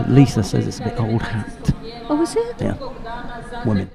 Lisa says it's a bit old hat. Oh, is it? Yeah, women.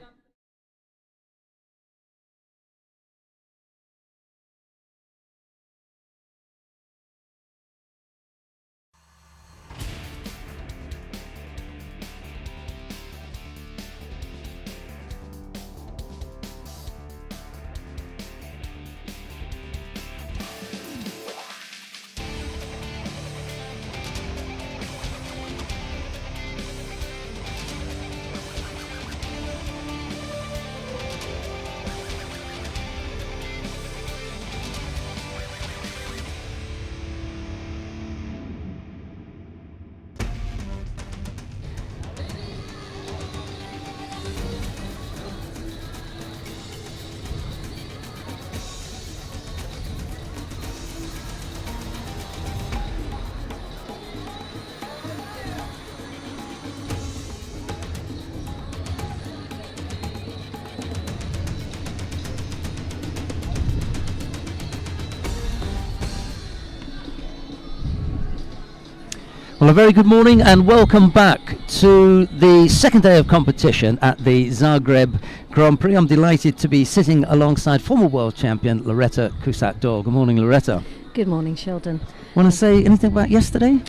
Well, a very good morning and welcome back to the second day of competition at the Zagreb Grand-Prix. I'm delighted to be sitting alongside former world champion Loretta Kusat-Dor. Good morning, Loretta. Good morning, Sheldon. Want to say anything about yesterday?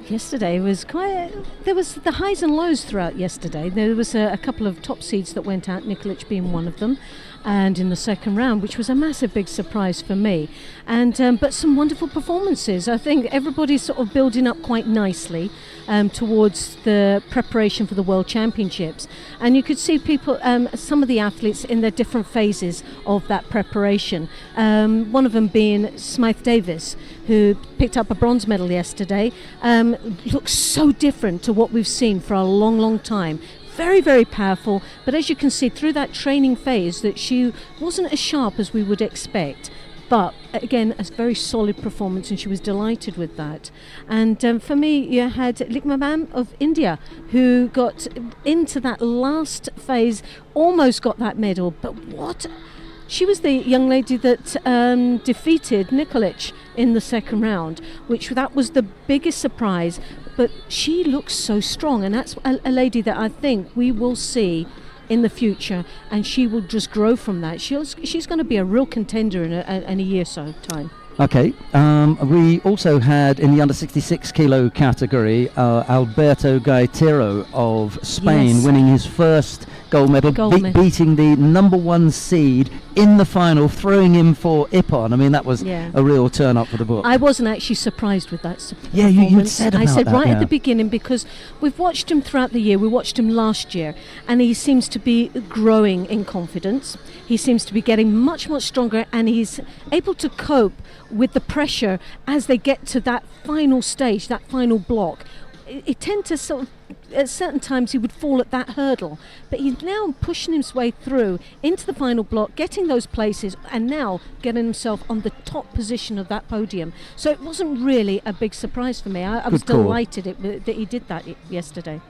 Yesterday was there was the highs and lows throughout yesterday. There was a couple of top seeds that went out, Nikolic being one of them, and in the second round, which was a massive big surprise for me. And but some wonderful performances. I think everybody's sort of building up quite nicely towards the preparation for the World Championships. And you could see people, some of the athletes in their different phases of that preparation. One of them being Smythe Davis, who picked up a bronze medal yesterday. Looks so different to what we've seen for a long, long time. Very, very powerful, but as you can see through that training phase that she wasn't as sharp as we would expect. But again, a very solid performance, and she was delighted with that. And for me, you had Likmabam of India, who got into that last phase, almost got that medal. But what? She was the young lady that defeated Nikolic in the second round, that was the biggest surprise. But she looks so strong, and that's a lady that I think we will see in the future, and she will just grow from that. She's going to be a real contender in a year or so time. Okay, we also had in the under 66 kilo category Alberto Gaitero of Spain, winning his first gold medal, beating the number one seed in the final, throwing him for Ippon. I mean, that was a real turn up for the book. I wasn't actually surprised with that performance. Yeah, you said about that. I said right at the beginning, because we've watched him throughout the year. We watched him last year, and he seems to be growing in confidence. He seems to be getting much, much stronger, and he's able to cope with the pressure as they get to that final stage, that final block. It tend to sort of, at certain times he would fall at that hurdle, but he's now pushing his way through into the final block, getting those places, and now getting himself on the top position of that podium. So it wasn't really a big surprise for me. I was delighted that he did that yesterday.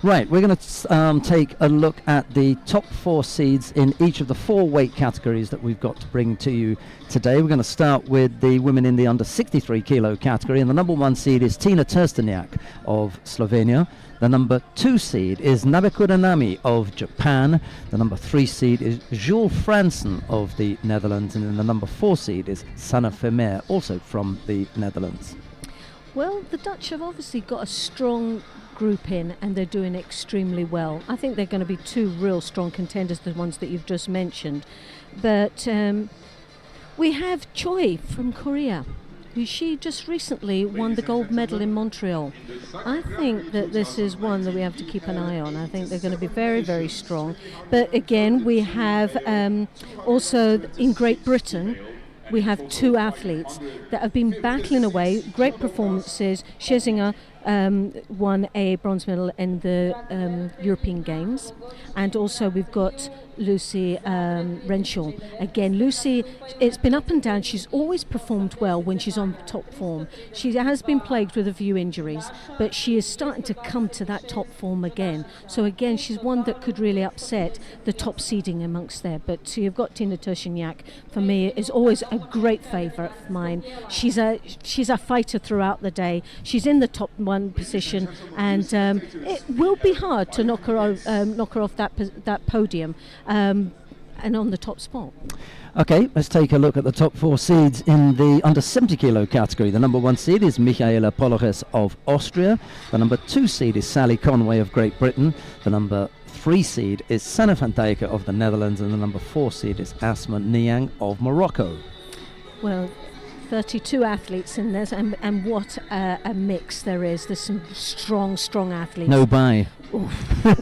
Right, we're going to take a look at the top four seeds in each of the four weight categories that we've got to bring to you today. We're going to start with the women in the under 63 kilo category, and the number one seed is Tina Trsteniak of Slovenia. The number two seed is Nabekura Nami of Japan. The number three seed is Jules Fransen of the Netherlands, and then the number four seed is Sanne Vermeer, also from the Netherlands. Well, the Dutch have obviously got a strong group in, and they're doing extremely well. I think they're going to be two real strong contenders, the ones that you've just mentioned. But we have Choi from Korea, who she just recently won the gold medal in Montreal. I think that this is one that we have to keep an eye on. I think they're going to be very, very strong. But again, we have also in Great Britain, we have two athletes that have been battling away, great performances. Scherzinger won a bronze medal in the European Games, and also we've got Lucy Renshaw. Again, Lucy, it's been up and down. She's always performed well when she's on top form. She has been plagued with a few injuries, but she is starting to come to that top form again. So again, she's one that could really upset the top seeding amongst there. But you've got Tina Trsteniak, for me, is always a great favourite of mine. She's a fighter throughout the day. She's in the top 1 one position, and it will be hard to knock her off that podium, and on the top spot. Okay, let's take a look at the top 4 seeds in the under 70 kilo category. The number 1 seed is Michaela Poloches of Austria. The number 2 seed is Sally Conway of Great Britain. The number 3 seed is Sanne van Dijken of the Netherlands, and the number 4 seed is Asma Niang of Morocco. Well, 32 athletes in this, and what a mix there is. There's some strong athletes. No bye.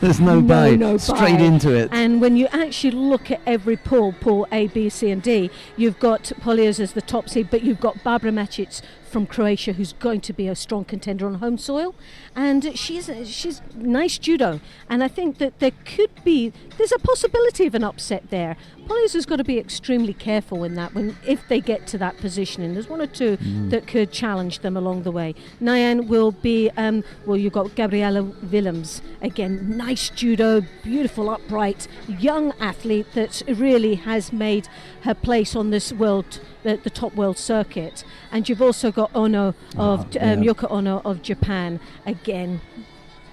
There's no bye. Straight into it. And when you actually look at every pool A, B, C and D, you've got Polios as the top seed, but you've got Barbara Macic from Croatia, who's going to be a strong contender on home soil, and she's nice judo, and I think that there's a possibility of an upset there. Polios has got to be extremely careful in that if they get to that positioning. There's one or two that could challenge them along the way. Nyan will be you've got Gabriella Willems, again, nice judo, beautiful upright young athlete that really has made her place on this the top world circuit. And you've also got Yoko Ono of Japan, again,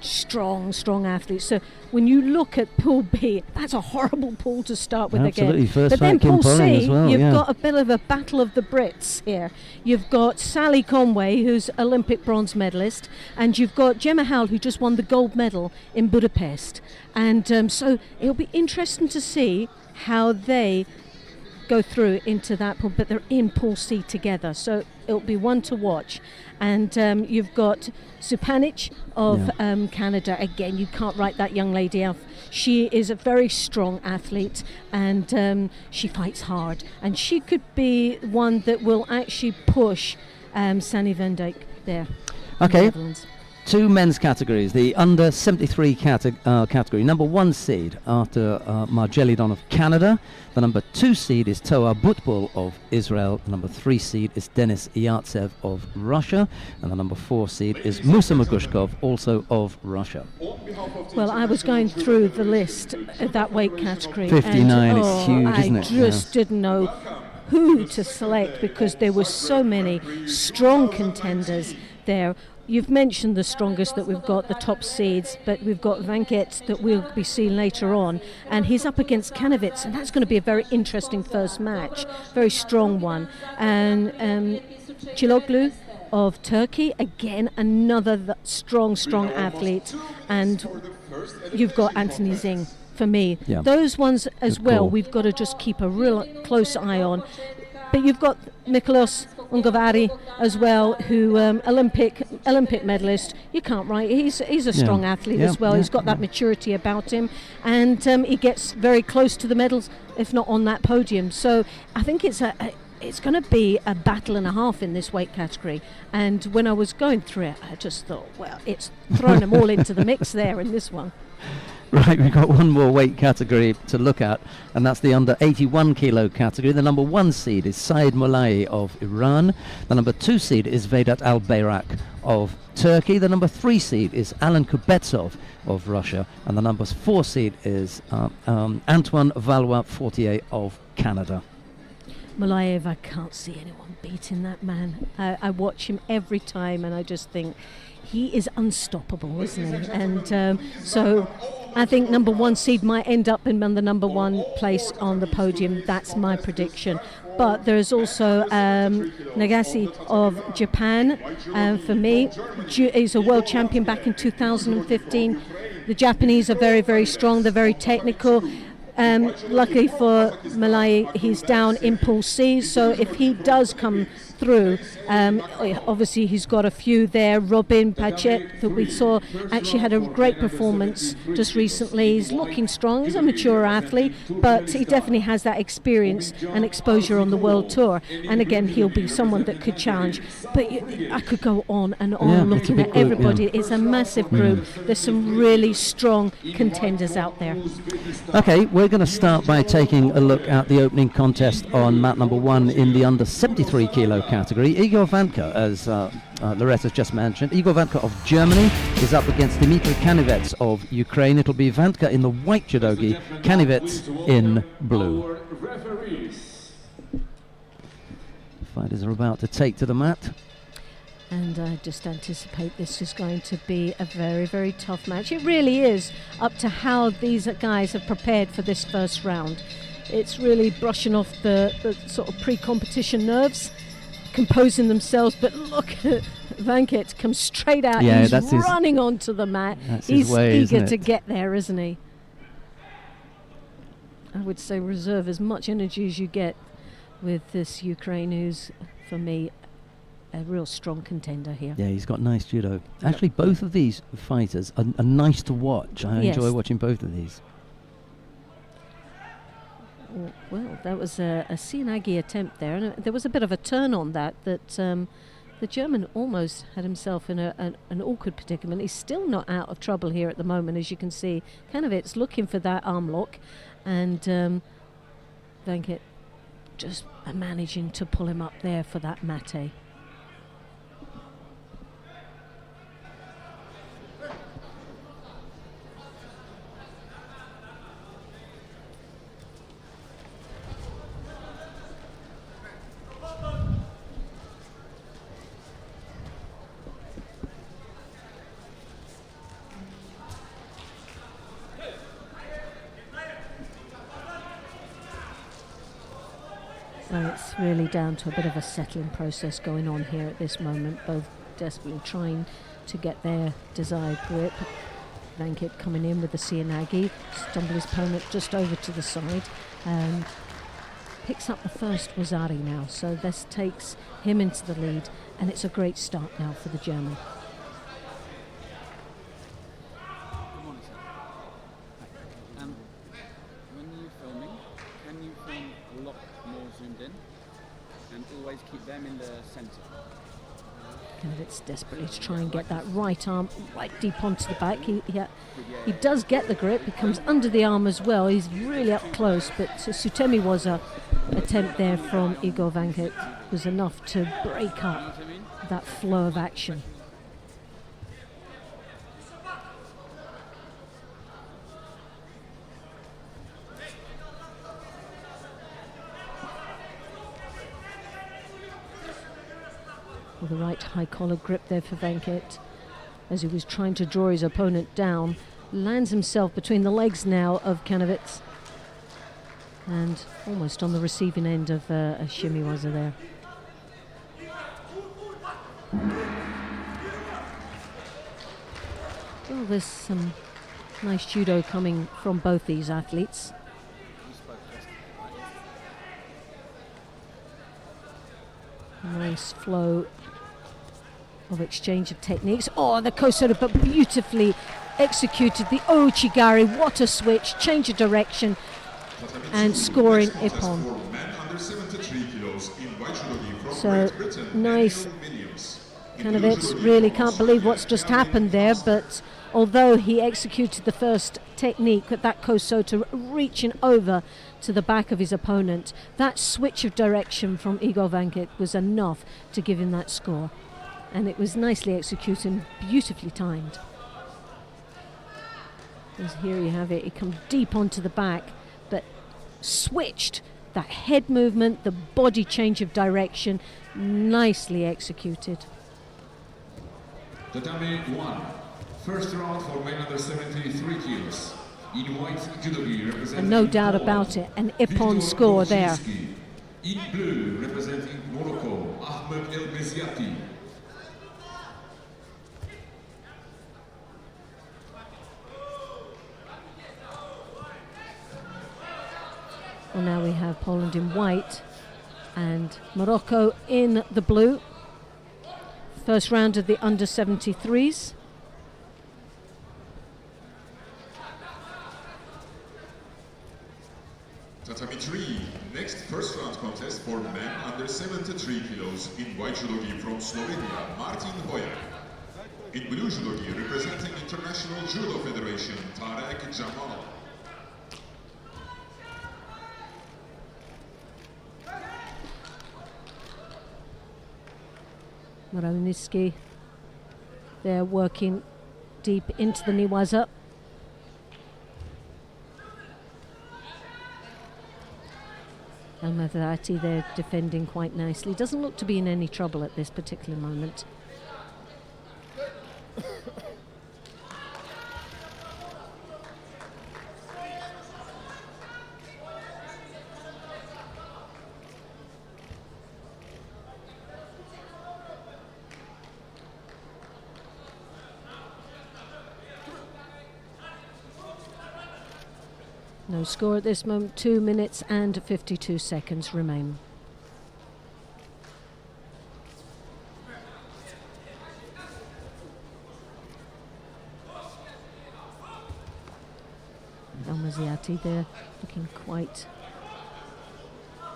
strong athletes. So when you look at Pool B, that's a horrible pool to start with. Absolutely. Again. First but then Pool C, as well, you've got a bit of a battle of the Brits here. You've got Sally Conway, who's Olympic bronze medalist, and you've got Gemma Howell, who just won the gold medal in Budapest. And so it'll be interesting to see how they go through into that pool, but they're in Pool C together, so it'll be one to watch. And you've got Supanic of Canada. Again, you can't write that young lady off. She is a very strong athlete, and she fights hard, and she could be one that will actually push Sanne van Dijk there. Okay. Two men's categories. The under 73 category. Number 1 seed after Margelidon of Canada. The number 2 seed is Toa Butbul of Israel. The number 3 seed is Denis Yatsev of Russia. And the number 4 seed is Musa Magushkov, also of Russia. Well, I was going through the list of that weight category. 59 is huge, isn't it? I just didn't know who to select because there were so many strong contenders there. You've mentioned the strongest that we've got, the top seeds, but we've got Vanket that we'll be seeing later on, and he's up against Kanovitz, and that's going to be a very interesting first match, very strong one. And Ciloglu of Turkey, again, another strong athlete, and you've got Anthony Zing. For me, those ones as well, we've got to just keep a real close eye on. But you've got Miklos Ungavari as well, who Olympic medalist. You can't write. He's a strong athlete as well. He's got that maturity about him, and he gets very close to the medals, if not on that podium. So I think it's going to be a battle and a half in this weight category. And when I was going through it, I just thought, well, it's thrown them all into the mix there in this one. Right, we've got one more weight category to look at, and that's the under 81 kilo category. The number 1 seed is Said Mollai of Iran. The number 2 seed is Vedat Al-Bayrak of Turkey. The number 3 seed is Alan Kubetsov of Russia. And the number 4 seed is Antoine Valois-Fortier of Canada. Molaev, I can't see anyone beating that man. I watch him every time, and I just think he is unstoppable, isn't he? And so I think number 1 seed might end up in the number 1 place on the podium. That's my prediction. But there's also Nagase of Japan. For me, he's a world champion back in 2015. The Japanese are very, very strong. They're very technical. Luckily for Malai, he's down in Pool C, so if he does come through, obviously he's got a few there. Robin Pachet, that we saw, actually had a great performance just recently. He's looking strong. He's a mature athlete, but he definitely has that experience and exposure on the world tour, and again, he'll be someone that could challenge. But I could go on and on looking at everybody. It's a massive group. There's some really strong contenders out there. Okay, we're going to start by taking a look at the opening contest on mat number 1 in the under 73 kilo category. Igor Vanka, as Loretta's just mentioned, Igor Vanka of Germany is up against Dmitry Kanovets of Ukraine. It'll be Vanka in the white judogi, Kanovets in blue. Fighters are about to take to the mat. And I just anticipate this is going to be a very, very tough match. It really is, up to how these guys have prepared for this first round. It's really brushing off the sort of pre-competition nerves, composing themselves. But look at Vanket come straight out. Yeah, he's running onto the mat. He's eager to get there, isn't he? I would say reserve as much energy as you get with this Ukraine, who's, for me, a real strong contender here. Yeah, he's got nice judo. Actually, both of these fighters are nice to watch. I enjoy watching both of these. Well, that was a Sinagi attempt there, and there was a bit of a turn on that the German almost had himself in an awkward predicament. He's still not out of trouble here at the moment, as you can see. Kanovitz looking for that arm lock, and Vanket just managing to pull him up there for that mate. So it's really down to a bit of a settling process going on here at this moment, both desperately trying to get their desired grip. Vanket coming in with the Sianagi, stumble his opponent just over to the side, and picks up the first Wazari now. So this takes him into the lead, and it's a great start now for the German. When you're filming, can you film a lot more zoomed in and always keep them in the centre? It's desperately to try and get that right arm right deep onto the back. He does get the grip. He comes under the arm as well. He's really up close, but Sutemi was a attempt there from Igor Vanket was enough to break up that flow of action. With the right high collar grip there for Vanket, as he was trying to draw his opponent down, lands himself between the legs now of Kanovitz, and almost on the receiving end of a Shimiwaza there. Well, there's some nice judo coming from both these athletes. Nice flow of exchange of techniques. Oh, the Kosoto, but beautifully executed. The Ochigari, what a switch, change of direction, and scoring Ippon. So nice. Kanovitz really can't believe what's just happened there, but although he executed the first technique with that Kosoto reaching over to the back of his opponent, that switch of direction from Igor Vanket was enough to give him that score. And it was nicely executed, beautifully timed. As here you have it, he comes deep onto the back, but switched that head movement, the body change of direction, nicely executed. Tatami 1. First round for men under 73 kilos. In white, judogi representing, and no doubt about it, an Ippon score there. In blue, representing Morocco, Ahmed El Beziati. Well, now we have Poland in white and Morocco in the blue. First round of the under 73s. Tatami 3, next first round contest for men under 73 kilos in white judogi from Slovenia, Martin Hoyer. In blue judogi representing International Judo Federation, Tarek Jamal. Moroniski, they're working deep into the Niwaza. Almadrati, they're defending quite nicely. Doesn't look to be in any trouble at this particular moment. No score at this moment. 2 minutes and 52 seconds remain. Elmaziati there looking quite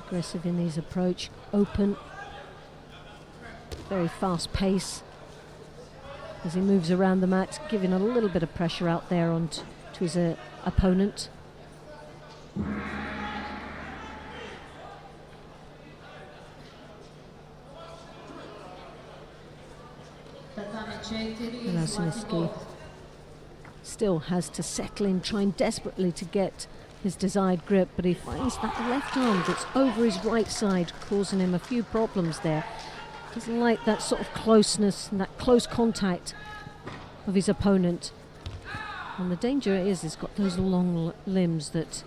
aggressive in his approach, open, very fast pace as he moves around the mat, giving a little bit of pressure out there to his opponent. Lasniski still has to settle in, trying desperately to get his desired grip, but he finds that left arm that's over his right side, causing him a few problems there. Doesn't like that sort of closeness and that close contact of his opponent. And the danger is he's got those long limbs that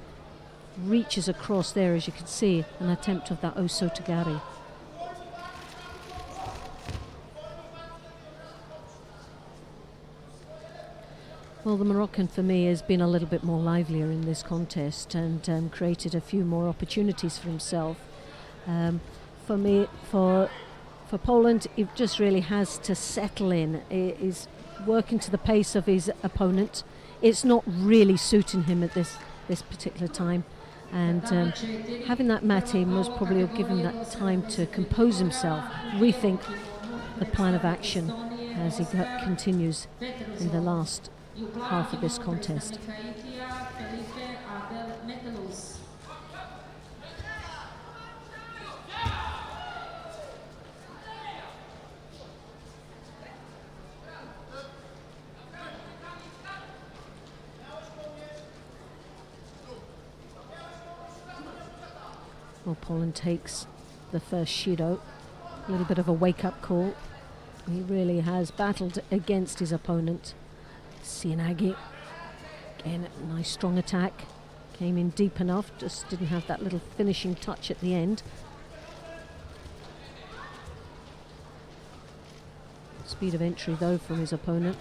reaches across there, as you can see, an attempt of that Osotogari. Well, the Moroccan for me has been a little bit more livelier in this contest and created a few more opportunities for himself. For me, for Poland, he just really has to settle in. He's working to the pace of his opponent. It's not really suiting him at this particular time, and having that mat in most probably will give him that time to compose himself, rethink the plan of action as he continues in the last half of this contest. Well, Poland takes the first Shido, a little bit of a wake-up call. He really has battled against his opponent. Sienagi, again, a nice strong attack, came in deep enough, just didn't have that little finishing touch at the end. Speed of entry though from his opponent.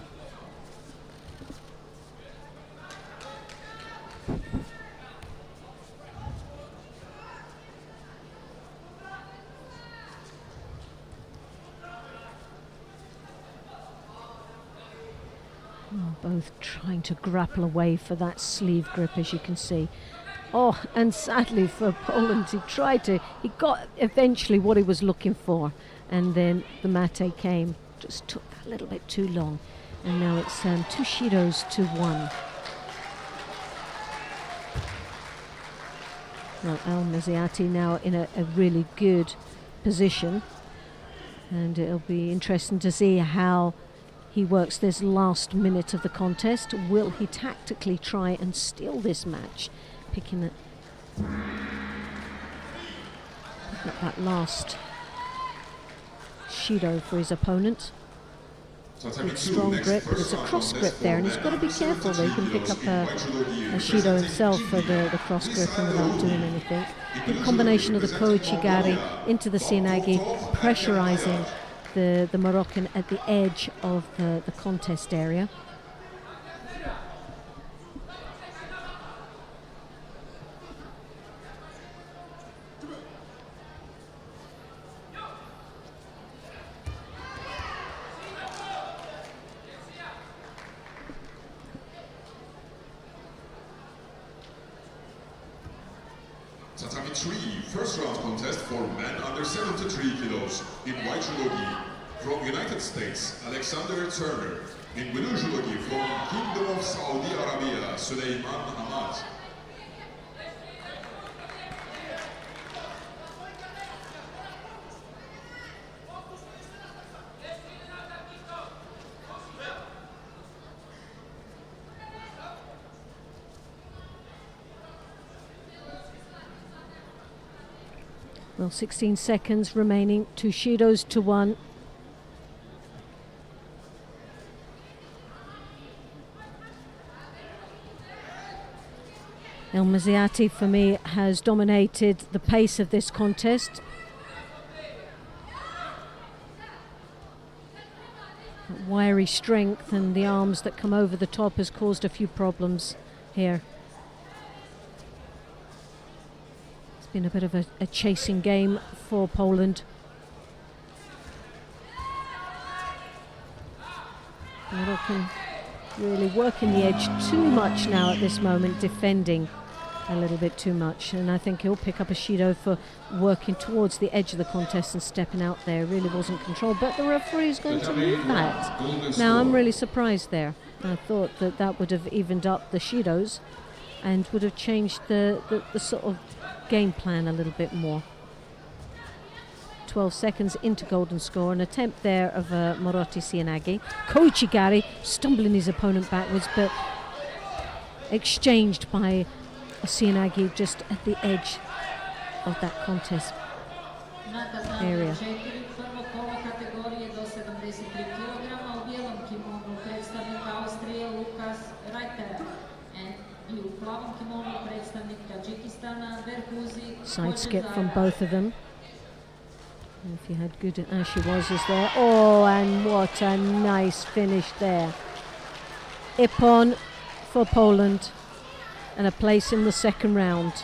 Both trying to grapple away for that sleeve grip, as you can see. Oh, and sadly for Poland, he got eventually what he was looking for, and then the mate came, just took that little bit too long, and now it's 2 Shidos to 1. Well, Elmaziati now in a really good position, and it'll be interesting to see how he works this last minute of the contest. Will he tactically try and steal this match, picking up that last Shido for his opponent? Good strong grip, but it's a cross grip there, and he's got to be careful that he can pick up a Shido himself for the cross gripping without doing anything. Good combination of the Koichigari into the Sienagi, pressurizing the Moroccan at the edge of the contest area. Tatami 3, first round contest for men under 73 kilos in white judogi. From United States, Alexander Turner. In blue judogi from Kingdom of Saudi Arabia, Suleiman Hamad. Well, 16 seconds remaining, 2 Shidos to 1. Elmaziati, for me, has dominated the pace of this contest. That wiry strength and the arms that come over the top has caused a few problems here. been a bit of a chasing game for Poland. Moroccan really working the edge too much now at this moment, defending a little bit too much, and I think he'll pick up a Shido for working towards the edge of the contest and stepping out there. Really wasn't controlled, but the referee is going to leave that. Now I'm really surprised there. I thought that would have evened up the Shidos and would have changed the sort of game plan a little bit more. 12 seconds into golden score, an attempt there of Morotti Sianagi. Koichi Gari stumbling his opponent backwards, but exchanged by Sianagi just at the edge of that contest area. Side skip from both of them. And if you had good Ashe was there. Oh, and what a nice finish there. Ippon for Poland and a place in the second round.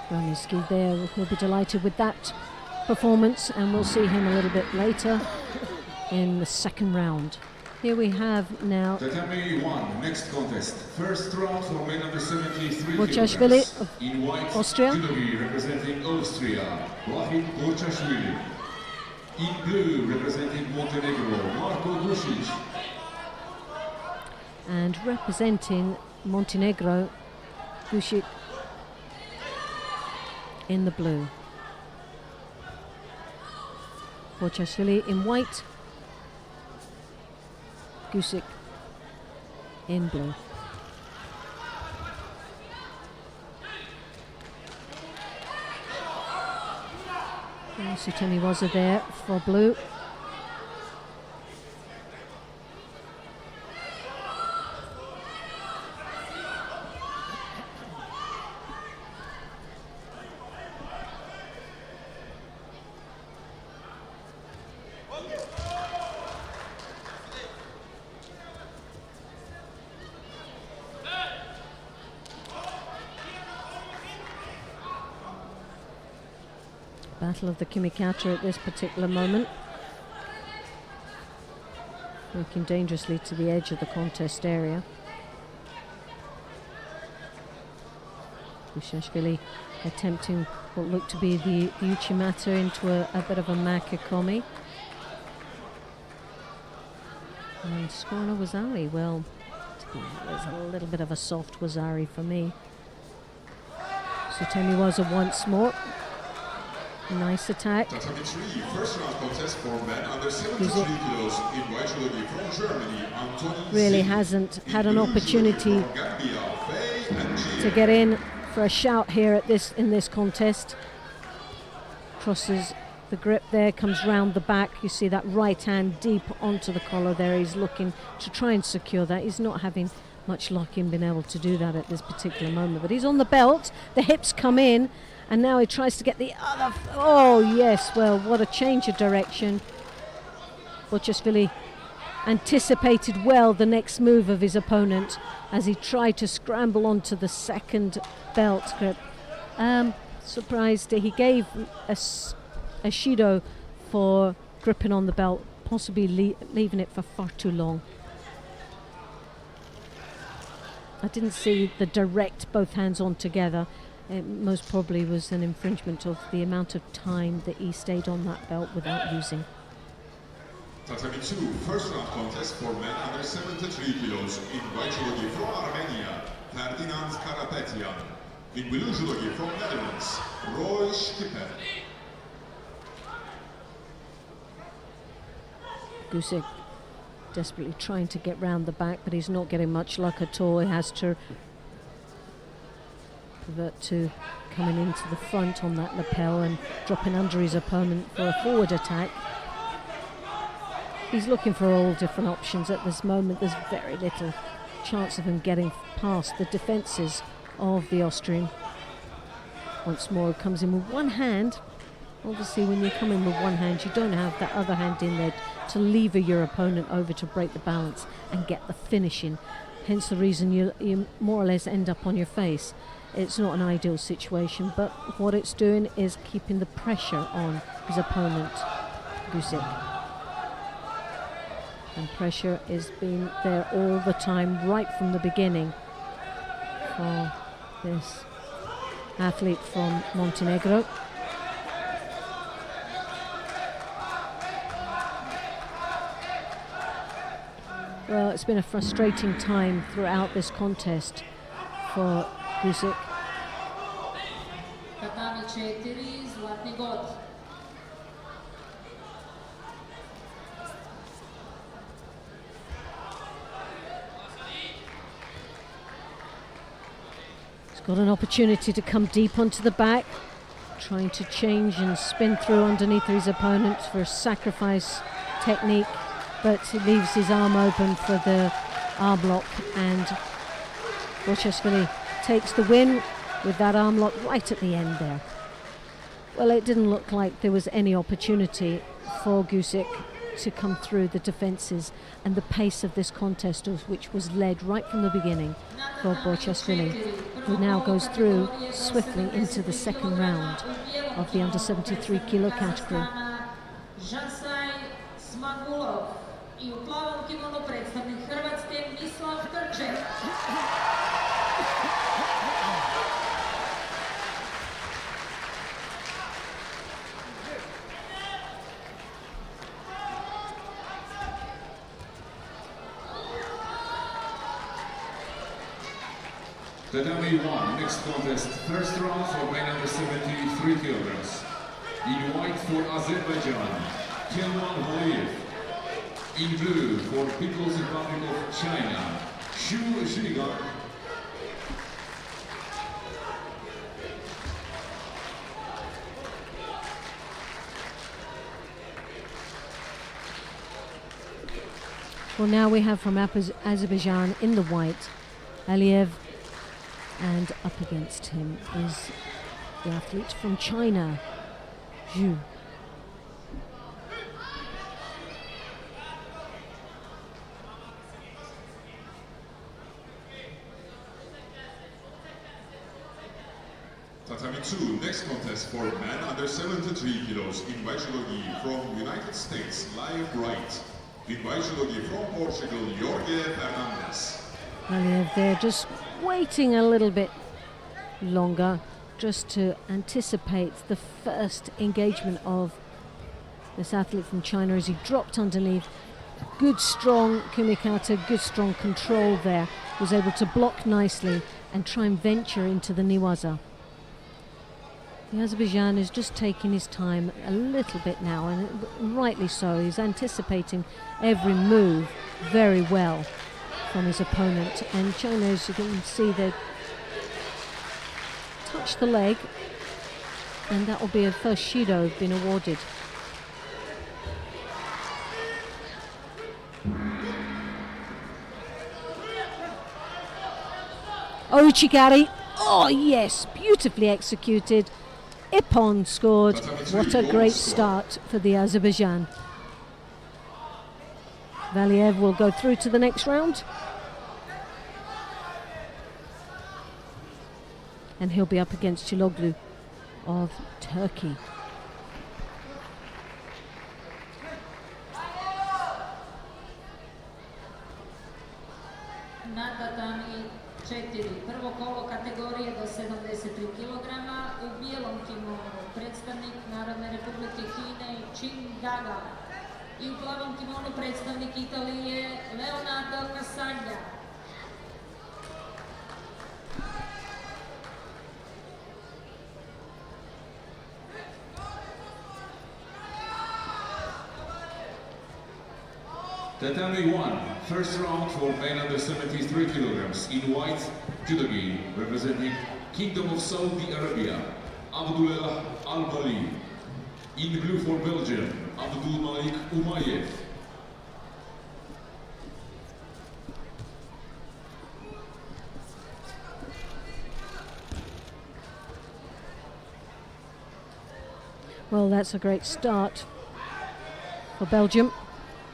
Braniski there will be delighted with that performance, and we'll see him a little bit later in the second round. Here we have now Tatami 1, next contest. First round for men under 73 Burchashvili kilograms. In white, Austria. Judo representing Austria, Wahid Burchashvili. In blue, representing Montenegro, Marko Dušić. And representing Montenegro, Dušić in the blue. Burchashvili in white, Dušić in blue. Sutemi was there for blue. Battle of the Kimikata at this particular moment. Working dangerously to the edge of the contest area. Burchashvili attempting what looked to be the Uchimata into a bit of a Makikomi. And Skorna Wazari, well, it was a little bit of a soft Wazari for me. Sutemi Waza once more. Nice attack. Tatami 3, first round contest for men under 73 kilos in white judo from Germany. Antoni Really Zin. hasn't had an opportunity From Gambia, Faye and Gia. to get in for a shout here in this contest. Crosses the grip there, comes round the back. You see that right hand deep onto the collar there. He's looking to try and secure that. He's not having much luck in being able to do that at this particular moment, but he's on the belt. The hips come in, and now he tries to get the other. Oh yes, well, what a change of direction. Burchashvili anticipated well the next move of his opponent as he tried to scramble onto the second belt grip. Surprised he gave a Shido for gripping on the belt, possibly leaving it for far too long. I didn't see the direct both hands on together. It most probably was an infringement of the amount of time that he stayed on that belt without using. Tatami 2, first round contest for men under 73 kilos in white judo from Armenia, Ferdinand Karapetyan. In blue judo from Netherlands, Roy Schipper. Dušić desperately trying to get round the back, but he's not getting much luck at all. He has to revert to coming into the front on that lapel and dropping under his opponent for a forward attack. He's looking for all different options at this moment. There's very little chance of him getting past the defences of the Austrian. Once more, he comes in with one hand. Obviously, when you come in with one hand, you don't have that other hand in there to lever your opponent over to break the balance and get the finish in. Hence the reason you more or less end up on your face. It's not an ideal situation, but what it's doing is keeping the pressure on his opponent, Gusic. And pressure has been there all the time, right from the beginning, for this athlete from Montenegro. Well, it's been a frustrating time throughout this contest for Gusic. Tatami 4, zlatni god. He's got an opportunity to come deep onto the back, trying to change and spin through underneath his opponent for a sacrifice technique, but he leaves his arm open for the arm lock, and Borchashvili takes the win with that arm lock right at the end there. Well, it didn't look like there was any opportunity for Gusic to come through the defences and the pace of this contest, which was led right from the beginning for Borchashvili, who now goes through swiftly into the second round of the under 73 kilo category. I u plavom kimonu predstavnik Hrvatske Mislav Trček. Tatami 1, next contest, first round for men under 73 kilograms. In white for Azerbaijan, Kelman Valiyev. In blue for People's Republic of China, Xu Zhigan. Well, now we have from Azerbaijan in the white, Aliyev, and up against him is the athlete from China, Zhu. Tatami 2, next contest for men under 73 kilos in white judo gi from United States, Live Right. In white judo gi from Portugal, Jorge Fernandez. Aliyev there just waiting a little bit longer just to anticipate the first engagement of this athlete from China as he dropped underneath. Good strong kumikata, good strong control there. Was able to block nicely and try and venture into the niwaza. The Azerbaijan is just taking his time a little bit now, and rightly so. He's anticipating every move very well from his opponent. And China, as you can see, they touch the leg, and that will be a first Shido been awarded. Oh, Uchigari. Oh, yes, beautifully executed. Ippon scored. What a great start for the Azerbaijan. Valiev will go through to the next round. And he'll be up against Chiloglu of Turkey. Na tatami 4, prvo kolo kategorije do 73 kg, u bijelom kimonu predstavnik Narodne Republike Kine Chin Daga i u plavom kimonu predstavnik Italije Leonardo Casaglia. Tatami 1, first round for men under 73 kilograms in white judo gi, representing Kingdom of Saudi Arabia, Abdullah Al-Bali. In blue for Belgium, Abdul Malik Umayev. Well, that's a great start for Belgium,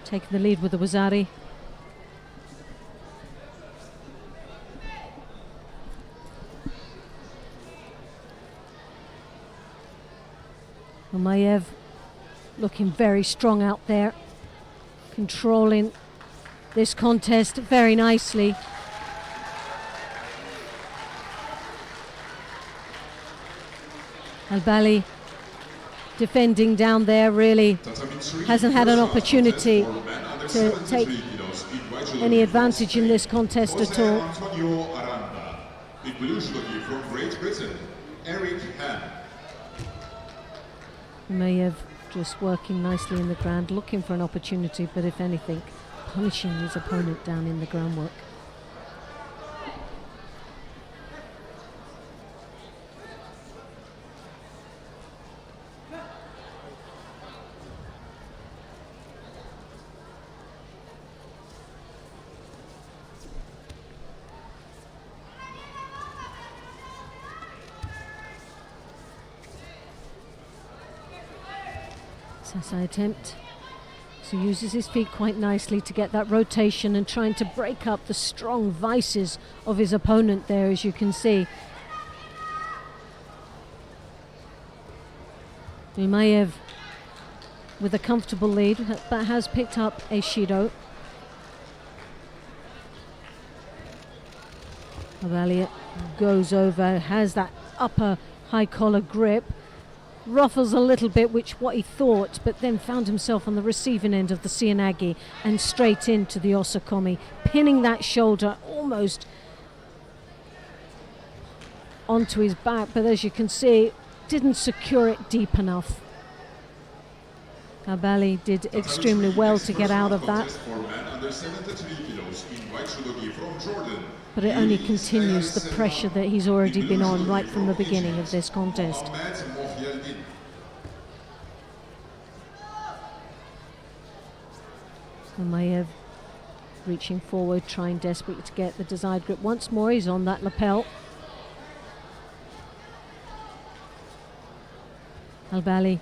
taking the lead with the Wazari. Umayev looking very strong out there, controlling this contest very nicely. Al-Bali defending down there, really hasn't had an opportunity to take any advantage in this contest at all. In blue judogi from Great Britain, Eric Han. Umayev just working nicely in the ground, looking for an opportunity, but if anything, punishing his opponent down in the groundwork. Sasai attempt. So uses his feet quite nicely to get that rotation and trying to break up the strong vices of his opponent there, as you can see. Umayev with a comfortable lead, but has picked up a Shido. Al-Bali goes over, has that upper high collar grip, ruffles a little bit, which what he thought, but then found himself on the receiving end of the Seoinage and straight into the Osakomi, pinning that shoulder almost onto his back, but as you can see, didn't secure it deep enough. Al-Bali did extremely well to get out of that, but it only continues the pressure that he's already been on right from the beginning of this contest. Umayev reaching forward, trying desperately to get the desired grip. Once more, he's on that lapel. Al-Bali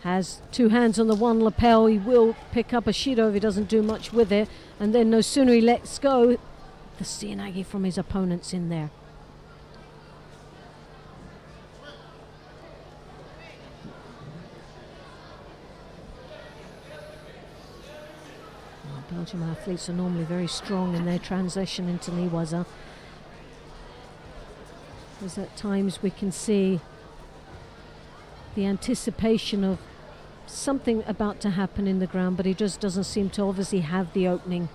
has two hands on the one lapel. He will pick up a Shido if he doesn't do much with it. And then no sooner he lets go, the Seoinage from his opponent's in there. Belgium athletes are normally very strong in their transition into Niwaza. As at times we can see the anticipation of something about to happen in the ground, but he just doesn't seem to obviously have the opening.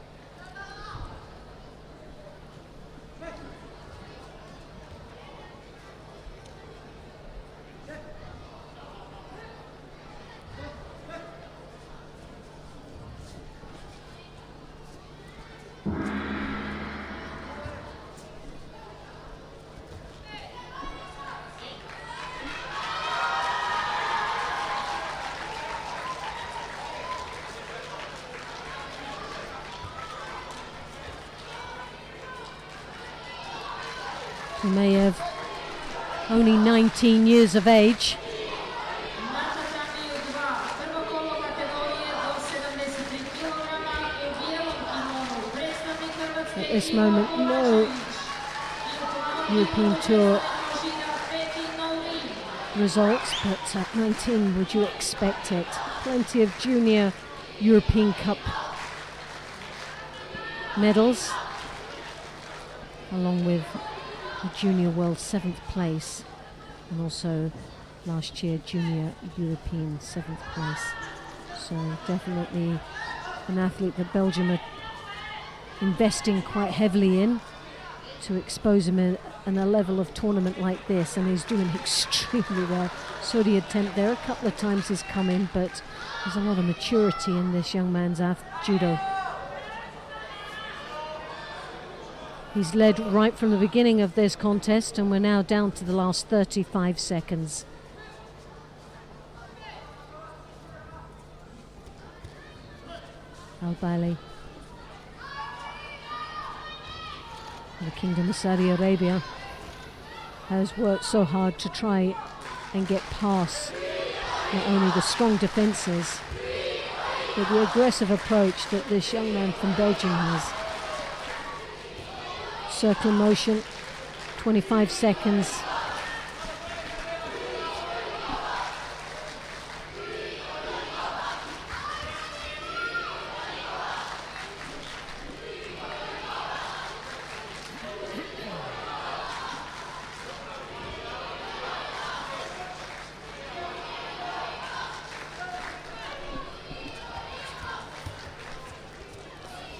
Umayev, only 19 years of age. At this moment, no European Tour results, but at 19, would you expect it? Plenty of junior European Cup medals, along with the Junior World 7th place, and also last year Junior European 7th place. So definitely an athlete that Belgium are investing quite heavily in to expose him in a level of tournament like this, and he's doing extremely well. So the attempt there, a couple of times he's come in, but there's a lot of maturity in this young man's judo. He's led right from the beginning of this contest, and we're now down to the last 35 seconds. Al-Bali, the Kingdom of Saudi Arabia, has worked so hard to try and get past not only the strong defences, but the aggressive approach that this young man from Belgium has. Circle motion, 25 seconds.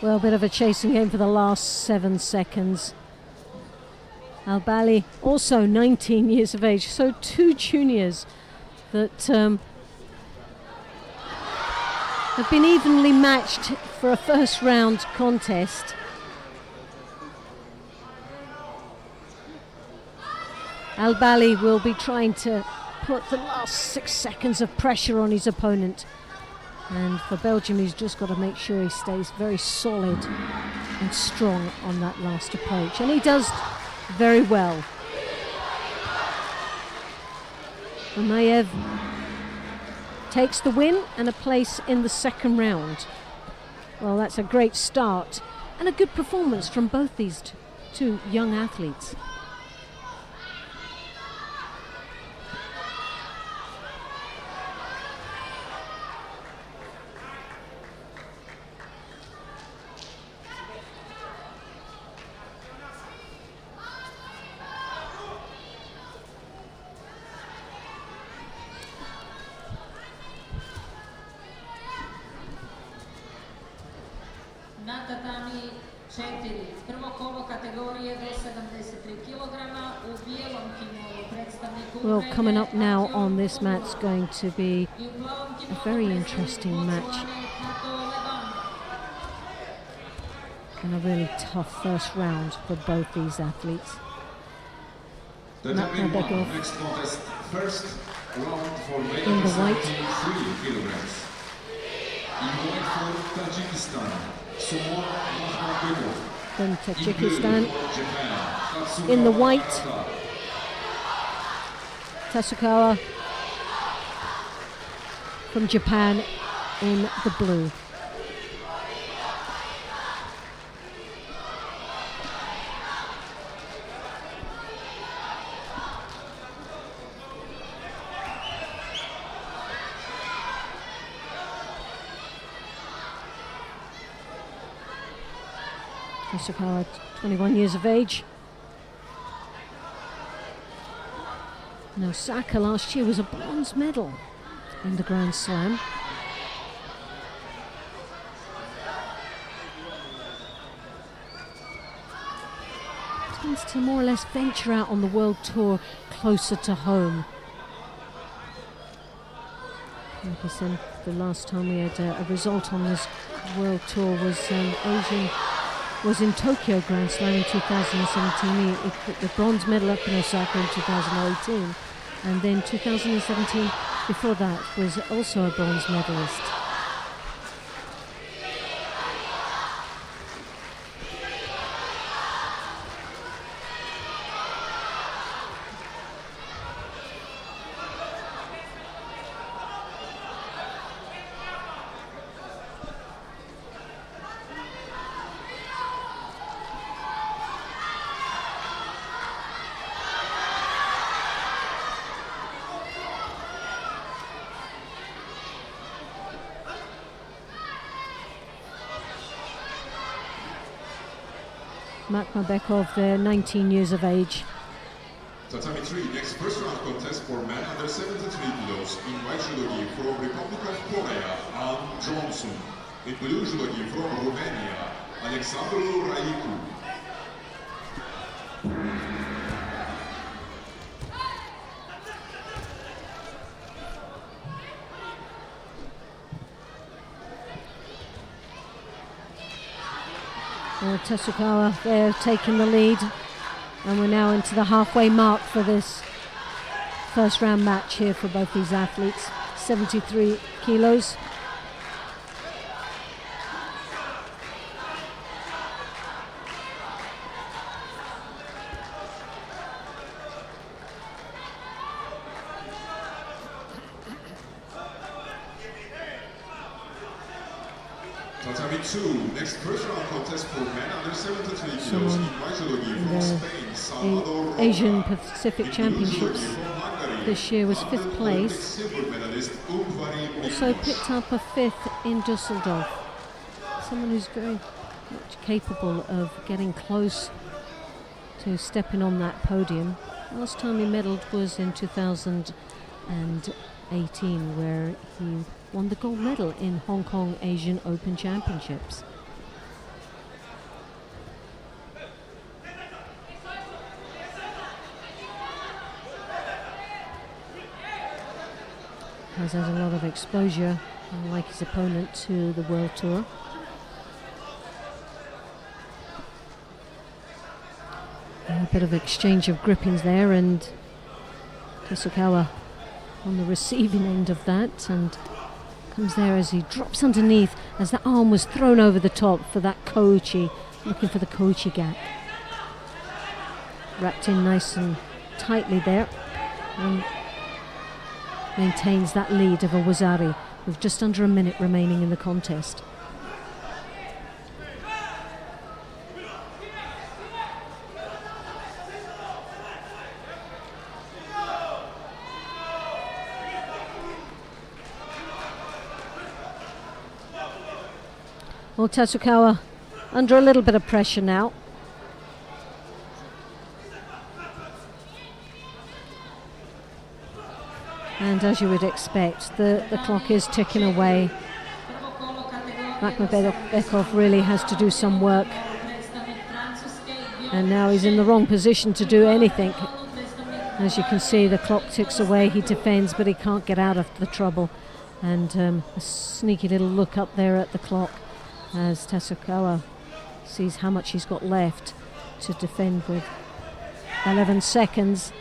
Well, a bit of a chasing game for the last 7 seconds. Al-Bali, also 19 years of age, so 2 juniors that have been evenly matched for a first round contest. Al-Bali will be trying to put the last 6 seconds of pressure on his opponent. And for Belgium, he's just got to make sure he stays very solid and strong on that last approach. And he does very well. Mamayev takes the win and a place in the second round. Well, that's a great start and a good performance from both these two young athletes. Na tatami 4, prvo kolo kategorije do 73 kg, u bijelom kimono predstavnik Well, Ukrajine. coming up now on this match is going to be I u plavom a kimono very predstavnik interesting match Botswane, and a really tough first round for both these athletes. The Matt time Nabekov one, next contest, first round for male in the white. 73 kilograms. In white for Tajikistan, Sumon Mahmudov. From In Tajikistan, blue for Japan, Katsuka in the white. Okada. Tasukawa from Japan in the blue. Tasukawa, 21 years of age. Now, Osaka last year was a bronze medal in the Grand Slam. Tends to more or less venture out on the world tour closer to home. Like I said, the last time we had a result on this world tour was in Tokyo Grand Slam in 2017. He put the bronze medal up in Osaka in 2018, and then 2017 before that was also a bronze medalist. Makhmabekov there, 19 years of age. Tatami 3, next first round contest for men under 73 kilos in white judogi from Republic of Korea, Ann Johnson. In blue judogi from Romania, Alexandru Raicu. Tasukawa there taking the lead, and we're now into the halfway mark for this first round match here for both these athletes. 73 kilos. Tatami 2, next first round contest for men under 73 kilos in Judo from Spain, Salvador Roca. Asian Pacific Championships this year was 5th place. Silver medalist Also picked up a 5th in Dusseldorf. Someone who's very much capable of getting close to stepping on that podium. Last time he medalled was in 2018, where he won the gold medal in Hong Kong Asian Open Championships. Has had a lot of exposure, unlike his opponent, to the World Tour. A bit of exchange of grippings there, and Tasukawa on the receiving end of that, and comes there as he drops underneath, as that arm was thrown over the top for that koichi, looking for the koichi gap. Wrapped in nice and tightly there, and maintains that lead of a Wazari with just under a minute remaining in the contest. Well, Tasukawa under a little bit of pressure now. And as you would expect, the clock is ticking away. Makhmedbekov really has to do some work. And now he's in the wrong position to do anything. As you can see, the clock ticks away. He defends, but he can't get out of the trouble. And a sneaky little look up there at the clock as Tasukawa sees how much he's got left to defend with. 11 seconds.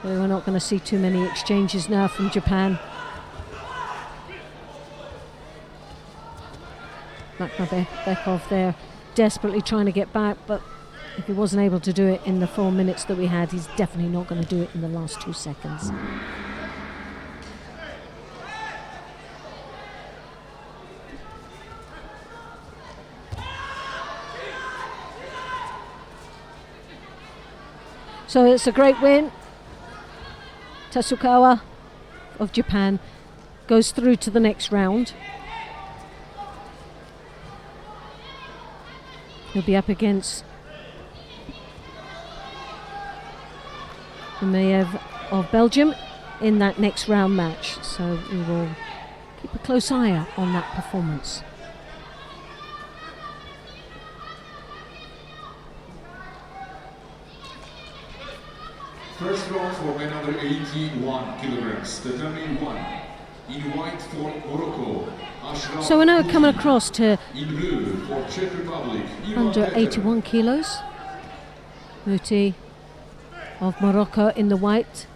We're not going to see too many exchanges now from Japan. Makhmedbekov there desperately trying to get back, but if he wasn't able to do it in the 4 minutes that we had, he's definitely not going to do it in the last 2 seconds. So it's a great win. Tasukawa of Japan goes through to the next round. He'll be up against Mayev of Belgium in that next round match. So we will keep a close eye on that performance. First round for men under 1 kilograms. Tatami 1. In white for Morocco. So we're now coming across to in blue for Czech Republic. under 81 kilos. Muti of Morocco in the white.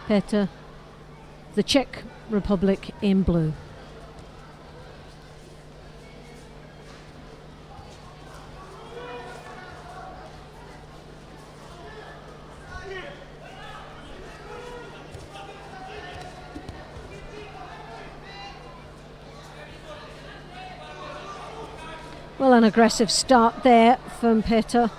Petr, the Czech Republic, in blue. Well, an aggressive start there from Petr.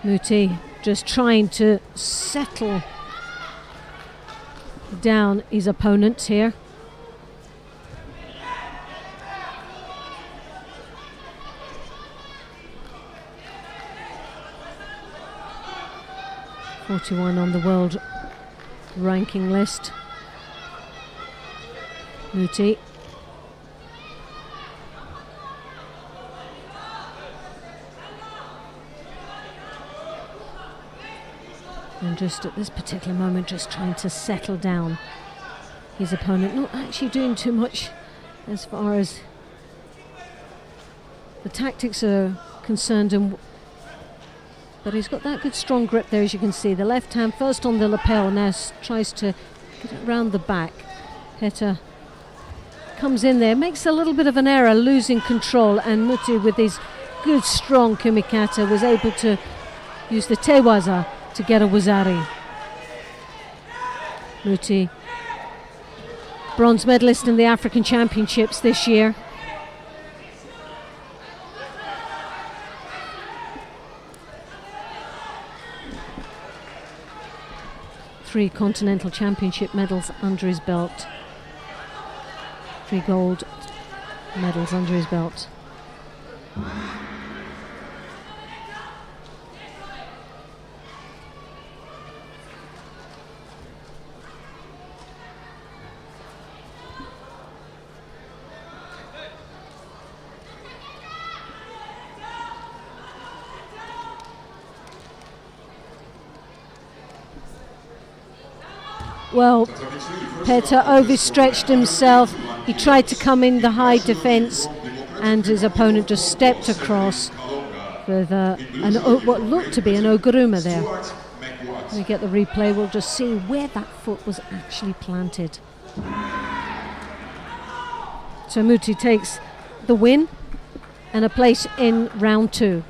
Muti just trying to settle down his opponent here. #41 on the world ranking list. Muti. And just at this particular moment, just trying to settle down his opponent, not actually doing too much as far as the tactics are concerned, but he's got that good strong grip there, as you can see. The left hand first on the lapel, now tries to get it around the back. Petter comes in there, makes a little bit of an error, losing control, and Muti, with his good strong kumikata, was able to use the tewaza to get a wazari. Muti, bronze medalist in the African Championships this year. Three Continental Championship medals under his belt. 3 gold medals under his belt. Well, Petter overstretched himself. He tried to come in the high defence, and his opponent just stepped across with what looked to be an oguruma there. When we get the replay, we'll just see where that foot was actually planted. So Muti takes the win and a place in round 2.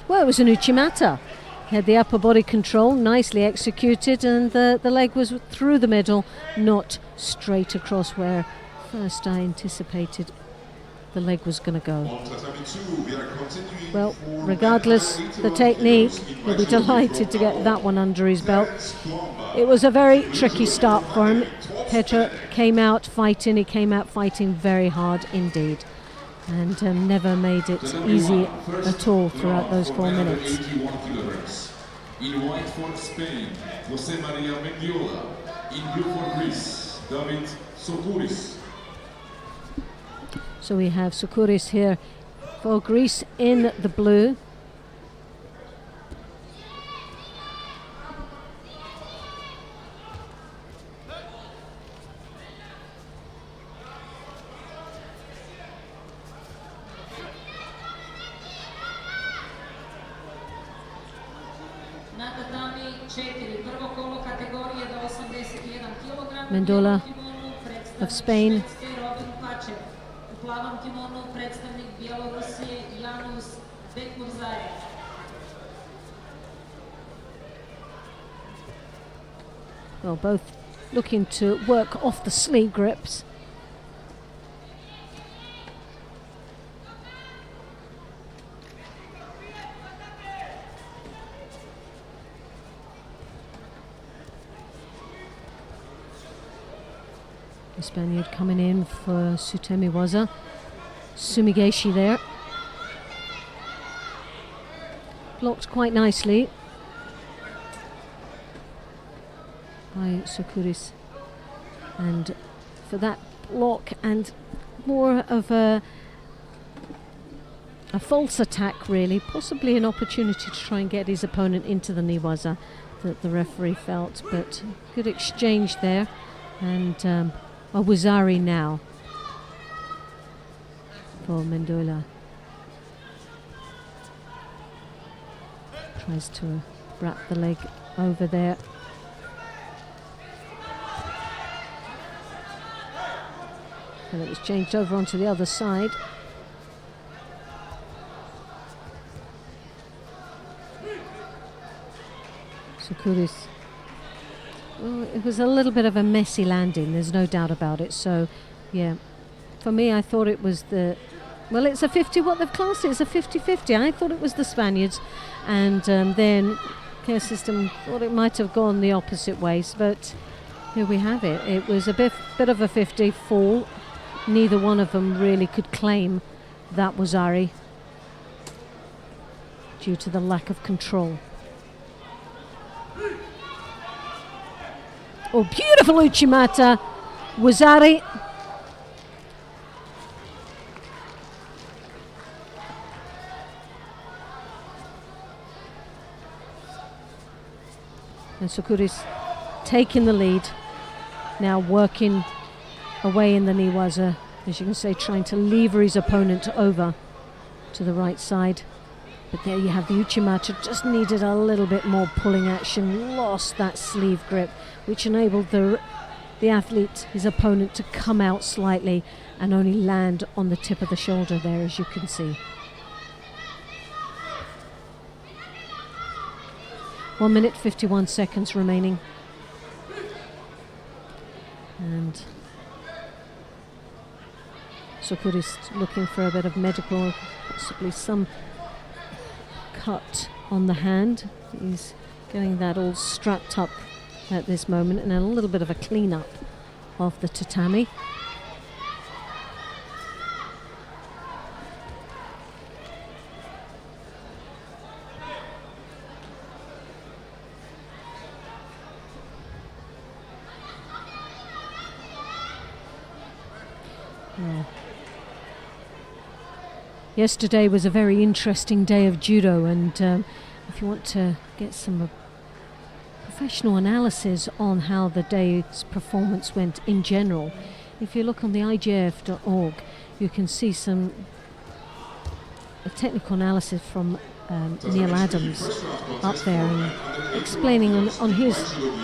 Well, it was an uchimata. He had the upper body control, nicely executed, and the leg was through the middle, not straight across where first I anticipated the leg was going to go. Well, regardless the technique, he'll be delighted to get that one under his belt. It was a very tricky start for him. Petter came out fighting, he came out fighting very hard indeed, and never made it easy at all throughout those 4 minutes. In white for Spain, Jose Maria Mendiola. In blue for Greece, David Soukouris. So we have Soukouris here for Greece in the blue. Mendola of Spain. Well, both looking to work off the sleeve grips. The Spaniard coming in for Sutemi Waza. Sumigeshi there. Blocked quite nicely by Soukouris. And for that block and more of a false attack really, possibly an opportunity to try and get his opponent into the Niwaza that the referee felt, but good exchange there. And a wazari now for Mendola. Tries to wrap the leg over there. And it was changed over onto the other side. Soukouris. Well, it was a little bit of a messy landing, there's no doubt about it. So, yeah, for me, I thought it was well, it's a 50, what they've classed it as a 50-50. I thought it was the Spaniards, and then Care System thought it might have gone the opposite ways, but here we have it. It was a bit of a 50 fall. Neither one of them really could claim that wazari due to the lack of control. Oh, beautiful uchimata, wazari. And Sukuris taking the lead, now working away in the Niwaza, as you can say, trying to lever his opponent over to the right side. But there you have the Uchimata, just needed a little bit more pulling action, lost that sleeve grip, which enabled the athlete, his opponent, to come out slightly and only land on the tip of the shoulder there, as you can see. 1 minute 51 seconds remaining. And Sukuris looking for a bit of medical, possibly some cut on the hand. He's getting that all strapped up at this moment, and a little bit of a clean up of the tatami. Yesterday was a very interesting day of judo, and if you want to get some professional analysis on how the day's performance went in general, if you look on the IJF.org, you can see a technical analysis from Neil Adams up there, and explaining on his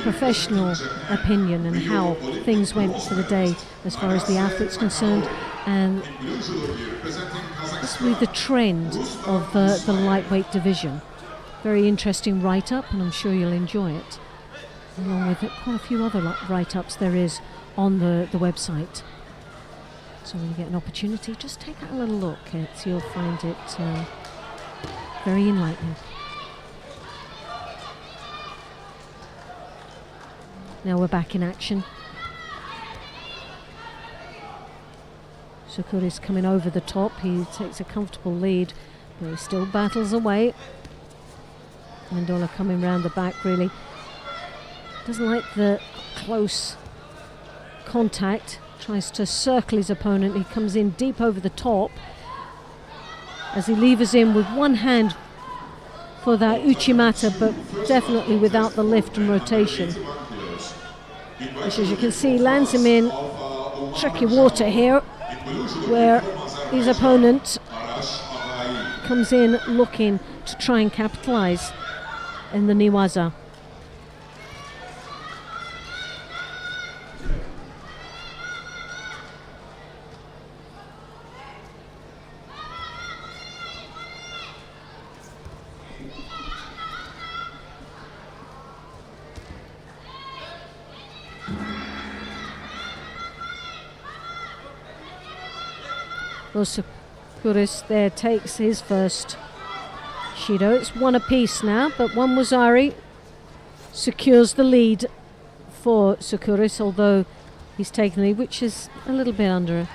professional opinion and how things went for the day as far as the athlete's concerned, and possibly the trend of the lightweight division. Very interesting write-up, and I'm sure you'll enjoy it, along with quite a few other write-ups there is on the website. So when you get an opportunity, just take a little look. You'll find it very enlightening. Now we're back in action. Sukuris coming over the top. He takes a comfortable lead, but he still battles away. Mendola coming round the back, really doesn't like the close contact. Tries to circle his opponent. He comes in deep over the top as he levers in with one hand for that Uchimata, but definitely without the lift and rotation, which, as you can see, lands him in tricky water here, where his opponent comes in looking to try and capitalize in the Niwaza. Well, Sukuris there takes his first Shido. It's one apiece now, but one Wazari secures the lead for Sukuris, although he's taken the lead, which is a little bit under.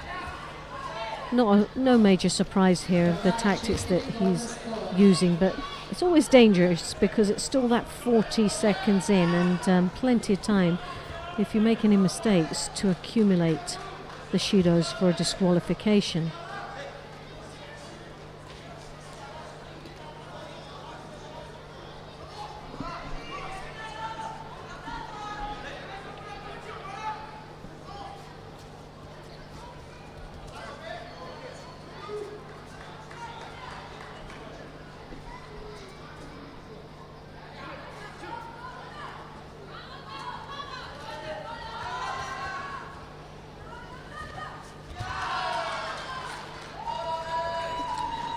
No major surprise here of the tactics that he's using, but it's always dangerous because it's still that 40 seconds in, and plenty of time, if you make any mistakes, to accumulate the Shidos for a disqualification.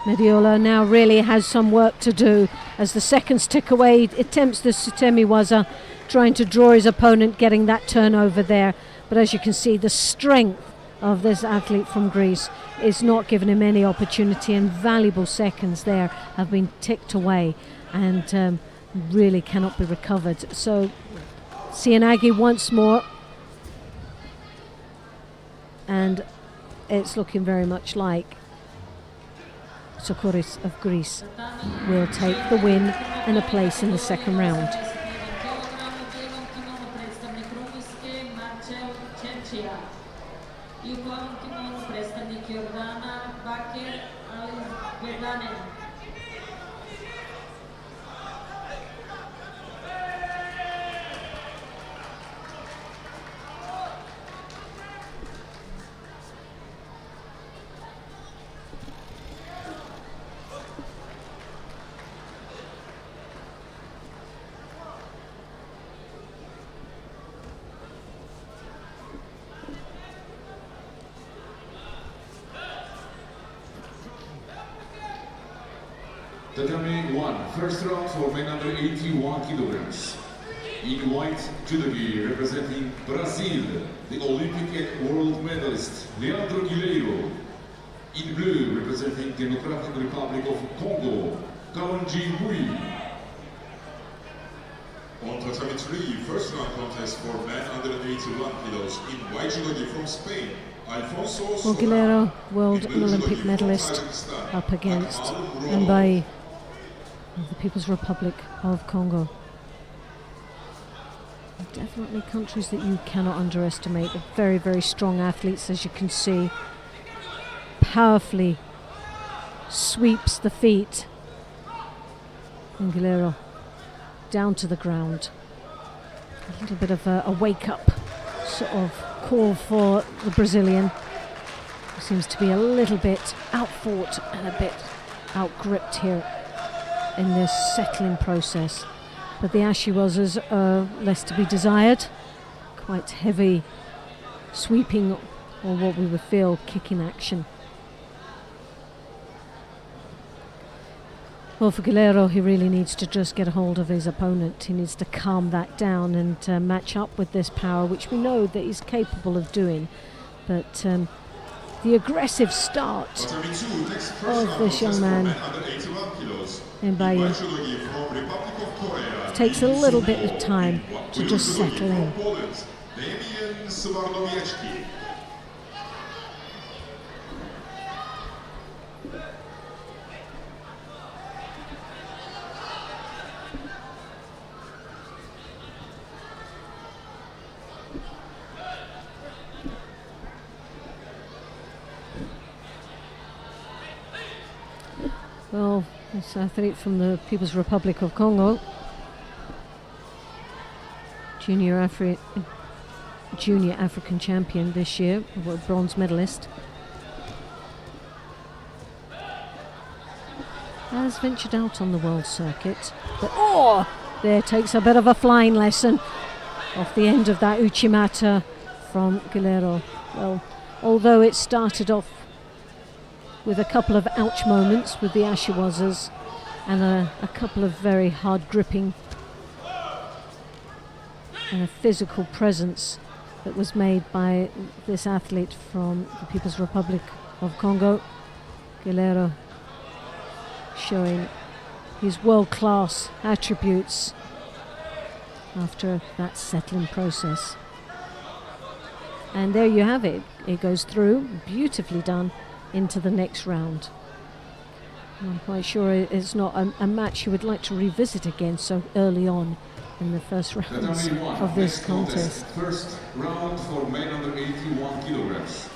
Mediola now really has some work to do as the seconds tick away. He attempts the Sutemi Waza, trying to draw his opponent, getting that turnover there. But as you can see, the strength of this athlete from Greece is not giving him any opportunity, and valuable seconds there have been ticked away and really cannot be recovered. So Sianagi once more, and it's looking very much like Sukuris of Greece will take the win and a place in the second round. Tatami 1, first round for men under 81 kilograms. In white judogi representing Brazil, the Olympic and world medalist Leandro Guilherme. In blue, representing Democratic Republic of Congo, Kawanji Mui. On Tatami 3, first round contest for men under 81 kilos. In white judogi from Spain, Alfonso Guilherme, world and Olympic medalist, up against Mbai of the People's Republic of Congo. Definitely countries that you cannot underestimate. They're very, very strong athletes, as you can see. Powerfully sweeps the feet. And Guilherme down to the ground. A little bit of a wake-up sort of call for the Brazilian. He seems to be a little bit out-fought and a bit out-gripped here in this settling process. But the Ashiwazas are less to be desired. Quite heavy sweeping, or what we would feel kicking action. Well, for Guilherme, he really needs to just get a hold of his opponent. He needs to calm that down and match up with this power, which we know that he's capable of doing. But the aggressive start of this young man, Mbai, takes a little bit of time to just settle in. Well, this athlete from the People's Republic of Congo, junior African champion this year, a bronze medalist, has ventured out on the world circuit. But there takes a bit of a flying lesson off the end of that Uchimata from Guilherme. Well, although it started off with a couple of ouch moments with the Ashiwazas and a couple of very hard gripping and a physical presence that was made by this athlete from the People's Republic of Congo, Guilherme, showing his world-class attributes after that settling process. And there you have it. It goes through, beautifully done, into the next round. I'm quite sure it's not a match you would like to revisit again so early on in the first rounds of this contest. First round for men under 81 kilograms.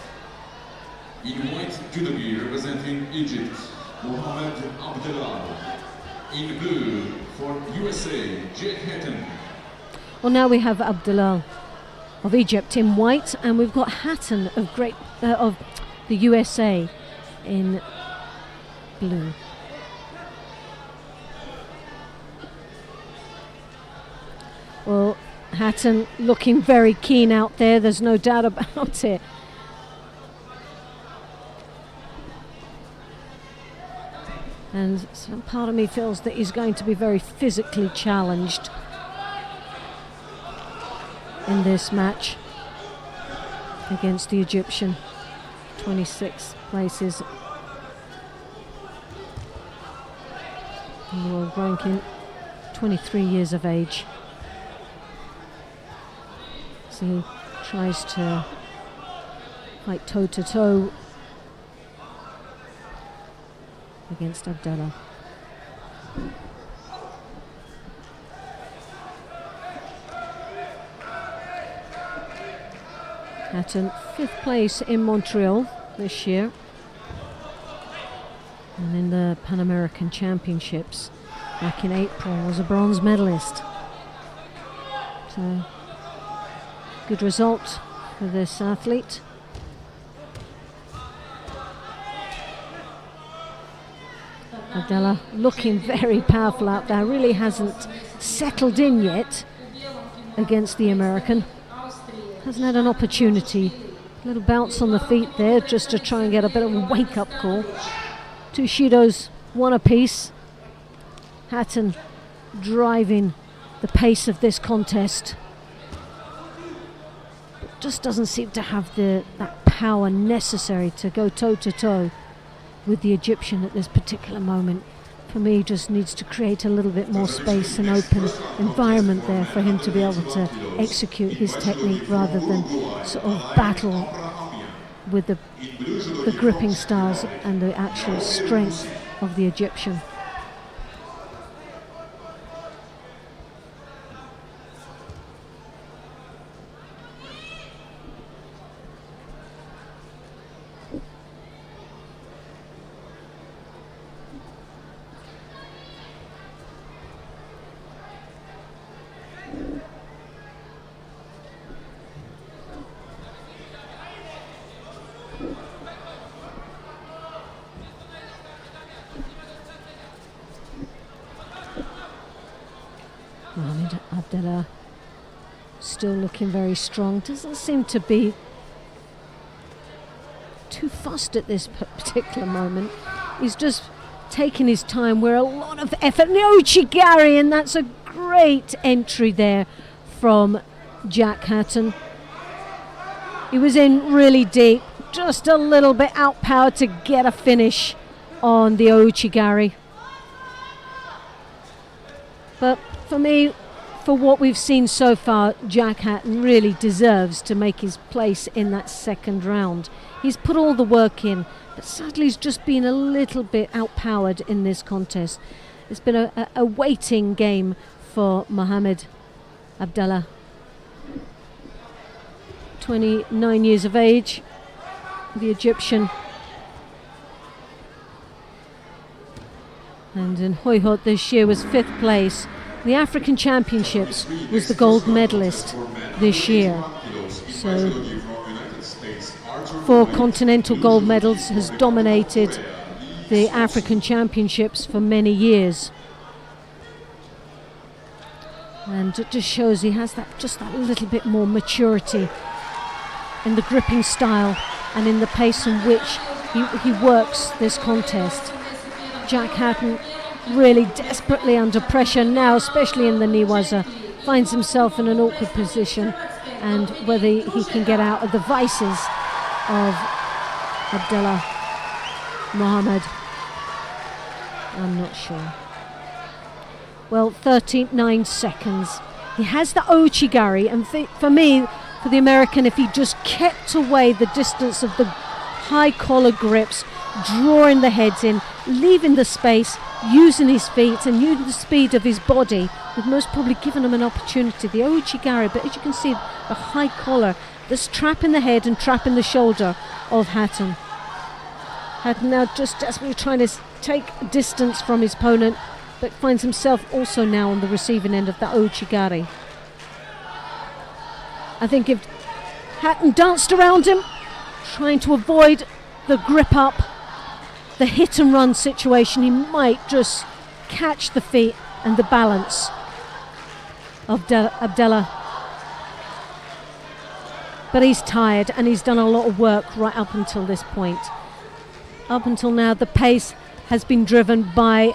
In white judogi representing Egypt, Mohamed Abdelal. In blue for USA, Jake Hatton. Well, now we have Abdelal of Egypt in white, and we've got Hatton of the USA in blue. Well, Hatton looking very keen out there, there's no doubt about it. And some part of me feels that he's going to be very physically challenged in this match against the Egyptian. 26 places in the world ranking, 23 years of age. So he tries to fight toe-to-toe against Abdelal. Hatton, 5th place in Montreal this year, and in the Pan American Championships back in April was a bronze medalist. So good result for this athlete. Abdelal looking very powerful out there, really hasn't settled in yet against the American. Hasn't had an opportunity. A little bounce on the feet there just to try and get a bit of a wake-up call. Two Shidos, one apiece. Hatton driving the pace of this contest. But just doesn't seem to have that power necessary to go toe-to-toe with the Egyptian at this particular moment. For me, just needs to create a little bit more space and open environment there for him to be able to execute his technique rather than sort of battle with the gripping styles and the actual strength of the Egyptian. Mohamed Abdallah still looking very strong. Doesn't seem to be too fussed at this particular moment. He's just taking his time where a lot of effort. Ochigari, and that's a great entry there from Jack Hatton. He was in really deep, just a little bit outpowered to get a finish on the Ochigari. But for me, for what we've seen so far, Jack Hatton really deserves to make his place in that second round. He's put all the work in, but sadly he's just been a little bit outpowered in this contest. It's been a waiting game for Mohamed Abdallah. 29 years of age, the Egyptian. And in Hoyhot this year was 5th place. The African Championships was the gold medalist this year. So 4 continental gold medals, has dominated the African Championships for many years. And it just shows he has that little bit more maturity in the gripping style and in the pace in which he works this contest. Jack Hatton really desperately under pressure now, especially in the Niwaza, finds himself in an awkward position, and whether he can get out of the vices of Abdallah Mohamed, I'm not sure. Well, 39 seconds. He has the Ochigari, and for me, for the American, if he just kept away the distance of the high collar grips, drawing the heads in, leaving the space, using his feet and using the speed of his body, would most probably given him an opportunity. The Ochigari, but as you can see, the high collar, this trapping the head and trapping the shoulder of Hatton. Hatton now just desperately trying to take distance from his opponent, but finds himself also now on the receiving end of that Ochigari. I think if Hatton danced around him, trying to avoid the grip up, the hit and run situation, he might just catch the feet and the balance of Abdallah. But he's tired and he's done a lot of work right up until this point. Up until now, the pace has been driven by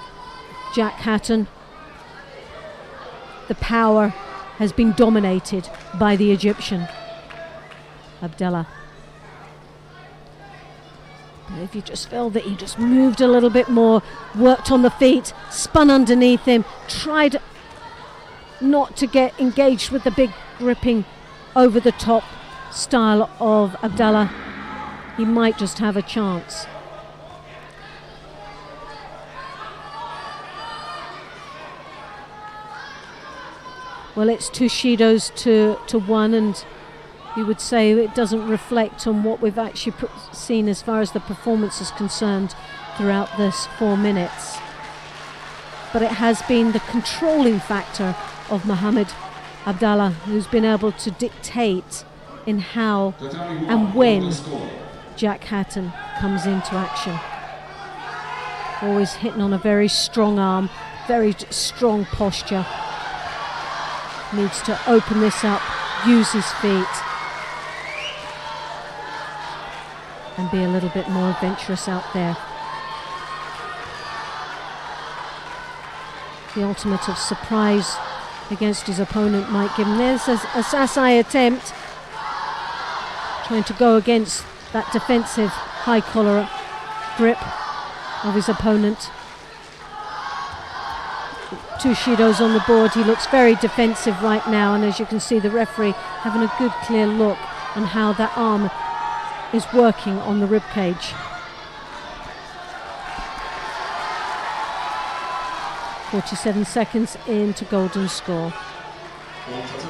Jack Hatton. The power has been dominated by the Egyptian, Abdallah. But if you just feel that he just moved a little bit more, worked on the feet, spun underneath him, tried not to get engaged with the big gripping over the top style of Abdallah, he might just have a chance. Well, it's 2 Shidos to 1, and you would say it doesn't reflect on what we've actually seen as far as the performance is concerned throughout this 4 minutes. But it has been the controlling factor of Mohamed Abdallah who's been able to dictate in how and when Jack Hatton comes into action. Always hitting on a very strong arm, very strong posture. Needs to open this up, use his feet, and be a little bit more adventurous out there. the ultimate of surprise against his opponent might give him. There's a Sasai attempt, trying to go against that defensive high collar grip of his opponent. 2 shidos on the board. He looks very defensive right now, and as you can see, the referee having a good clear look on how that arm is working on the rib cage. 47 seconds into golden score.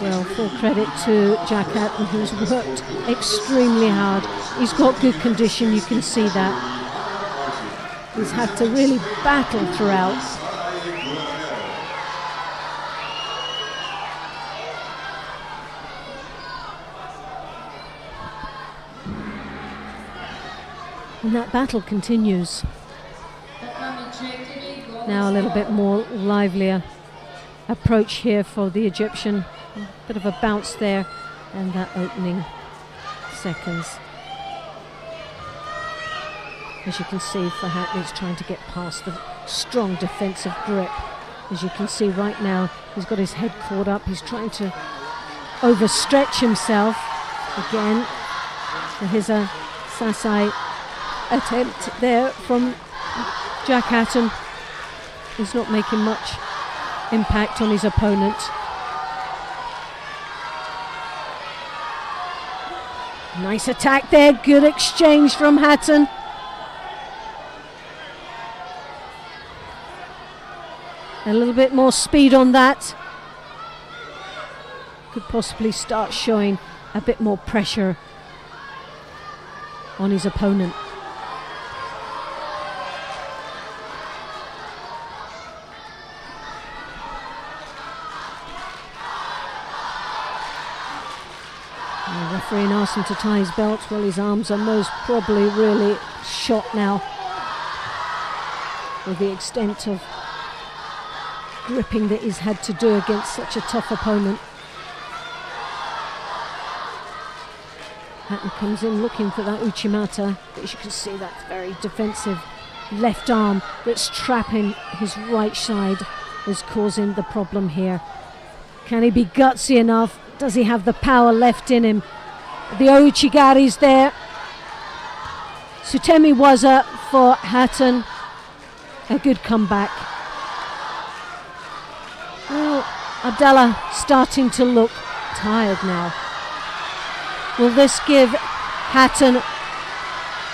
Well, full credit to Jack Hatton, who's worked extremely hard. He's got good condition, you can see that. He's had to really battle throughout. And that battle continues. Now a little bit more livelier approach here for the Egyptian. A bit of a bounce there, and that opening seconds. As you can see, for Hatton, he's trying to get past the strong defensive grip. As you can see right now, he's got his head caught up. He's trying to overstretch himself. Again, here's a Sasai attempt there from Jack Hatton. He's not making much impact on his opponent. Nice attack there, good exchange from Hatton. A little bit more speed on that. Could possibly start showing a bit more pressure on his opponent. The referee asked him to tie his belt. Well, his arms are most probably really shot now with the extent of gripping that he's had to do against such a tough opponent. Hatton comes in looking for that Uchimata, but as you can see, that very defensive left arm that's trapping his right side is causing the problem here. Can he be gutsy enough? Does he have the power left in him? The Ouchigari's there. Sutemi Waza for Hatton. A good comeback. Well, Abdallah starting to look tired now. Will this give Hatton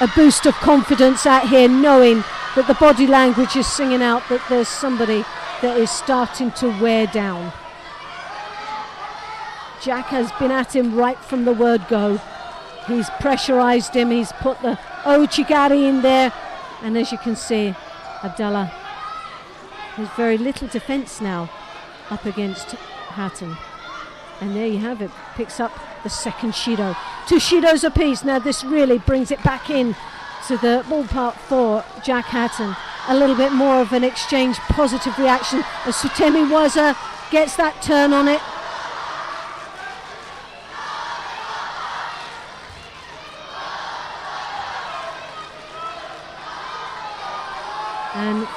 a boost of confidence out here, knowing that the body language is singing out that there's somebody that is starting to wear down? Jack has been at him right from the word go. He's pressurized him, he's put the Ouchigari in there, and as you can see, Abdallah has very little defense now up against Hatton. And there you have it, picks up the second Shido. 2 Shidos apiece. Now this really brings it back in to the ballpark for Jack Hatton. A little bit more of an exchange, positive reaction as Sutemi Waza gets that turn on it. And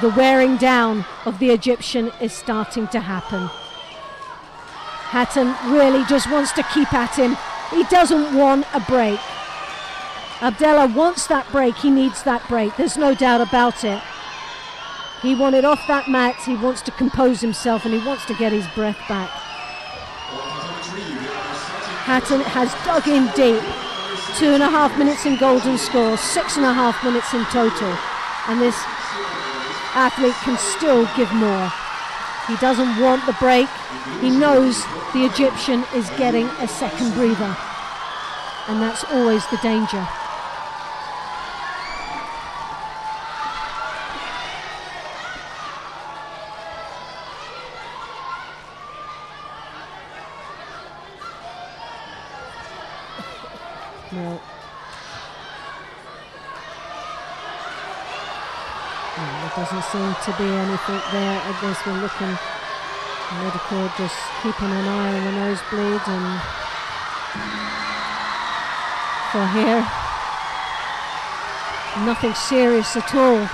the wearing down of the Egyptian is starting to happen. Hatton really just wants to keep at him. He doesn't want a break. Abdallah wants that break. He needs that break. There's no doubt about it. He wanted off that mat. He wants to compose himself and he wants to get his breath back. Hatton has dug in deep. 2.5 minutes in golden score, 6.5 minutes in total. And this athlete can still give more. He doesn't want the break. He knows the Egyptian is getting a second breather. And that's always the danger. No. There doesn't seem to be anything there. I guess we're looking, medical just keeping an eye on the nosebleed, and for here, nothing serious at all.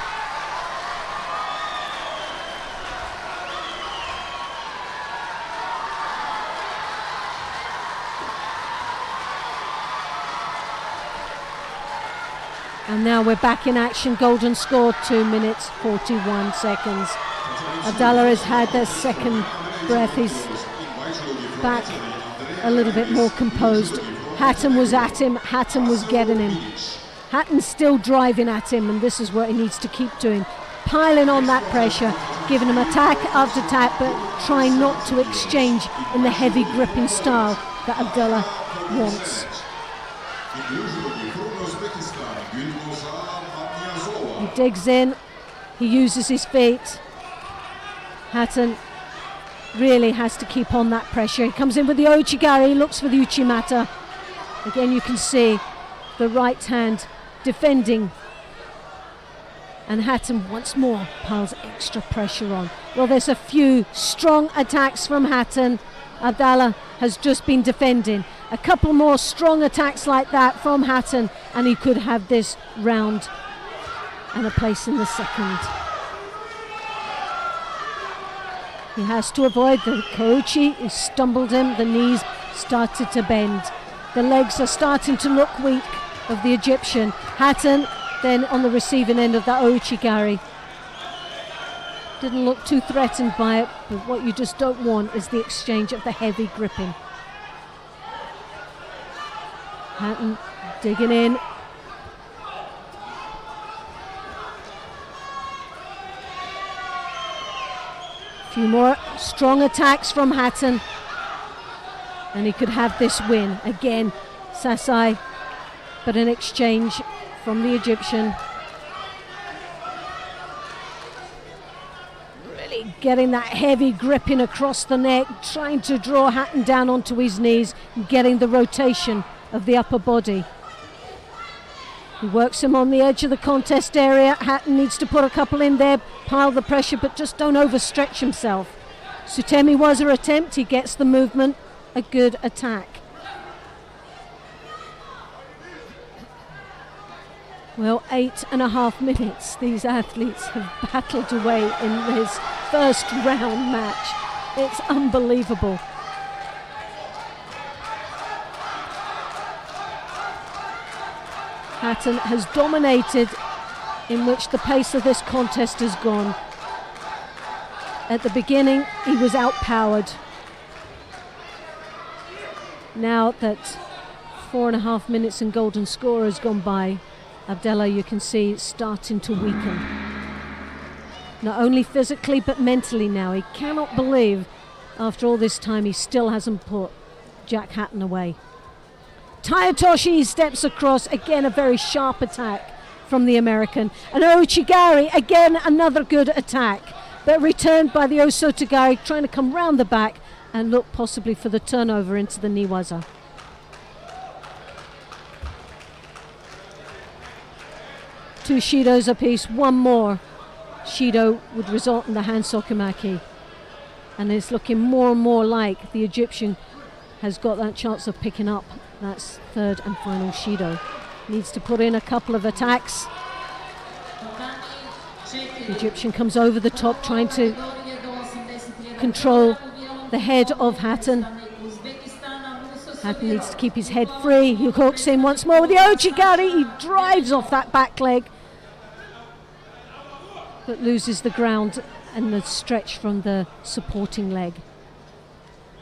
And now we're back in action. Golden score, 2 minutes 41 seconds. Abdallah has had their second breath. He's back a little bit more composed. Hatton was at him. Hatton was getting him. Hatton's still driving at him, and this is what he needs to keep doing. Piling on that pressure, giving him attack after attack, but trying not to exchange in the heavy gripping style that Abdallah wants. He digs in, he uses his feet. Hatton really has to keep on that pressure. He comes in with the Ouchigari, he looks for the Uchimata. Again, you can see the right hand defending, and Hatton once more piles extra pressure on. Well, there's a few strong attacks from Hatton. Abdallah has just been defending. A couple more strong attacks like that from Hatton, and he could have this round and a place in the second. He has to avoid the Kouchi. He stumbled him, the knees started to bend. The legs are starting to look weak of the Egyptian. Hatton then on the receiving end of that Ouchigari. Didn't look too threatened by it, but what you just don't want is the exchange of the heavy gripping. Hatton digging in. A few more strong attacks from Hatton, and he could have this win. Again, Sasai, but an exchange from the Egyptian. Really getting that heavy gripping across the neck, trying to draw Hatton down onto his knees, and getting the rotation of the upper body. He works him on the edge of the contest area. Hatton needs to put a couple in there, pile the pressure, but just don't overstretch himself. Sutemi was her attempt, he gets the movement, a good attack. Well, 8.5 minutes these athletes have battled away in this first round match. It's unbelievable. Hatton has dominated, in which the pace of this contest has gone. At the beginning, he was outpowered. Now that 4.5 minutes and golden score has gone by, Abdallah, you can see, it's starting to weaken. Not only physically, but mentally now. He cannot believe, after all this time, he still hasn't put Jack Hatton away. Tayatoshi steps across, again a very sharp attack from the American. And Ouchigari, again another good attack, but returned by the Osotogari, trying to come round the back and look possibly for the turnover into the Niwaza. Two Shidos apiece, one more Shido would result in the hand sokomaki. And it's looking more and more like the Egyptian has got that chance of picking up. That's third and final Shido. Needs to put in a couple of attacks. The Egyptian comes over the top, trying to control the head of Hatton. Hatton needs to keep his head free. He hooks in once more with the Ouchigari. He drives off that back leg, but loses the ground and the stretch from the supporting leg.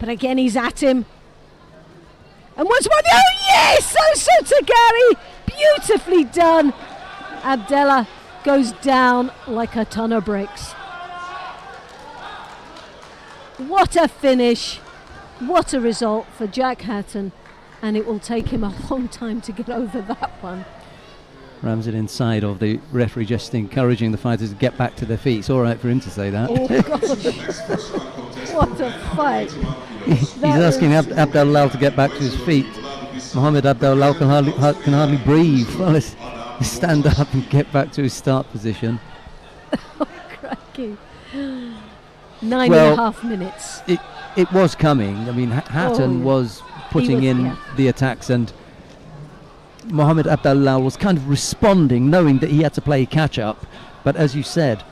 But again, he's at him. And once more, oh yes! Osotogari! Beautifully done. Abdallah goes down like a ton of bricks. What a finish. What a result for Jack Hatton. And it will take him a long time to get over that one. Rams it inside of the referee, just encouraging the fighters to get back to their feet. It's all right for him to say that. Oh, gosh. What a fight. He's asking Abdallah to get back to his feet. Mohammed Abdallah can hardly breathe. Well, let's stand up and get back to his start position. Oh, cracky. 9.5 minutes. It was coming. I mean, Hatton was putting in the attacks, and Mohammed Abdallah was kind of responding, knowing that he had to play catch up. But as you said,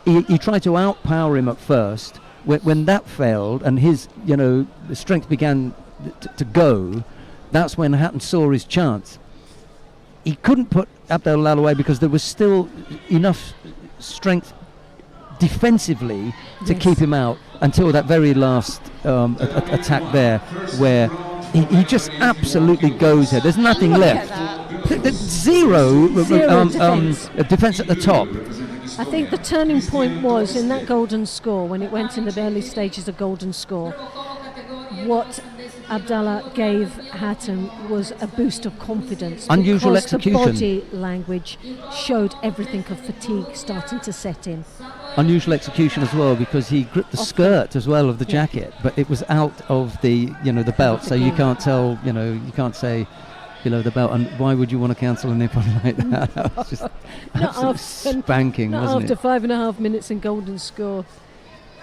he tried to outpower him at first. When that failed and his, the strength began to go, that's when Hatton saw his chance. He couldn't put Abdel Lalaway because there was still enough strength defensively to Yes. keep him out until that very last attack there, where he just absolutely goes there. There's nothing Look left. at that. Zero defense. defense at the top. I think the turning point was in that golden score, when it went in the early stages of golden score. What Abdallah gave Hatton was a boost of confidence. Unusual because execution. The body language showed everything of fatigue starting to set in. Unusual execution as well, because he gripped the skirt as well of the jacket, but it was out of the the belt, so you can't tell, you can't say below the belt. And why would you want to cancel a nip on like that? That was just absolute spanking, wasn't After it? 5.5 minutes in golden score.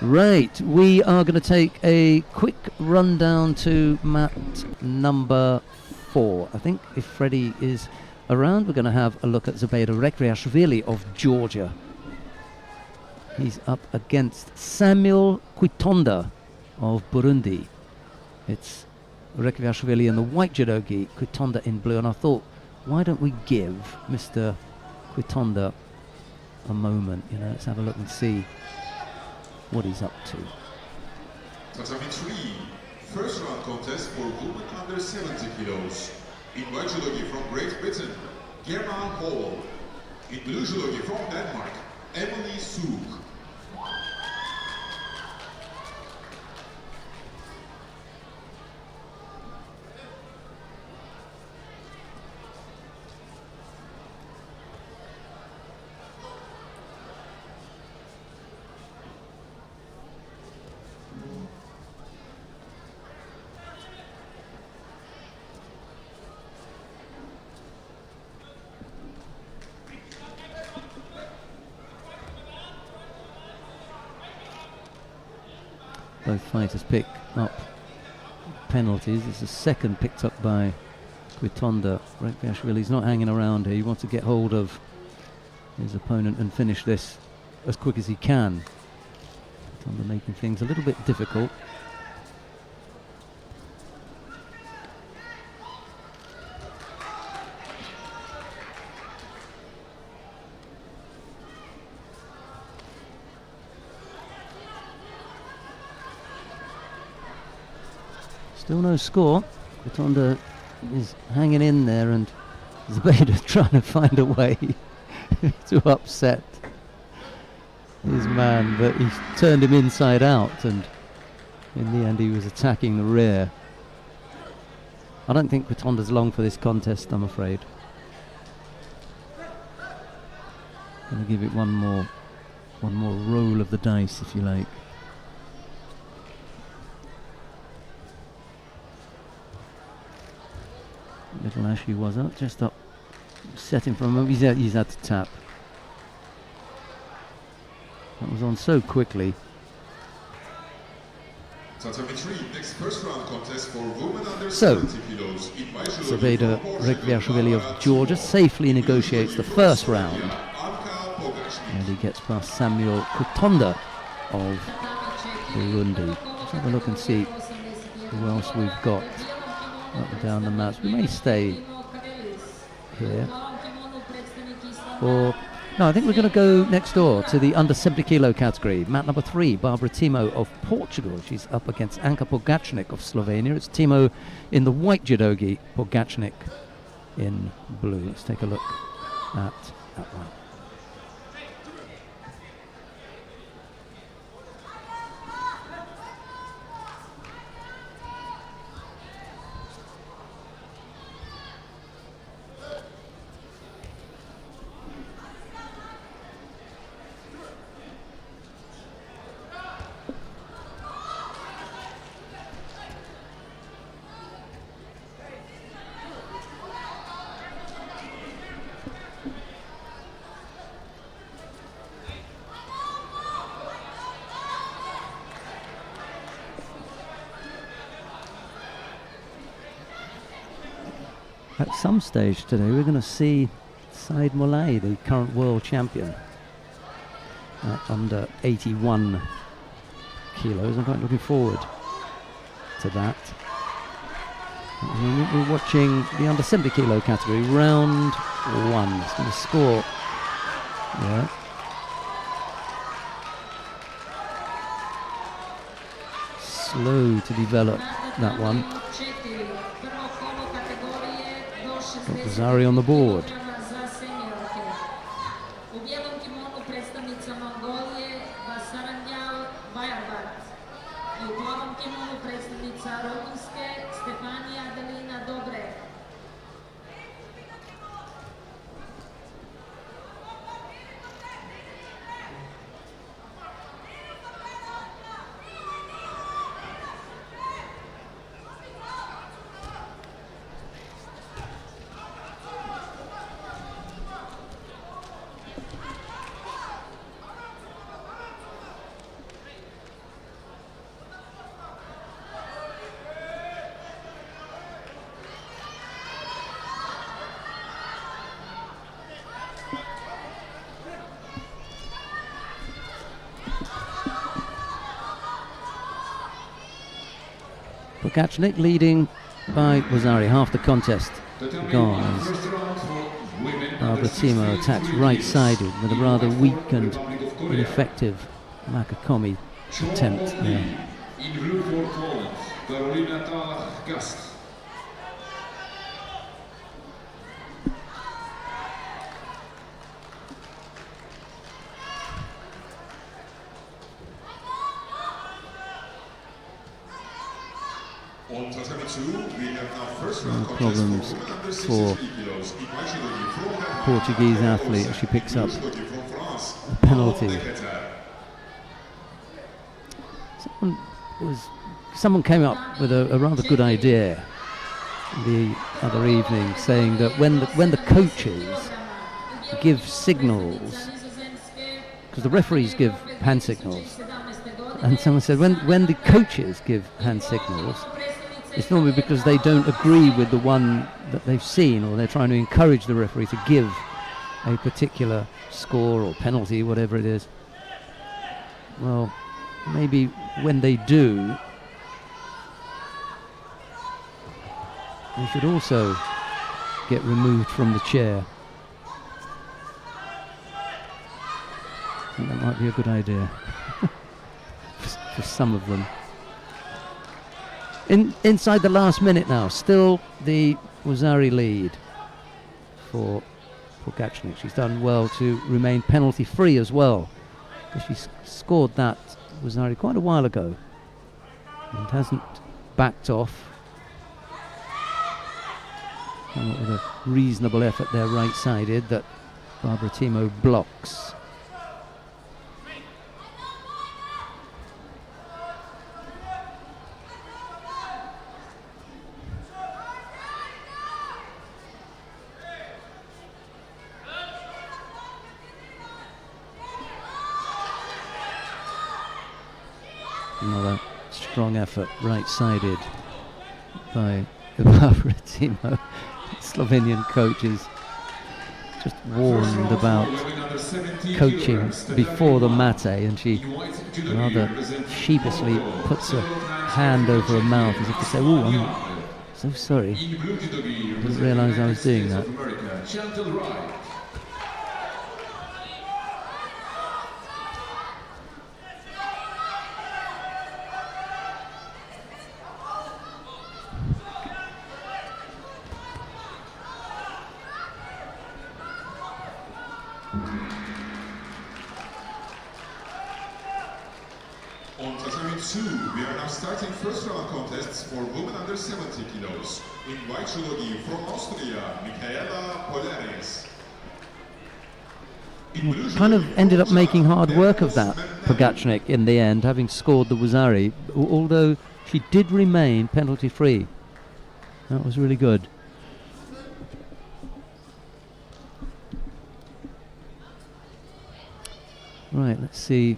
Right, we are going to take a quick rundown to mat number 4. I think if Freddie is around, we're going to have a look at Zubaida Rekriashvili of Georgia. He's up against Samuel Kwitonda of Burundi. It's Rekriashvili in the white judogi, Kwitonda in blue, and I thought, why don't we give Mr. Kwitonda a moment? Let's have a look and see what he's up to. Tatami 3, first round contest for women under 70 kilos. In white judogi from Great Britain, Gemma Hall. In blue judogi from Denmark, Emily Sook. Both fighters pick up penalties. It's the second picked up by Kwitonda. Rekriashvili's not hanging around here. He wants to get hold of his opponent and finish this as quick as he can. Kwitonda making things a little bit difficult. Still no score. Kwitonda is hanging in there, and Zubaida trying to find a way to upset his man, but he turned him inside out, and in the end he was attacking the rear. I don't think Kwitonda's long for this contest, I'm afraid. Gonna give it one more roll of the dice, if you like. Little Ashley was up, just up, setting from him. He's had to tap. That was on so quickly. Tatami 3, next first round contest for women under So, 70 kilos. In white judogi Zubaida from Portugal, Rekriashvili of Barbara Georgia Timo. safely negotiates the first round, Anka Pogacnik. and he gets past Samuel Kwitonda of Burundi. Let's have a look and see who else we've got up and down the mats. We may stay here, or no, I think we're going to go next door to the under 70 kilo category. Mat number 3, Barbara Timo of Portugal. She's up against Anka Pogacnik of Slovenia. It's Timo in the white judogi, Pogacnik in blue. Let's take a look at that one. At some stage today, we're going to see Said Moulay, the current world champion, under 81 kilos. I'm quite looking forward to that. At the moment we're watching the under 70 kilo category, round 1. It's going to score. Yeah. Slow to develop that one. Zari on the board. Pokachnik leading by Wazari, half the contest gone. Timo attacks right-sided with a rather weak and ineffective Makakomi attempt there. No problems for Portuguese athlete as she picks up a penalty. Someone came up with a rather good idea the other evening, saying that when the coaches give signals, because the referees give hand signals, and someone said when the coaches give hand signals, it's normally because they don't agree with the one that they've seen, or they're trying to encourage the referee to give a particular score or penalty, whatever it is. Well, maybe when they do, they should also get removed from the chair. I think that might be a good idea for some of them. Inside the last minute now, still the Wazari lead for Pokachnik. She's done well to remain penalty free as well, because she scored that Wazari quite a while ago and hasn't backed off. Come up with a reasonable effort there, right-sided, that Barbara Timo blocks. Another strong effort, right-sided by Barbara Timo. Slovenian coaches just warned about coaching before the mate, and she rather sheepishly puts her hand over her mouth as if to say, "Oh, I'm so sorry. I didn't realise I was doing that." We are now starting first round contests for women under 70 kilos. In white judogi from Austria, Michaela Polaris. Kind of ended up making hard work of that, Pokachnik, in the end, having scored the Wazari, although she did remain penalty free. That was really good. Right, let's see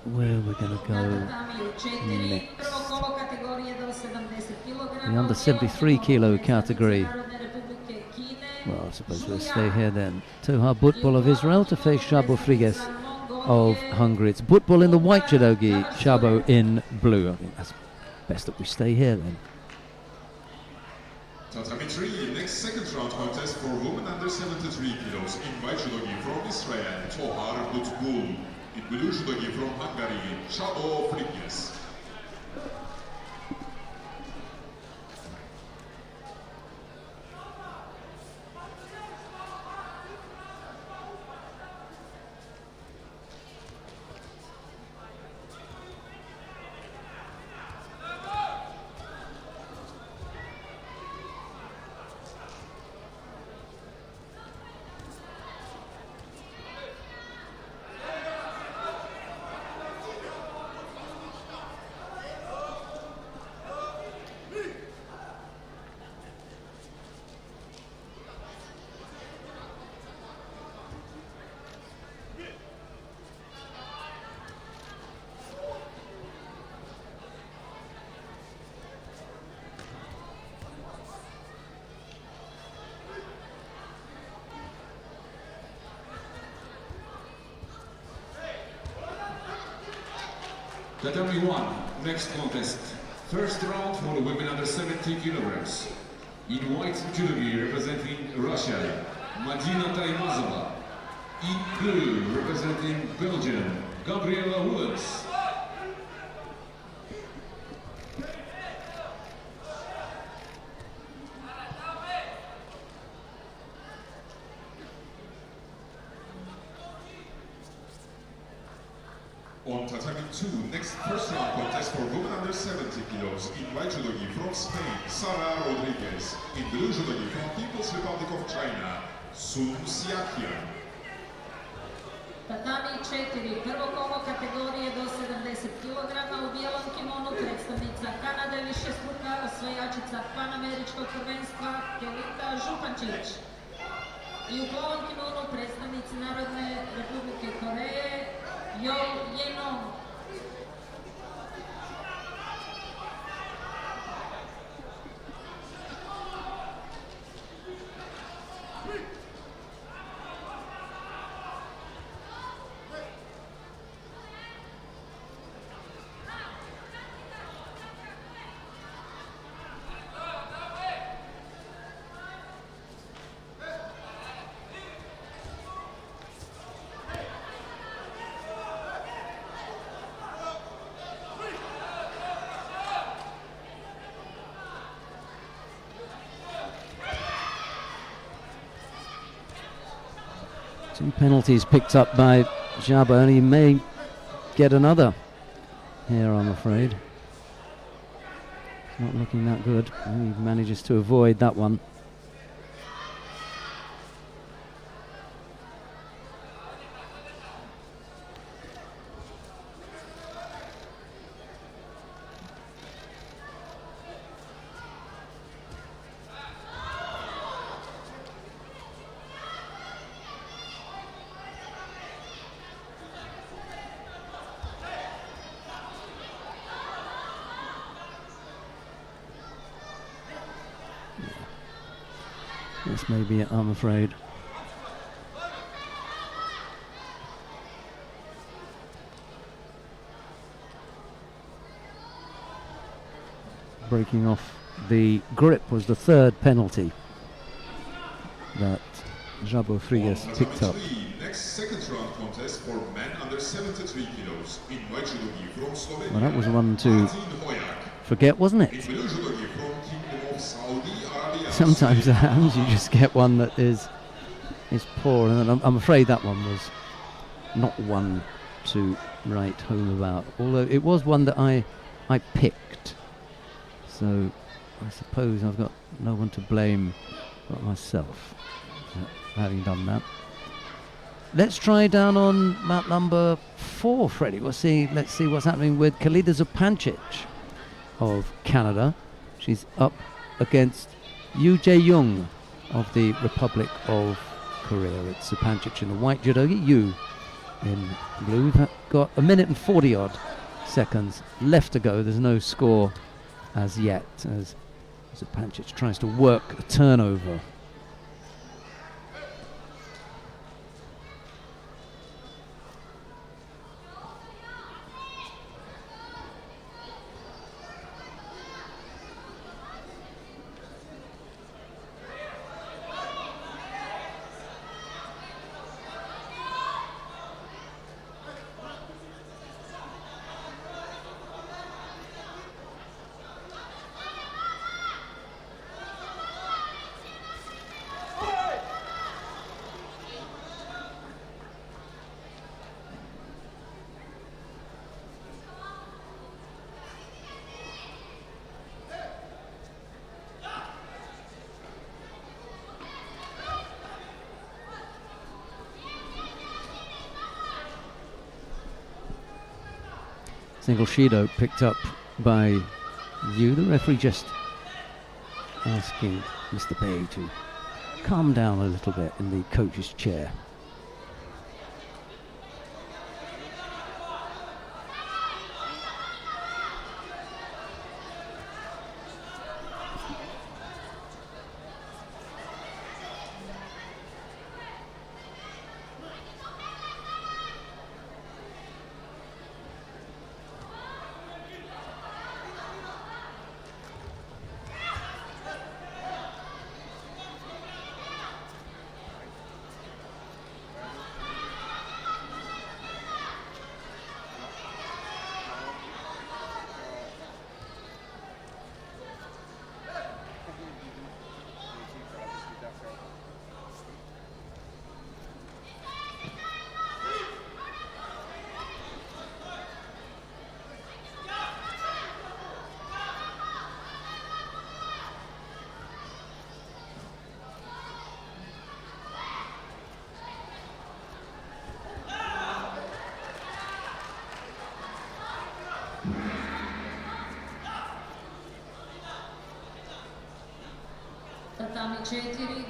where we're going to go next. The under 73 kilo category. Well, I suppose we'll stay here then. Toha Butbol of Israel to face Shabo Friges of Hungary. It's Butbol in the white judogi, Shabo in blue. I think that's best that we stay here then. Tatami 3, next second round contest for women under 73 kilos in white judogi from Israel, Tohar Butbul. In blue judogi from Hungary, Csaba Frigyes. Tatami 1, next contest. First round for the women under 70 kilograms. In white judogi representing Russia, Madina Taimazova. In blue representing Belgium, Gabriela Willens. On Tatami 2, next first round contest for women under 70 kilos in white judogi from Spain, Sara Rodriguez. In blue judogi from People's Republic of China, Sun Xiaqian. Tatami 4, prvo kolo kategorije do 70 kg, u bijelom kimonu predstavnica Kanade, višestruka osvajačica Panameričkog prvenstva Kelita Župančić. I u plavom kimonu predstavnici Narodne Republike Koreje, Jo Yenon. Two penalties picked up by Csaba, and he may get another here, I'm afraid. Not looking that good. He manages to avoid that one. This may be it, I'm afraid. Breaking off the grip was the third penalty that Csaba Frigyes picked up. Next second round contest for men under 73 kilos in white judogi from Slovenia. Well, that was one to Martin Hoyak. forget, wasn't In it? blue judogi from Kingdom of Saudi Arabia. Sometimes at hands you just get one that is poor, and I'm afraid that one was not one to write home about, although it was one that I picked, so I suppose I've got no one to blame but myself for having done that. Let's try down on mat number 4, Freddie. Let's see what's happening with Kalida Zupancic of Canada. She's up against Yoo Jae-young of the Republic of Korea. It's Zupancic in the white judogi, Yoo in blue. We've got a minute and 40 odd seconds left to go. There's no score as yet as Zupancic tries to work a turnover. Single Shido picked up by Yu. The referee just asking Mr. Bay to calm down a little bit in the coach's chair.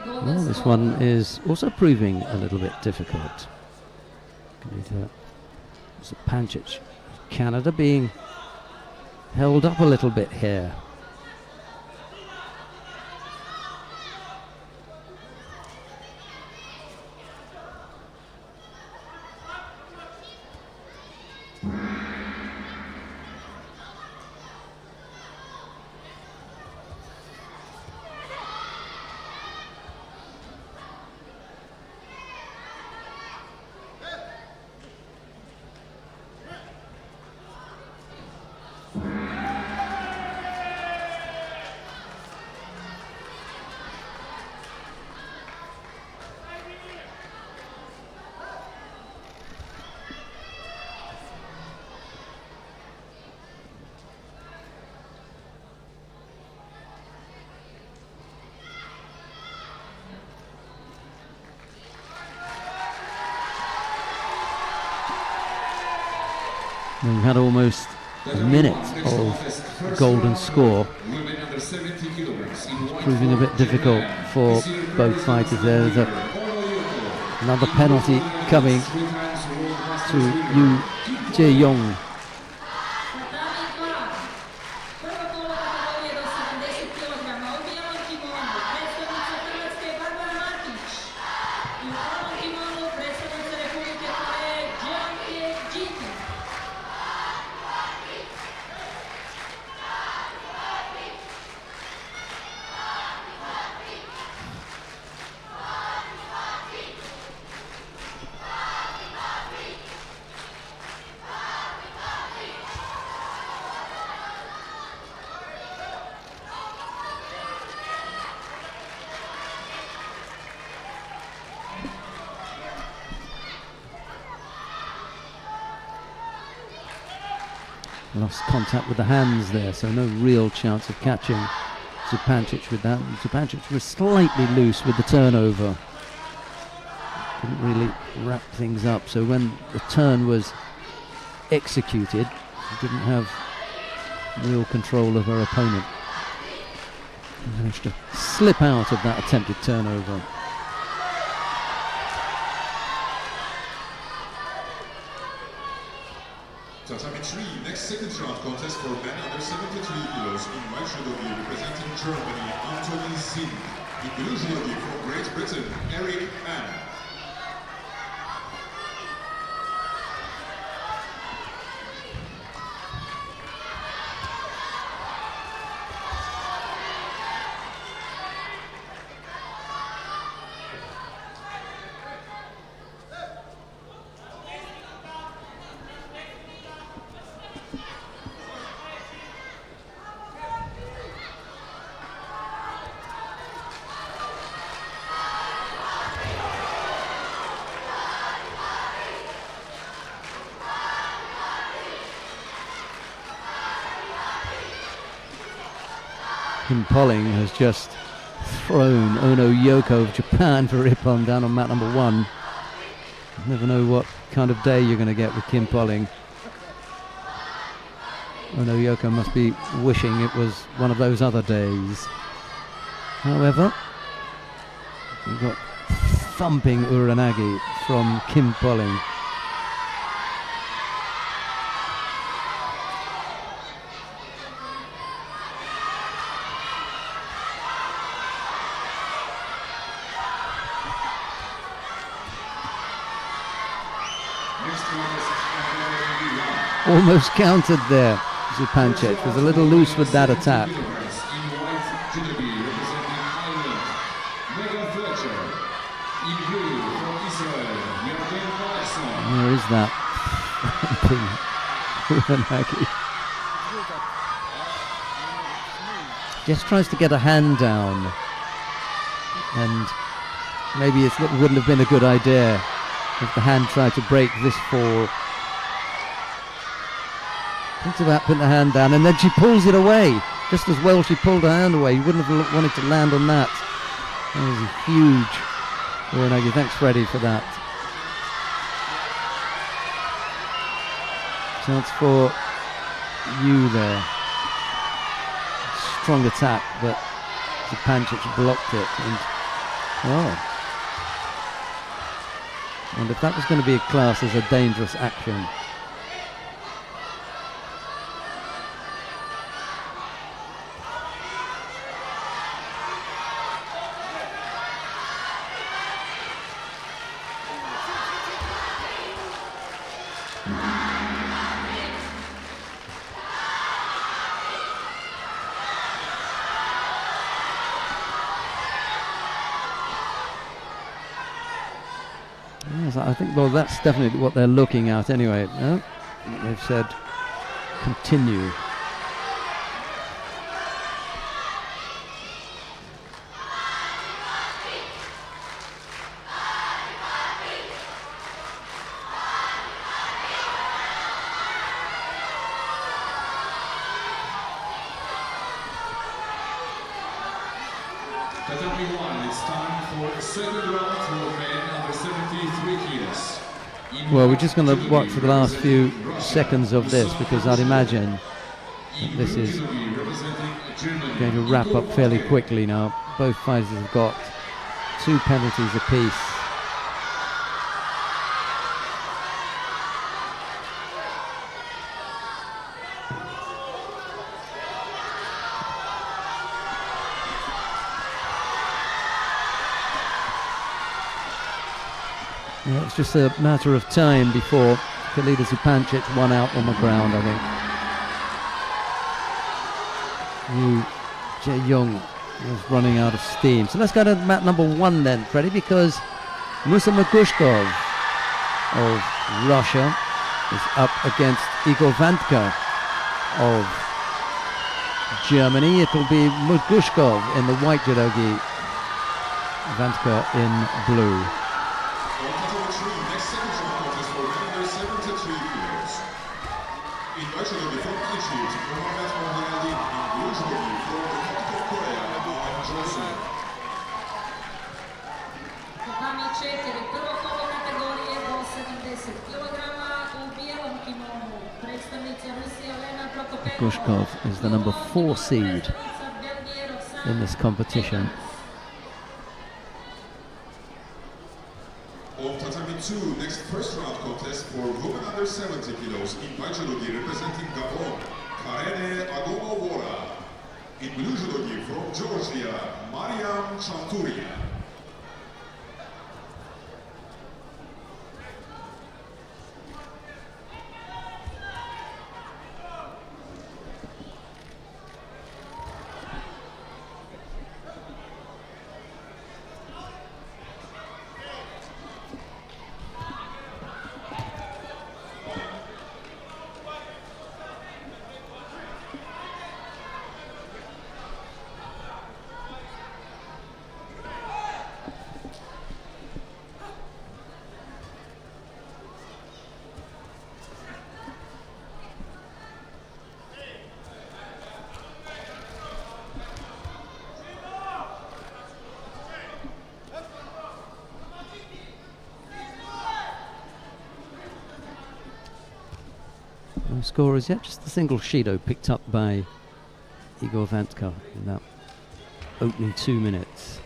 Well, this one is also proving a little bit difficult. Pancic, Canada being held up a little bit here. We've had almost a minute of golden score. It's proving a bit difficult for both fighters. There's another penalty coming to Yu Jae-yong. Lost contact with the hands there, so no real chance of catching Zupancic with that. Zupancic was slightly loose with the turnover. Couldn't really wrap things up, so when the turn was executed, she didn't have real control of her opponent. She managed to slip out of that attempted turnover. Tatami 3, next second round contest for men under 73 kilos in white judo gi representing Germany, Anthony Zinn. In blue judo gi from Great Britain, Eric Mann. Kim Polling has just thrown Ono Yoko of Japan for Ippon down on mat number 1. You never know what kind of day you're going to get with Kim Polling. Oh no, Yoko must be wishing it was one of those other days. However, we've got thumping Uranagi from Kim Polling. Almost countered there. Zupancic was a little loose with that attack. Where is that? Just tries to get a hand down, and maybe it wouldn't have been a good idea if the hand tried to break this fall. Thinks about putting the hand down, and then she pulls it away. Just as well she pulled her hand away. You wouldn't have wanted to land on that. That was a huge Uranagi. Thanks, Freddie, for that. Chance for you there. Strong attack, but Zupancic blocked it. And if that was going to be classed as a dangerous action. Yes, I think, well, that's definitely what they're looking at anyway. They've said continue. Tatami 1, it's time for second round for men under 73 kilos. Well, we're just going to watch the last few seconds of this, because I'd imagine this is going to wrap up fairly quickly now. Both fighters have got 2 penalties apiece. Yeah, it's just a matter of time before Kalida Zupancic won out on the ground, I think. Yu Jae-young was running out of steam. So let's go to mat number 1 then, Freddie, because Musa Magushkov of Russia is up against Igor Vantka of Germany. It'll be Magushkov in the white judogi, Vantka in blue. Gushkov is the number 4 seed in this competition. Of Tatami 2, next first round contest for women under 70 kilos in white judogi representing Gabon, Karene Adomowora. In blue judogi from Georgia, Mariam Chanturia. No scorers yet, just the single Shido picked up by Igor Vantka in that opening 2 minutes.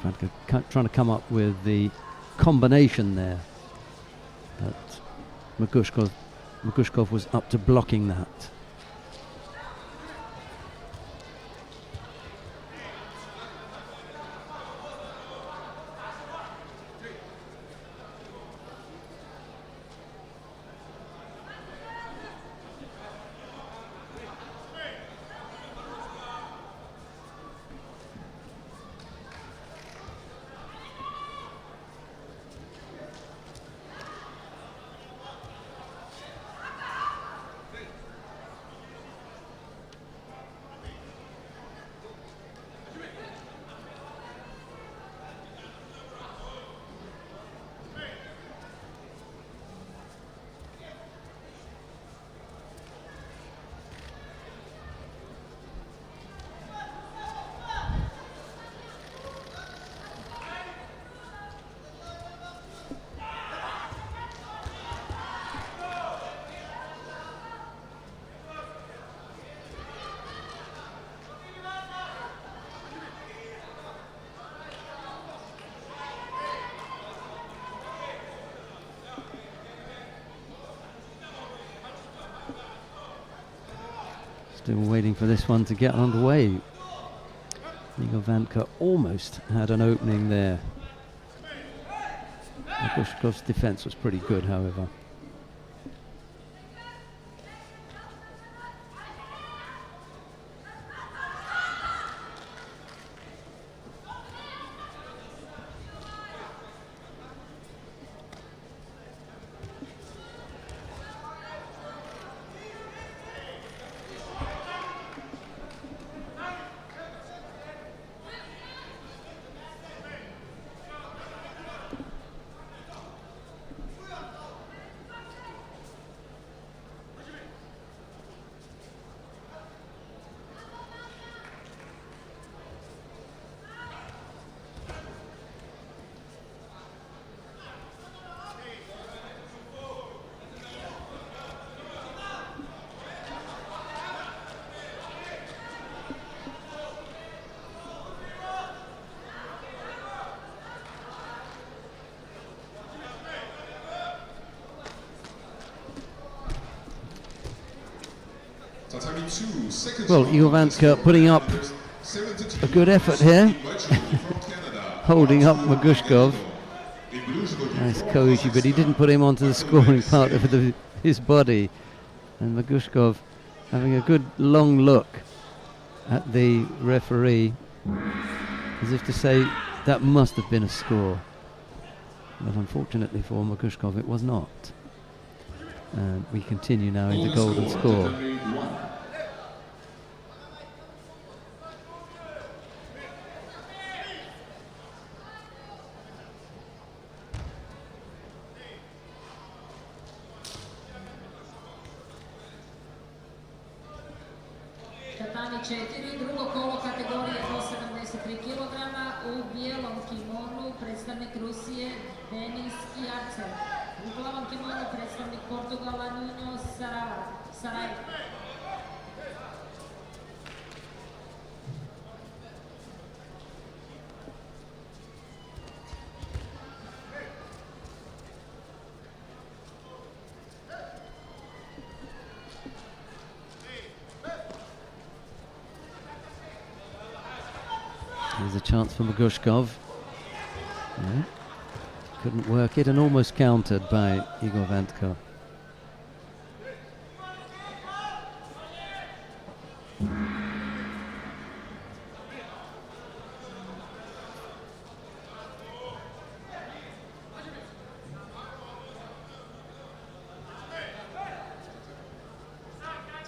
Vantka trying to come up with the combination there, but Magushkov was up to blocking that. Still waiting for this one to get underway. Igor Vantka almost had an opening there. Magushkov's defense was pretty good, however. Well, Igor Vantka putting up a good effort here, holding up Magushkov. Nice Koichi, but he didn't put him onto the scoring part of his body. And Magushkov having a good long look at the referee, as if to say that must have been a score. But unfortunately for Magushkov, it was not. And we continue now in the golden score. Tatami 4, drugo kolo kategorije do 73 kg, u bijelom kimonu predstavnik Rusije Denis Jarcev, u plavom kimonu predstavnik Portugala Nuno Saraj. There's a chance for Magushkov. Yeah. Couldn't work it and almost countered by Igor Vantka.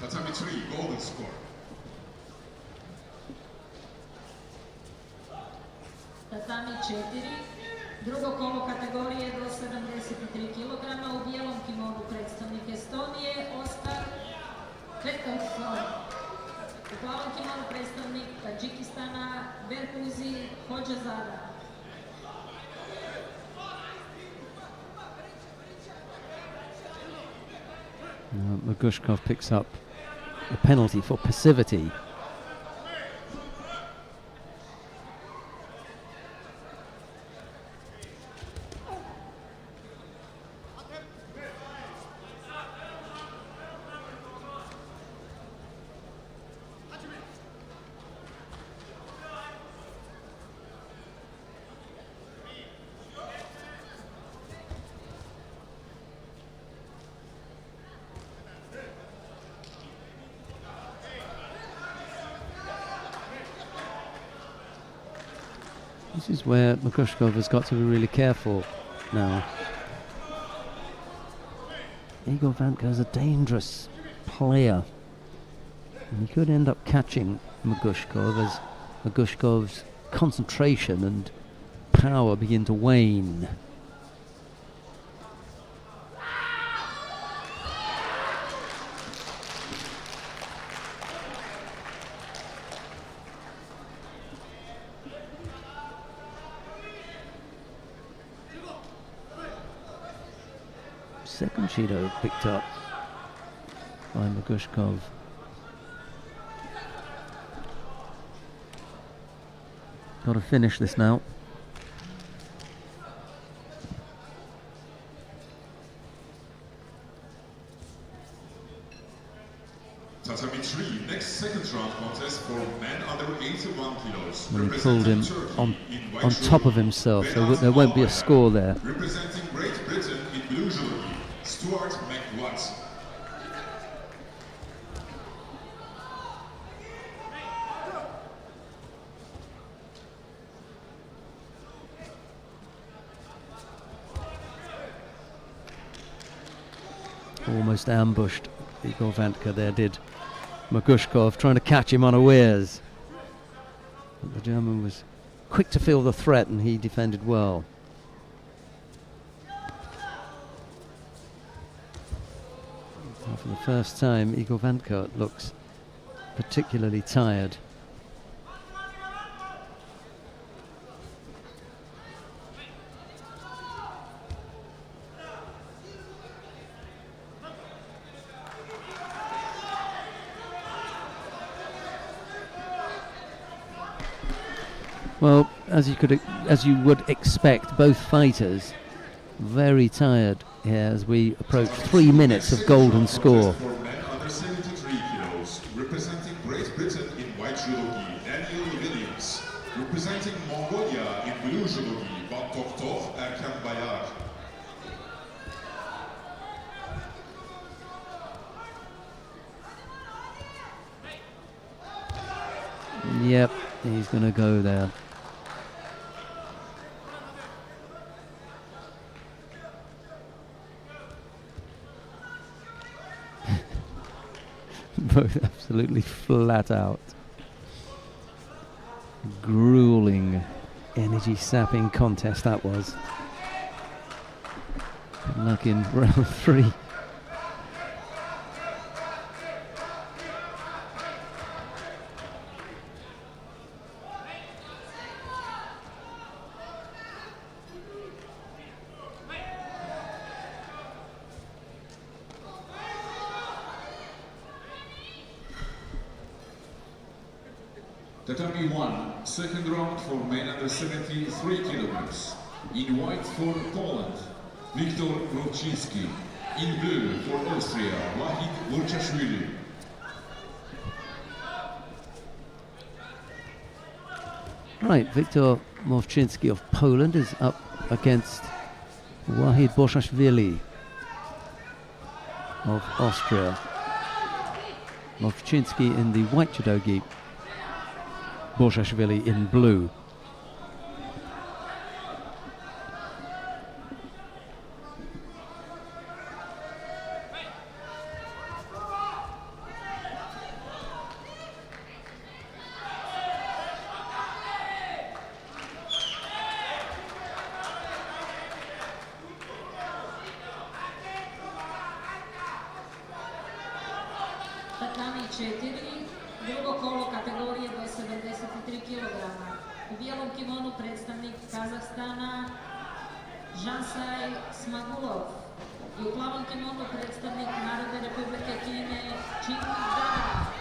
Tatami 3, golden score. Tatami 4, Drugo kolo kategorije do 73 kg u bijelom kimonu predstavnik Estonije Oskar Petkovson. U plavom kimonu predstavnik Tadžikistana Berhuzi Hodžazada. Magushkov picks up a penalty for passivity. This is where Magushkov has got to be really careful now. Igor Vanka is a dangerous player, and he could end up catching Magushkov as Magushkov's concentration and power begin to wane. Second Judo picked up by Magushkov. Got to finish this now. Tatami 3, next second round contest for men under 81 kilos. When he pulled him on top of himself, so there won't be a score there. Representing Great Britain in blue judo, Stuart McWatt. Almost ambushed Igor Vanka there, did Magushkov, trying to catch him unawares. But the German was quick to feel the threat and he defended well. And for the first time, Igor Vanka looks particularly tired. Well, as you would expect, both fighters very tired here as we approach 3 minutes of golden score. For men under 73 kilos, representing Great Britain in white judogi, Daniel Williams. Representing Mongolia in blue judogi, Batoktor Erkanbayar. Yep, he's going to go there. Both absolutely flat out. Grueling, energy-sapping contest that was. Good luck in round 3. Tatami 1, second round for men under 73 kilograms. In white for Poland, Viktor Rovczynski. In blue for Austria, Wahid Burchashvili. Right, Viktor Movczynski of Poland is up against Wahid Burchashvili of Austria. Movczynski in the white judogi, Burchashvili in blue. 4, drugo kolo kategorije do 73 kg. U bijelom kimonu predstavnik Kazahstana Žansaj Smagulov i u plavom kimonu predstavnik Narodne Republike Kine Čin Daga.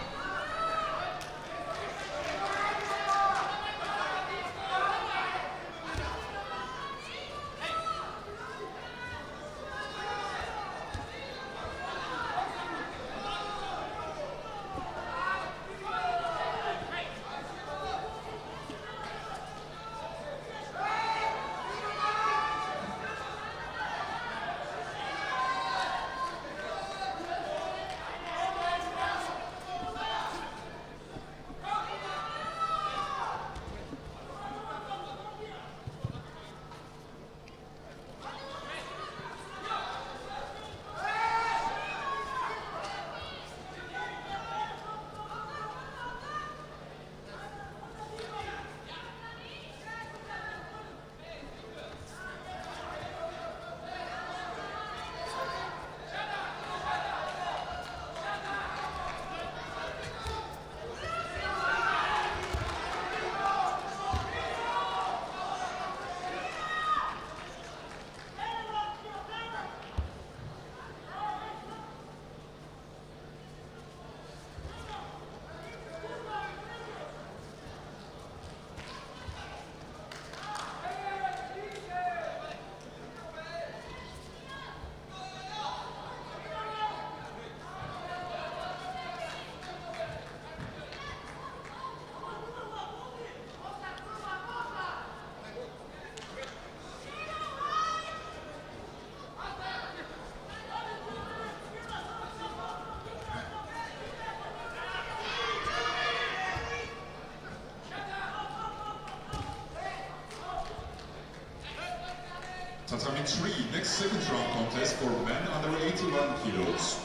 Tatami 3, next second round contest for men under 81 kilos.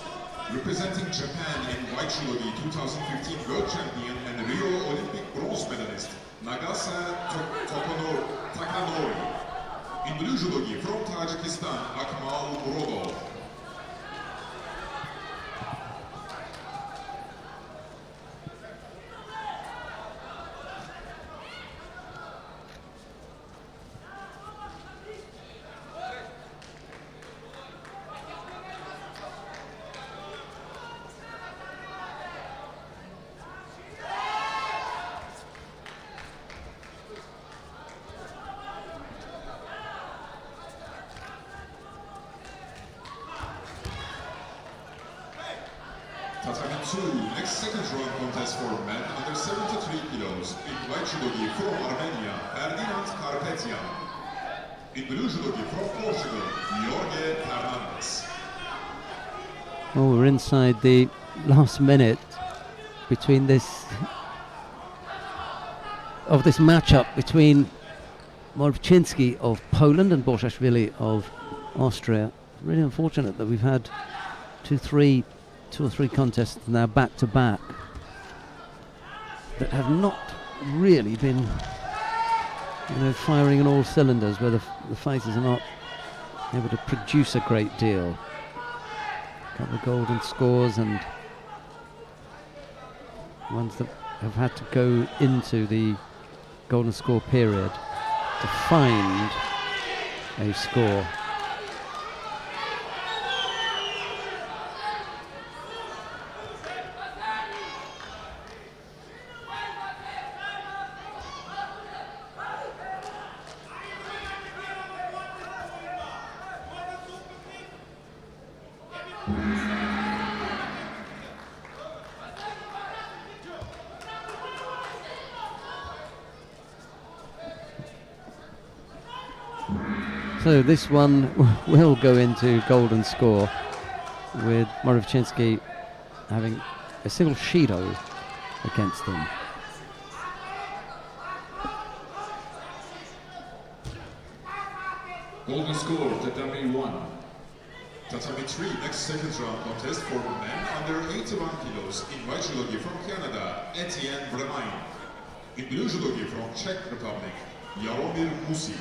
Representing Japan in white judogi 2015 world champion and Rio Olympic bronze medalist Nagasa Takanori. In blue judogi from Tajikistan, Akmal Murodov. Tatami 2, next second round contest for men under 73 kilos. In white judogi from Armenia, Ferdinand Karpetian. In blue judogi from Portugal, Jorge Fernandez. Well, we're inside the last minute between this matchup between Morowczynski of Poland and Borshashvili of Austria. Really unfortunate that we've had two or three contests now back to back that have not really been, firing on all cylinders, where the fighters are not able to produce a great deal. A couple of golden scores and ones that have had to go into the golden score period to find a score. So this one will go into golden score, with Morowczynski having a single Shido against them. Golden score, Tatami 1. Tatami 3, next second round contest for men under 81 kilos. In white judogi from Canada, Etienne Bremain. In blue judogi from Czech Republic, Jaromir Musi.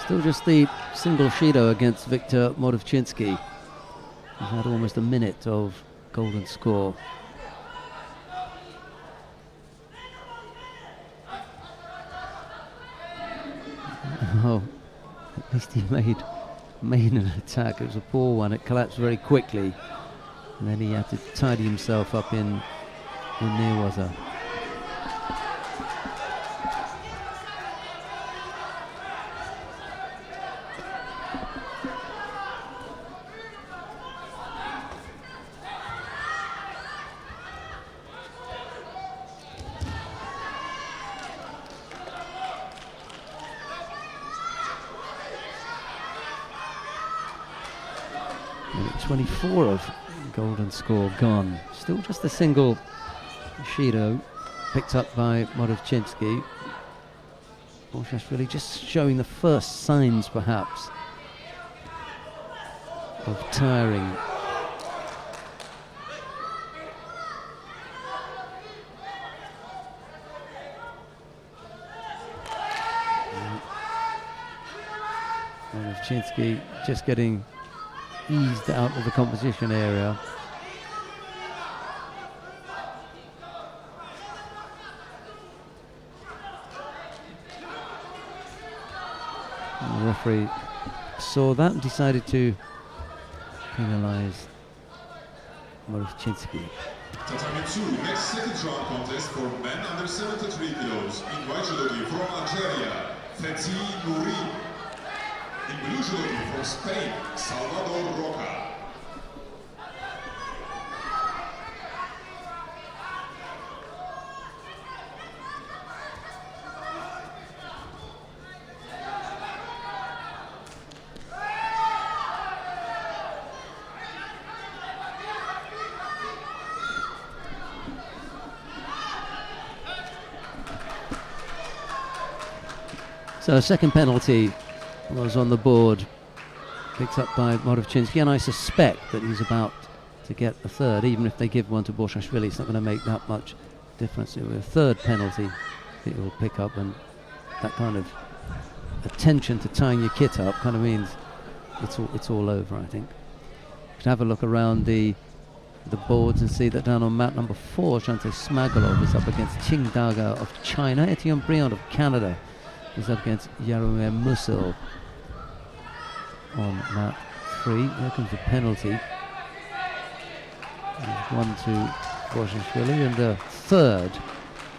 Still just the single Shido against Viktor Morovchinski. He's had almost a minute of golden score. Oh, at least he made an attack. It was a poor one. It collapsed very quickly, and then he had to tidy himself up in Neerwaza. Minute 24 of golden score gone. Still just a single Shido picked up by Morovchinski. Borshashvili just showing the first signs perhaps of tiring. Morovchinski just getting eased out of the competition area. And the referee saw that and decided to penalise Morovchinski. Tatami 2, next second round contest for men under 73 kilos in white judogi from Algeria, Fethi Nouri. In blue judogi from Spain, Salvador Roca. So a second penalty was on the board, picked up by Morovchinski, and I suspect that he's about to get a third. Even if they give one to Borshashvili, it's not going to make that much difference. It will be a third penalty that he will pick up, and that kind of attention to tying your kit up kind of means it's all over, I think. You can have a look around the boards and see that down on mat number 4, Shante Smagolov is up against Qing Daga of China. Etienne Briand of Canada is up against Jaromir Musil on mat 3. Here comes the penalty. There's one to Borshashvili and a third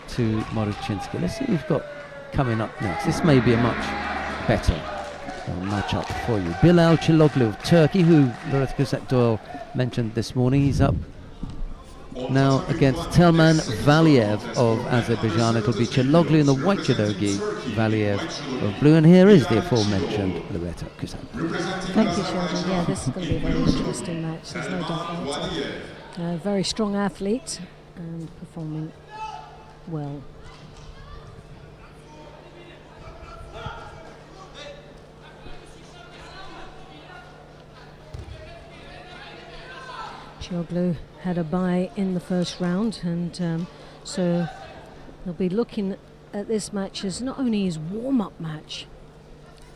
to Morovchinski. Let's see what we've got coming up next. This may be a much better match-up for you. Bilal Chiloglu of Turkey, who Loretta Kusek-Doyle mentioned this morning. He's up now against Telman Valiev of Azerbaijan. It'll be Chiloglu in the white judogi, Valiev of blue, and here is the aforementioned Loretta Kusek. Thank you, Sheldon. Yeah, this is going to be a very interesting match. There's no doubt about it. A very strong athlete and performing well. Chiloglu had a bye in the first round, and so they'll be looking at this match as not only his warm-up match,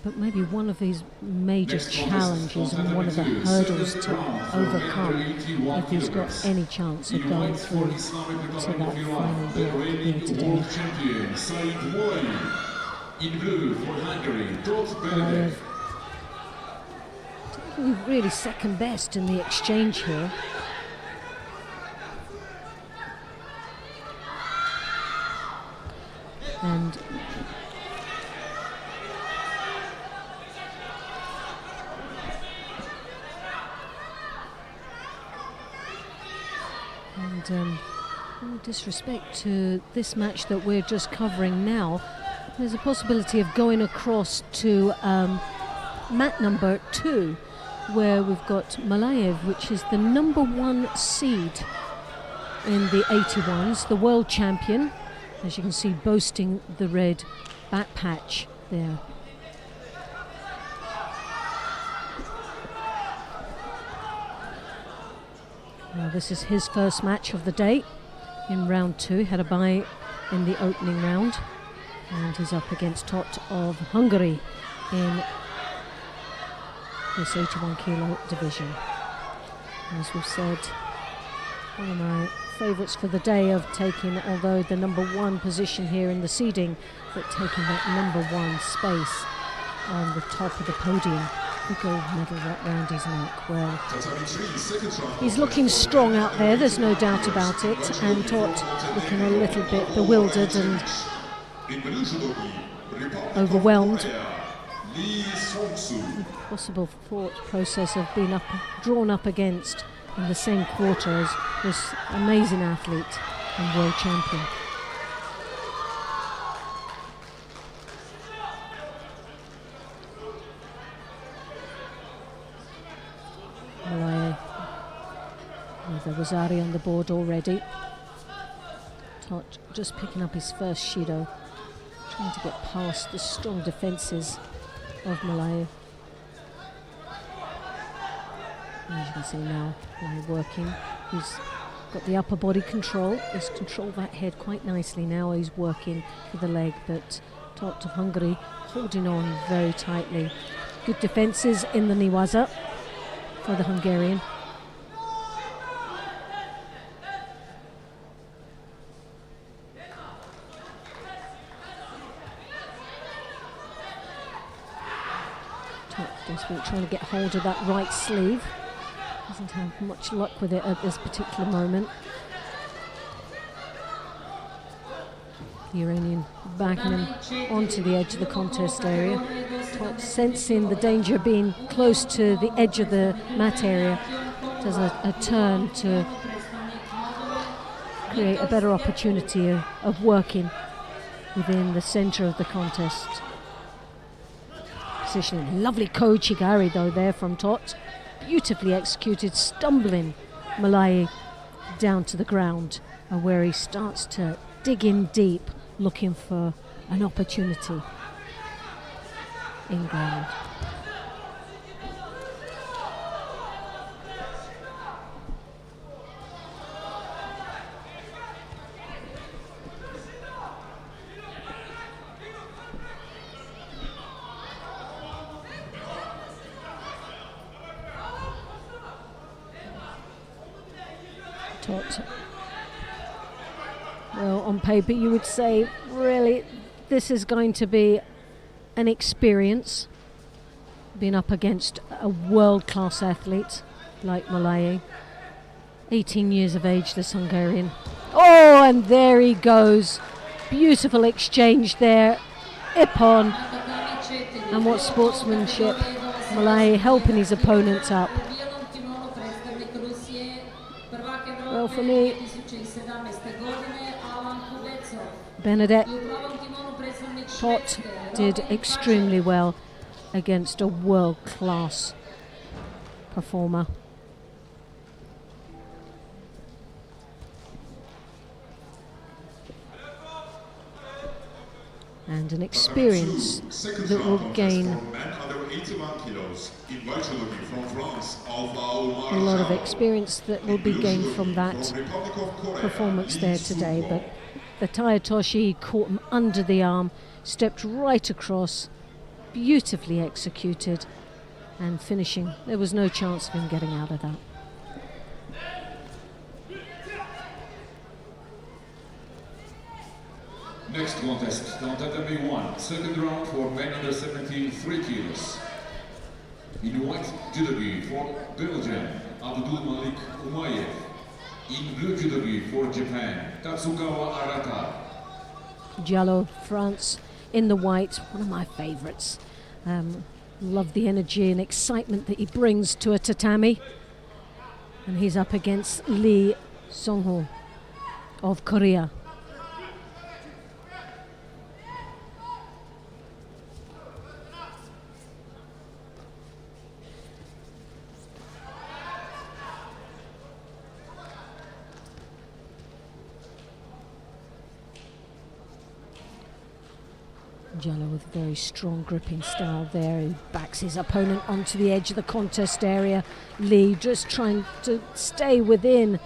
but maybe one of his major challenges and one of the hurdles to overcome if he's got any chance of going through to that final block here today. Really second best in the exchange here. And no disrespect to this match that we're just covering now, there's a possibility of going across to mat number 2, where we've got Malayev, which is the number 1 seed in the 81s, the world champion, as you can see, boasting the red back patch there. Now this is his first match of the day in round 2. Had a bye in the opening round, and he's up against Tot of Hungary in this 81 kilo division. As we've said, one of my favourites for the day of taking, although the number one position here in the seeding, but taking that number one space on the top of the podium. The gold medal right round his neck. Well, he's looking strong out there, there's no doubt about it, and Tot looking a little bit bewildered and overwhelmed. The possible thought process of being drawn up against in the same quarter as this amazing athlete and world champion. Malaya with a Rosari on the board already. Tot just picking up his first Shido, trying to get past the strong defences of Malaya. As you can see now, Malaya working. He's got the upper body control. He's controlled that head quite nicely now. He's working with the leg, but Tot of Hungary holding on very tightly. Good defences in the Niwaza for the Hungarian. Tot desperately trying to get hold of that right sleeve. Doesn't have much luck with it at this particular moment. The Iranian backing him onto the edge of the contest area. Tot, sensing the danger being close to the edge of the mat area, does a turn to create a better opportunity of working within the centre of the contest. Positioning, lovely Kochigari though there from Tot. Beautifully executed, stumbling Malaya down to the ground, and where he starts to dig in deep, looking for an opportunity in ground. Tot. Well, on paper you would say, really, this is going to be an experience, being up against a world-class athlete like Malaya. 18 years of age, this Hungarian. Oh, and there he goes. Beautiful exchange there. Ippon. And what sportsmanship. Malaya helping his opponent up. Well, for me, Benedette, Tot did extremely well against a world-class performer. And an experience that will gain a lot of experience that will be gained from that performance there today. But the Tayatoshi caught him under the arm, stepped right across, beautifully executed, and finishing. There was no chance of him getting out of that. Next contest, Contender 1, second round for men under 73 kilos. In white judogi for Belgium, Abdul Malik Umayev. In blue judogi for Japan, Tatsukawa Arata. Giallo, France, in the white, one of my favourites. Love the energy and excitement that he brings to a tatami. And he's up against Lee Song-ho of Korea. Giallo with very strong gripping style there. He backs his opponent onto the edge of the contest area. Lee just trying to stay within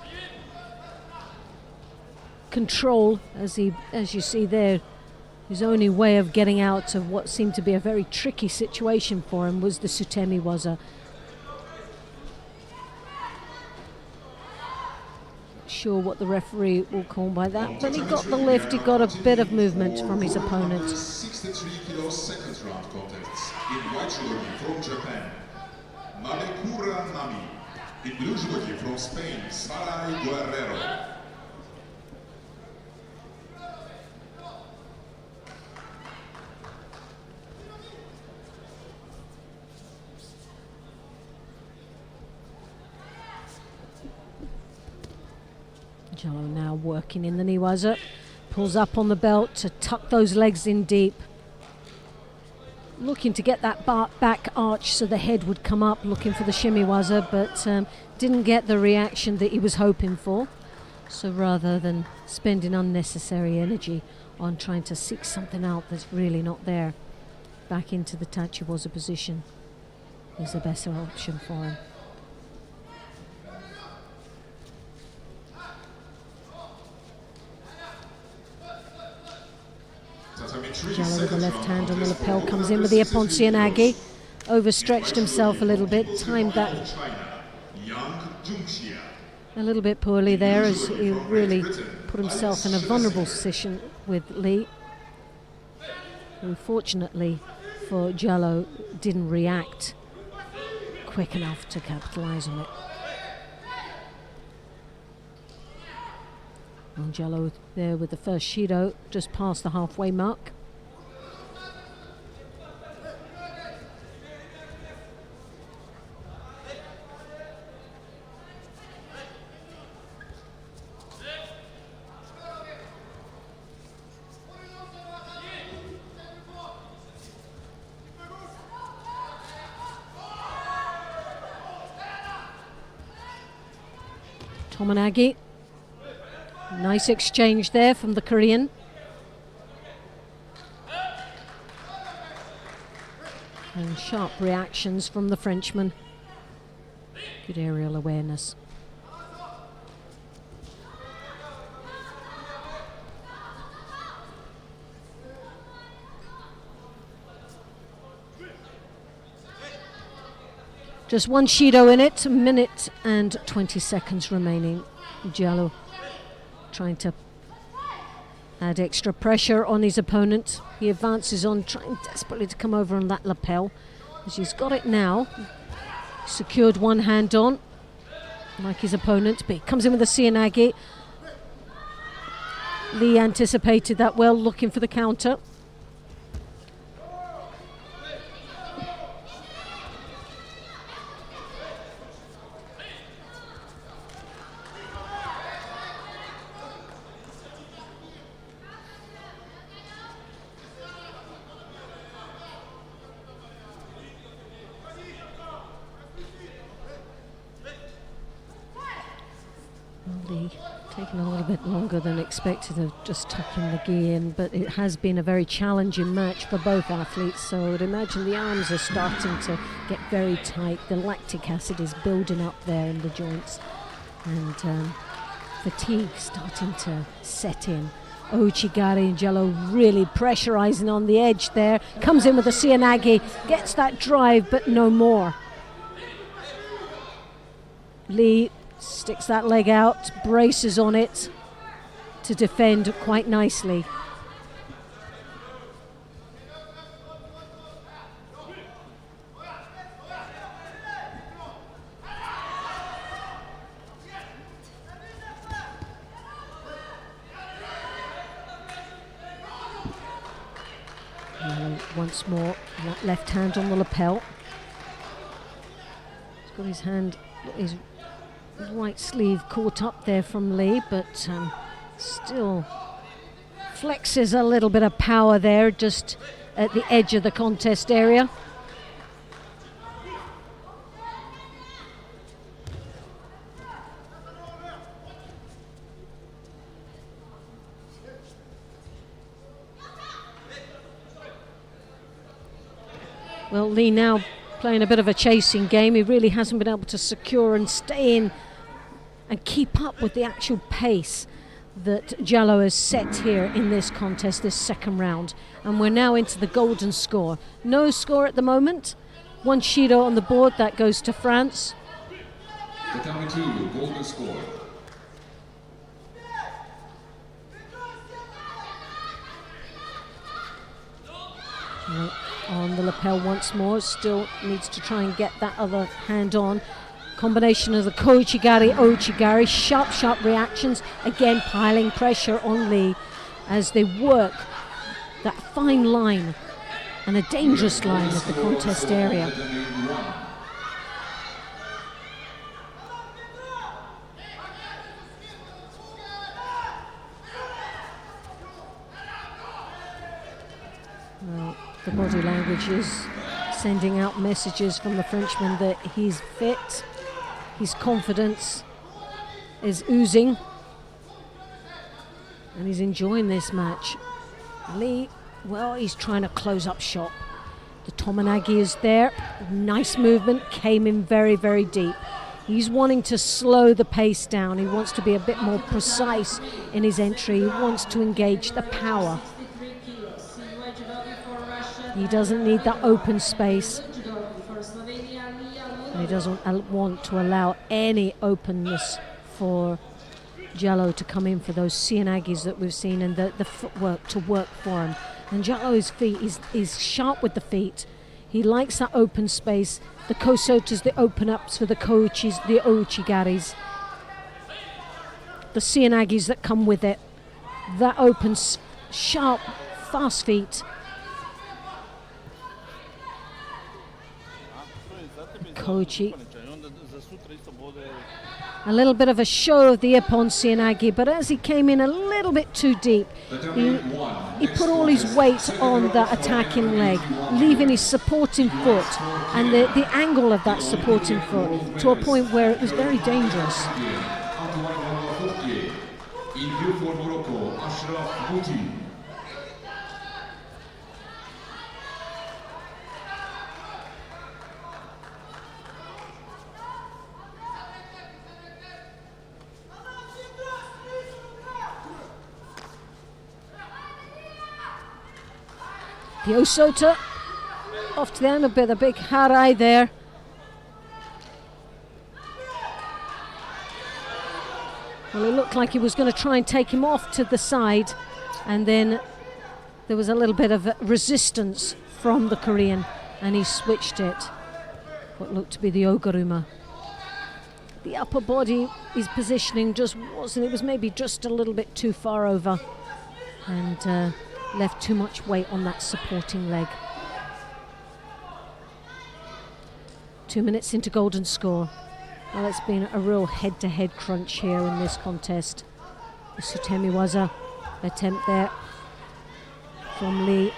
control as you see there, His only way of getting out of what seemed to be a very tricky situation for him was the Sutemi Waza. Not sure what the referee will call by that, but he got the lift, he got a bit of movement from his opponent. 63 kilo second round contests in white judogi from Japan, Malekura Nami. In blue judogi from Spain, Sarai Guerrero. Jello now working in the Niwaza, pulls up on the belt to tuck those legs in deep. Looking to get that back arch so the head would come up, looking for the shimiwaza, but didn't get the reaction that he was hoping for. So rather than spending unnecessary energy on trying to seek something out that's really not there, back into the tachiwaza position is a better option for him. Jello with the left hand on the lapel comes in with the Aponsianagi. Overstretched himself a little bit, timed that a little bit poorly there as he really put himself in a vulnerable position with Lee. Unfortunately for Jello, didn't react quick enough to capitalize on it. And Jello there with the first Shido just past the halfway mark. Tomonagi. Nice exchange there from the Korean. And sharp reactions from the Frenchman. Good aerial awareness. Just one Shido in it, a minute and 20 seconds remaining. Jello trying to add extra pressure on his opponent. He advances on, trying desperately to come over on that lapel. As he's got it now, secured one hand on, like his opponent, but he comes in with a Sianagi. Lee anticipated that well, looking for the counter. Taken a little bit longer than expected of just tucking the gi in, but it has been a very challenging match for both athletes, so I would imagine the arms are starting to get very tight. The lactic acid is building up there in the joints, and fatigue starting to set in. Ouchigari and Jello really pressurizing on the edge there. Comes in with a Sianagi, gets that drive, but no more. Lee sticks that leg out, braces on it to defend quite nicely. Once more, that left hand on the lapel. He's got his hand, his right sleeve caught up there from Lee, but still flexes a little bit of power there just at the edge of the contest area. Well, Lee now playing a bit of a chasing game. He really hasn't been able to secure and stay in and keep up with the actual pace that Jallo has set here in this contest, this second round. And we're now into the golden score. No score at the moment. 1 Shido on the board, that goes to France. Tatami 2, golden score. On the lapel once more, still needs to try and get that other hand on. Combination of the Koichigari, Ouchigari, sharp reactions, again piling pressure on Lee as they work that fine line and a dangerous line of the contest area. Well, the body language is sending out messages from the Frenchman that he's fit, his confidence is oozing, and he's enjoying this match. Lee, well, he's trying to close up shop. The Tominagi is there, nice movement, came in very, very deep. He's wanting to slow the pace down, he wants to be a bit more precise in his entry, he wants to engage the power. He doesn't need that open space. And he doesn't want to allow any openness for Jallo to come in for those Sianagis that we've seen and the footwork to work for him. And Jallo's feet is sharp with the feet. He likes that open space. The Kosotas, the open ups for the Koichis, the Ouchigaris. The Sianagis that come with it. That open, sharp, fast feet. Koichi. A little bit of a show of the Ippon Sianagi, but as he came in a little bit too deep, he put all his weight on the attacking leg, leaving his supporting foot and the angle of that supporting foot to a point where it was very dangerous. The Osota off to them, a bit of a big harai there. Well, it looked like he was going to try and take him off to the side, and then there was a little bit of resistance from the Korean, and he switched it. What looked to be the Oguruma. The upper body, his positioning just wasn't, it was maybe just a little bit too far over, and left too much weight on that supporting leg. 2 minutes into golden score. Well, it's been a real head-to-head crunch here in this contest. The Sutemiwaza attempt there from Lee.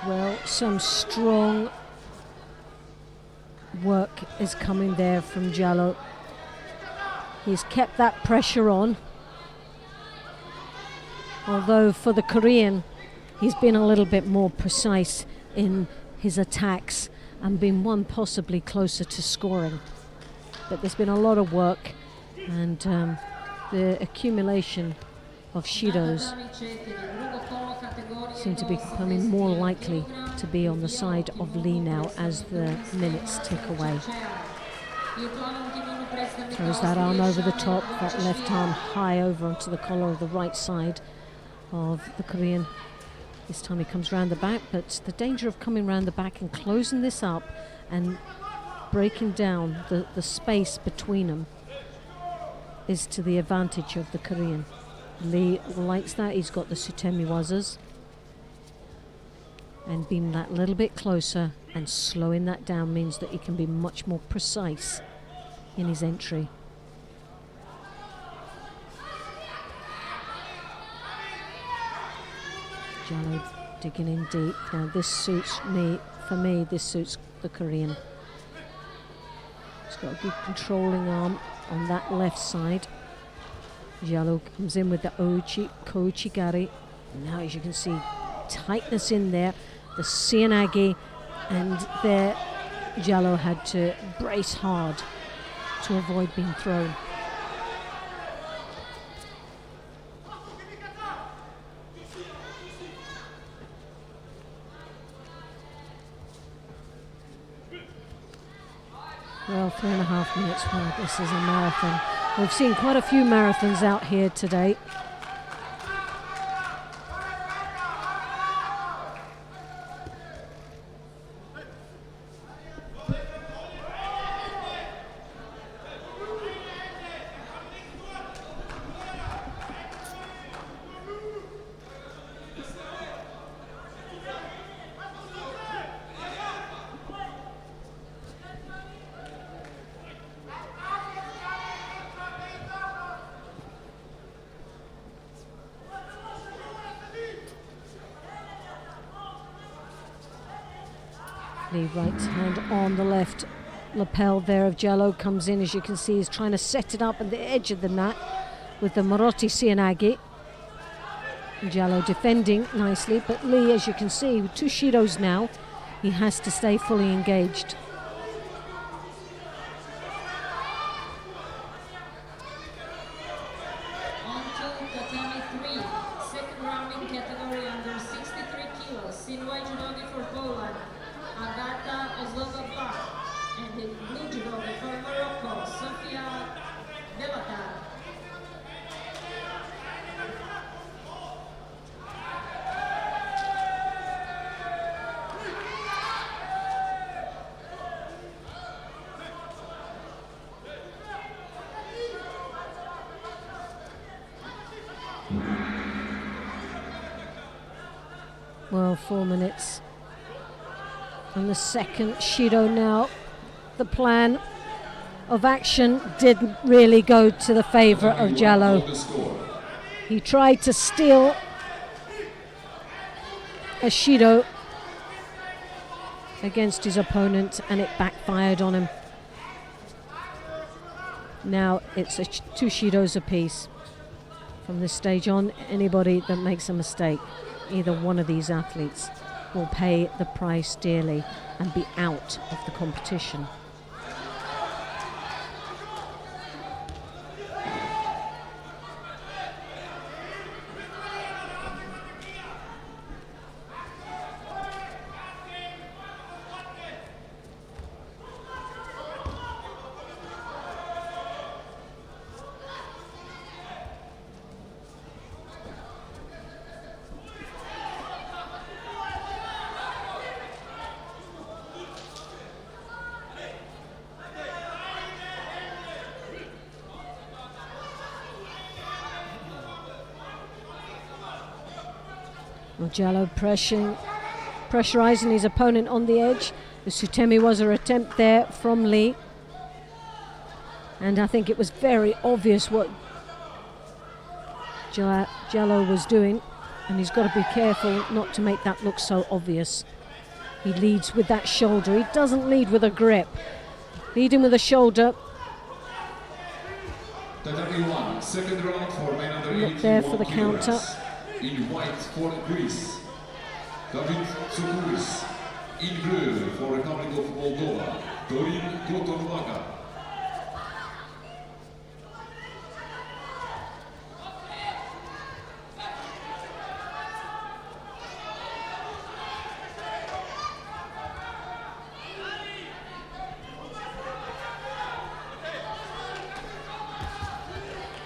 Well, some strong work is coming there from Jallo. He's kept that pressure on. Although for the Korean, he's been a little bit more precise in his attacks and been one possibly closer to scoring. But there's been a lot of work, and the accumulation of Shidos seem to be becoming more likely to be on the side of Lee now as the minutes tick away. Throws that arm over the top, that left arm high over onto the collar of the right side of the Korean. This time he comes round the back, but the danger of coming round the back and closing this up and breaking down the space between them is to the advantage of the Korean. Lee likes that. He's got the Sutemiwazas. and being that little bit closer and slowing that down means that he can be much more precise in his entry. Jallow digging in deep. Now this suits me, for me this suits the Korean. He's got a good controlling arm on that left side. Jallow comes in with the Kochigari. Now as you can see, tightness in there, the Seanagi, and there Jallow had to brace hard to avoid being thrown. Well, 3.5 minutes. Well, this is a marathon. We've seen quite a few marathons out here today. The right hand on the left lapel there of Jallow comes in, as you can see, he's trying to set it up at the edge of the mat with the Marotti Seanagi. Jallow defending nicely, but Lee, as you can see, with 2 Shidos now, he has to stay fully engaged. On to tatami 3, second round in category under 63 kilos, in white judogi for Poland, Agata Ozlova, and in blue judogi for Morocco, Sofia Belatar. Well, 4 minutes. And the second Shido now. The plan of action didn't really go to the favour of Jallow. He tried to steal a Shido against his opponent and it backfired on him. Now it's 2 Shidos apiece. From this stage on, anybody that makes a mistake, either one of these athletes, will pay the price dearly and be out of the competition. Jallow pressurizing his opponent on the edge. The Sutemi was an attempt there from Lee. And I think it was very obvious what Jallow was doing. And he's got to be careful not to make that look so obvious. He leads with that shoulder. He doesn't lead with a grip. Leading with a shoulder. Second round for men under Look there for the counter. In white for Greece, David Tsoukuris. In blue for Republic of Moldova, Dorin Kotorvaga.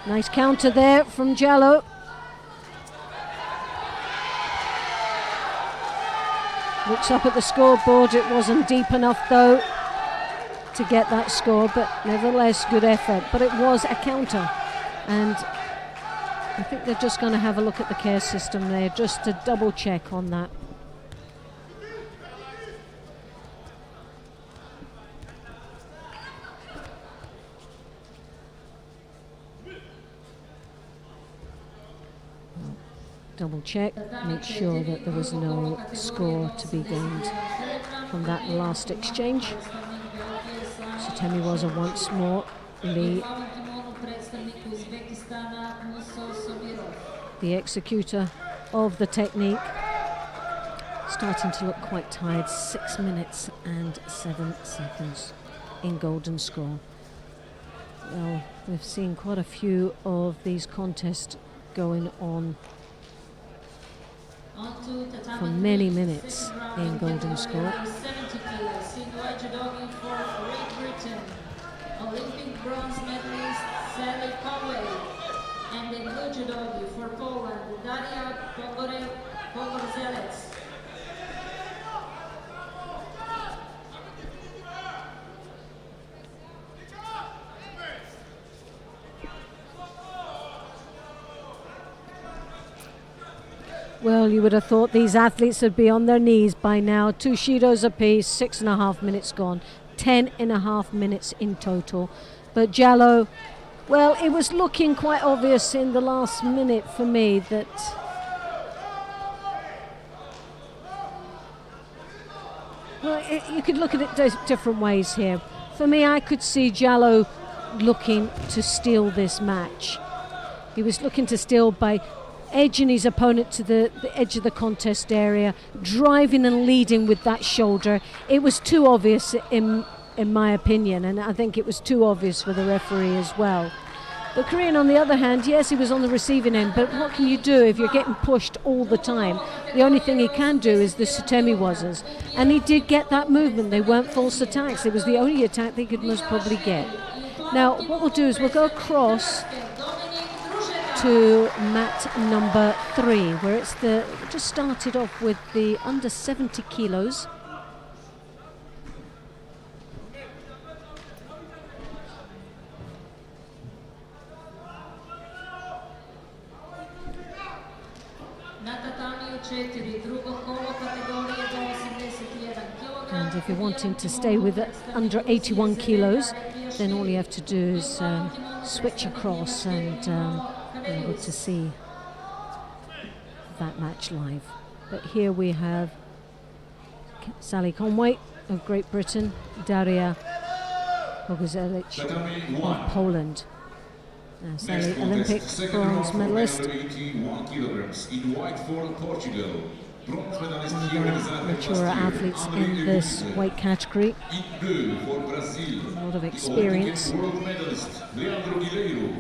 Nice counter there from Jallow. Looks up at the scoreboard, it wasn't deep enough though to get that score, but nevertheless good effort. But it was a counter, and I think they're just going to have a look at the care system there just to double check on that. double check, make sure that there was no score to be gained from that last exchange. Setemiwaza once more, the executor of the technique, starting to look quite tired. 6 minutes and 7 seconds in golden score. Well, we've seen quite a few of these contests going on for many minutes in golden score. Olympic bronze medalist Sally Conway, and the blue judogi for Poland, Daria Pogorzelec. Well, you would have thought these athletes would be on their knees by now. 2 shidos apiece, 6.5 minutes gone. 10.5 minutes in total. But Jallow, well, it was looking quite obvious in the last minute for me that you could look at it different ways here. For me, I could see Jallow looking to steal this match. He was looking to steal by edging his opponent to the edge of the contest area, driving and leading with that shoulder. It was too obvious in my opinion, and I think it was too obvious for the referee as well. But Korean, on the other hand, yes, he was on the receiving end, but what can you do if you're getting pushed all the time? The only thing he can do is the Setemiwazas, and he did get that movement. They weren't false attacks. It was the only attack they could most probably get. Now, what we'll do is we'll go across to mat number 3, where it's just started off with the under 70 kilos. And if you're wanting to stay with under 81 kilos, then all you have to do is switch across and be able to see that match live. But here we have Sally Conway of Great Britain, Daria Pogorzelec of Poland. Sally, Olympic bronze medalist. 81 kilograms in white for Portugal. Bronze medalist here in Zagreb. Mature athletes in this weight category. In blue for Brazil. A lot of experience. World medalist Leandro Guileiro.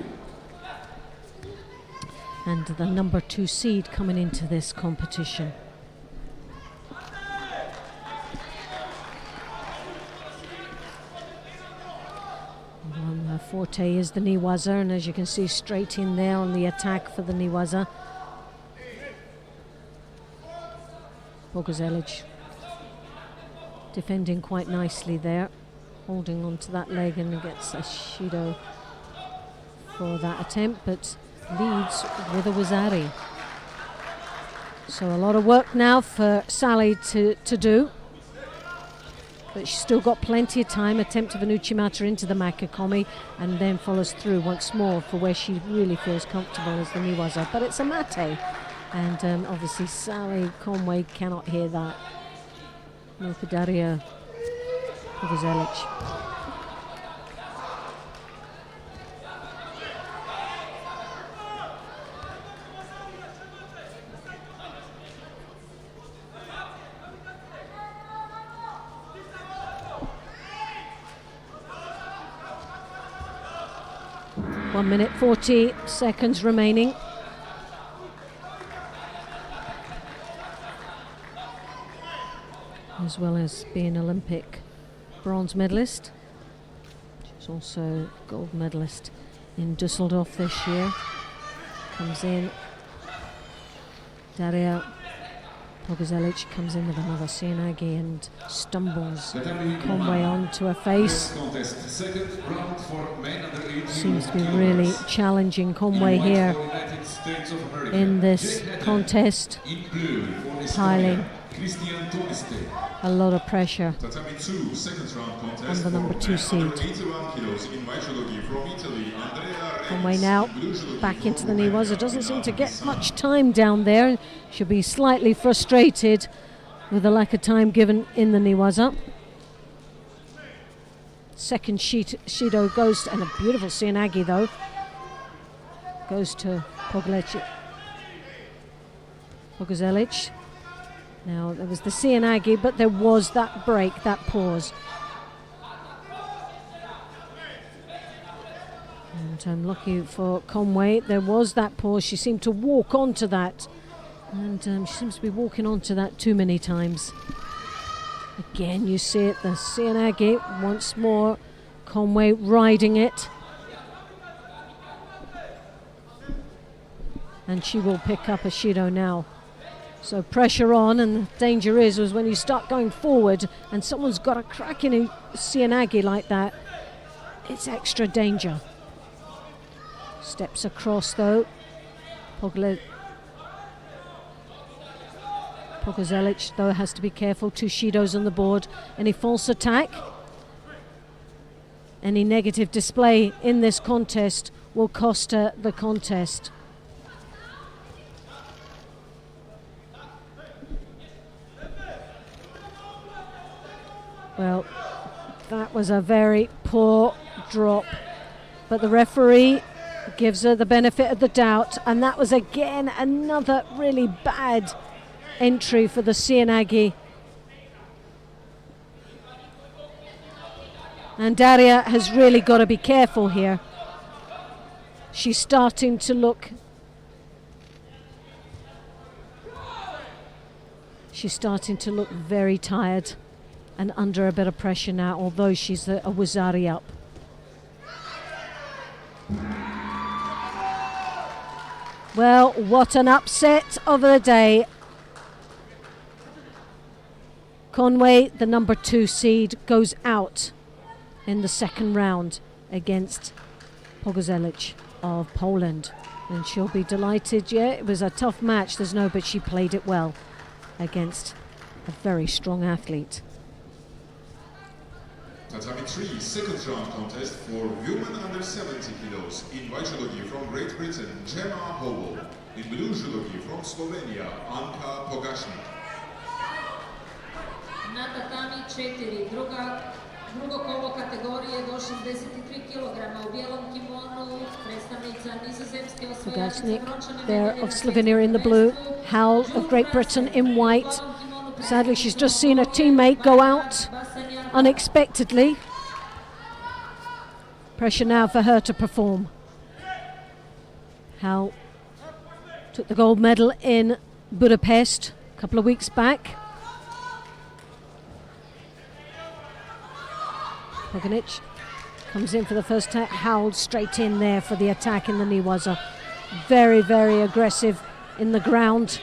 And the number 2 seed coming into this competition. Her forte is the Newaza, and as you can see, straight in there on the attack for the Newaza. Pogorzelec defending quite nicely there, holding on to that leg, and gets a shido for that attempt, but leads with a wazari. So a lot of work now for Sally to do. But she's still got plenty of time. Attempt of an uchimata into the makikomi, and then follows through once more for where she really feels comfortable as the Newaza. But it's a mate, and obviously Sally Conway cannot hear that. Daria Pogorzelec. One minute 40 seconds remaining. As well as being Olympic bronze medalist. She's also gold medalist in Dusseldorf this year. Comes in. Daria Pogorzelec comes in with another Sienagi and stumbles Conway onto her face. Seems to be really challenging Conway here in this contest, piling Christian Toniste. A lot of pressure Tatami 2, second round contest on the for number 2 men seed. under 81 kilos in white judo gi from Italy, Andrea Conway Reis. now In blue judo gi back from into the Romania, Niwaza. Doesn't seem to get Milano much time down there. She'll be slightly frustrated with the lack of time given in the Niwaza. Second Shido goes, and a beautiful Sianagi though, goes to Pogozelic. Now there was the Sianagi, but there was that break, that pause. And lucky for Conway, there was that pause. She seemed to walk onto that, and she seems to be walking onto that too many times. Again, you see it, the Sianagi once more, Conway riding it. And she will pick up a Shido now. So pressure on, and the danger is when you start going forward and someone's got a crack in a Sianagi like that, it's extra danger. Steps across though. Pogozelic though has to be careful. 2 Shidos on the board. Any false attack, any negative display in this contest will cost her the contest. Well, that was a very poor drop, but the referee gives her the benefit of the doubt, and that was again another really bad entry for the Sianagi. And Daria has really got to be careful here. She's starting to look very tired and under a bit of pressure now, although she's a Wazari up. Well, what an upset of the day. Conway, the number 2 seed, goes out in the second round against Pogozelic of Poland. And she'll be delighted. Yeah, it was a tough match, but she played it well against a very strong athlete. Tatami 3, second round contest for women under 70 kilos in white judo gi from Great Britain, Gemma Howell. In blue judo gi from Slovenia, Anka Pogashnik. Na tatami 4, drugo kolo kategorije do 63 kg u bijelom kimonu, predstavnica Nizozemske osvajačica brončane there medalje of na Slovenia in the blue, Howell of Great Britain in white. Sadly, she's just seen a teammate go out unexpectedly. Pressure now for her to perform. Howell took the gold medal in Budapest a couple of weeks back. Pogonic comes in for the first attack. Howell straight in there for the attack in the Niwaza. Very, very aggressive in the ground.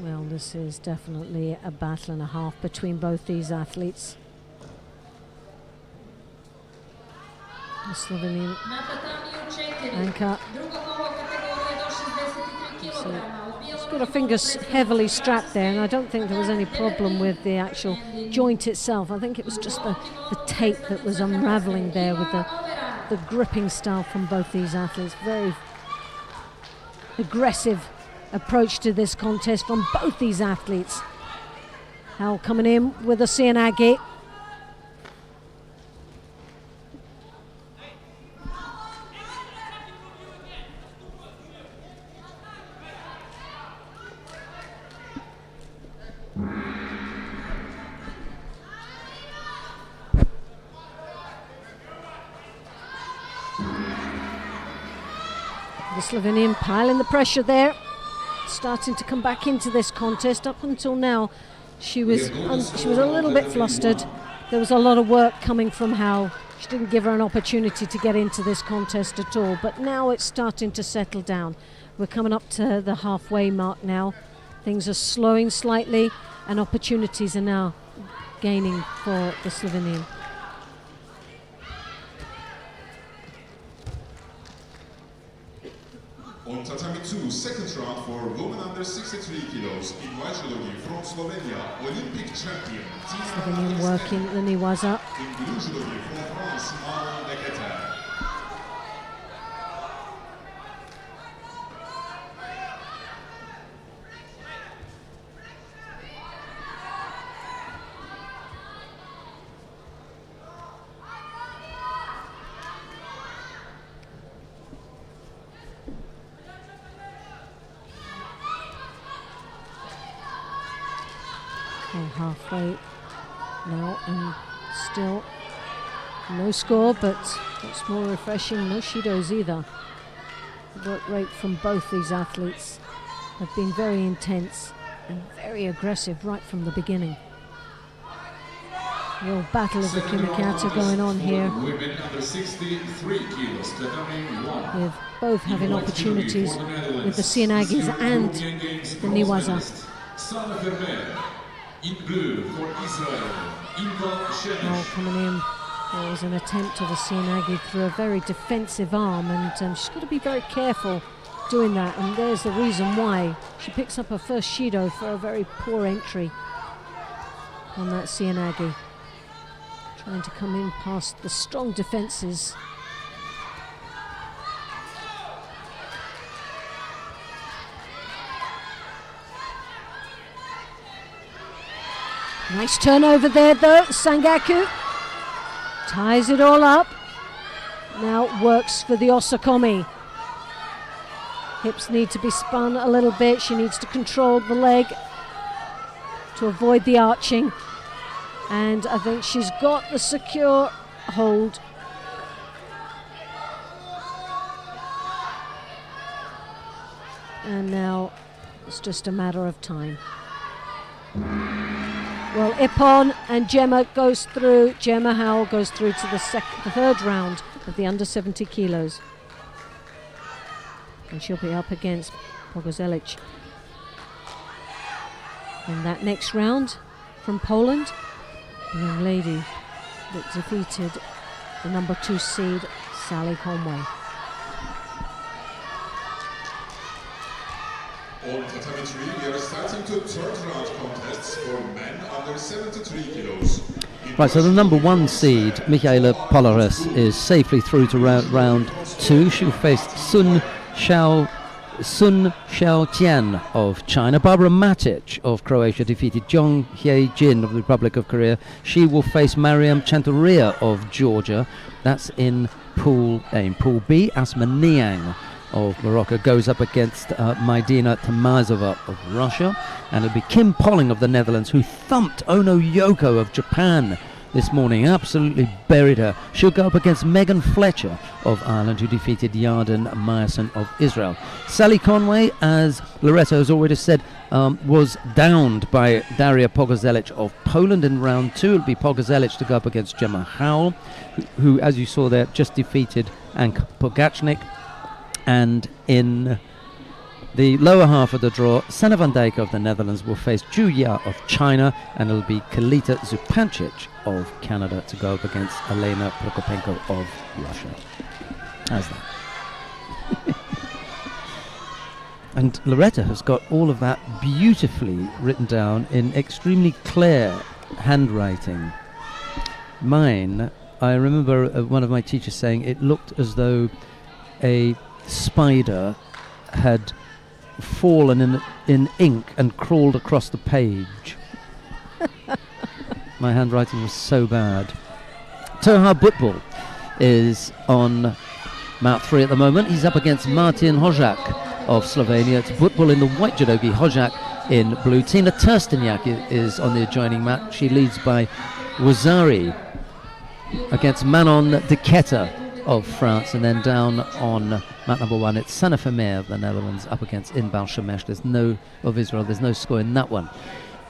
Well, this is definitely a battle and a half between both these athletes. The Slovenian Na tatamiju 4, Anka. drugo kolo kategorije do 63 kg u She's bijelom got her fingers heavily strapped there, and I don't think there was any problem with the actual joint itself. I think it was just the tape that was unraveling there with the gripping style from both these athletes. Very aggressive approach to this contest from both these athletes. Howell coming in with a Sianagi. the Slovenian piling the pressure there, starting to come back into this contest. Up until now, she was a little bit flustered. There was a lot of work coming from Hal. She didn't give her an opportunity to get into this contest at all, but now it's starting to settle down. We're coming up to the halfway mark now. Things are slowing slightly, and opportunities are now gaining for the Slovenian. On tatami 2, second round for women under 63 kilos in white judo from Slovenia, Olympic champion Slovenian working the Niwaza. In blue judo from France, Marlon Deketa. Halfway now, and still no score, but what's more refreshing, no shidos either. The work rate from both these athletes have been very intense and very aggressive right from the beginning. Real battle of the kimikata going on here, Women under 63 kilos, tatami 1. with both having opportunities with the Sienagis and the Niwaza. Sana Vermeer. In blue for Israel, Inval Now coming in, there was an attempt of a Sienagi through a very defensive arm, and she's got to be very careful doing that, and there's the reason why. She picks up her first shido for a very poor entry on that Sienagi. Trying to come in past the strong defences. Nice turnover there though, Sangaku ties it all up. Now works for the Osakomi. Hips need to be spun a little bit. She needs to control the leg to avoid the arching. And I think she's got the secure hold. And now it's just a matter of time. Well, Ippon and Gemma goes through. Gemma Howell goes through to the third round of the under 70 kilos. And she'll be up against Pogozelic. In that next round from Poland, the young lady that defeated the number 2 seed, Sally Conway. On tatami 3, we are starting to third round contests for men under 73 kilos. Right, so the number 1 seed, Michaela Polaris, is safely through to round 2. She'll face Sun Xiaotian of China. Barbara Matic of Croatia defeated Jong Hye-jin of the Republic of Korea. She will face Mariam Chanturia of Georgia. That's in Pool A. In Pool B, Asma Niang of Morocco goes up against Maidina Tamazova of Russia, and it'll be Kim Polling of the Netherlands, who thumped Ono Yoko of Japan this morning, absolutely buried her. She'll go up against Megan Fletcher of Ireland, who defeated Yarden Meyerson of Israel. Sally Conway, as Loretta has already said, was downed by Daria Pogozelic of Poland in round 2. It'll be Pogozelic to go up against Gemma Howell, who as you saw there, just defeated Anka Pogacnik. And in the lower half of the draw, Senna van Dijk of the Netherlands will face Ju Ya of China, and it'll be Kalita Zupancic of Canada to go up against Elena Prokopenko of Russia. How's that? And Loretta has got all of that beautifully written down in extremely clear handwriting. Mine, I remember one of my teachers saying it looked as though a spider had fallen in ink and crawled across the page. My handwriting was so bad. Toha Butbul is on Mount 3 at the moment. He's up against Martin Hojak of Slovenia. It's Butbul in the white judogi, Hojak in blue. Tina Tersteniak is on the adjoining mat. She leads by Wazari against Manon Deketa of France, and then down on mat number 1. It's Sana Vermeer of the Netherlands up against Inbal Shemesh. There's no score in that one.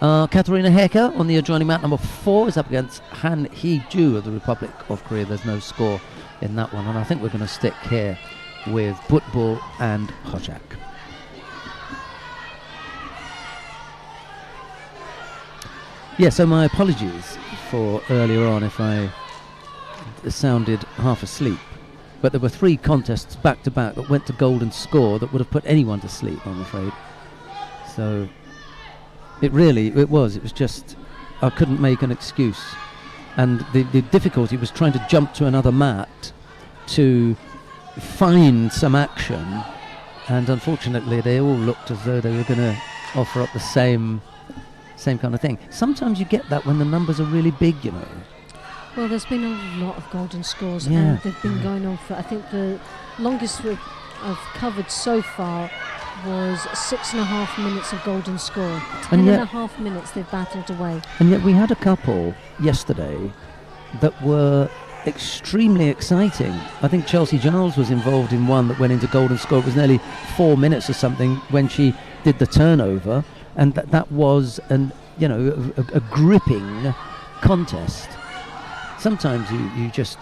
Katarina Hecker on the adjoining mat number 4 is up against Han Hee-ju of the Republic of Korea. There's no score in that one, and I think we're going to stick here with Butbul and Hojak. Yeah, so my apologies for earlier on if I sounded half asleep, but there were 3 contests back to back that went to golden score that would have put anyone to sleep, I'm afraid. So it was just, I couldn't make an excuse. And the difficulty was trying to jump to another mat to find some action, and unfortunately they all looked as though they were going to offer up the same kind of thing. Sometimes you get that when the numbers are really big, you know. Well, there's been a lot of golden scores, Yeah. and they've been going on for, I think the longest I've covered so far was 6.5 minutes of golden score. 10.5 minutes they've battled away. And yet we had a couple yesterday that were extremely exciting. I think Chelsea Giles was involved in one that went into golden score. It was nearly 4 minutes or something when she did the turnover, and that was a gripping contest. Sometimes you just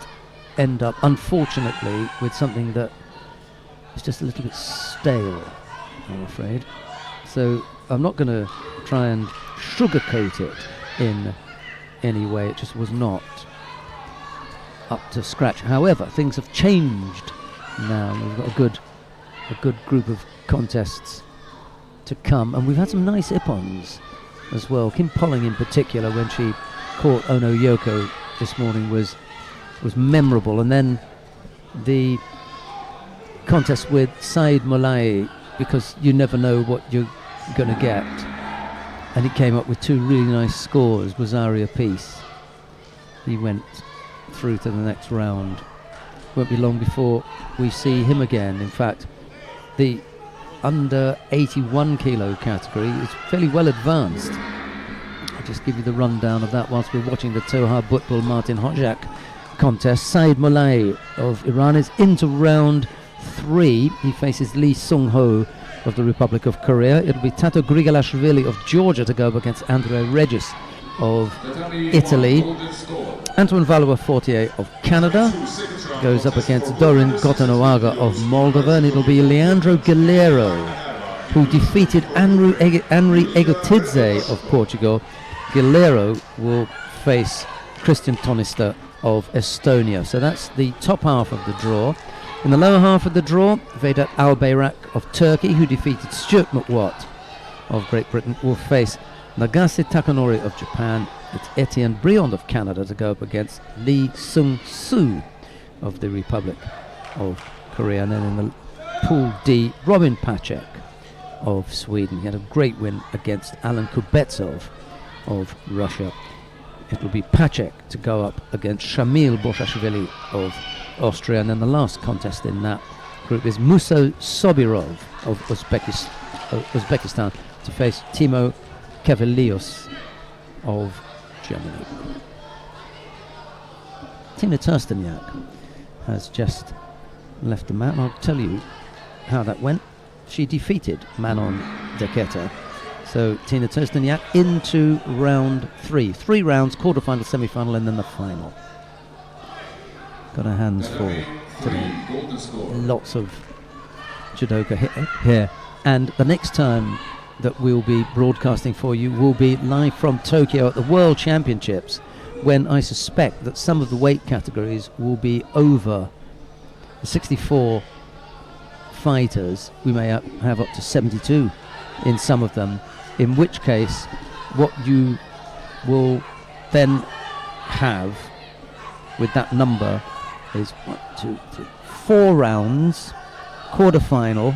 end up, unfortunately, with something that is just a little bit stale, I'm afraid. So I'm not going to try and sugarcoat it in any way. It just was not up to scratch. However, things have changed now. We've got a good group of contests to come, and we've had some nice ippons as well. Kim Polling in particular, when she caught Ono Yoko this morning, was memorable. And then the contest with Saeed Molai, because you never know what you're going to get, and he came up with 2 really nice scores, Wazari apiece. He went through to the next round. Won't be long before we see him again. In fact, the under 81 kilo category is fairly well advanced. I'll just give you the rundown of that whilst we're watching the Toha Butbul Martin Hojak contest. Saeed Molai of Iran is into round 3. He faces Lee Sung-ho of the Republic of Korea. It'll be Tato Grigalashvili of Georgia to go up against Andrea Regis of Italy. Antoine Valois-Fortier of Canada goes up against Dorin Gotanoaga of Moldova, and it'll be Leandro Galero, who defeated Henri Egotidze of Portugal. Galero will face Christian Tonista of Estonia. So that's the top half of the draw. In the lower half of the draw, Vedat Albayrak of Turkey, who defeated Stuart McWatt of Great Britain, will face Nagase Takanori of Japan. It's Etienne Briand of Canada to go up against Lee Sung-soo of the Republic of Korea. And then in the Pool D, Robin Pacek of Sweden. He had a great win against Alan Kubetsov of Russia. It will be Pacek to go up against Shamil Boshashvili of Austria. And then the last contest in that group is Musa Sobirov of Uzbekistan to face Timo Kevelios of Germany. Tina Tursteniak has just left the mat, and I'll tell you how that went. She defeated Manon Deketa. So Tina Tursteniak into round 3. 3 rounds, quarterfinal, semi-final, and then the final. Got her hands full today. Lots of judoka here. And the next time that we'll be broadcasting for you will be live from Tokyo at the World Championships, when I suspect that some of the weight categories will be over 64 fighters. We may have up to 72 in some of them, in which case what you will then have with that number is 1, 2, 3, 4 rounds, quarter-final,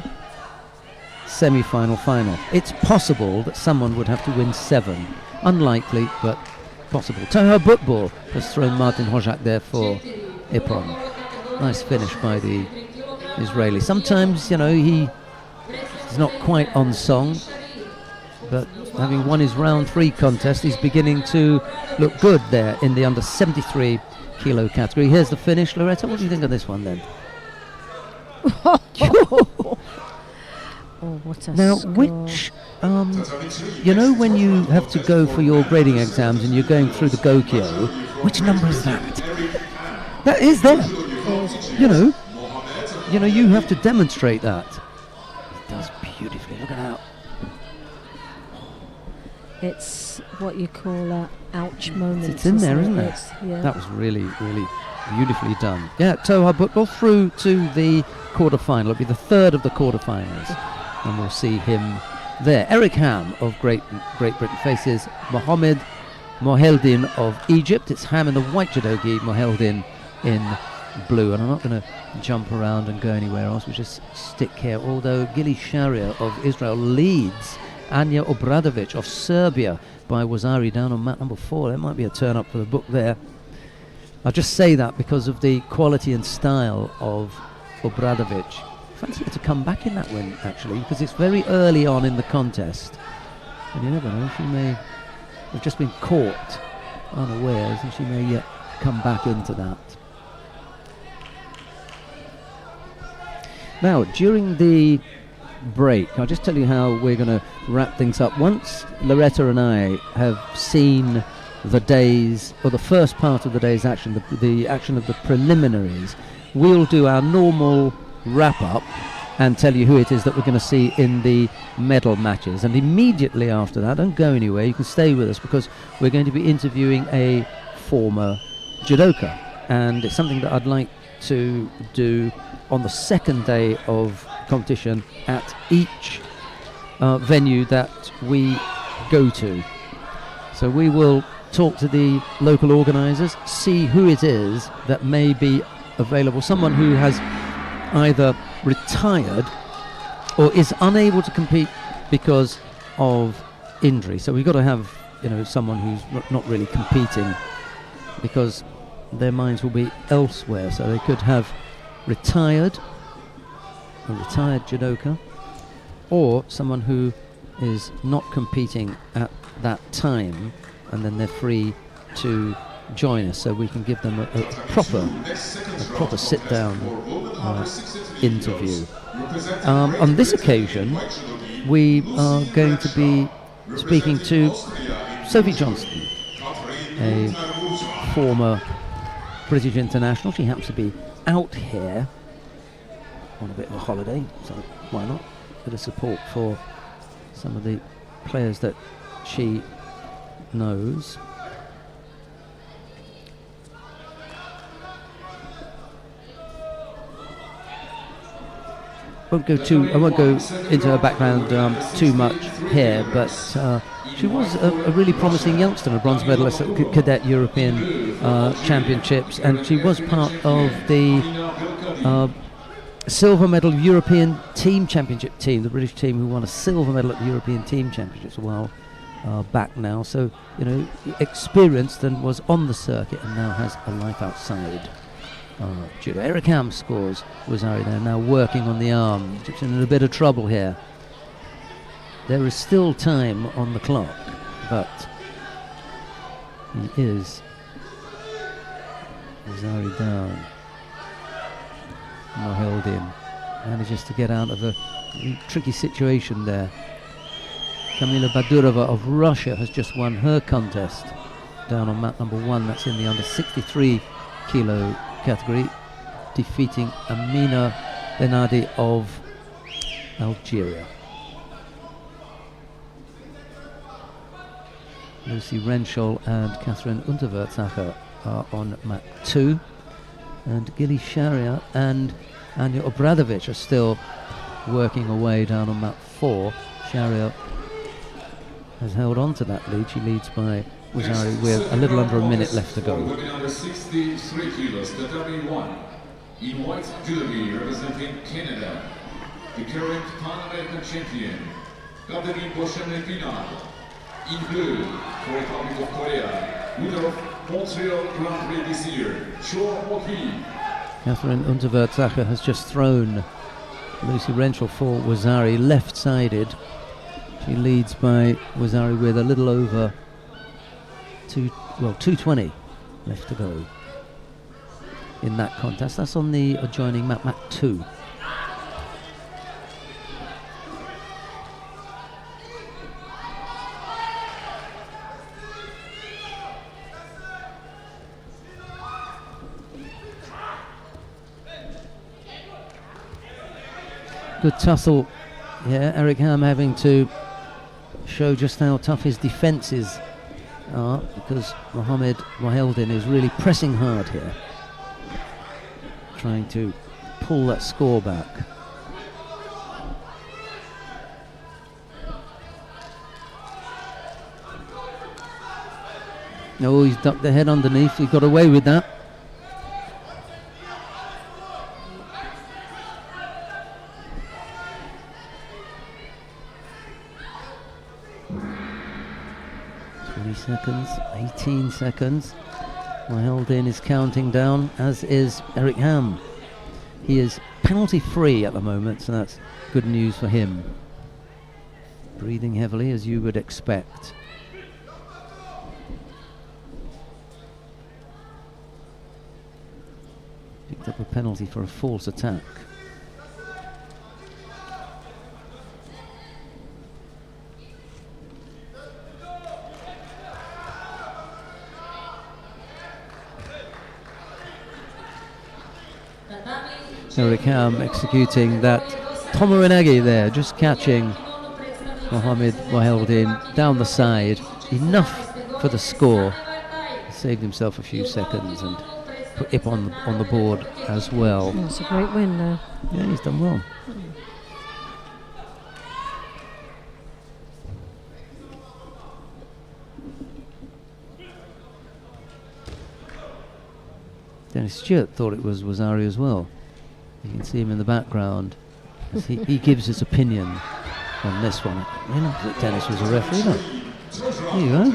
semi-final, final. It's possible that someone would have to win 7. Unlikely, but possible. Toha Butbul has thrown Martin Hojak there for Ippon. Nice finish by the Israeli. Sometimes, he's not quite on song, but having won his round 3 contest, he's beginning to look good there in the under 73 kilo category. Here's the finish. Loretta, what do you think of this one then? Oh, what a Now, score. which, you know, when you have to go for your grading exams and you're going through the Gokyo, which number is that? That is there. You know, you have to demonstrate that. It does beautifully. Look at that. It's what you call a ouch moment. It's in there, isn't it? Yeah. That was really, really beautifully done. Yeah, Toha Butbol through to the quarter-final. It'll be the third of the quarter-finals. And we'll see him there. Eric Ham of Great Britain faces Mohammed Moheldin of Egypt. It's Ham in the white judogi, Moheldin in blue. And I'm not going to jump around and go anywhere else. We just stick here. Although Gili Sharia of Israel leads Anja Obradovic of Serbia by Wazari down on mat number 4. There might be a turn up for the book there. I'll just say that because of the quality and style of Obradovic. Fancy her to come back in that win, actually, because it's very early on in the contest. And you never know, she may have just been caught unawares, and she may yet come back into that. Now, during the break, I'll just tell you how we're going to wrap things up. Once Loretta and I have seen the days, or the first part of the day's action, the action of the preliminaries, we'll do our normal wrap-up and tell you who it is that we're going to see in the medal matches. And immediately after that, don't go anywhere, you can stay with us, because we're going to be interviewing a former judoka. And it's something that I'd like to do on the second day of competition at each venue that we go to. So we will talk to the local organisers, see who it is that may be available, someone who has either retired or is unable to compete because of injury. So we've got to have, someone who's not really competing because their minds will be elsewhere. So they could have a retired judoka, or someone who is not competing at that time, and then they're free to join us, so we can give them a proper sit-down interview. On this occasion, we are going to be speaking to Sophie Johnston, a former British international. She happens to be out here on a bit of a holiday, so why not? A bit of support for some of the players that she knows. I won't go into her background too much here, but she was a really promising youngster, a bronze medalist at Cadet European Championships, and she was part of the silver medal European Team Championship team, the British team who won a silver medal at the European Team Championships a while back now. So, experienced, and was on the circuit, and now has a life outside judo. Eric Ham scores Wazari there, now working on the arm. Egyptian in a bit of trouble here. There is still time on the clock, but he is Wazari down. Moheldin manages to get out of a tricky situation there. Kamila Badurova of Russia has just won her contest down on mat number 1. That's in the under 63 kilo category, defeating Amina Benadi of Algeria. Lucy Renshaw and Catherine Unterwertsacher are on mat 2, and Gili Sharia and Anja Obradovic are still working away down on mat 4. Sharia has held on to that lead. She leads by Wazari with a little under a minute left to go. Women under 63 kilos, Tatami 1, in white judogi representing Canada, the current Pan American champion, Catherine Boschamel-Pinard. In blue, for Republic of Korea, winner of Montreal Grand-Prix this year, Cho Mo-hee. Catherine Unterwertsacher has just thrown Lucy Renshaw for Wazari left-sided. She leads by Wazari with a little over 2:20 left to go in that contest. That's on the adjoining mat 2. Good tussle. Yeah, Eric Ham having to show just how tough his defences are, because Mohamed Waheldin is really pressing hard here, trying to pull that score back. No, he's ducked the head underneath. He got away with that. Seconds, 18 seconds. Waheldin is counting down, as is Eric Ham. He is penalty free at the moment, so that's good news for him. Breathing heavily, as you would expect. Picked up a penalty for a false attack. Eric Ham executing that Tomorinagi there, just catching Mohamed Waheldin down the side. Enough for the score. He saved himself a few seconds and put Ip on the board as well. That's a great win there. Yeah, he's done well. Dennis Stewart thought it was Wazzari as well. You can see him in the background as he gives his opinion on this one. You know, Dennis was a referee, look. There you go.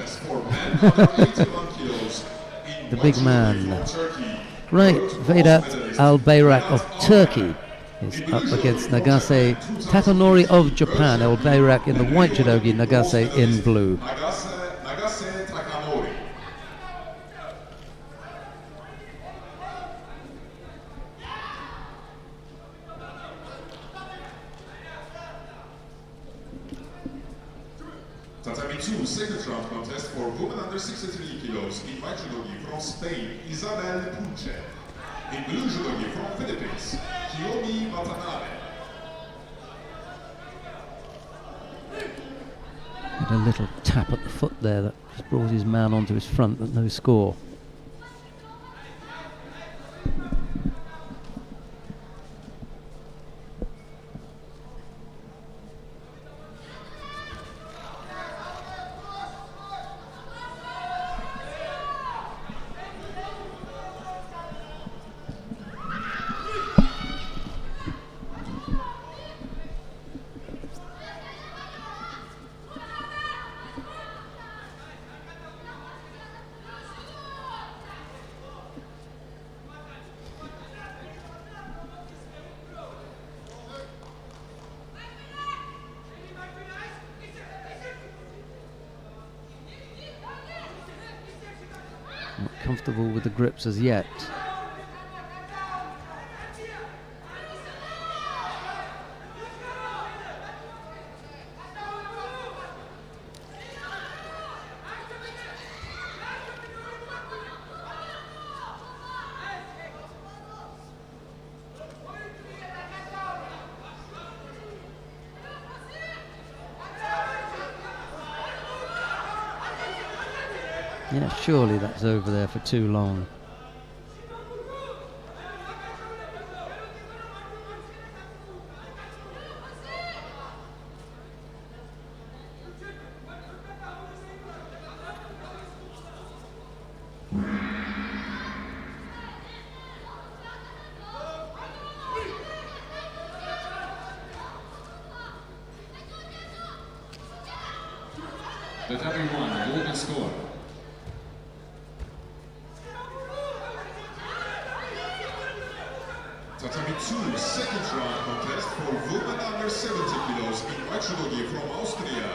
The big man. Right, Vedat Al-Bayrak of Turkey is up against Nagase Takanori of Japan. Al-Bayrak in the white judogi, Nagase in blue. Tatami 2, second round contest for women under 63 kilos in white judogi from Spain, Isabel Punche. In blue judogi from Philippines, Kiyomi Watanabe. And a little tap at the foot there that just brought his man onto his front, but no score. Not comfortable with the grips as yet. Yeah, surely that's over there for too long. Let everyone golden score. Tatami 2, second round contest for women under 70 kilos in white judogi from Austria,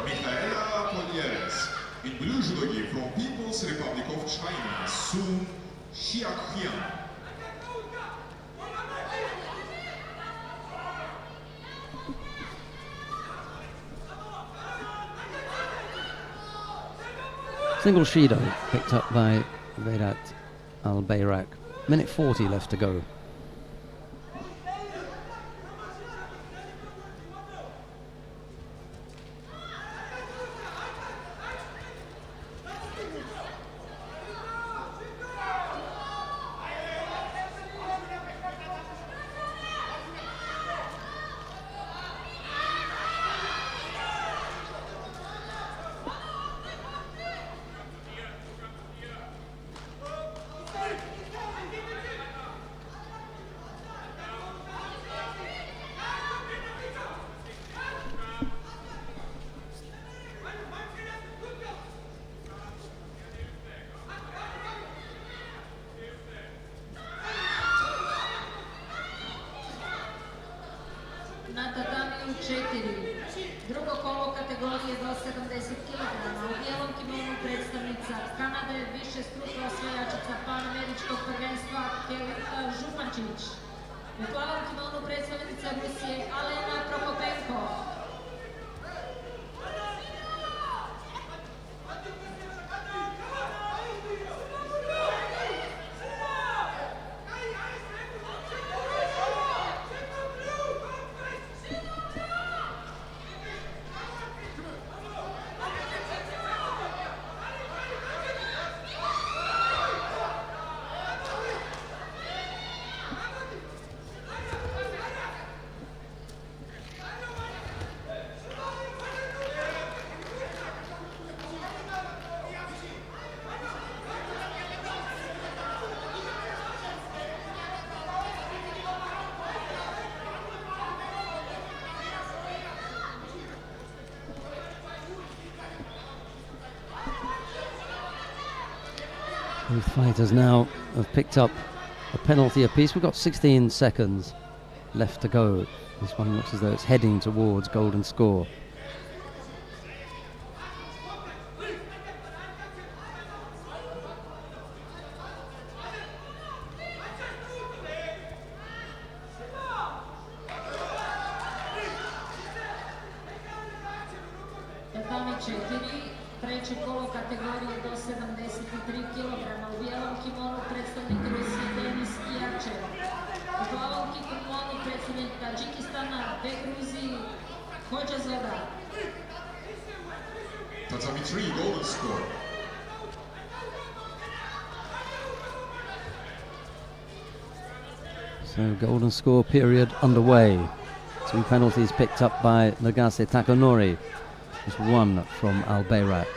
Michaela Polieres. In blue judogi from People's Republic of China, Sun Xiaoqian. Single Shido picked up by Vedat Al-Bayrak. Minute 40 left to go. Na tatamiju 4. Drugo kolo kategorije do 70 kg. U bijelom kimonu predstavnica Kanade, višestruka osvajačica panameričkog prvenstva Kelita Župančić. U plavom kimonu predstavnica Rusije Alena Prokopenko. Both fighters now have picked up a penalty apiece. We've got 16 seconds left to go. This one looks as though it's heading towards golden score. Tatami 4, treće kolo kategorije do 73 kg. U bijelom kimonu predstavnik Rusije Denis Ijačev. U plavom kimonu predstavnik Tadžikistana Begruziji Hođazora. Tatami 3, golden score. So golden score period underway. 2 penalties picked up by Nagase Takanori. Just 1 from Albayrak.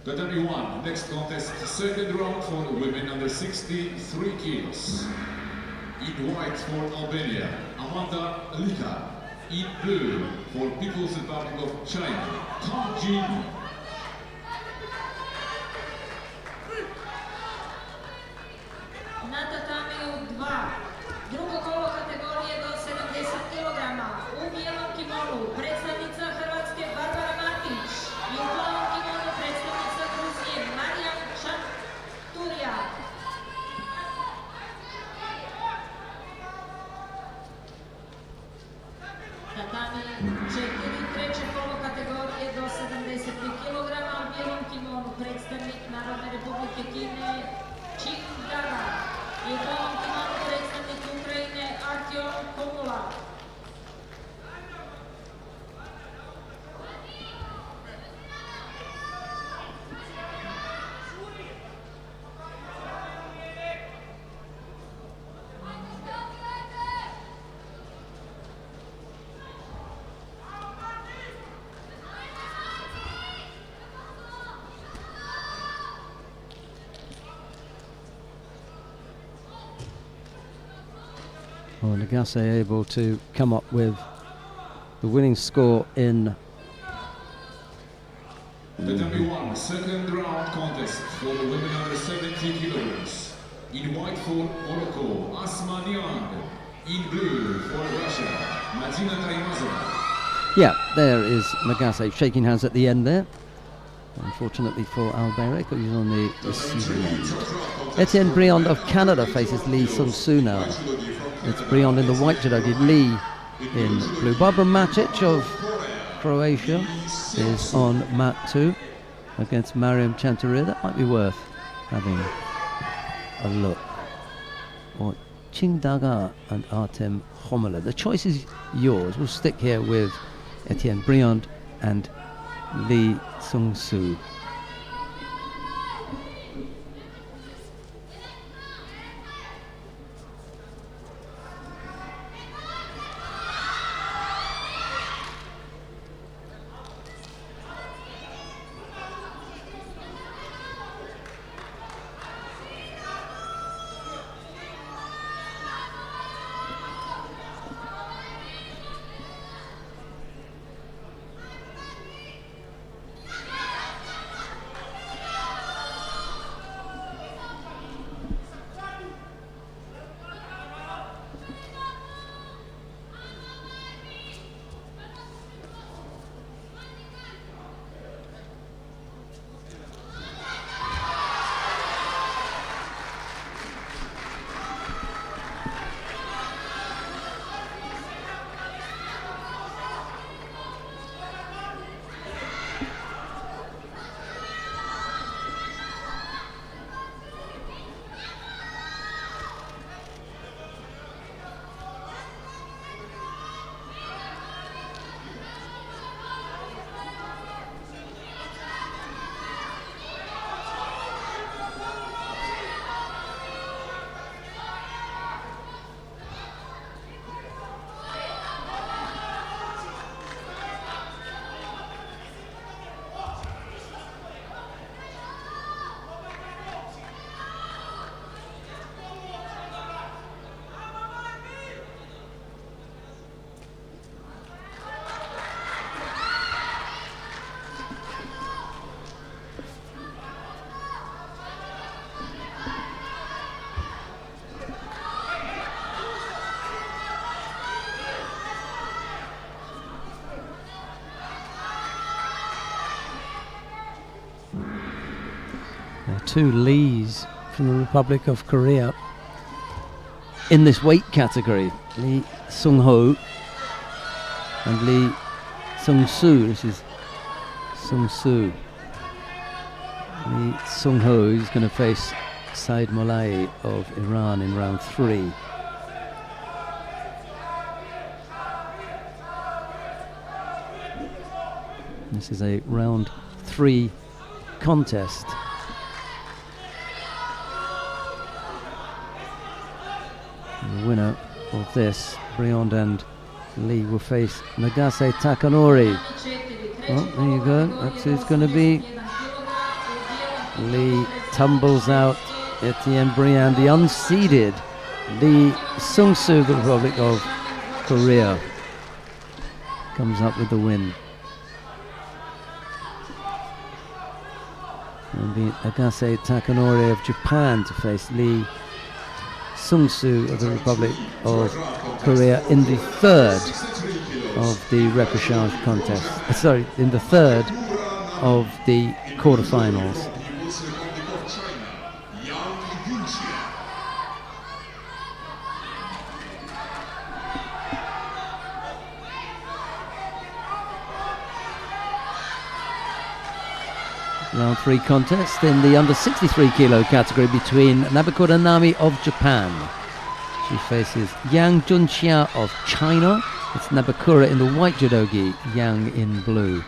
Tatami 1, next contest, second round for women under 63 kilos. In white for Albania, Amanda Lika. In blue for People's Republic of China, Tang Jin. Na tatamiju 2. Drugo kolo kategorije do 70 kg. U bijelom kimonu predstavnica Hrvatske Barbara Matić. I u plavom kimonu predstavnica Gruzije Marija Čanturija. Tatami 4, treće kolo kategorije do 73 kg. U bijelom kimonu predstavnik Narodne Republike Kine Čin Daga. I u plavom kimonu predstavnik Ukrajine Artyom Komula. Well, Nagase able to come up with the winning score in Tatami 1, second round contest for the women under 70 kilograms. In white for Morocco, Asma Niang. In blue for Russia, Madina Taimazova. Yeah, there is Nagase shaking hands at the end there. Unfortunately for Albayrak, who's on the receiving end. Etienne Briand of Canada faces Lee Sun-Soo now. It's Briand in the white judogi, Lee in blue. Barbara Matic of Croatia is on mat 2 against Mariam Chanturia. That might be worth having a look. Or Ching Daga and Artem Homela. The choice is yours. We'll stick here with Etienne Briand and Lee Sung-soo. Two Lees from the Republic of Korea in this weight category. Lee Sung-ho and Lee Sung-soo. This is Sung-soo. Lee Sung-ho is going to face Said Molai of Iran in round 3. This is a round 3 contest. The winner of this, Briand and Lee, will face Nagase Takanori. Oh, there you go. That's who it's going to be. Lee tumbles out. Etienne Briand, the unseeded Lee Sung-soo, the Republic of Korea, comes up with the win. And the Nagase Takanori of Japan to face Lee Sung-soo of the Republic of Korea in the 3rd of the repechage contest. In the 3rd of the quarterfinals. Round 3 contest in the under 63 kilo category between Nabakura Nami of Japan. She faces Yang Junxia of China. It's Nabakura in the white judogi, Yang in blue.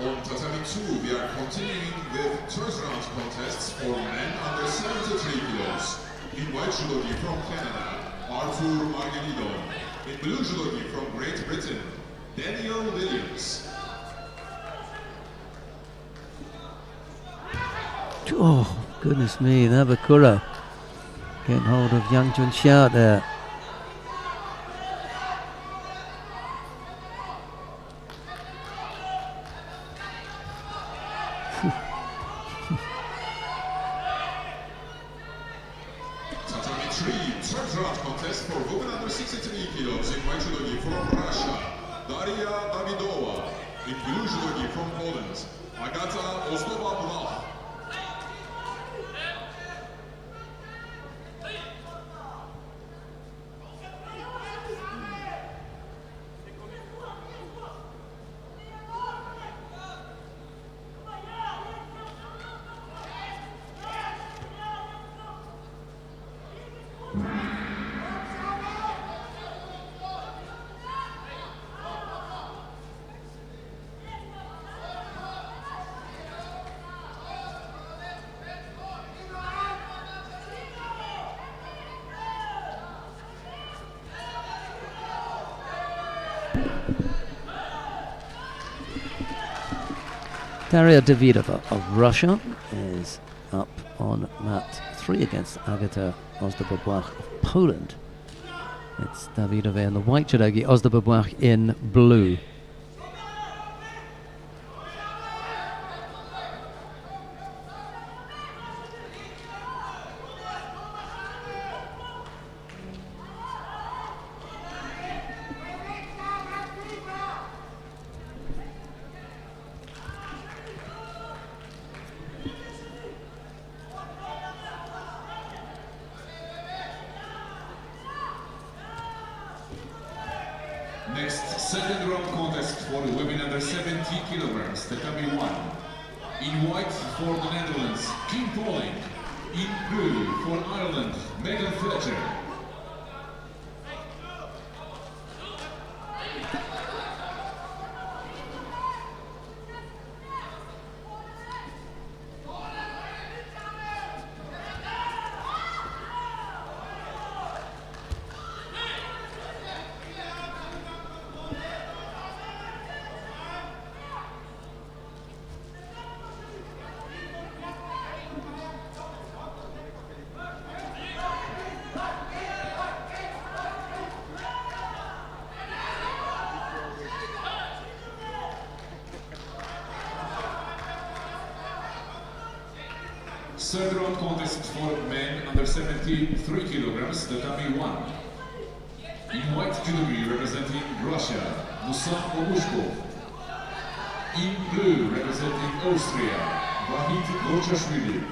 On Tatami 2, we are continuing with first round contests for men under 73 kilos. In white judogi from Canada, Arthur Margarido. In blue judogi from Great Britain, Daniel Williams. Oh, goodness me, Nabakura getting hold of Yang Junxia there. Tatami 3, 63 kilos in white judo gi from Russia, Daria Davidova. In blue judo gi from Poland, Agata Ozdova. Daria Davidova of Russia is up on mat 3 against Agata Ozdobobwach of Poland. It's Davidova in the white judogi, Ozdobobwach in blue. Next, second round contest for the women under 70 kilograms, that can be won. In white for the Netherlands, Kim Pauling. In blue for Ireland, Megan Fletcher. Third round contest for men under 73 kilograms, that can be won. In white judogi representing Russia, Musa Obushkov. In blue representing Austria, Vahid Gochashvili.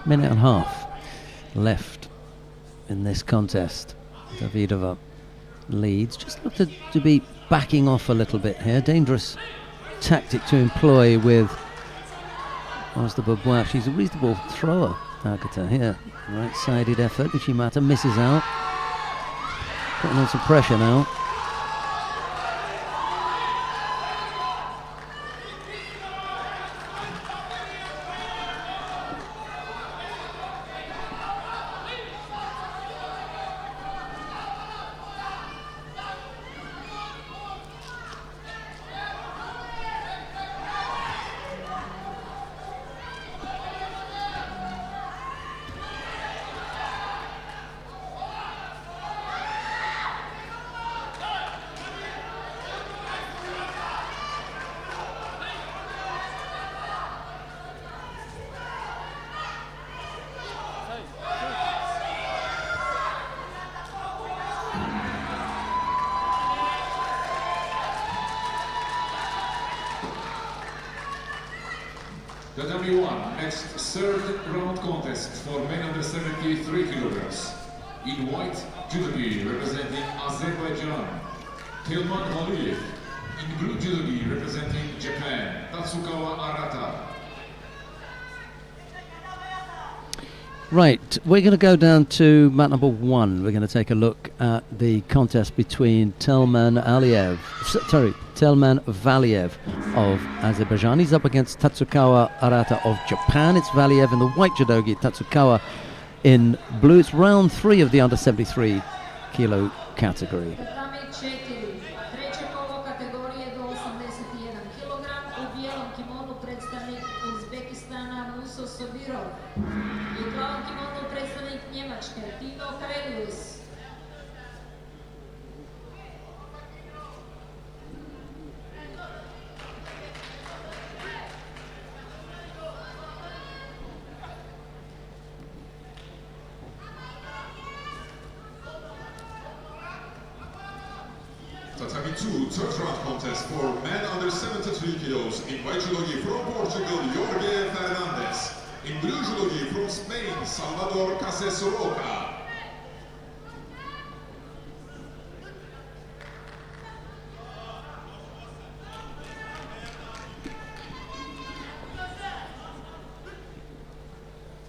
Minute and a half left in this contest. Davidova leads. Just looked to be backing off a little bit here. Dangerous tactic to employ with Ozdobobwach. She's a reasonable thrower, Agata, here. Right-sided effort. Uchimata misses out. Putting on some pressure now. That can be won. Next, third round contest for men under 73 kilograms. In white judogi representing Azerbaijan, Tilman Valiyev. In blue judogi representing Japan, Tatsukawa Arata. Right, we're going to go down to mat number 1. We're going to take a look at the contest between Telman Valiev of Azerbaijan. He's up against Tatsukawa Arata of Japan. It's Valiev in the white judogi, Tatsukawa in blue. It's round 3 of the under 73 kilo category. Treće kolo kategorije do 81 kg. U bijelom kimonu predstavnik Uzbekistana Muso Sobirov. I u plavom kimonu predstavnik Njemačke Tino Karelius. Tatami 2, third round contest for men under 73 kilos. In white judogi from Portugal, Jorge Fernandez. In blue judogi from Spain, Salvador Cases Roca.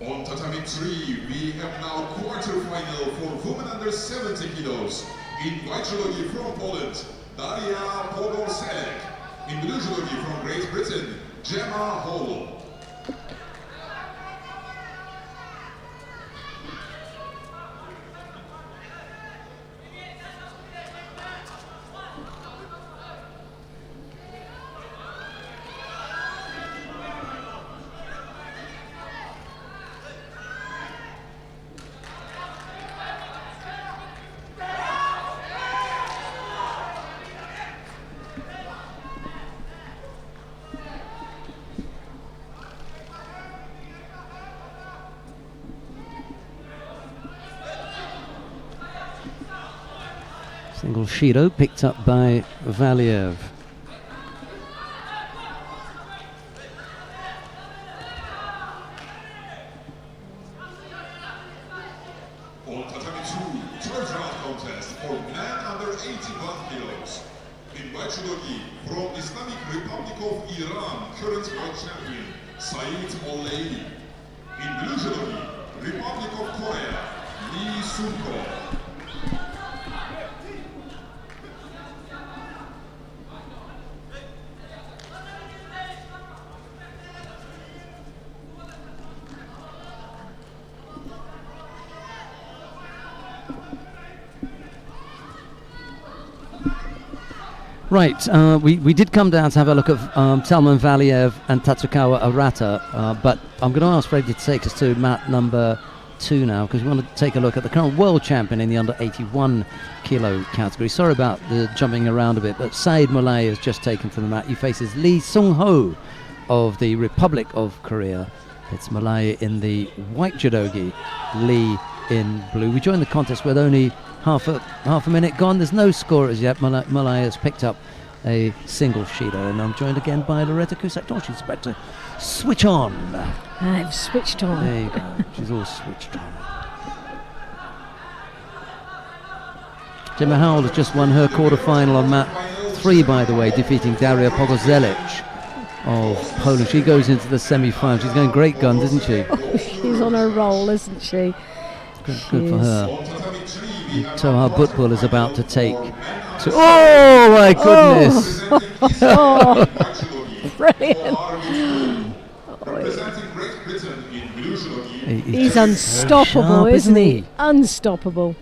On Tatami 3, we have now quarter-final for women under 70 kilos. In white judogi from Poland, Daria Podorselek. In blue judogi from Great Britain, Gemma Hall. Single Shido picked up by Valiev. On Tatami 2, third round contest for men under 81 kilos. In white judogi from Islamic Republic of Iran, current world champion Saeed Mollei. In blue judogi, Republic of Korea, Lee Sun-ko. Right, we did come down to have a look at Telman Valiev and Tatsukawa Arata, but I'm going to ask Freddy to take us to mat number 2 now, because we want to take a look at the current world champion in the under 81 kilo category. Sorry about the jumping around a bit, but Saeed Mollei has just taken to the mat. He faces Lee Sung-ho of the Republic of Korea. It's Mollei in the white judogi, Lee in blue. We joined the contest with only half a minute gone. There's no score as yet. Mollei has picked up a single Shido, and I'm joined again by Loretta Cusack. She's about to switch on. I've switched on. There you go. She's all switched on. Gemma Howell has just won her quarter-final on mat 3, by the way, defeating Daria Pogorzelec of Poland. She goes into the semi-final. She's going great guns, isn't she? Oh, she's on a roll, isn't she? Good for her. Toha Butbul is about to take to... Oh my goodness! Oh, brilliant. He's unstoppable, sharp, isn't he? he? Unstoppable.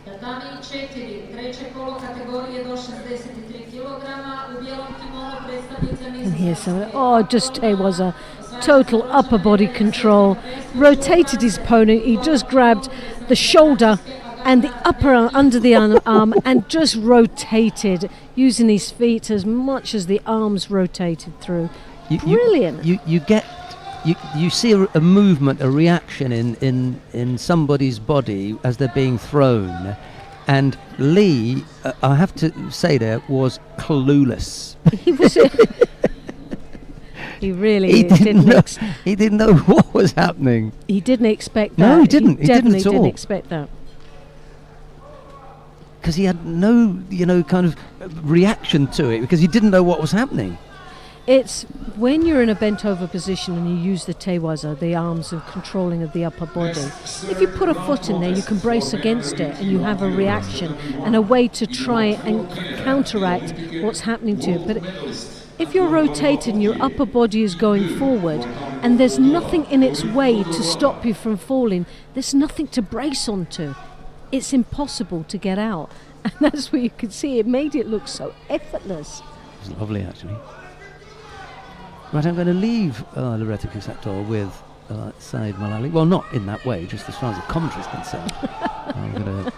Tatami 4, treće kolo kategorije do 63 kg. U bijelom kimonu predstavnica And here's some. Oh, Juste was a total upper body control. Rotated his opponent. He just grabbed the shoulder and the upper arm, under the arm, and just rotated using his feet as much as the arms rotated through. Brilliant. You see a movement, a reaction in somebody's body as they're being thrown, and Lee, I have to say, there was clueless. He was. He really didn't. He didn't know what was happening. He didn't expect that. No, he didn't. He definitely didn't at all. didn't expect that. because he had no, kind of reaction to it because he didn't know what was happening. It's when you're in a bent over position and you use the tewaza, the arms of controlling of the upper body. If you put a foot in there, you can brace against it and you have a reaction and a way to try and counteract what's happening to you. But if you're rotating, your upper body is going forward and there's nothing in its way to stop you from falling, there's nothing to brace onto. It's impossible to get out. And that's what you could see. It made it look so effortless. It was lovely, actually. Right, I'm going to leave Loretta Kusaktor with Saeed Malali. Well, not in that way, just as far as the commentary is concerned. I'm going to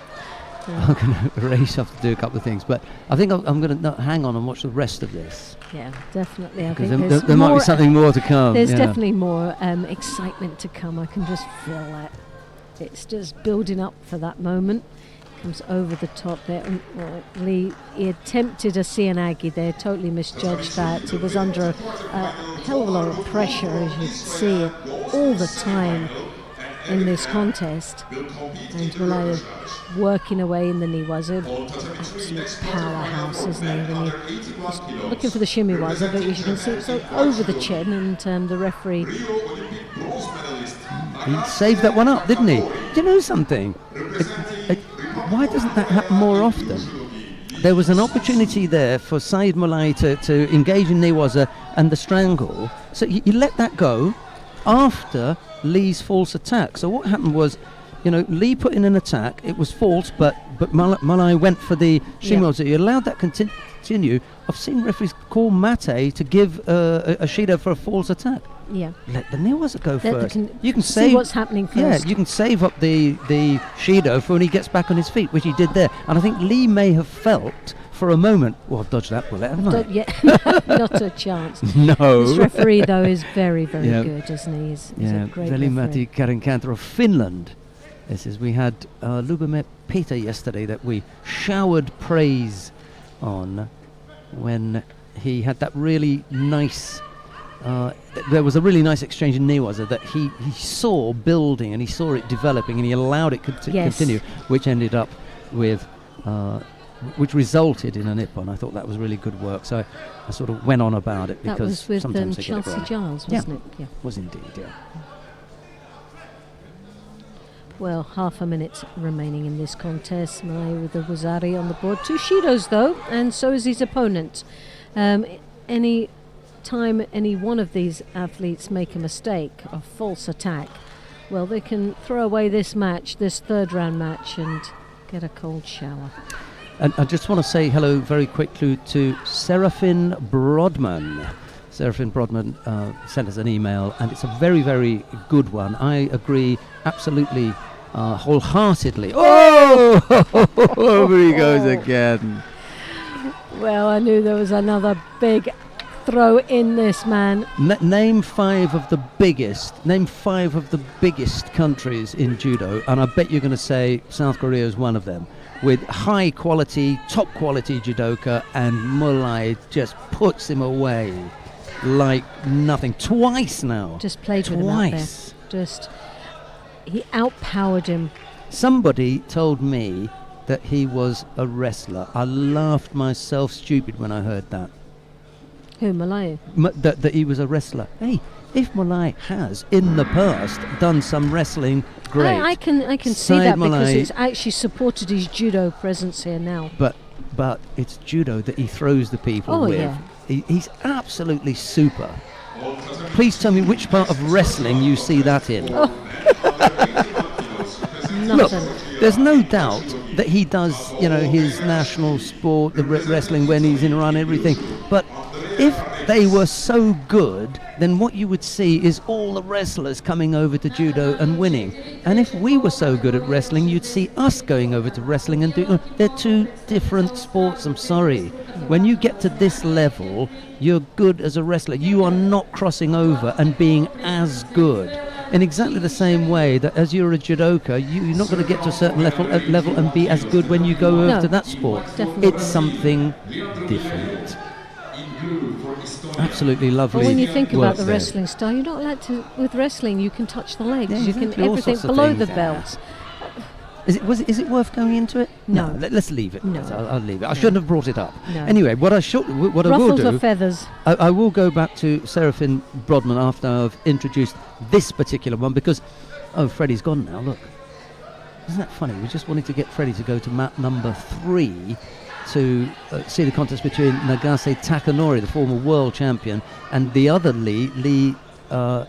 race off to do a couple of things, but I think I'm going to hang on and watch the rest of this. Yeah, definitely. I Because think there might be something more to come. There's definitely more excitement to come. I can just feel that. It's just building up for that moment. Comes over the top there. Lee, he attempted a Cianagi there, totally misjudged that. He was under a hell of a lot of pressure, as you can see, all the time in this contest. And Malaya working away in the Niwaza. Absolute powerhouse, isn't he? When you're looking for the shimiwaza, but as you can see, it's over the chin, and the referee... He saved that one up, didn't he? Do you know something? Why doesn't that happen more often? There was an opportunity there for Saeed Malai to engage in Niwaza and the strangle. So you let that go after Lee's false attack. So what happened was, Lee put in an attack. It was false, but Malai went for the shimiwaza. You allowed that continue. I've seen referees call Mate to give a Shido for a false attack. Yeah. Let the Niwaza go first. You can see what's happening first. Yeah, you can save up the Shido for when he gets back on his feet, which he did there. And I think Lee may have felt for a moment, well, I've dodged that bullet, haven't I? Yeah, not a chance. No. This referee, though, is very, very good, isn't he? He's a great Veli-Matti referee. Karinkanter of Finland. This is, we had Lubomir Peter yesterday that we showered praise on when he had that really nice... there was a really nice exchange in Niwaza that he saw building and he saw it developing and he allowed it to continue, which ended up with... which resulted in a nippon. I thought that was really good work, so I sort of went on about it because that was with sometimes they Chelsea get it wrong. Giles, wasn't it? Yeah. Was indeed, yeah. Well, half a minute remaining in this contest. Malay with the Wazari on the board. 2 Shidos though, and so is his opponent. Any time any one of these athletes make a mistake, a false attack, well, they can throw away this match, this third round match, and get a cold shower. And I just want to say hello very quickly to Serafin Brodman. Serafin Brodman sent us an email, and it's a very, very good one. I agree absolutely, wholeheartedly. Oh! Over he goes again. Well, I knew there was another big throw in this, man. Name five of the biggest countries in judo, and I bet you're going to say South Korea is one of them, with high quality, top quality judoka, and Mulai just puts him away like nothing. Twice now. Just played with him out there. He outpowered him. Somebody told me that he was a wrestler. I laughed myself stupid when I heard that. Who, Malay? That he was a wrestler. Hey, if Malay has in the past done some wrestling, great. I can see that because it's actually supported his judo presence here now. But it's judo that he throws the people with. Yeah. He's absolutely super. Please tell me which part of wrestling you see that in. Look, there's no doubt that he does, his national sport, the wrestling when he's in run, everything. But if they were so good, then what you would see is all the wrestlers coming over to judo and winning. And if we were so good at wrestling, you'd see us going over to wrestling and doing. They're two different sports, I'm sorry. When you get to this level, you're good as a wrestler. You are not crossing over and being as good. In exactly the same way that as you're a judoka, you're not going to get to a certain level and be as good when you go over to that sport. Definitely. It's something different. Absolutely lovely. Well, when you think about the there. wrestling style, you're not allowed to. With wrestling, you can touch the legs. Yeah, you can exactly, all everything sorts of below things, the yeah. belt. Is it worth going into it? No. Let's leave it. No. I'll leave it. I shouldn't have brought it up. No. Anyway, what I will Ruffles do, or feathers? I will go back to Serafin Brodman after I've introduced this particular one because, Freddie's gone now. Look, isn't that funny? We just wanted to get Freddie to go to mat number 3 to see the contest between Nagase Takanori, the former world champion, and the other Lee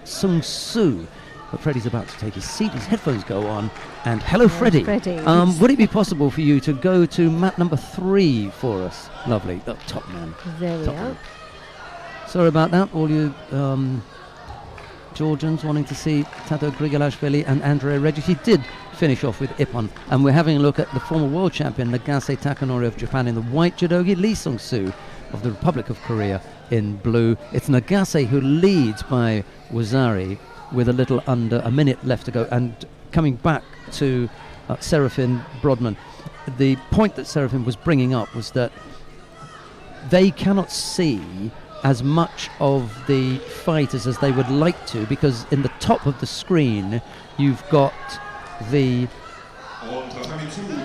Sung-soo. But Freddie's about to take his seat, his headphones go on, and hello Freddie. Would it be possible for you to go to mat number 3 for us? Lovely, top man. There we Top are. man. Sorry about that, all you Georgians wanting to see Tato Grigolashvili and Andrea Regis. He did finish off with Ippon, and we're having a look at the former world champion Nagase Takanori of Japan in the white judogi, Lee Sung-soo of the Republic of Korea in blue. It's Nagase who leads by Wazari with a little under a minute left to go. And coming back to Serafin Brodman, the point that Serafin was bringing up was that they cannot see as much of the fighters as they would like to, because in the top of the screen you've got the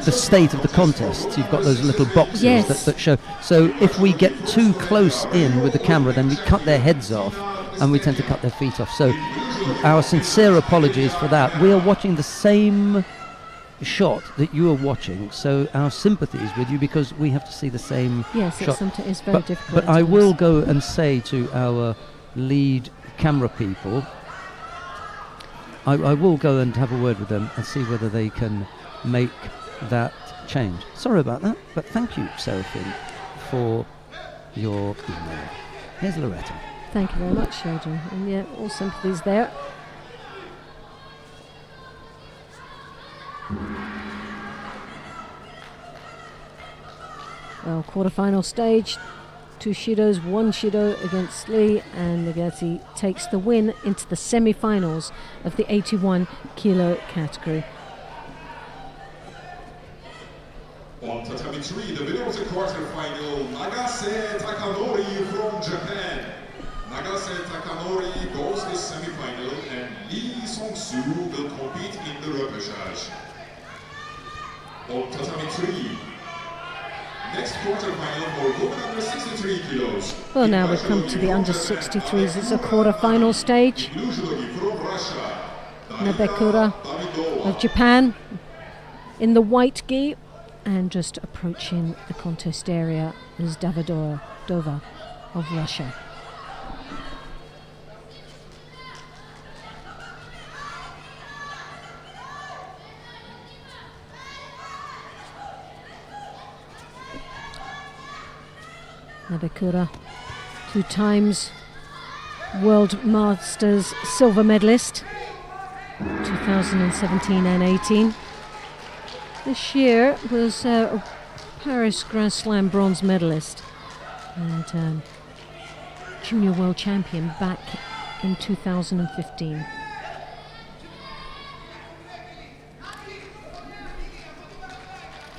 state of the contest. You've got those little boxes that show. So if we get too close in with the camera, then we cut their heads off and we tend to cut their feet off. So our sincere apologies for that. We are watching the same shot that you are watching, so our sympathies with you, because we have to see the same shot. It's very difficult. But I will go and say to our lead camera people, I will go and have a word with them and see whether they can make that change. Sorry about that, but thank you, Serafin, for your email. Here's Loretta. Thank you very much, Shojan. And yeah, all sympathies there. Well, quarterfinal stage. 2 Shidos, 1 Shido against Lee, and Nagase takes the win into the semi-finals of the 81 kilo category. On tatami 3, the winner of the quarterfinal, Nagase Takanori from Japan. Nagase Takanori goes to the semi-final, and Lee Sung-soo will compete in the repechage. On tatami 3, next quarterfinal for women under 63 kilos. Well, now we come to the under 63s. It's a quarterfinal stage. Nabekura of Japan in the white gi, and just approaching the contest area is Davidova of Russia. Nabekura, 2 times World Masters silver medalist, 2017 and 18. This year was a Paris Grand Slam bronze medalist and junior world champion back in 2015.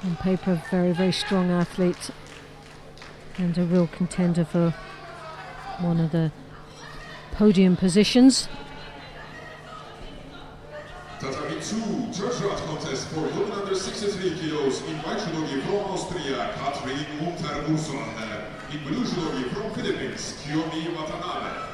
On paper, a very, very strong athlete and a real contender for one of the podium positions. Tatami 2, judge round contest for women under 63 kilos in white judogi from Austria, Katrin Unterbuson. In blue judogi from Philippines, Kiyomi Watanabe.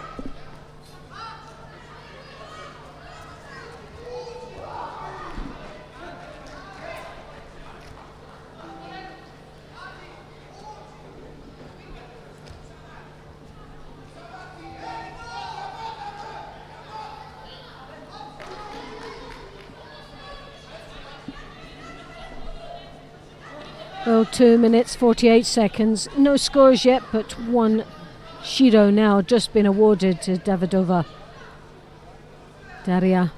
Well, 2 minutes, 48 seconds. No scores yet, but 1 Shido now just been awarded to Davidova. Daria.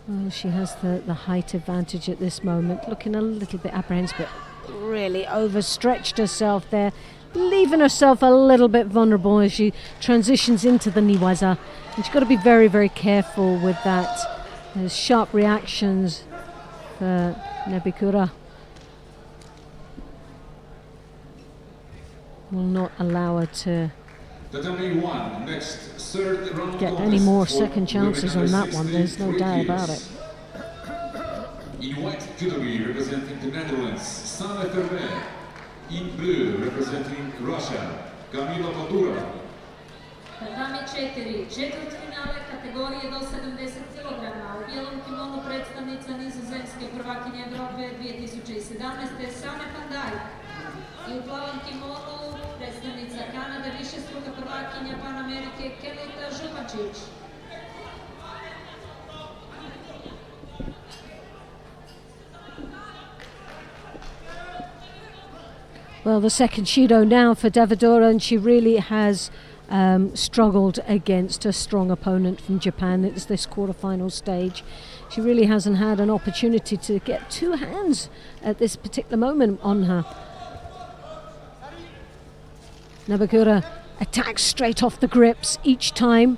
Well, she has the height advantage at this moment. Looking a little bit apprehensive, but really overstretched herself there, leaving herself a little bit vulnerable as she transitions into the Niwaza. And she's got to be very, very careful with that. There's sharp reactions for Nabekura. Will not allow her to get any more second chances on that one. There's no doubt about it. In white judogi representing the Netherlands, Sanne Vermeer. In blue representing Russia, Kamila Badura. Pred nami 4, četvrtfinale kategorije do 70 kg. U bijelom kimonu predstavnica nizozemske prvakinje Evrope 2017. Sanne Pandaj. I u plavom kimonu predstavnica Kanade višestruka prvakinja Pan Amerike Kelita Župačić. Well, the second Judo now for Davidora, and she really has struggled against a strong opponent from Japan. It's this quarterfinal stage. She really hasn't had an opportunity to get two hands at this particular moment on her. Nabagura attacks straight off the grips each time.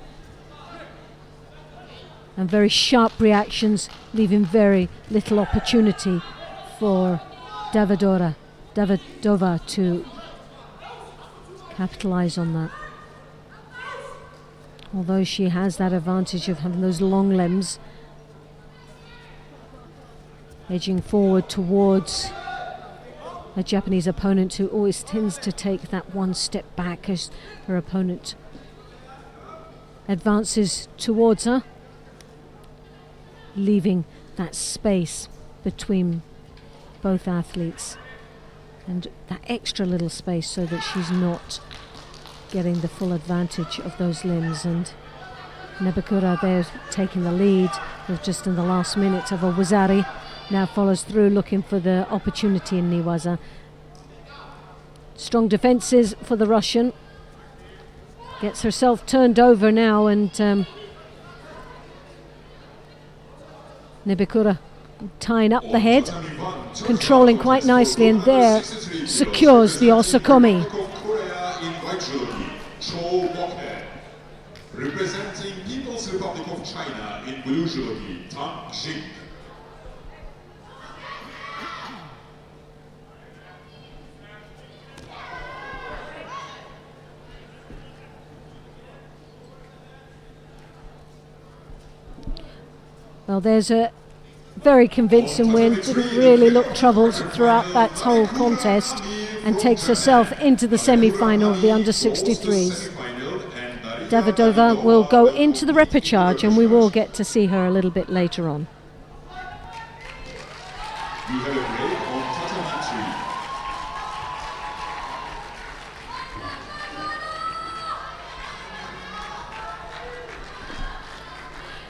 And very sharp reactions, leaving very little opportunity for Davidova to capitalize on that. Although she has that advantage of having those long limbs, edging forward towards a Japanese opponent who always tends to take that one step back as her opponent advances towards her, leaving that space between both athletes and that extra little space so that she's not getting the full advantage of those limbs. And Nebakura there taking the lead with just in the last minute of a Wazari. Now follows through looking for the opportunity in Niwaza. Strong defences for the Russian. Gets herself turned over now, and Nebakura tying up the head, controlling quite nicely, and there secures the Osokomi. Representing People's Republic of China in blue judogi, Tang Jing. Well, there's a very convincing win. Didn't really look troubled throughout that whole contest, and takes herself into the semi-final of the under-63s. Davidova will go into the repechage, and we will get to see her a little bit later on. We have a break on tatami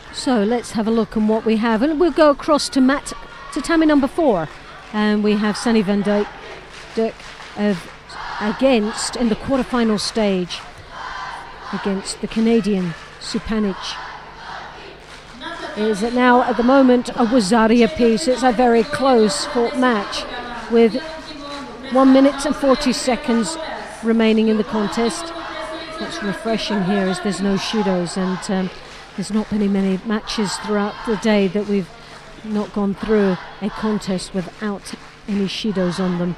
3. So let's have a look on what we have, and we'll go across to tatami number 4, and we have Sunny van Dijk against in the quarterfinal stage against the Canadian Supanic. Is it now at the moment a Wazari apiece? It's a very close fought match with 1 minute and 40 seconds remaining in the contest. What's refreshing here is there's no Shudos, and there's not been many matches throughout the day that we've not gone through a contest without any Shidos on them.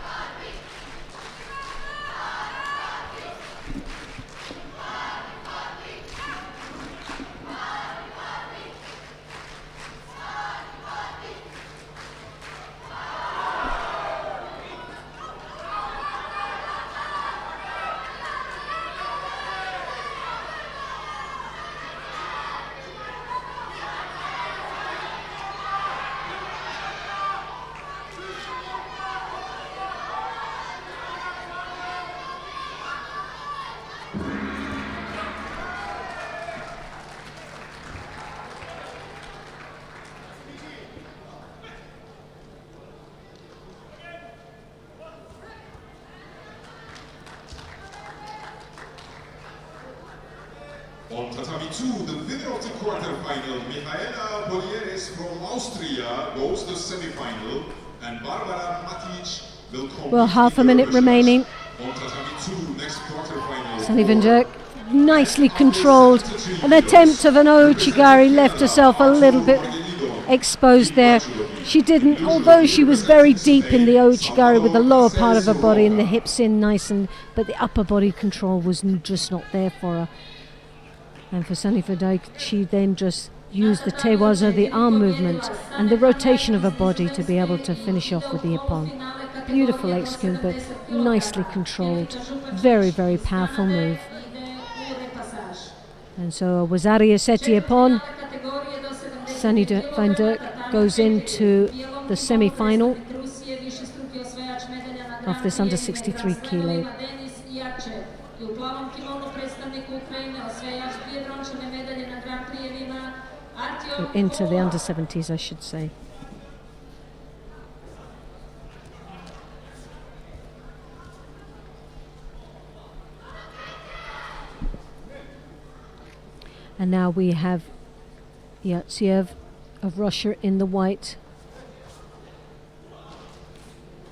On tatami 2, the winner of the quarterfinal, Michaela Bolieres from Austria, goes to semi-final, and Barbara Matic will compete. Well, half a minute remaining. On tatami 2, next quarterfinal. Sunny van Dijk nicely controlled. An attempt of an Ouchigari, left herself a little bit exposed there. She didn't, although she was very deep in the Ouchigari with the lower part of her body and the hips in nice, but the upper body control was just not there for her. And for Sunny van Dijk, she then just use the tewaza, the arm movement, and the rotation of her body to be able to finish off with the ippon. Beautiful execution, but nicely controlled. Very, very powerful move. And so a Wazari Oseti ippon. Sunny van Dirk goes into the semi-final of this under 63 kilo. Into the under 70s, I should say. And now we have Yatsiev of Russia in the white,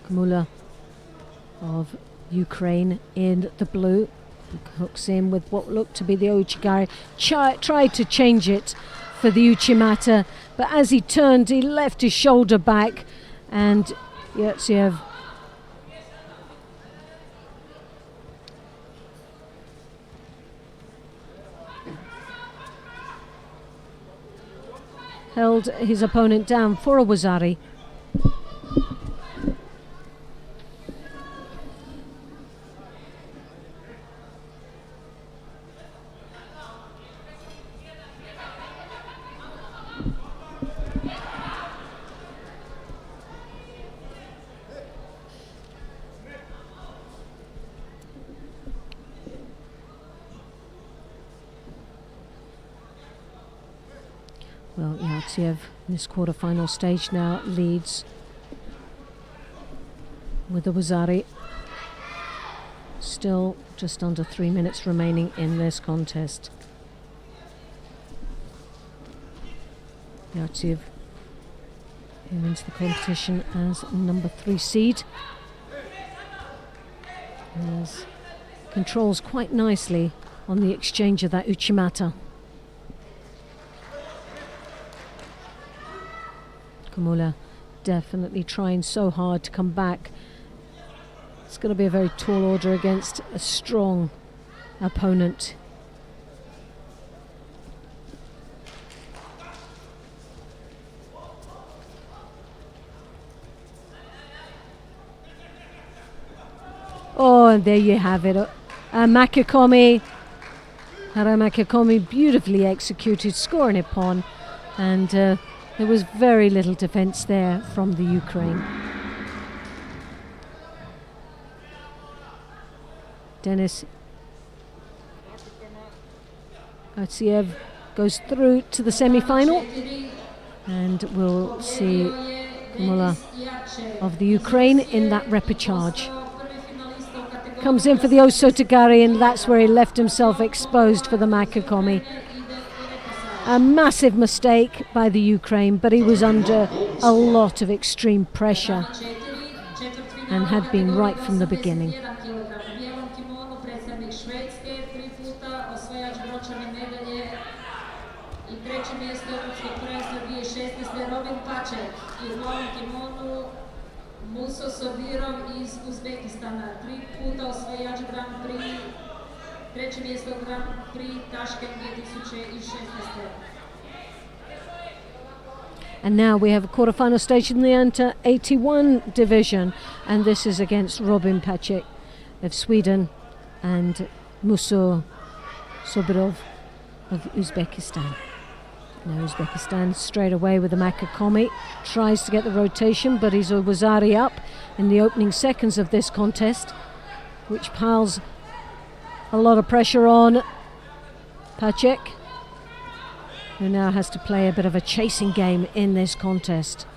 Kamula of Ukraine in the blue. Hooks in with what looked to be the Ouchigari. Tried to change it for the Uchimata, but as he turned, he left his shoulder back, and Yatsiev held his opponent down for a Wazari. Well, Yatsiev in this quarter-final stage now leads with the Wazari. Still just under 3 minutes remaining in this contest. Yatsiev, who wins the competition as number 3 seed, controls quite nicely on the exchange of that Uchimata. Kamula definitely trying so hard to come back. It's going to be a very tall order against a strong opponent. Oh, and there you have it. Makikomi, Hara Makikomi, beautifully executed, scoring ippon, and there was very little defence there from the Ukraine. Denis Yatsiev goes through to the semi-final, and we'll see Kamula of the Ukraine in that repechage. Comes in for the Osotogari, and that's where he left himself exposed for the Makikomi. A massive mistake by the Ukraine, but he was under a lot of extreme pressure and had been right from the beginning. Muso Sobirov iz Uzbekistana, 3 puta osvajač Grand-Prix, 3. mjesto Grand-Prix Tashkent 2016. And now we have a quarter-final stage in the under 81 division, and this is against Robin Pacek of Sweden and Muso Sobirov of Uzbekistan. Now Uzbekistan straight away with the Makikomi, tries to get the rotation, but he's a Wazari up in the opening seconds of this contest, which piles a lot of pressure on Pacek, who now has to play a bit of a chasing game in this contest.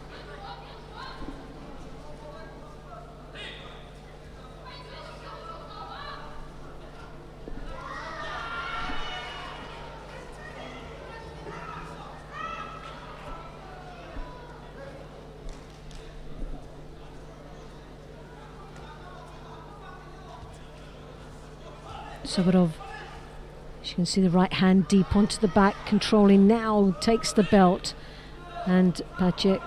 Sobirov, as you can see, the right hand deep onto the back, controlling now, takes the belt, and Pacek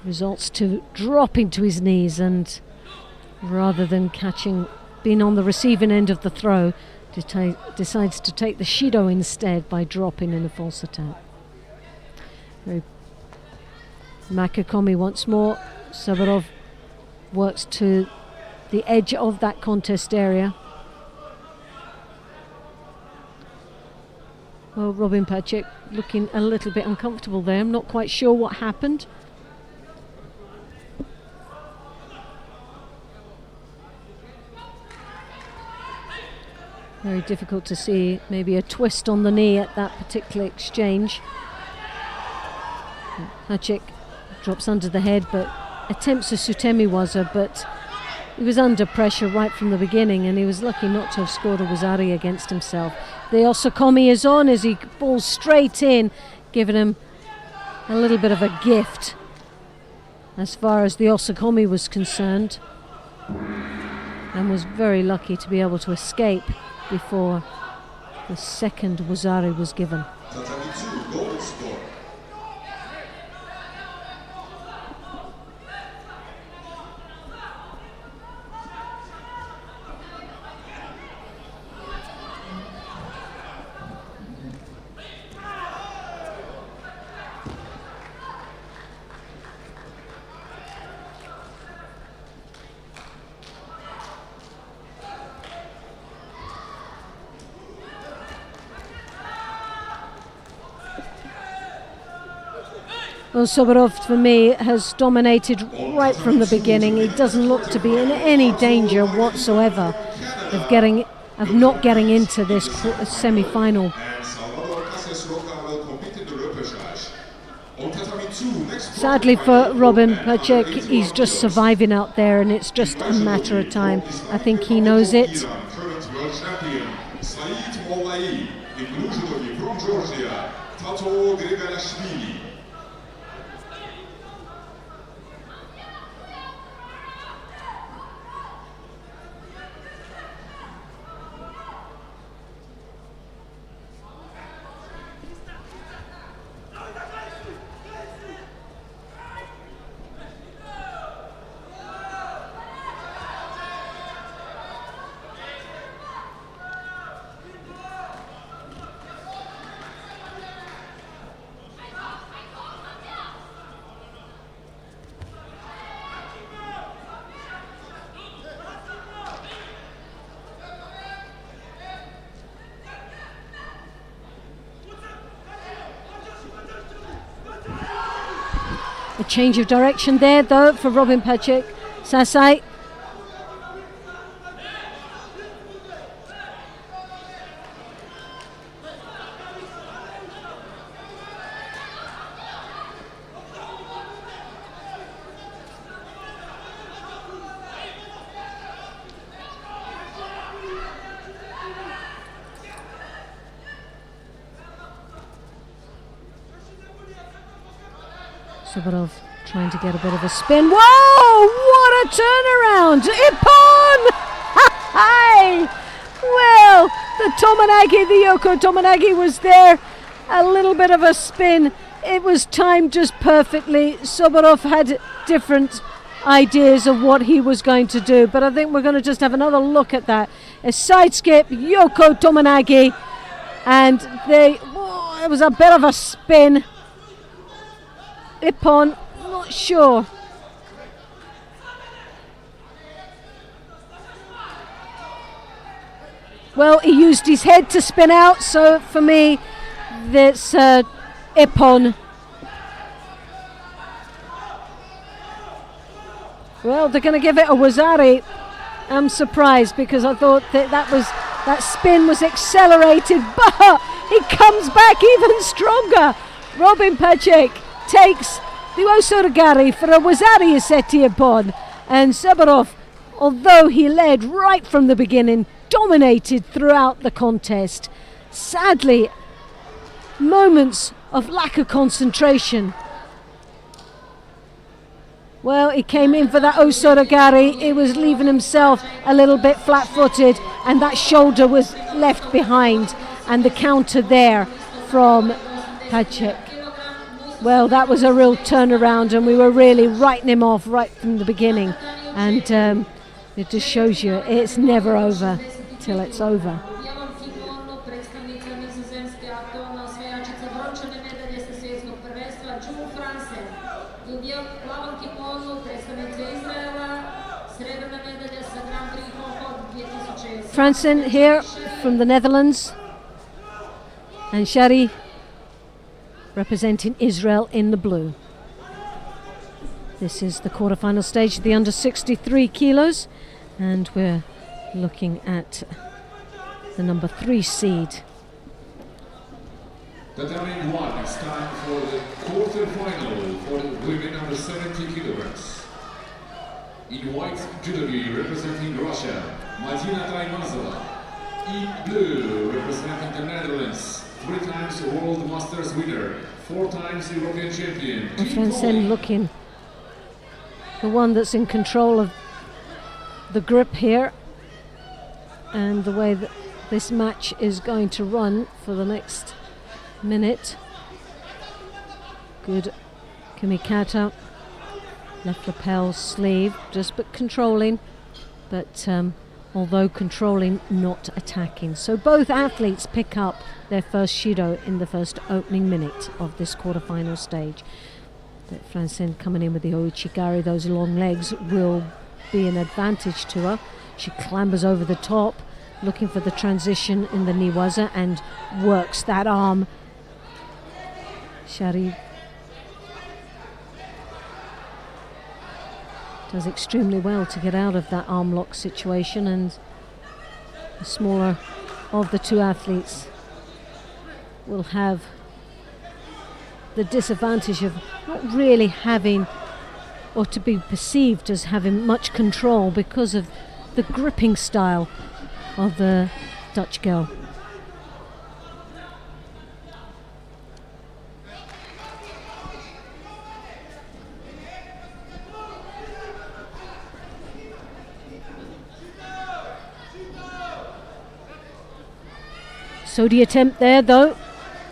results to dropping to his knees, and rather than being on the receiving end of the throw, decides to take the Shido instead by dropping in a false attack. Makakomi once more. Sabarov works to the edge of that contest area. Well, Robin Pacek looking a little bit uncomfortable there. I'm not quite sure what happened. Very difficult to see. Maybe a twist on the knee at that particular exchange. Pacek drops under the head, but attempts a Sutemi waza, but he was under pressure right from the beginning, and he was lucky not to have scored a wazari against himself. The Osakomi is on as he falls straight in, giving him a little bit of a gift as far as the Osakomi was concerned, and was very lucky to be able to escape before the second wazari was given. Well, Soborov, for me, has dominated right from the beginning. He doesn't look to be in any danger whatsoever of not getting into this semi-final. Sadly for Robin Pacek, he's just surviving out there, and it's just a matter of time. I think he knows it. A change of direction there, though, for Robin Pacek. Sasai. Soborov trying to get a bit of a spin. Whoa! What a turnaround! Ippon! Hi! Well, the Tomonagi, the Yoko Tomonagi was there. A little bit of a spin. It was timed just perfectly. Soborov had different ideas of what he was going to do, but I think we're going to just have another look at that. A side skip, Yoko Tomonagi, and it was a bit of a spin. Ippon, not sure. Well, he used his head to spin out, so for me, that's Ippon. Well, they're going to give it a wazari. I'm surprised because I thought that spin was accelerated, but he comes back even stronger. Robin Pacek takes the Osoragari for a wazari Iseti Ippon, and Sabarov, although he led right from the beginning, dominated throughout the contest. Sadly, moments of lack of concentration. Well, he came in for that Osoragari. He was leaving himself a little bit flat-footed, and that shoulder was left behind, and the counter there from Pacek. Well, that was a real turnaround, and we were really writing him off right from the beginning. And it just shows you it's never over till it's over. predsjednica Nizozemske, aktualna osvajačica brončane medalje sa svjetskog prvenstva, Judo Fransen. I u plavom kimonu predstavnica Izraela, srebrna medalja sa Grand-Prix Zagreb 2017. Fransen here from the Netherlands, and Shari representing Israel in the blue. This is the quarterfinal stage of the under 63 kilos, and we're looking at the number 3 seed. Determining one, it's time for the quarter-final for the women under 70 kilograms. In white judogi representing Russia, Madina Taimazova. In blue representing the Netherlands, 3 times World Masters winner, 4 times European champion. Fransen looking the one that's in control of the grip here, and the way that this match is going to run for the next minute. Good kimikata, left lapel sleeve, just but controlling, but although controlling, not attacking. So both athletes pick up their first Shido in the first opening minute of this quarterfinal stage. But Fransen coming in with the Ouchigari, those long legs will be an advantage to her. She clambers over the top, looking for the transition in the Niwaza, and works that arm. Shari does extremely well to get out of that arm lock situation, and the smaller of the two athletes will have the disadvantage of not really having, or to be perceived as having, much control because of the gripping style of the Dutch girl. So the attempt there though,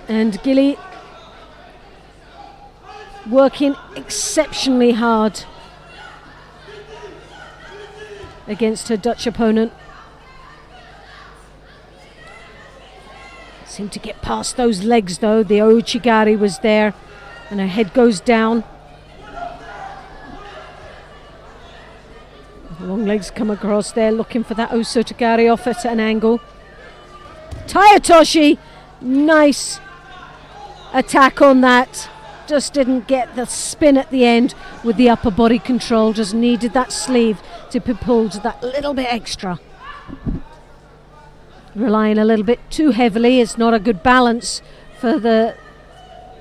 and Gilly working exceptionally hard against her Dutch opponent. Seemed to get past those legs though. The Ouchigari was there, and her head goes down. Long legs come across there, looking for that Osotogari off at an angle. Tayatoshi, nice attack on that. Just didn't get the spin at the end with the upper body control. Just needed that sleeve to be pulled that little bit extra. Relying a little bit too heavily. It's not a good balance for the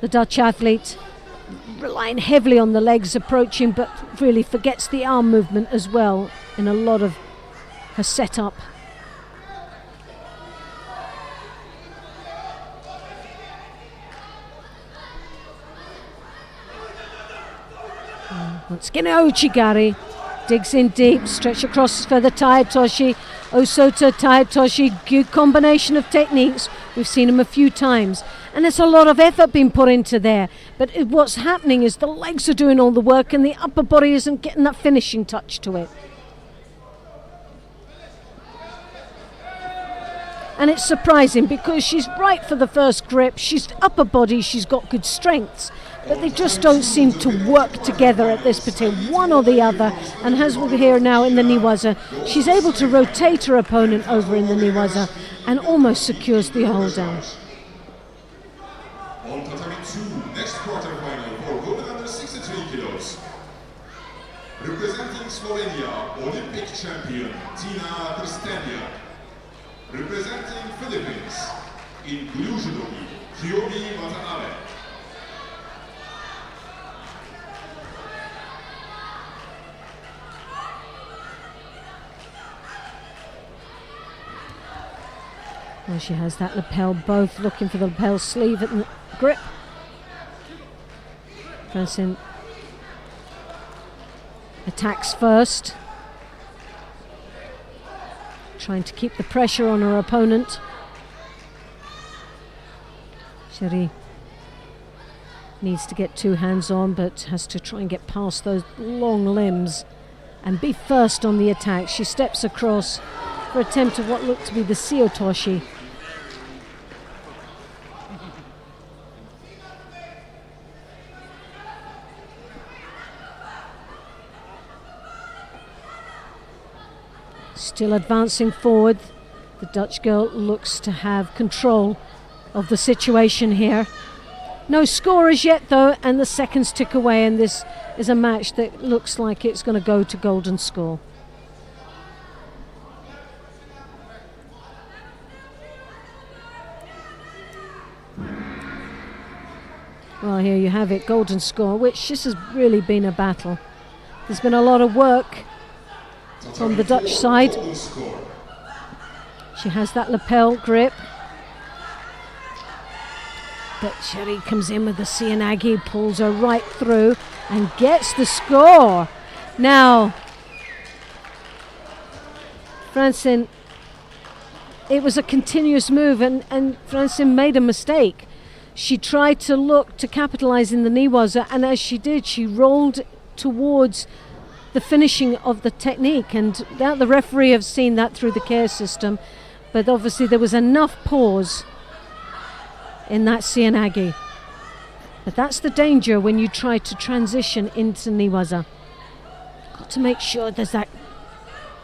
Dutch athlete. Relying heavily on the legs approaching, but really forgets the arm movement as well in a lot of her setup. Once again, Ouchigari digs in deep, stretch across for the Tayatoshi. Osota, Tayatoshi, good combination of techniques. We've seen them a few times, and there's a lot of effort being put into there. But what's happening is the legs are doing all the work, and the upper body isn't getting that finishing touch to it. And it's surprising because she's right for the first grip. She's upper body, she's got good strengths, but they just don't seem to work together at this particular one or the other. And as we're here now in the Niwaza, she's able to rotate her opponent over in the Niwaza and almost secures the hold down. On Tatami 2, next quarterfinal for women under 63 kilos. Representing Slovenia, Olympic champion Tina Trsteniak. Representing Philippines, in blue judogi, Kiyomi Watanabe. Well, she has that lapel, both looking for the lapel sleeve and the grip. Fransen attacks first, trying to keep the pressure on her opponent. Shari needs to get two hands on, but has to try and get past those long limbs and be first on the attack. She steps across for attempt of what looked to be the Seotoshi. Still advancing forward. The Dutch girl looks to have control of the situation here. No score as yet though, and the seconds tick away, and this is a match that looks like it's going to go to golden score. Well, here you have it, golden score, which this has really been a battle. There's been a lot of work from the Dutch side. She has that lapel grip. But Sherry comes in with the Cianagi, pulls her right through and gets the score. Now, Francine, it was a continuous move, and Francine made a mistake. She tried to look to capitalize in the Newaza, and as she did, she rolled towards the finishing of the technique, and that the referee have seen that through the care system, but obviously there was enough pause in that Cianagi. But that's the danger when you try to transition into Newaza. Got to make sure there's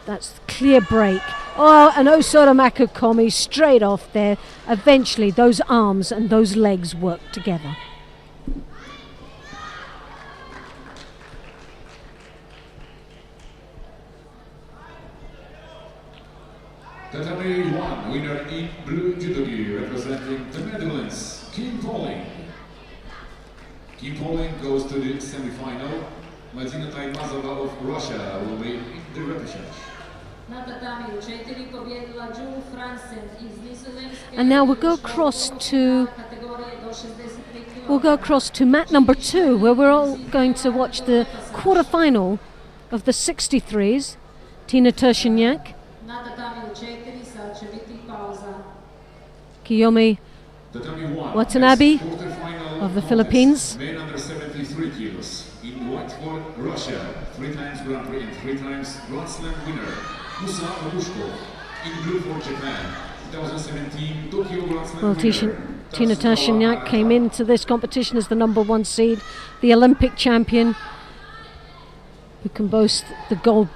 that's clear break. Oh, and Osora Komi straight off there. Eventually those arms and those legs work together. Category 1 winner in blue judo gi representing the Netherlands, Kim Pauling. Kim Pauling goes to the semi-final. Madina Taimazova of Russia will be in the repechage. And now we'll go across to mat number 2, where we're all going to watch the quarter-final of the 63s. Tina Tershiniak, Kiyomi Watanabe of the Philippines. Men under 73 kilos. In white for Russia, 3 times Grand Prix and 3 times Grand Slam winner, Musa Marushko. In blue for Japan, 2017 Tokyo Grand Slam Well, winner. Tina Tershiniak came into this competition as the number 1 seed, the Olympic champion, who can boast the gold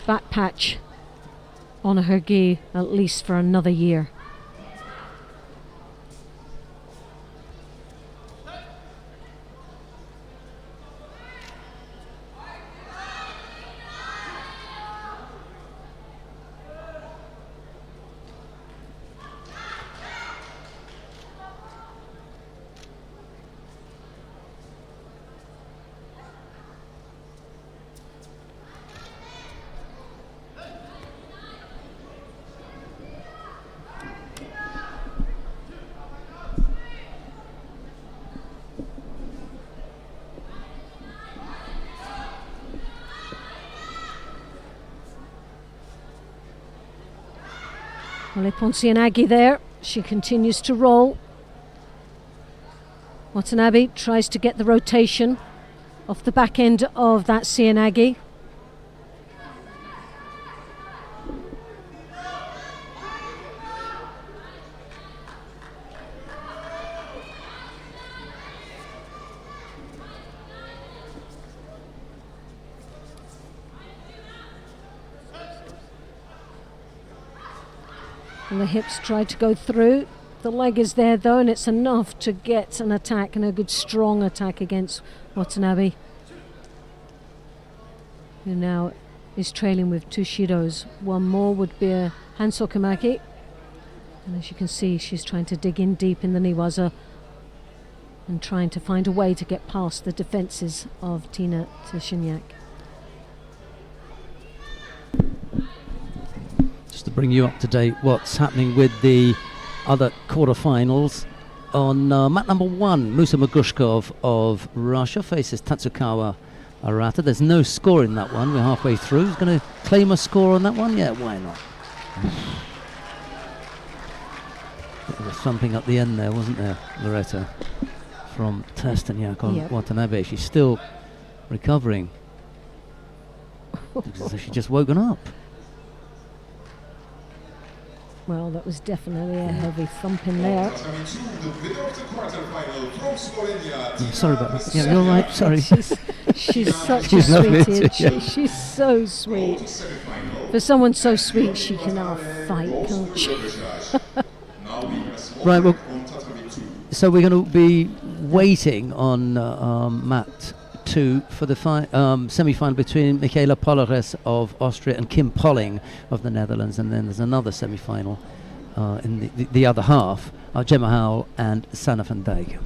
back patch on her gi at least for another year. Well, Ponsianagi there, she continues to roll. Watanabe tries to get the rotation off the back end of that Cianagi. And the hips try to go through. The leg is there though, and it's enough to get an attack, and a good strong attack against Watanabe, who now is trailing with 2 shidos. One more would be a Hansokamaki. And as you can see, she's trying to dig in deep in the Newaza and trying to find a way to get past the defences of Tina Tershiniak. To bring you up to date what's happening with the other quarterfinals. On mat number 1, Musa Magushkov of Russia faces Tatsukawa Arata. There's no score in that one. We're halfway through. Who's going to claim a score on that one? Yeah, why not? There was something at the end there, wasn't there, Loretta? From Terstaniak on Watanabe. She's still recovering. Looks as if she's just woken up. Well, that was definitely a heavy thump in there. Sorry about that. Yeah, you're right. Sorry. She's such She's a lovely, sweetie. yeah. She's so sweet. For someone so sweet, she can fight, can't she? Right. Well, so we're going to be waiting on Mat 2 for the semi-final between Michaela Polares of Austria and Kim Polling of the Netherlands, and then there's another semi-final in the other half, Gemma Howell and Sanne van Dijk.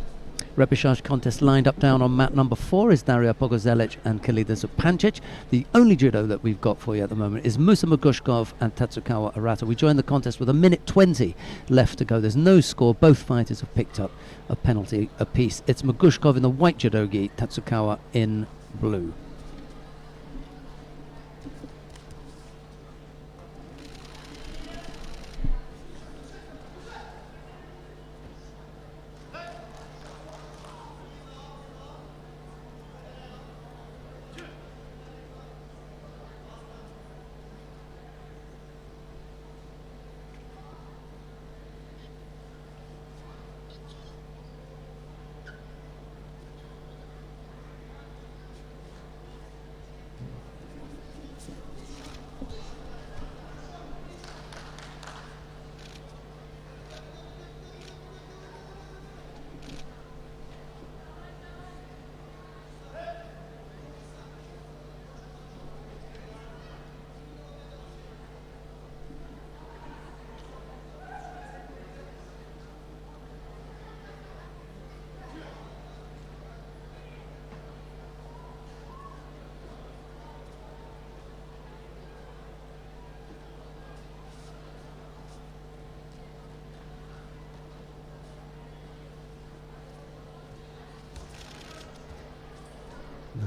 Repechage contest lined up down on mat number 4 is Daria Pogozelic and Kalida Zupancic. The only judo that we've got for you at the moment is Musa Magushkov and Tatsukawa Arata. We joined the contest with 1:20 left to go. There's no score. Both fighters have picked up a penalty apiece. It's Magushkov in the white judogi, Tatsukawa in blue.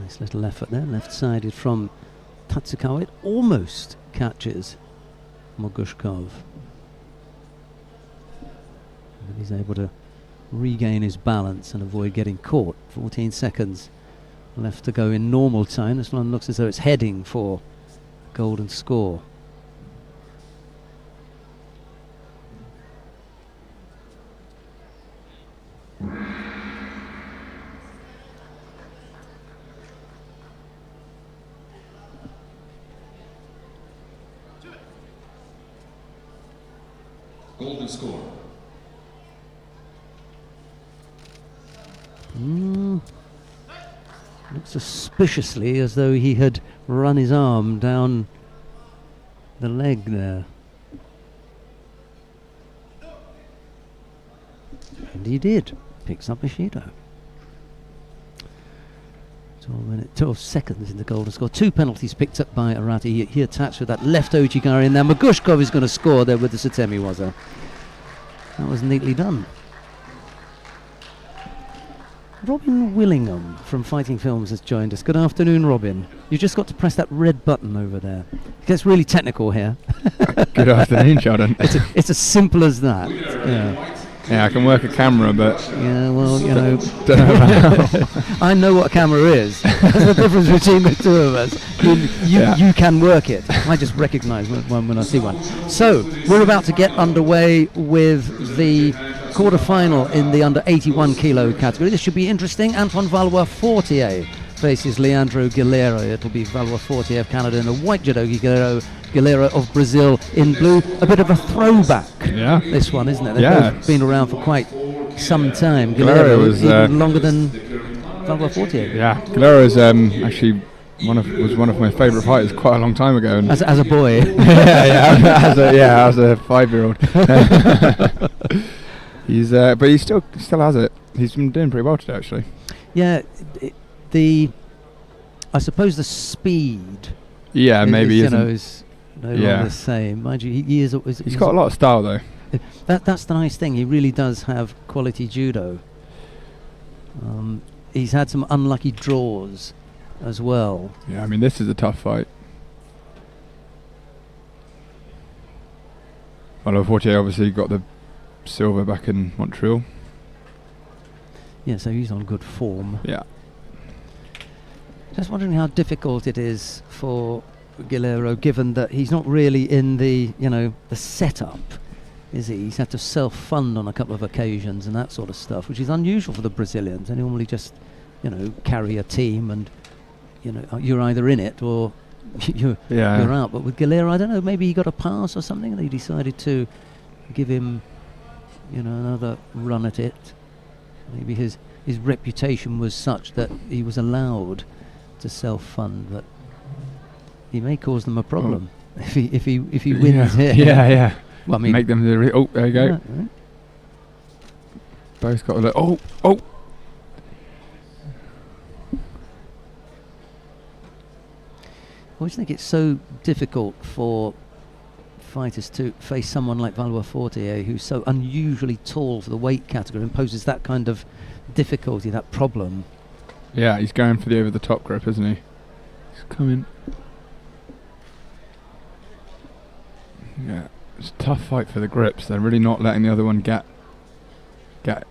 Nice little effort there, left-sided from Tatsukawa. It almost catches Mogushkov. But he's able to regain his balance and avoid getting caught. 14 seconds left to go in normal time. This one looks as though it's heading for golden score. Golden score. Looks suspiciously as though he had run his arm down the leg there. And he did. Picks up Ishido. 12 seconds in the golden score. 2 penalties picked up by Arati. He attacks with that left Ojigari, and now Magushkov is going to score there with the Satemi Waza. That was neatly done. Robin Willingham from Fighting Films has joined us. Good afternoon, Robin. You just got to press that red button over there. It gets really technical here. Good afternoon, Sheldon. It's as simple as that. Yeah. Yeah, I can work a camera, but Yeah, well, you know, don't know about I know what a camera is. There's a difference between the two of us. You can work it. I just recognise one when I see one. So, we're about to get underway with the quarter-final in the under 81 kilo category. This should be interesting. Antoine Valois-Fortier faces Leandro Guilherme. It'll be Valois-Fortier of Canada in the white judogi, Guilherme of Brazil in blue. A bit of a throwback, this one, isn't it? They've both been around for quite some time. Guilherme was even longer than Valois-Fortier. Yeah, Guilherme is actually was one of my favourite fighters quite a long time ago. And As a boy. as a 5-year-old. But he still has it. He's been doing pretty well today, actually. Yeah, I suppose the speed. Yeah, maybe is no longer the same. Mind you, he's got a lot of style though. That's the nice thing. He really does have quality judo. He's had some unlucky draws as well. Yeah, I mean this is a tough fight. Valois-Fortier obviously got the silver back in Montreal. Yeah, so he's on good form. Yeah. Just wondering how difficult it is for Guilherme, given that he's not really in the setup is he? He's had to self-fund on a couple of occasions and that sort of stuff, which is unusual for the Brazilians. They normally just, carry a team and, you're either in it or you're out. But with Galera, I don't know, maybe he got a pass or something and they decided to give him, another run at it. Maybe his reputation was such that he was allowed to self-fund, but he may cause them a problem if he wins here. Yeah. Well, I mean, make them there you go. Yeah, right. Both got a look. Oh. I always think it's so difficult for fighters to face someone like Valois Fortier, who's so unusually tall for the weight category and poses that kind of difficulty, that problem. Yeah, he's going for the over-the-top grip, isn't he? He's coming. Yeah, it's a tough fight for the grips. They're really not letting the other one get the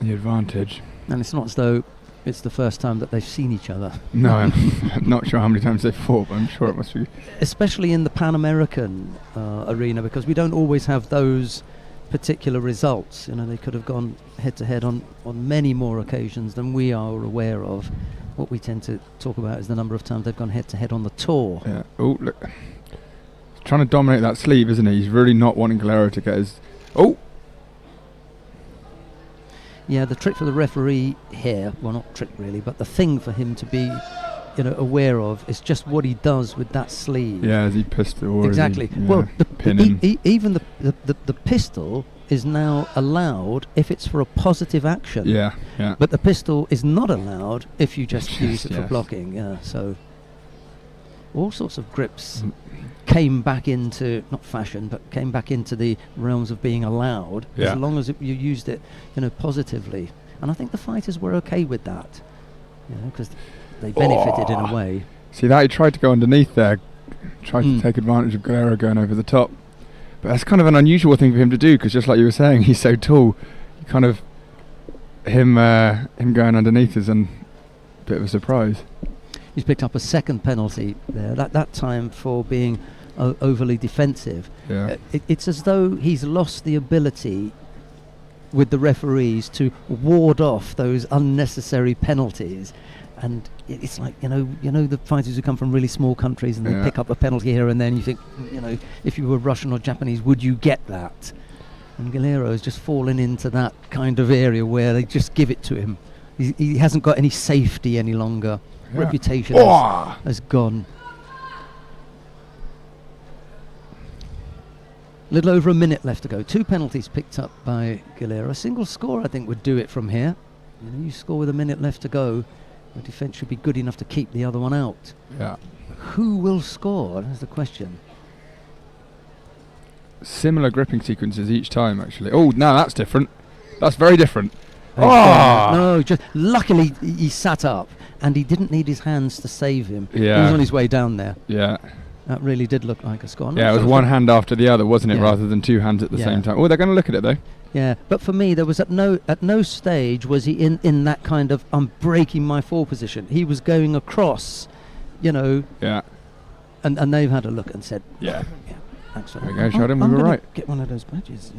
advantage. And it's not as though it's the first time that they've seen each other. No, I'm not sure how many times they've fought, but I'm sure it must be. Especially in the Pan American arena, because we don't always have those particular results. They could have gone head-to-head on many more occasions than we are aware of. What we tend to talk about is the number of times they've gone head-to-head on the tour. Yeah. Oh, look. He's trying to dominate that sleeve, isn't he? He's really not wanting Galera to get his... Oh! Yeah, the trick for the referee here, well, not trick really, but the thing for him to be, aware of is just what he does with that sleeve. Yeah, as he pistol. Or exactly. Well, even the pistol is now allowed if it's for a positive action. Yeah. But the pistol is not allowed if you just use it for blocking. Yeah. So all sorts of grips came back into, not fashion, but came back into the realms of being allowed as long as you used it, positively. And I think the fighters were okay with that, because they benefited in a way. See that? He tried to go underneath there, tried to take advantage of Galera going over the top. But that's kind of an unusual thing for him to do, because just like you were saying, he's so tall. Kind of him going underneath is a bit of a surprise. He's picked up a second penalty there, that time for being overly defensive. Yeah. It's as though he's lost the ability with the referees to ward off those unnecessary penalties. And it's like, the fighters who come from really small countries and they pick up a penalty here and then, you think, if you were Russian or Japanese, would you get that? And Galera has just fallen into that kind of area where they just give it to him. He hasn't got any safety any longer. Reputation has gone. A little over a minute left to go. 2 penalties picked up by Galera. A single score, I think, would do it from here. You score with a minute left to go. The defence should be good enough to keep the other one out. Yeah. Who will score? That's the question. Similar gripping sequences each time, actually. Oh, no, that's different. That's very different. No, just luckily he sat up and he didn't need his hands to save him. Yeah. He was on his way down there. Yeah. That really did look like a score. Yeah, it was one hand after the other, wasn't it, rather than 2 hands at the same time. Oh, they're going to look at it, though. Yeah, but for me, there was at no stage was he in that kind of, I'm breaking my fall position. He was going across, Yeah. And they've had a look and said, Yeah. Thanks for There that. we go, shot him, we were right. Get one of those badges.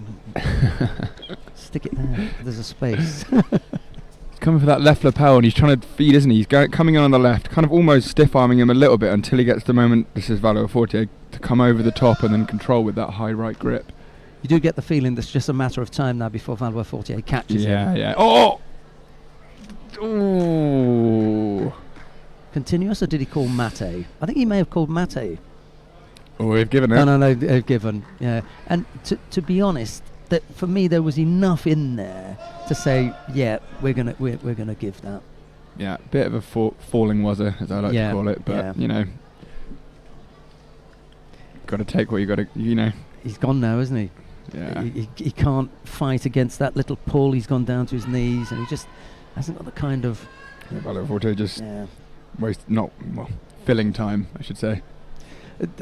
Stick it there. There's a space. He's coming for that left lapel and he's trying to feed, isn't he? He's coming in on the left, kind of almost stiff-arming him a little bit until he gets the moment, this is Valois Fortier, to come over the top and then control with that high right grip. You do get the feeling that's just a matter of time now before Valois Fortier catches him. Yeah. Oh! Ooh. Continuous, or did he call Mate? I think he may have called Mate. Oh, we've given it. No, they've given. Yeah, and to be honest, that for me there was enough in there to say, yeah, we're gonna give that. Yeah, bit of a falling wazzer, as I like to call it, but got to take what you got to, He's gone now, isn't he? Yeah. He can't fight against that little pull. He's gone down to his knees, and he just hasn't got the kind of. Valois Fortier just filling time, I should say.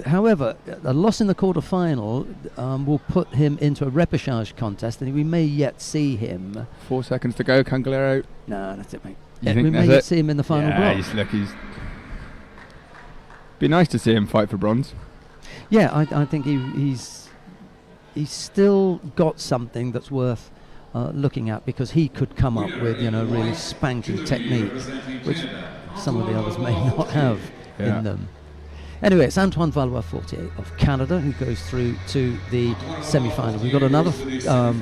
However, a loss in the quarter-final will put him into a repechage contest, and we may yet see him. 4 seconds to go, Cangalero. No, that's it, mate. We may yet see him in the final block. He's be nice to see him fight for bronze. Yeah, I think he's he's still got something that's worth looking at, because he could come up with, you know, really spanking technique, which some of the others may not have in them. Anyway, it's Antoine Valois-Fortier of Canada who goes through to the semi-final. We've got another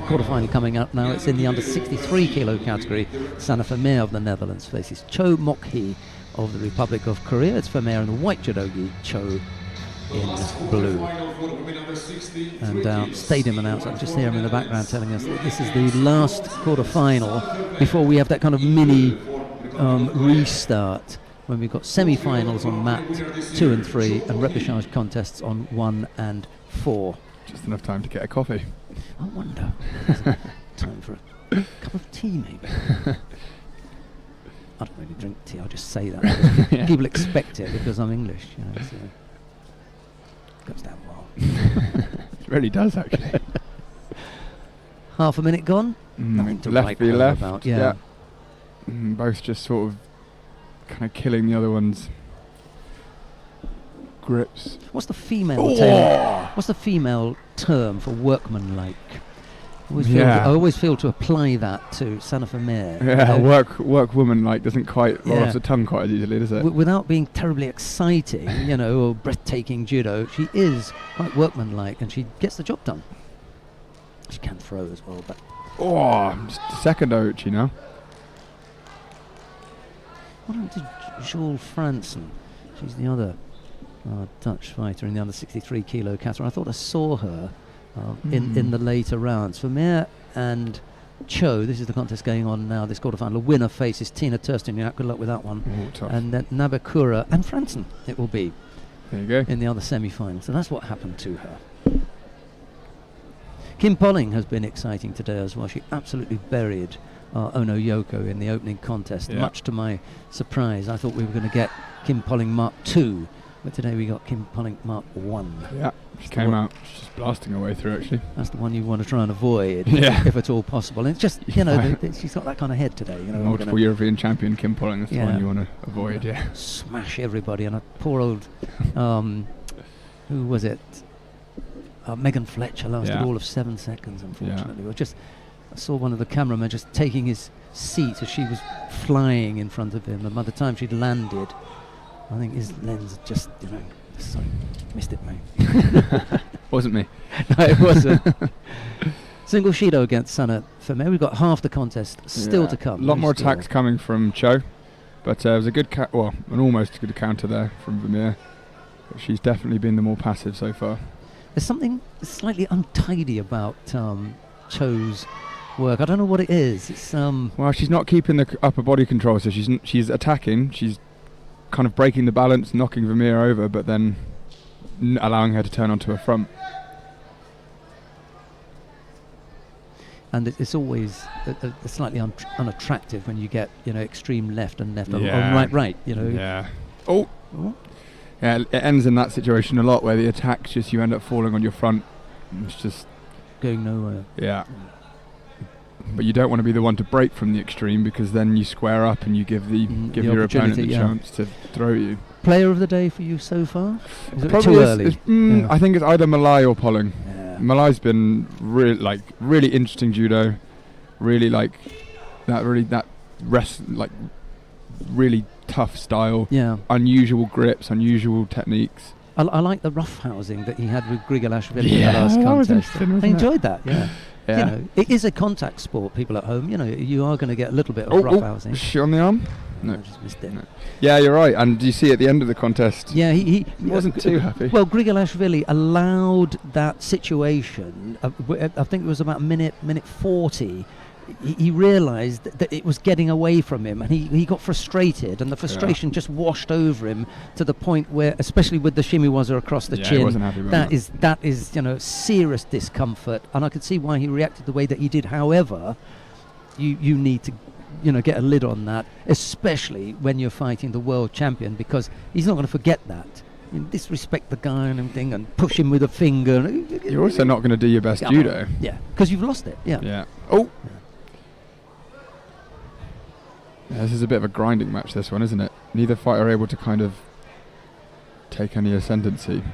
quarter-final coming up now. It's in the under 63 kilo category. Sanne Vermeer of the Netherlands faces Cho Mok-hee of the Republic of Korea. It's Vermeer in the white judogi, Cho in blue. And stadium announcer, I just hear him in the background telling us that this is the last quarter-final before we have that kind of mini restart, when we've got semi-finals on mat 2 and 3 and repechage contests on 1 and 4. Just enough time to get a coffee. I wonder. Time for a cup of tea, maybe. I don't really drink tea, I'll just say that. People expect it because I'm English, you know, so it goes down well. It really does, actually. Half a minute gone. Nothing to left write v home left. about. Yeah. Both just sort of kind of killing the other one's grips. What's the female term? What's the female term for workmanlike? I always feel to apply that to Sanne Vermeer. Yeah, work woman like doesn't quite roll off the tongue quite as easily, does it? Without being terribly exciting, you know, or breathtaking judo, she is quite workmanlike and she gets the job done. She can throw as well, but just second Ochi now. What happened to Jules Fransen? She's the other Dutch fighter in the under 63 kilo category. I thought I saw her in the later rounds. Vermeer and Cho, this is the contest going on now, this quarterfinal. The winner faces Tina Tursteniak, good luck with that one. And then Nabekura and Fransen it will be. There you go. In the other semi-final. So that's what happened to her. Kim Polling has been exciting today as well. She absolutely buried Ono Yoko in the opening contest, much to my surprise. I thought we were going to get Kim Polling Mark 2, but today we got Kim Polling Mark 1. Yeah, she came out just blasting her way through, actually. That's the one you want to try and avoid, if at all possible. And it's just, you know, she's got that kind of head today. You know, multiple European champion Kim Polling, that's the one you want to avoid, Smash everybody, and a poor old, who was it? Megan Fletcher lasted all of 7 seconds, unfortunately. I saw one of the cameramen just taking his seat as she was flying in front of him, and by the time she'd landed, I think his lens just, you know, sorry, missed it, mate. Wasn't me. No, it wasn't. Single Shido against Sanne Vermeer. We've got half the contest still to come. A lot more attacks coming from Cho, but it was a good, an almost good counter there from Vermeer. But she's definitely been the more passive so far. There's something slightly untidy about Cho's work. I don't know what it is. It's well, she's not keeping the upper body control, so she's attacking. She's kind of breaking the balance, knocking Vermeer over, but then allowing her to turn onto her front. And it's always slightly unattractive when you get, you know, extreme left and left, or right, you know. Yeah. Yeah, it ends in that situation a lot where the attack's just you end up falling on your front. It's just going nowhere. Yeah. But you don't want to be the one to break from the extreme, because then you square up and you give your opponent the chance to throw you. Player of the day for you so far? Is it Probably too early? I think it's either Malai or Polling. Yeah. Malai's been really interesting judo, really really tough style, unusual grips, unusual techniques. I like the rough housing that he had with Grigolashvili in the last contest. I enjoyed that, You know, it is a contact sport, people at home. You know, you are going to get a little bit of rough housing. Shit on the arm? No, I just missed it. No. Yeah, you're right. And you see at the end of the contest, he wasn't too happy. Well, Grigolashvili allowed that situation. I think it was about minute 40. He realised that it was getting away from him, and he got frustrated, and the frustration just washed over him to the point where, especially with the shimiwaza across the chin, he wasn't happy about that is you know, serious discomfort, and I could see why he reacted the way that he did. However, you need to, you know, get a lid on that, especially when you're fighting the world champion, because he's not going to forget that. You disrespect the guy and everything, and push him with a finger. You're also not going to do your best judo. Yeah, because you've lost it. Yeah. Oh. Yeah, this is a bit of a grinding match, this one, isn't it? Neither fighter are able to kind of take any ascendancy.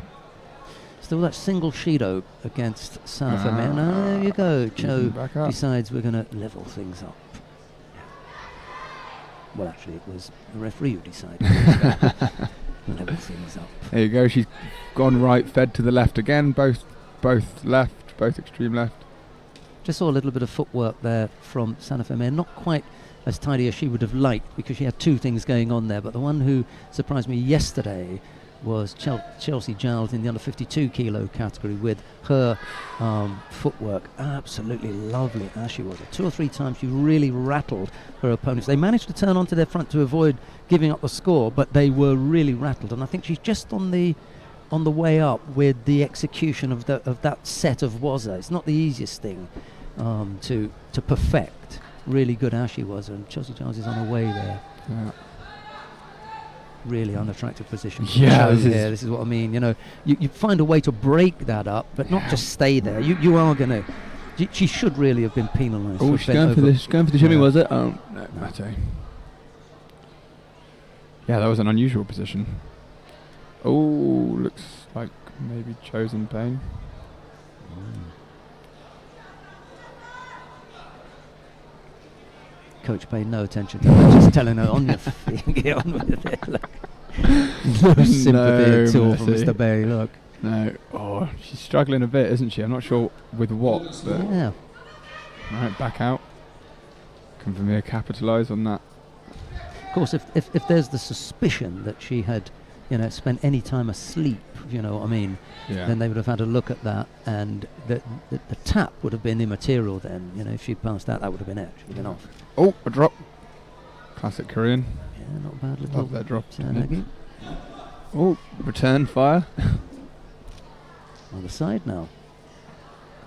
Still that single Shido against Sanafame. And there you go. Cho back up. decides we're going to level things up. Well, actually, it was the referee who decided to level things up. There you go. She's gone right, fed to the left again. Both left, both extreme left. Just saw a little bit of footwork there from Sanafame. Not quite as tidy as she would have liked because she had two things going on there. But the one who surprised me yesterday was Chelsea Giles in the under 52 kilo category with her footwork. Absolutely lovely as she was. 2 or 3 times she really rattled her opponents. They managed to turn onto their front to avoid giving up the score, but they were really rattled. And I think she's just on the way up with the execution of that set of waza. It's not the easiest thing to perfect. Really good as she was, and Chelsea Giles is on her way there. Yeah. Really unattractive position. Yeah, this is what I mean. You know, you find a way to break that up, but not just stay there. You are going to. She should really have been penalised. Oh, she's going for the shimmy, was it? Oh, no, Mate. Yeah, that was an unusual position. Oh, looks like maybe chosen pain. Coach paid no attention to her, just telling her on your feet, get on with it. Look. No sympathy at all from Mr. Bay, look. No. Oh, she's struggling a bit, isn't she? I'm not sure with what, but... Yeah. Right, back out. Can Vermeer capitalise on that? Of course, if there's the suspicion that she had, spent any time asleep, you know what I mean, then they would have had a look at that, and the tap would have been immaterial then. If she'd passed that would have been it. She'd have been off. Oh, a drop. Classic Korean. Yeah, not bad. Little Love that drop. Oh, return fire. On the side now.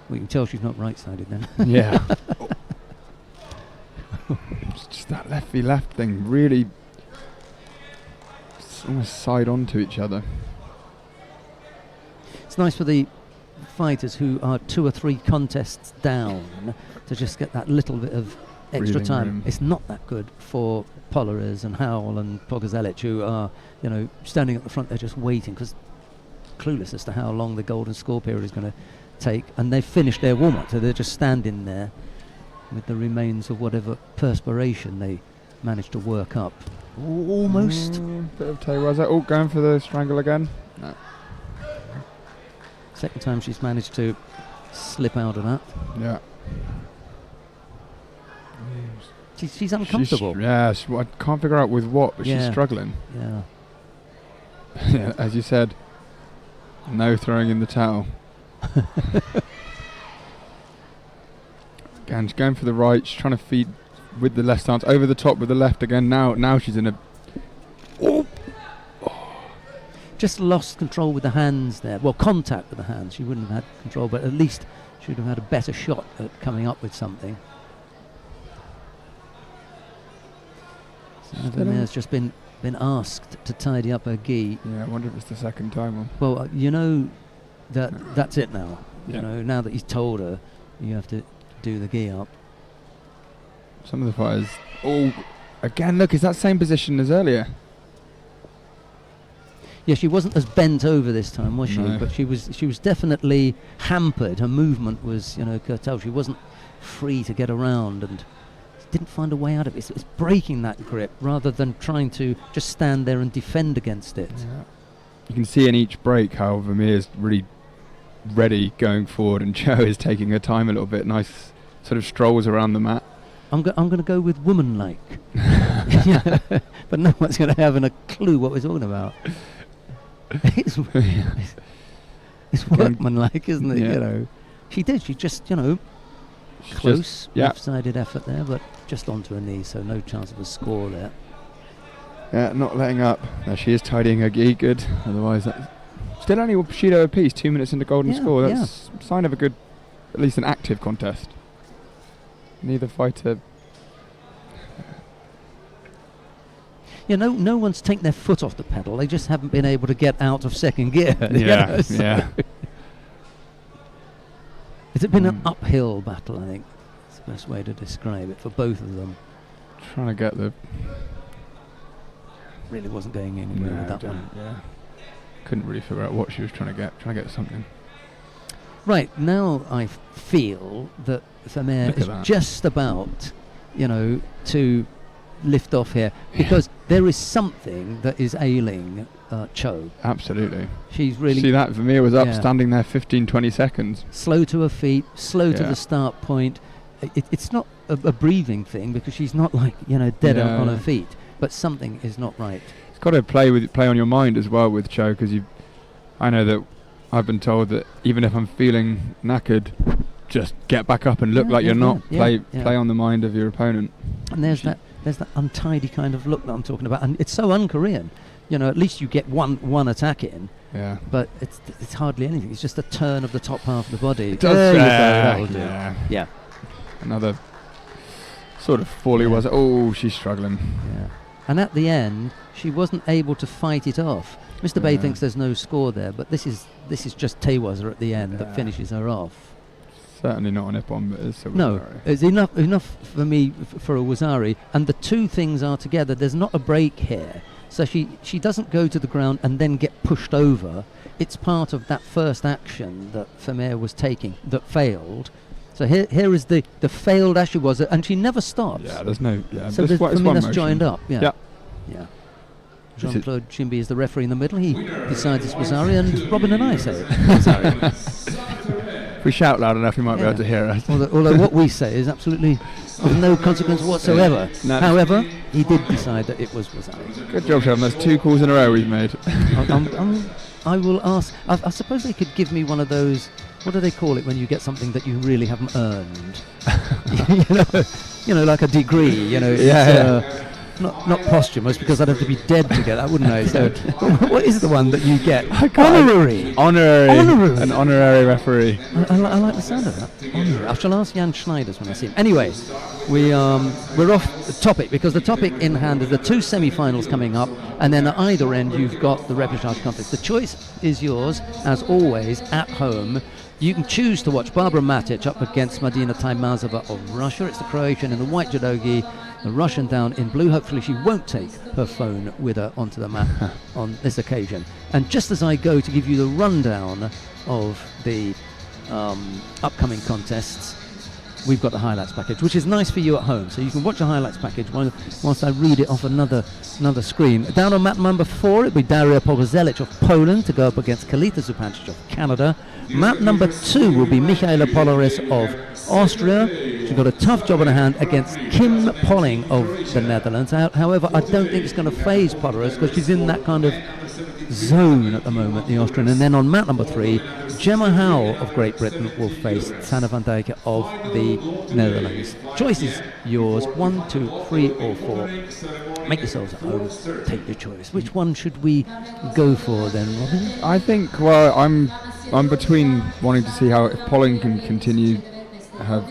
We can tell she's not right-sided then. Yeah. It's just that left v left thing, really almost side on to each other. It's nice for the fighters who are 2 or 3 contests down to just get that little bit of extra Breathing time. room. It's not that good for Polaris and Howell and Pogazelic, who are, standing at the front. They're just waiting because clueless as to how long the golden score period is going to take, and they've finished their warm-up, so they're just standing there with the remains of whatever perspiration they managed to work up. Almost. Bit of Teiwaza. Oh, going for the strangle again. No. Second time she's managed to slip out of that. Yeah. She's uncomfortable. I can't figure out with what, but she's struggling. Yeah. Yeah, as you said, no throwing in the towel. Again, she's going for the right. She's trying to feed with the left stance over the top with the left again. Now she's in a. Just lost control with the hands there. Well, contact with the hands. She wouldn't have had control, but at least she would have had a better shot at coming up with something. Vermeer's just been asked to tidy up her gi. Yeah, I wonder if it's the second time. Well, that's it now. Yeah. Now that he's told her, you have to do the gi up. Some of the fighters. Oh, again, look, is that same position as earlier? Yeah, she wasn't as bent over this time, was she? No. But she was definitely hampered. Her movement was, curtailed. She wasn't free to get around and didn't find a way out of it. It's breaking that grip rather than trying to just stand there and defend against it. Yeah. You can see in each break how Vermeer's really ready going forward, and Cho is taking her time a little bit. Nice sort of strolls around the mat. I'm going to go with woman-like. But no one's going to have a clue what we're talking about. It's workmanlike, isn't it? Yeah. She did. She just, close, left-sided effort there, but just onto her knee, so no chance of a score there. Yeah, not letting up. Now she is tidying her gi good. Otherwise, still only Bushido apiece. 2 minutes into golden score. That's a sign of a good, at least an active contest. Neither fighter. Yeah, no one's taken their foot off the pedal. They just haven't been able to get out of second gear. Yeah, yeah. It's been an uphill battle, I think. That's the best way to describe it for both of them. Trying to get the. Really wasn't going anywhere with that one. Yeah. couldn't really figure out what she was trying to get something. Right, now I feel that Vermeer Look at is that. just about, to lift off here, because there is something that is ailing Cho. Absolutely. She's really See that? Vermeer was up, Yeah. standing there 15-20 seconds. slow to her feet, slow to Yeah. the start point. It's not a breathing thing, because she's not like, dead on Yeah. her feet, but something is not right. It's got to play on your mind as well with Cho, because I know that I've been told that even if I'm feeling knackered, just get back up and look Yeah, like you're yeah, not. yeah, yeah. Play on the mind of your opponent. And there's that untidy kind of look that I'm talking about, and it's so un-Korean. At least you get one attack in, Yeah. but it's hardly anything. It's just a turn of the top half of the body. It does, There you go, that'll do. yeah. Yeah. Another sort of folly was. Oh, she's struggling. Yeah. And at the end, she wasn't able to fight it off. Mr. Bay Yeah. thinks there's no score there, but this is just Taewaza at the end that Yeah. finishes her off. Certainly not an Ippon, but it's a No, Wazari. it's enough for me for a Wazari, and the two things are together. There's not a break here, so she doesn't go to the ground and then get pushed over. It's part of that first action that Vermeer was taking that failed. So here is the failed Ashiwaza, and she never stops. Yeah, there's no. Yeah, So this there's, one- for it's me one that's motion. joined up. Yeah. Yeah. Yeah. This is- Jean-Claude Chimby is the referee in the middle. He decides it's Wazari, and Robin and I say it. Wazari. If we shout loud enough, you might be Yeah. able to hear us. Although what we say is absolutely of no consequence whatsoever. No. However, he did decide that it was Wazari. Good job, Sheldon. That's 2 calls in a row we've made. I will ask. I suppose they could give me one of those. What do they call it when you get something that you really haven't earned? Like a degree. It's, Yeah. not posthumous, because I'd have to be dead to get that, wouldn't I? So, what is the one that you get? can't- Honorary. Honorary. An honorary referee. I like the sound of that. Honorary. I shall ask Jan Schneiders when I see him. Anyway, we're off the topic, because the topic in hand is the 2 semi-finals coming up, and then at either end you've got the repechage contest. The choice is yours, as always, at home. You can choose to watch Barbara Matic up against Madina Taimazova of Russia. It's the Croatian in the white judogi, the Russian down in blue. Hopefully she won't take her phone with her onto the mat on this occasion. And just as I go to give you the rundown of the upcoming contests, we've got the highlights package, which is nice for you at home. So you can watch the highlights package whilst I read it off another screen. Down on mat number 4, it'll be Daria Pogozelic of Poland to go up against Kalita Zupancic of Canada. Map number 2 will be Michaela Polaris of Austria. She's got a tough job on her hand against Kim Polling of the Netherlands. However, I don't think it's going to phase Polaris, because she's in that kind of zone at the moment, the Austrian. And then on map number 3, Gemma Howell of Great Britain will face Sanne van Dijken of the Netherlands. Choice is yours. 1, 2, 3 or 4. Make yourselves at home. Take your choice. Which one should we go for then, Robin? I think. Well, I'm between wanting to see how if Polling can continue her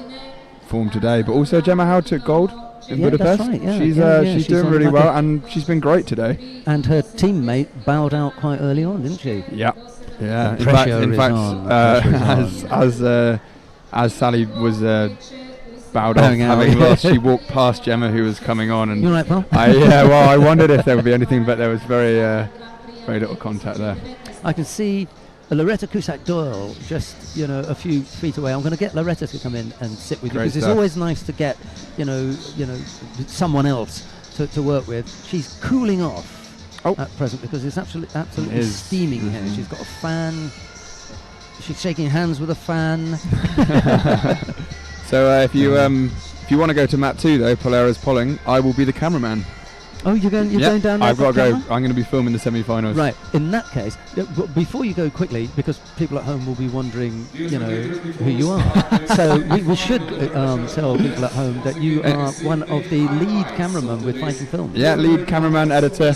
form today, but also Gemma Howell took gold in Yeah, Budapest. that's right, yeah, she's yeah, she's she's doing on really like well, a- and she's been great today. And her teammate bowed out quite early on, didn't she? Yeah. The In pressure fact, is on, the pressure is as Sally was bowed off, Bowing out, having yeah. lost, she walked past Gemma, who was coming on, and You all right, pal? I wondered if there would be anything, but there was very little contact there. I can see Loretta Cusack-Doyle just, a few feet away. I'm going to get Loretta to come in and sit with you, Great because it's stuff. always nice to get, someone else to work with. She's cooling off at present, because it's absolutely It is. steaming here. She's got a fan. She's shaking hands with a fan. So if you want to go to mat 2 though, Polaris Polling, I will be the cameraman. Oh, you're going down there? I've for got to go. camera? I'm going to be filming the semi-finals. Right. In that case, before you go quickly, because people at home will be wondering, who you are. So we should tell people at home that you are one of the lead cameramen with Fighting Films. Yeah, lead cameraman, editor.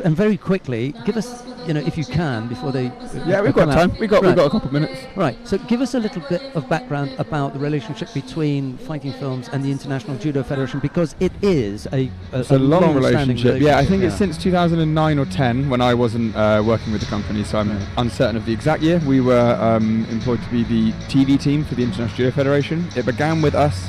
And very quickly, give us, if you can, before they. Yeah, we've got come out. time. We've got a couple of minutes. Right. So give us a little bit of background about the relationship between Fighting Films and the International Judo Federation, because it is It's a long relationship. Yeah, I think it's yeah. since 2009 or 10 when I wasn't working with the company, so I'm uncertain of the exact year. We were employed to be the TV team for the International Judo Federation. It began with us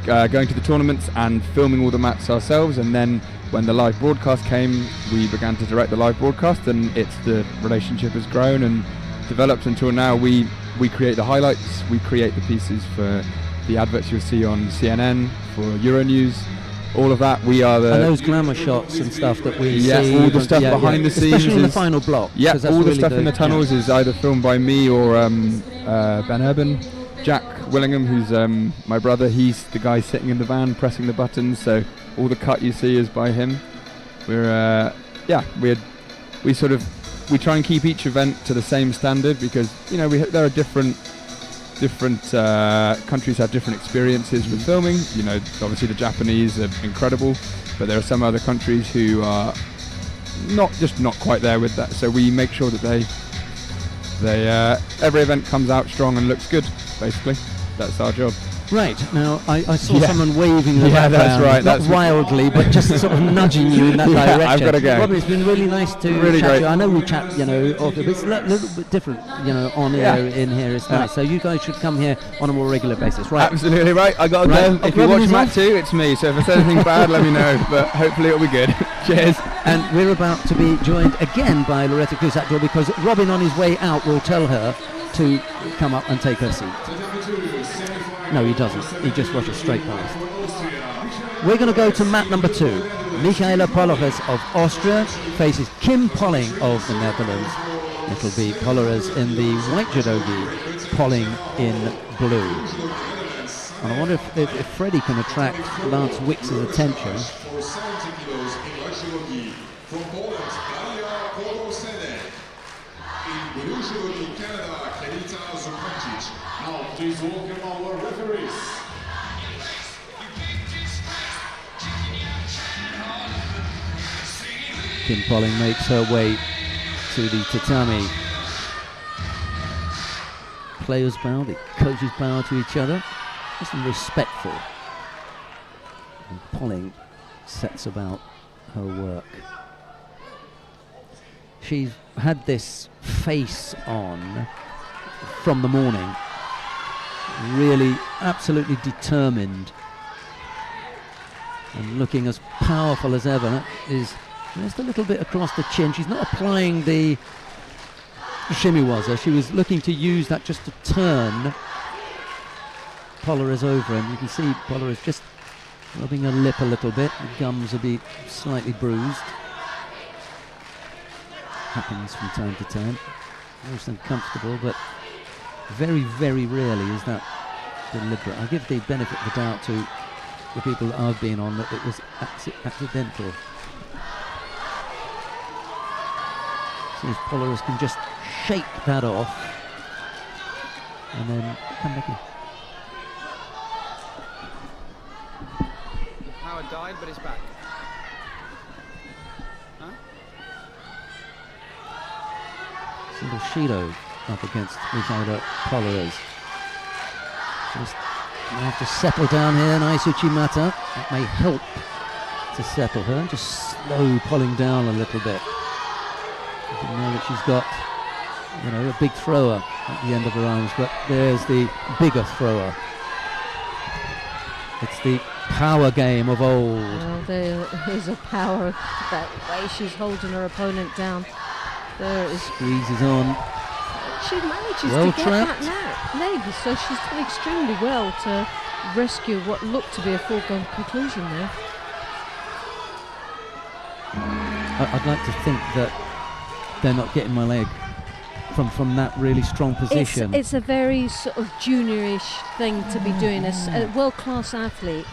going to the tournaments and filming all the mats ourselves, and then when the live broadcast came, we began to direct the live broadcast, and the relationship has grown and developed until now. We create the highlights, we create the pieces for the adverts you'll see on CNN, for Euronews, all of that. We are the... And those glamour shots and stuff that we see. all the stuff behind the scenes. Especially in the final block. Yeah, all the really stuff in the tunnels is either filmed by me or Ben Urban. Jack Willingham, who's my brother, he's the guy sitting in the van pressing the buttons, so all the cut you see is by him. We try and keep each event to the same standard, because there are different countries have different experiences with filming. Obviously the Japanese are incredible, but there are some other countries who are not quite there with that. So we make sure that every event comes out strong and looks good. Basically, that's our job. Right, now I saw someone waving in the background. That's right. Not wildly, but just sort of nudging you in that direction. I've got to go. Robin, it's been really nice to really chat great. to you. I know we chat, off, but it's a little bit different, on air in here. It's nice. So you guys should come here on a more regular basis, right? Absolutely right. I got to go. If you watch Matt too, it's me. So if there's anything bad, let me know. But hopefully it'll be good. Cheers. And we're about to be joined again by Loretta Cusack, because Robin on his way out will tell her to come up and take her seat. No, he doesn't. He just rushes straight past. We're going to go to mat number 2. Michaela Polleres of Austria faces Kim Polling of the Netherlands. It'll be Polleres in the white judogi, Polling in blue. And I wonder if Freddie can attract Lance Wicks's attention. For 70 kilos in white judogi from Poland, Daria Podolsene. In blue judogi, Canada, Kenita Zukancic. Now please welcome our referees. Kim Polling makes her way to the tatami. Players bow, the coaches bow to each other. Just respectful. And Polling sets about her work. She's had this face on from the morning. Really absolutely determined and looking as powerful as ever. Is just a little bit across the chin. She's not applying the shimiwaza. She was looking to use that just to turn Polleres over, and you can see Polleres just rubbing her lip a little bit. The gums will be slightly bruised. Happens from time to time. Most uncomfortable, but very, very rarely is that deliberate. I give the benefit of the doubt to the people that I've been on that it was accidental. See if Polleres can just shake that off and then come back in. Power died, but it's back. Huh? Single Shido up against Michaela Polleres. Just you have to settle down here, nice Uchimata. That may help to settle her. Just slow Polling down a little bit. You can know that she's got, a big thrower at the end of her arms, but there's the bigger thrower. It's the power game of old. Well, there is a power that way she's holding her opponent down. There it is. Squeezes on. She manages Well to get trapped. that leg, so she's done extremely well to rescue what looked to be a foregone conclusion there. I'd like to think that they're not getting my leg from that really strong position. It's a very sort of juniorish thing to be doing. As a world-class athlete,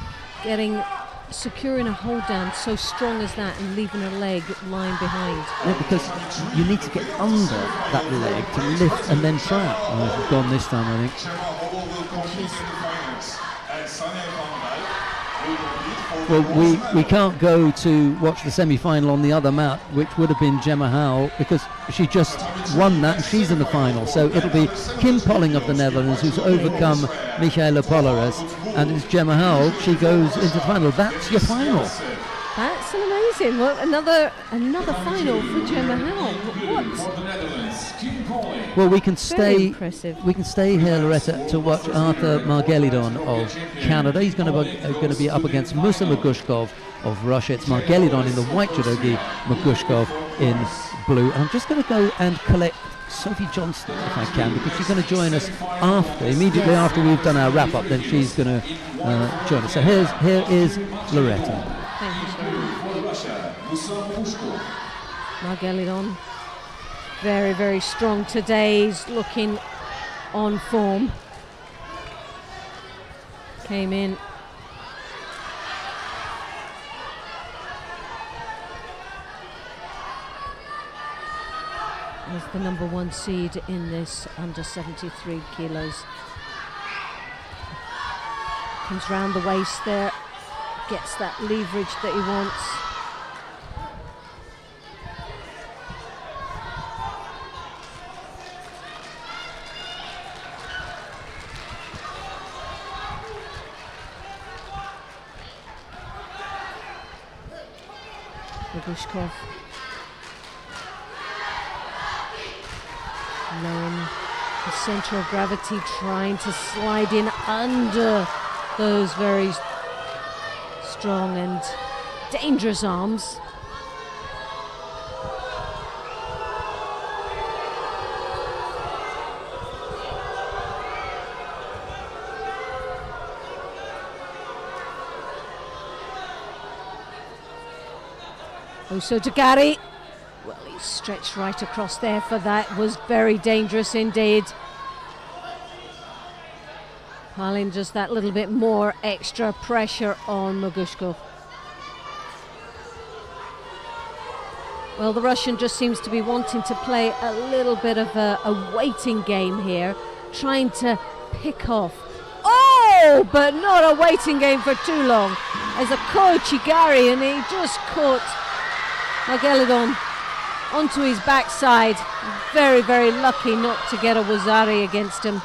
securing a hold down so strong as that and leaving a leg lying behind. Yeah, because you need to get under that leg to lift and then trap. Oh, she's gone this time, I think. Well, we can't go to watch the semi-final on the other mat, which would have been Gemma Howell, because she just won that and she's in the final. So it'll be Kim Polling of the Netherlands who's overcome Michaela Polleres, and it's Gemma Howell. She goes into the final. That's your final. That's amazing. Well, another final for Gemma Howell. What? Well, we can Very stay. impressive. We can stay here, Loretta, to watch Arthur Margelidon of Canada. He's going to be up against Musa Magushkov of Russia. It's Margelidon in the white judogi, Magushkov in blue. I'm just going to go and collect Sophie Johnston if I can, because she's going to join us immediately after we've done our wrap-up. Then she's going to join us. So here is Loretta. Margelidon, very, very strong today. He's looking on form. Came in. As the number 1 seed in this under 73 kilos. Comes round the waist there, gets that leverage that he wants. Magushkov. Lowering the centre of gravity, trying to slide in under those very strong and dangerous arms. Also Dagari. Well, he stretched right across there for that. Was very dangerous indeed. Piling just that little bit more extra pressure on Magushkov. Well, the Russian just seems to be wanting to play a little bit of a waiting game here, trying to pick off. Oh, but not a waiting game for too long. As a Kochigari, and he just caught Margelidon onto his backside. Very, very lucky not to get a Wazari against him.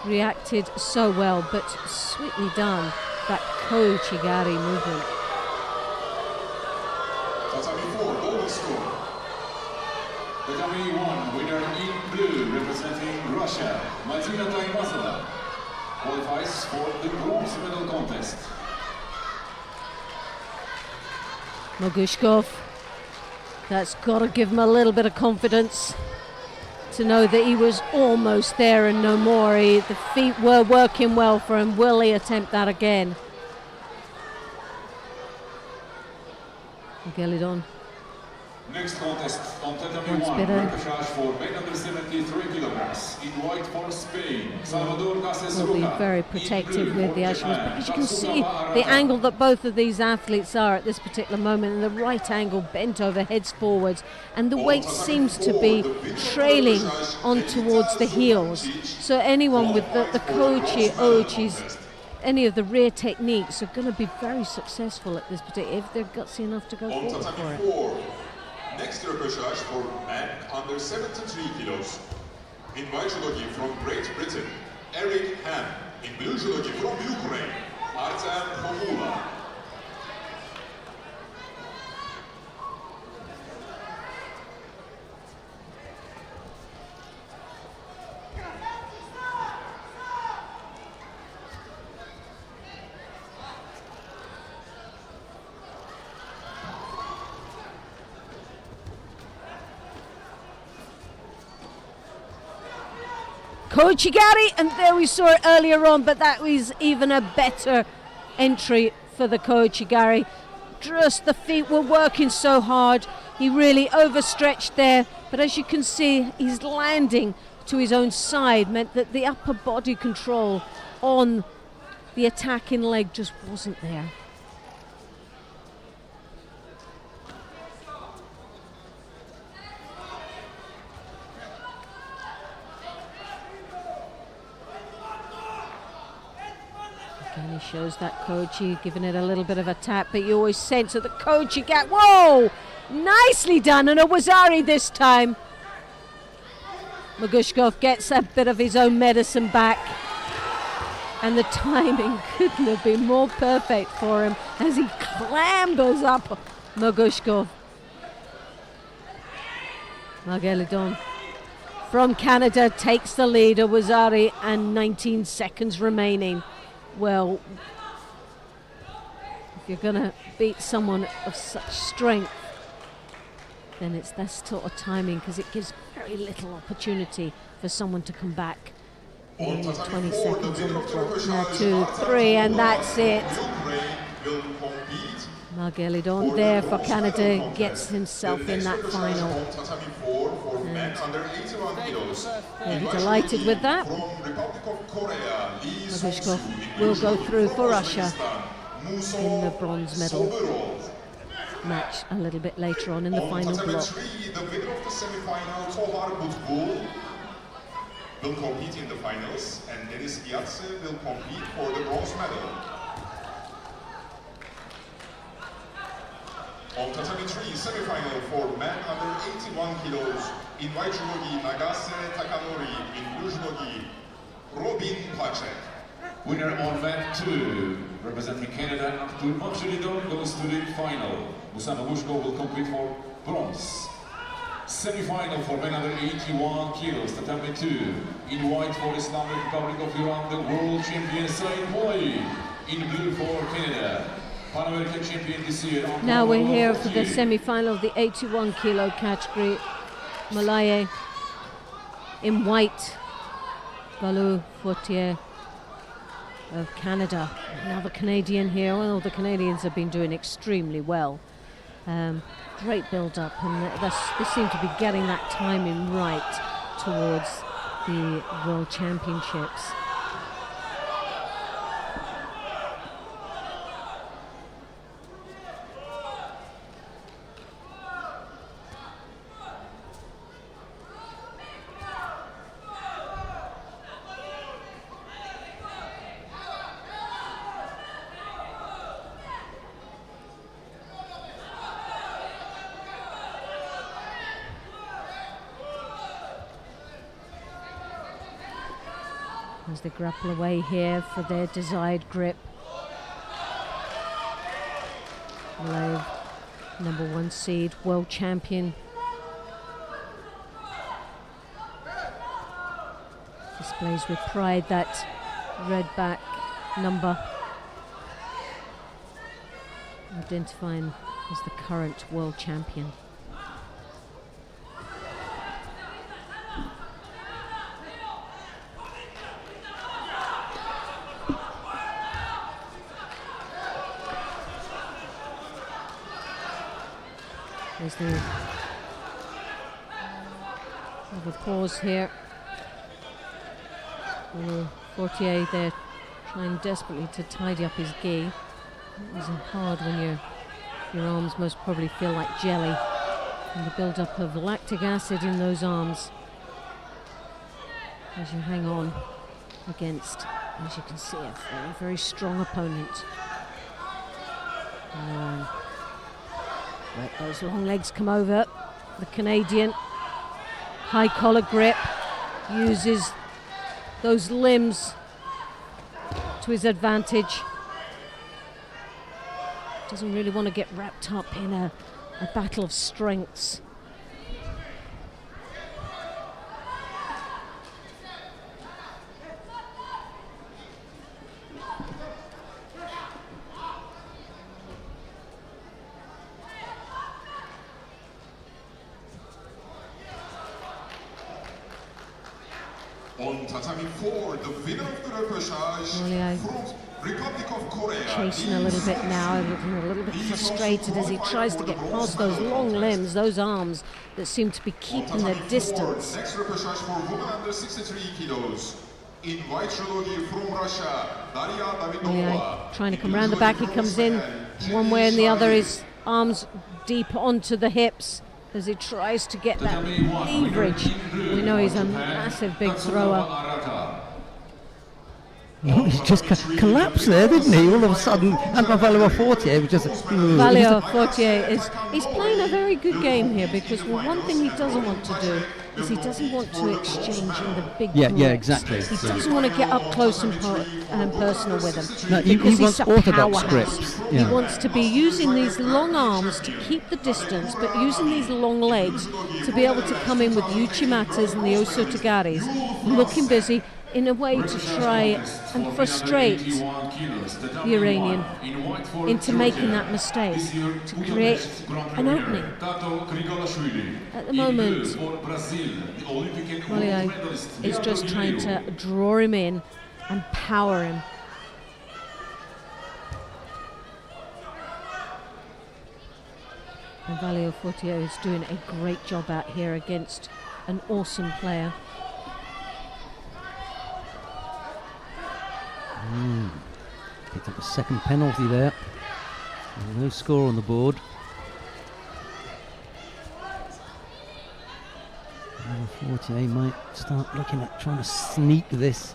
Reacted so well, but sweetly done, that Kochigari movement. Tatami 4, golden score. Tatami 1, winner in blue, representing Russia, Martina Taimazova, qualifies for the bronze medal contest. Magushkov, that's got to give him a little bit of confidence to know that he was almost there and no more. The feet were working well for him. Will he attempt that again? Margelidon. Next contest on Tatami 1, repechage for men under 73 kilograms. In white for Spain, Salvador Cases Will be very protective with the Ashwas, because you can see the angle that both of these athletes are at this particular moment, and the right angle bent over, heads forwards, and the weight seems to be trailing on towards the heels. So anyone with the Kochi, Ochis, any of the rear techniques are going to be very successful at this particular, if they're gutsy enough to go forward for it. Next repechage for men under 73 kilos. In white judogi from Great Britain, Eric Ham. In blue judogi from Ukraine, Artem Homula. Kochigari, and there we saw it earlier on, but that was even a better entry for the Kochigari. Just the feet were working so hard, he really overstretched there, but as you can see, he's landing to his own side, meant that the upper body control on the attacking leg just wasn't there. Again, he shows that Kochi, giving it a little bit of a tap, but you always sense that the Kochi gap. Whoa! Nicely done, and a Wazari this time. Magushkov gets a bit of his own medicine back, and the timing couldn't have been more perfect for him as he clambers up Magushkov. Margelidon from Canada takes the lead, a Wazari, and 19 seconds remaining. Well, you're going to beat someone of such strength, then it's that sort of timing, because it gives very little opportunity for someone to come back. Only 20 seconds on the clock. Now 2, 3, and that's it. Margelidon there for Canada gets himself in that final. And he'll be delighted with that. Magushkov will go through for Russia in the bronze medal match a little bit later on in the final block. The winner of the semi-final, Tovar Butbul, will compete in the finals, and Denis Iatse will compete for the bronze medal. On Tatami 3 semi-final for men under 81 kilos, in white judogi Nagase Takanori, in blue judogi Robin Pacek. Winner on men 2, representing Canada, Artur Margelidon, goes to the final. Musa Magushkov will compete for bronze. Semi-final for men under 81 kilos, Tatami 2, in white for Islamic Republic of Iran, the world champion Said Moai, in blue for Canada, Pan American champion this year. Now we're here for the semi-final of the 81 kilo category. Malaye in white, Balou Fortier of Canada. Now the Canadian here, well, the Canadians have been doing extremely well. Great build-up, and they seem to be getting that timing right towards the World Championships. As they grapple away here for their desired grip. Malayev, #1 seed, world champion. Displays with pride that red back number, identifying as the current world champion. There's the have a pause here. Fortier there trying desperately to tidy up his gi. It was hard when your arms most probably feel like jelly, and the build-up of lactic acid in those arms as you hang on against, as you can see, a very, very strong opponent. Let those long legs come over. The Canadian, high collar grip, uses those limbs to his advantage. Doesn't really want to get wrapped up in a battle of strengths. On Tatami 4, the winner of the repechage from Republic of Korea. Chasing a little bit now, looking a little bit frustrated as he tries to get past those long limbs, those arms that seem to be keeping their distance. Next repechage for women under 63 kilos. In white judogi from Russia, Daria Davidova. Trying to come around the back, he comes in one way and the other, his arms deep onto the hips as he tries to get that leverage. We know he's a massive big thrower. No, he just collapsed there, didn't he? All of a sudden, and Valeo Fortier was just... Valeo Fortier he's playing a very good game here, because one thing he doesn't want to do is he doesn't want to exchange in the big Yeah, blocks. exactly. He doesn't want to get up close and personal with him. No, he wants orthodox grips. He wants to be using these long arms to keep the distance, but using these long legs to be able to come in with Uchimatas and the Osotagaris, looking busy, in a way to try and frustrate the Iranian into making that mistake, to create an opening. At the moment, Mollier is just trying to draw him in and power him. And Valio Fortier is doing a great job out here against an awesome player. Picked up a second penalty there. No score on the board. Fortier might start looking at trying to sneak this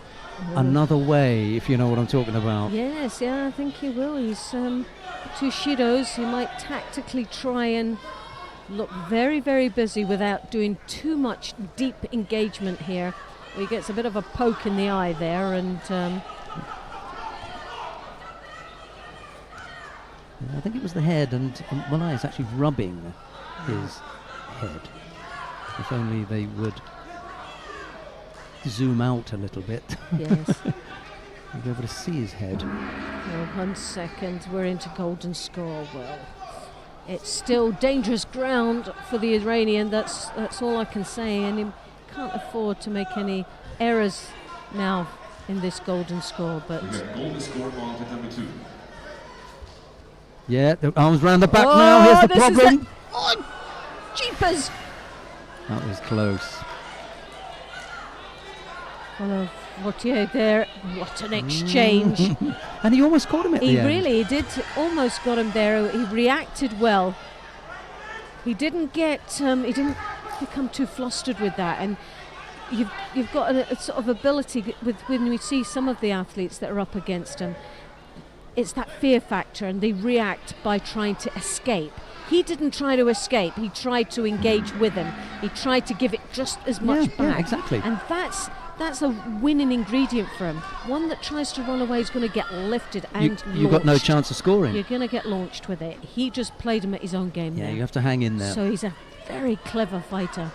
another way, if you know what I'm talking about. Yes, yeah, I think he will. He's two Shidos. He might tactically try and look very, very busy without doing too much deep engagement here. He gets a bit of a poke in the eye there, and I think it was the head, and Mollier is actually rubbing his head. If only they would zoom out a little bit. yes. You'll be able to see his head. Well, 1 second, we're into golden score. Well, it's still dangerous ground for the Iranian. That's all I can say, and he can't afford to make any errors now in this golden score. But Golden score on to number 2. Yeah, the arms round the back now. Here's the problem. Oh, jeepers! That was close. Well, Fortier there, what an exchange. And he almost caught him at the end. He did almost got him there. He reacted well. He didn't get, he didn't become too flustered with that. And you've got a sort of ability with when we see some of the athletes that are up against him. It's that fear factor, and they react by trying to escape. He didn't try to escape. He tried to engage with him. He tried to give it just as much back. Yeah, exactly. And that's a winning ingredient for him. One that tries to run away is going to get lifted and launched. You've got no chance of scoring. You're going to get launched with it. He just played him at his own game there. Yeah, you have to hang in there. So he's a very clever fighter,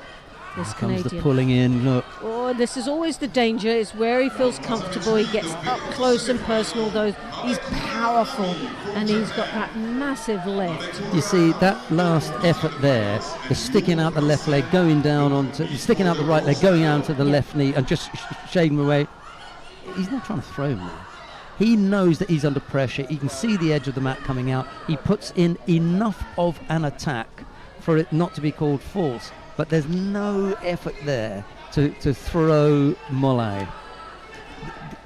this Here comes Canadian. the pulling in, look. Oh, this is always the danger. It's where he feels comfortable. He gets up close and personal, though. He's powerful, and he's got that massive lift. You see, that last effort there, the sticking out the left leg, going down onto, sticking out the right leg, going out to the left knee, and just shading away. He's not trying to throw him there. He knows that he's under pressure. He can see the edge of the mat coming out. He puts in enough of an attack for it not to be called false. But there's no effort there to throw Mollier.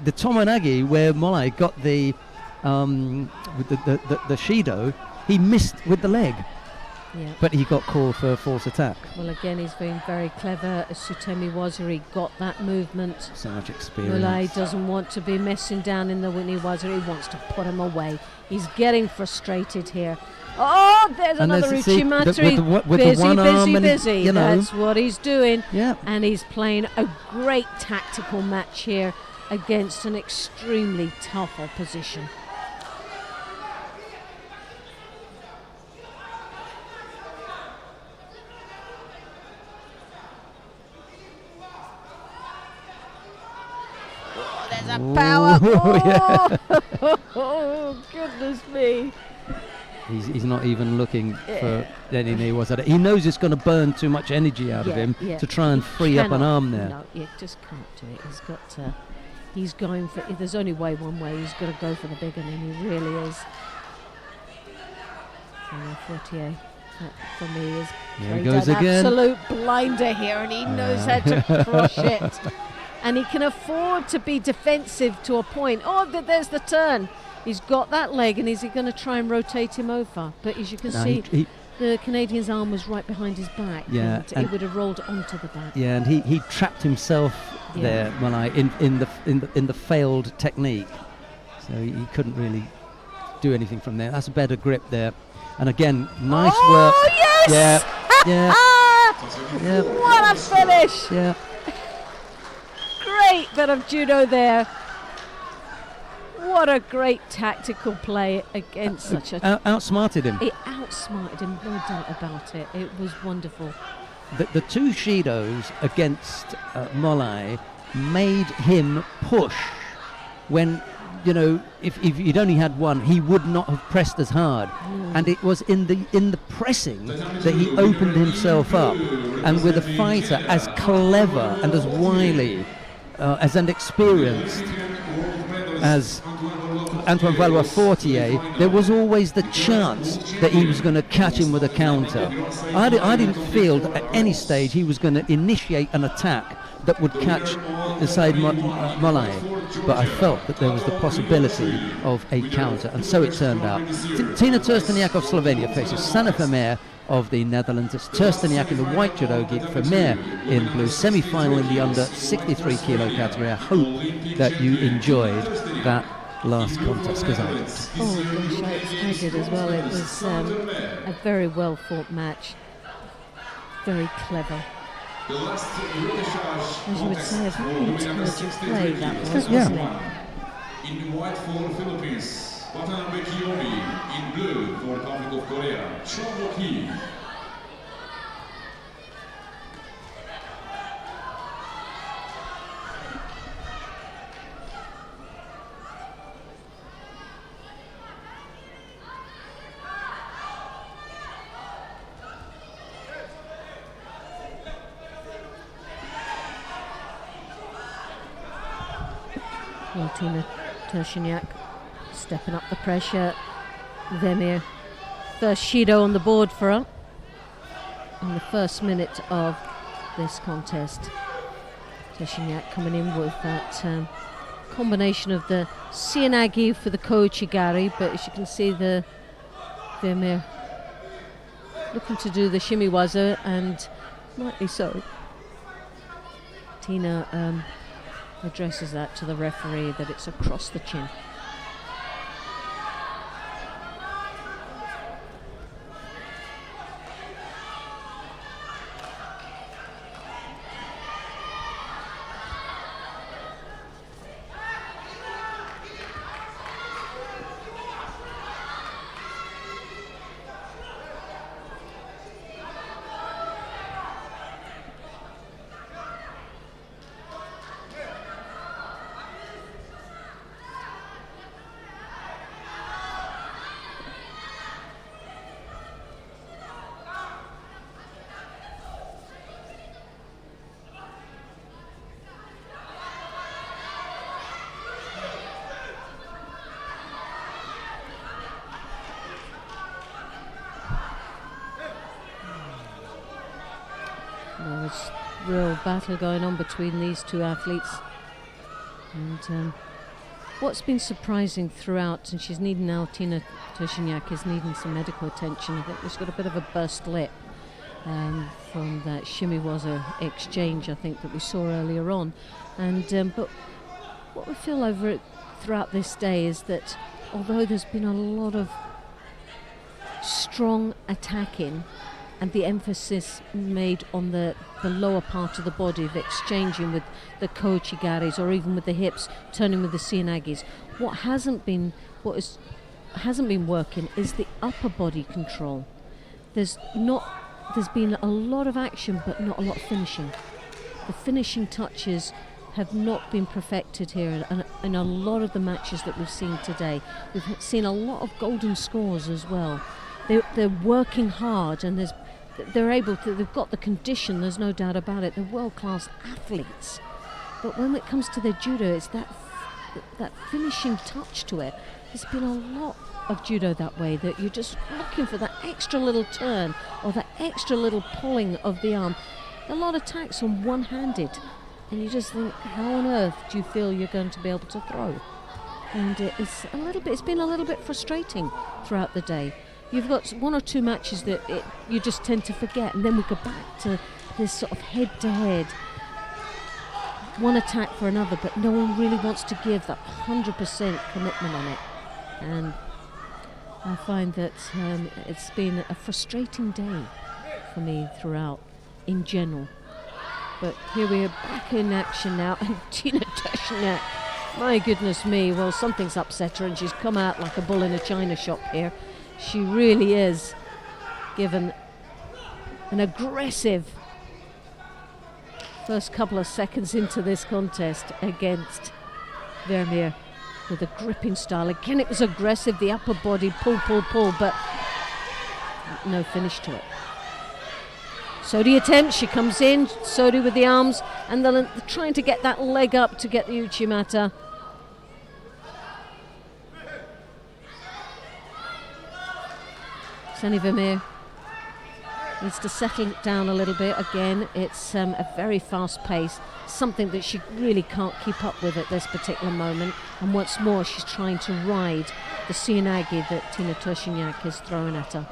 The Tomonagi, where Mollier got the with the Shido, he missed with the leg. Yeah. But he got called for a false attack. Well, again, he's been very clever. Sutemi Waziri got that movement. So much experience. Mollier doesn't want to be messing down in the Whitney Waziri. He wants to put him away. He's getting frustrated here. Oh, there's another Uchimatri. Busy. You know. That's what he's doing. Yeah. And he's playing a great tactical match here against an extremely tough opposition. Oh, there's a power. Oh, goodness me. He's not even looking for any knee. He knows it's going to burn too much energy out of him to try and free up an arm there. No, you just can't do it. He's got to. He's going for. There's only one way. He's got to go for the big one, and he really is. Fortier, that for me is. Here he goes again. Absolute blinder here, and he knows how to crush it. And he can afford to be defensive to a point. Oh, there's the turn. He's got that leg, and is he going to try and rotate him over? But as you can see, the Canadian's arm was right behind his back. Yeah, and it would have rolled onto the back. Yeah, and he trapped himself there, in the failed technique. So he couldn't really do anything from there. That's a better grip there. And again, nice work. Oh yes! Yeah. What a finish! Yeah. Great bit of judo there. What a great tactical play against such a... outsmarted him. It outsmarted him, no doubt about it. It was wonderful. The two Shidos against Mollier made him push when, you know, if he'd only had one, he would not have pressed as hard. And it was in the pressing that he opened himself up. And with a fighter as clever and as wily, as and experienced as Antoine Valois-Fortier, there was always the chance that he was going to catch him with a counter. I didn't feel that at any stage he was going to initiate an attack that would catch Said Molay, but I felt that there was the possibility of a counter, and so it turned out. Tina Trsteniak of Slovenia faces Sanne Vermeer of the Netherlands. It's Trsteniak in the white judogi, Vermeer in blue. Semi-final in the under 63 kilo category. I hope that you enjoyed that last contest, because I did. Oh gosh, I did as well. It was a very well fought match, very clever. As you would say, a very intelligent play that was, wasn't it? In white for Philippines, Watanabe Kiyomi. In blue for Republic of Korea, Chong-Ki. Tina Trsteniak stepping up the pressure. Vermeer, first Shido on the board for her in the first minute of this contest. Trsteniak coming in with that combination of the Sianagi for the Koichigari, but as you can see, the Vermeer looking to do the Shimiwaza, and rightly so. Tina addresses that to the referee, that it's across the chin. There's real battle going on between these two athletes, and what's been surprising throughout, and she's needing now, Tina Trsteniak is needing some medical attention. I think she's got a bit of a burst lip from that Shimiwaza exchange, I think, that we saw earlier on. And but what we feel over it throughout this day is that although there's been a lot of strong attacking and the emphasis made on the lower part of the body, of exchanging with the koichigaris or even with the hips, turning with the sianagis, what hasn't been working is the upper body control. There's been a lot of action, but not a lot of finishing. The finishing touches have not been perfected here in a lot of the matches that we've seen today. We've seen a lot of golden scores as well. They're working hard, and they've got the condition, there's no doubt about it. They're world-class athletes. But when it comes to their judo, it's that finishing touch to it. There's been a lot of judo that way, that you're just looking for that extra little turn or that extra little pulling of the arm. A lot of attacks on one-handed, and you just think, how on earth do you feel you're going to be able to throw? And it's been a little bit frustrating throughout the day. You've got one or two matches that you just tend to forget, and then we go back to this sort of head-to-head, one attack for another, but no one really wants to give that 100% commitment on it. And I find that it's been a frustrating day for me throughout, in general. But here we are back in action now, and Tina Trsteniak, my goodness me, well, something's upset her, and she's come out like a bull in a china shop here. She really is given an aggressive first couple of seconds into this contest against Vermeer with a gripping style. Again, it was aggressive, the upper body, pull, but no finish to it. Sodi attempts, she comes in, Sodi with the arms, and then trying to get that leg up to get the Uchimata. Sani Vermeer needs to settle it down a little bit. Again, it's a very fast pace, something that she really can't keep up with at this particular moment. And once more, she's trying to ride the Sianagi that Tina Turciniak is throwing at her.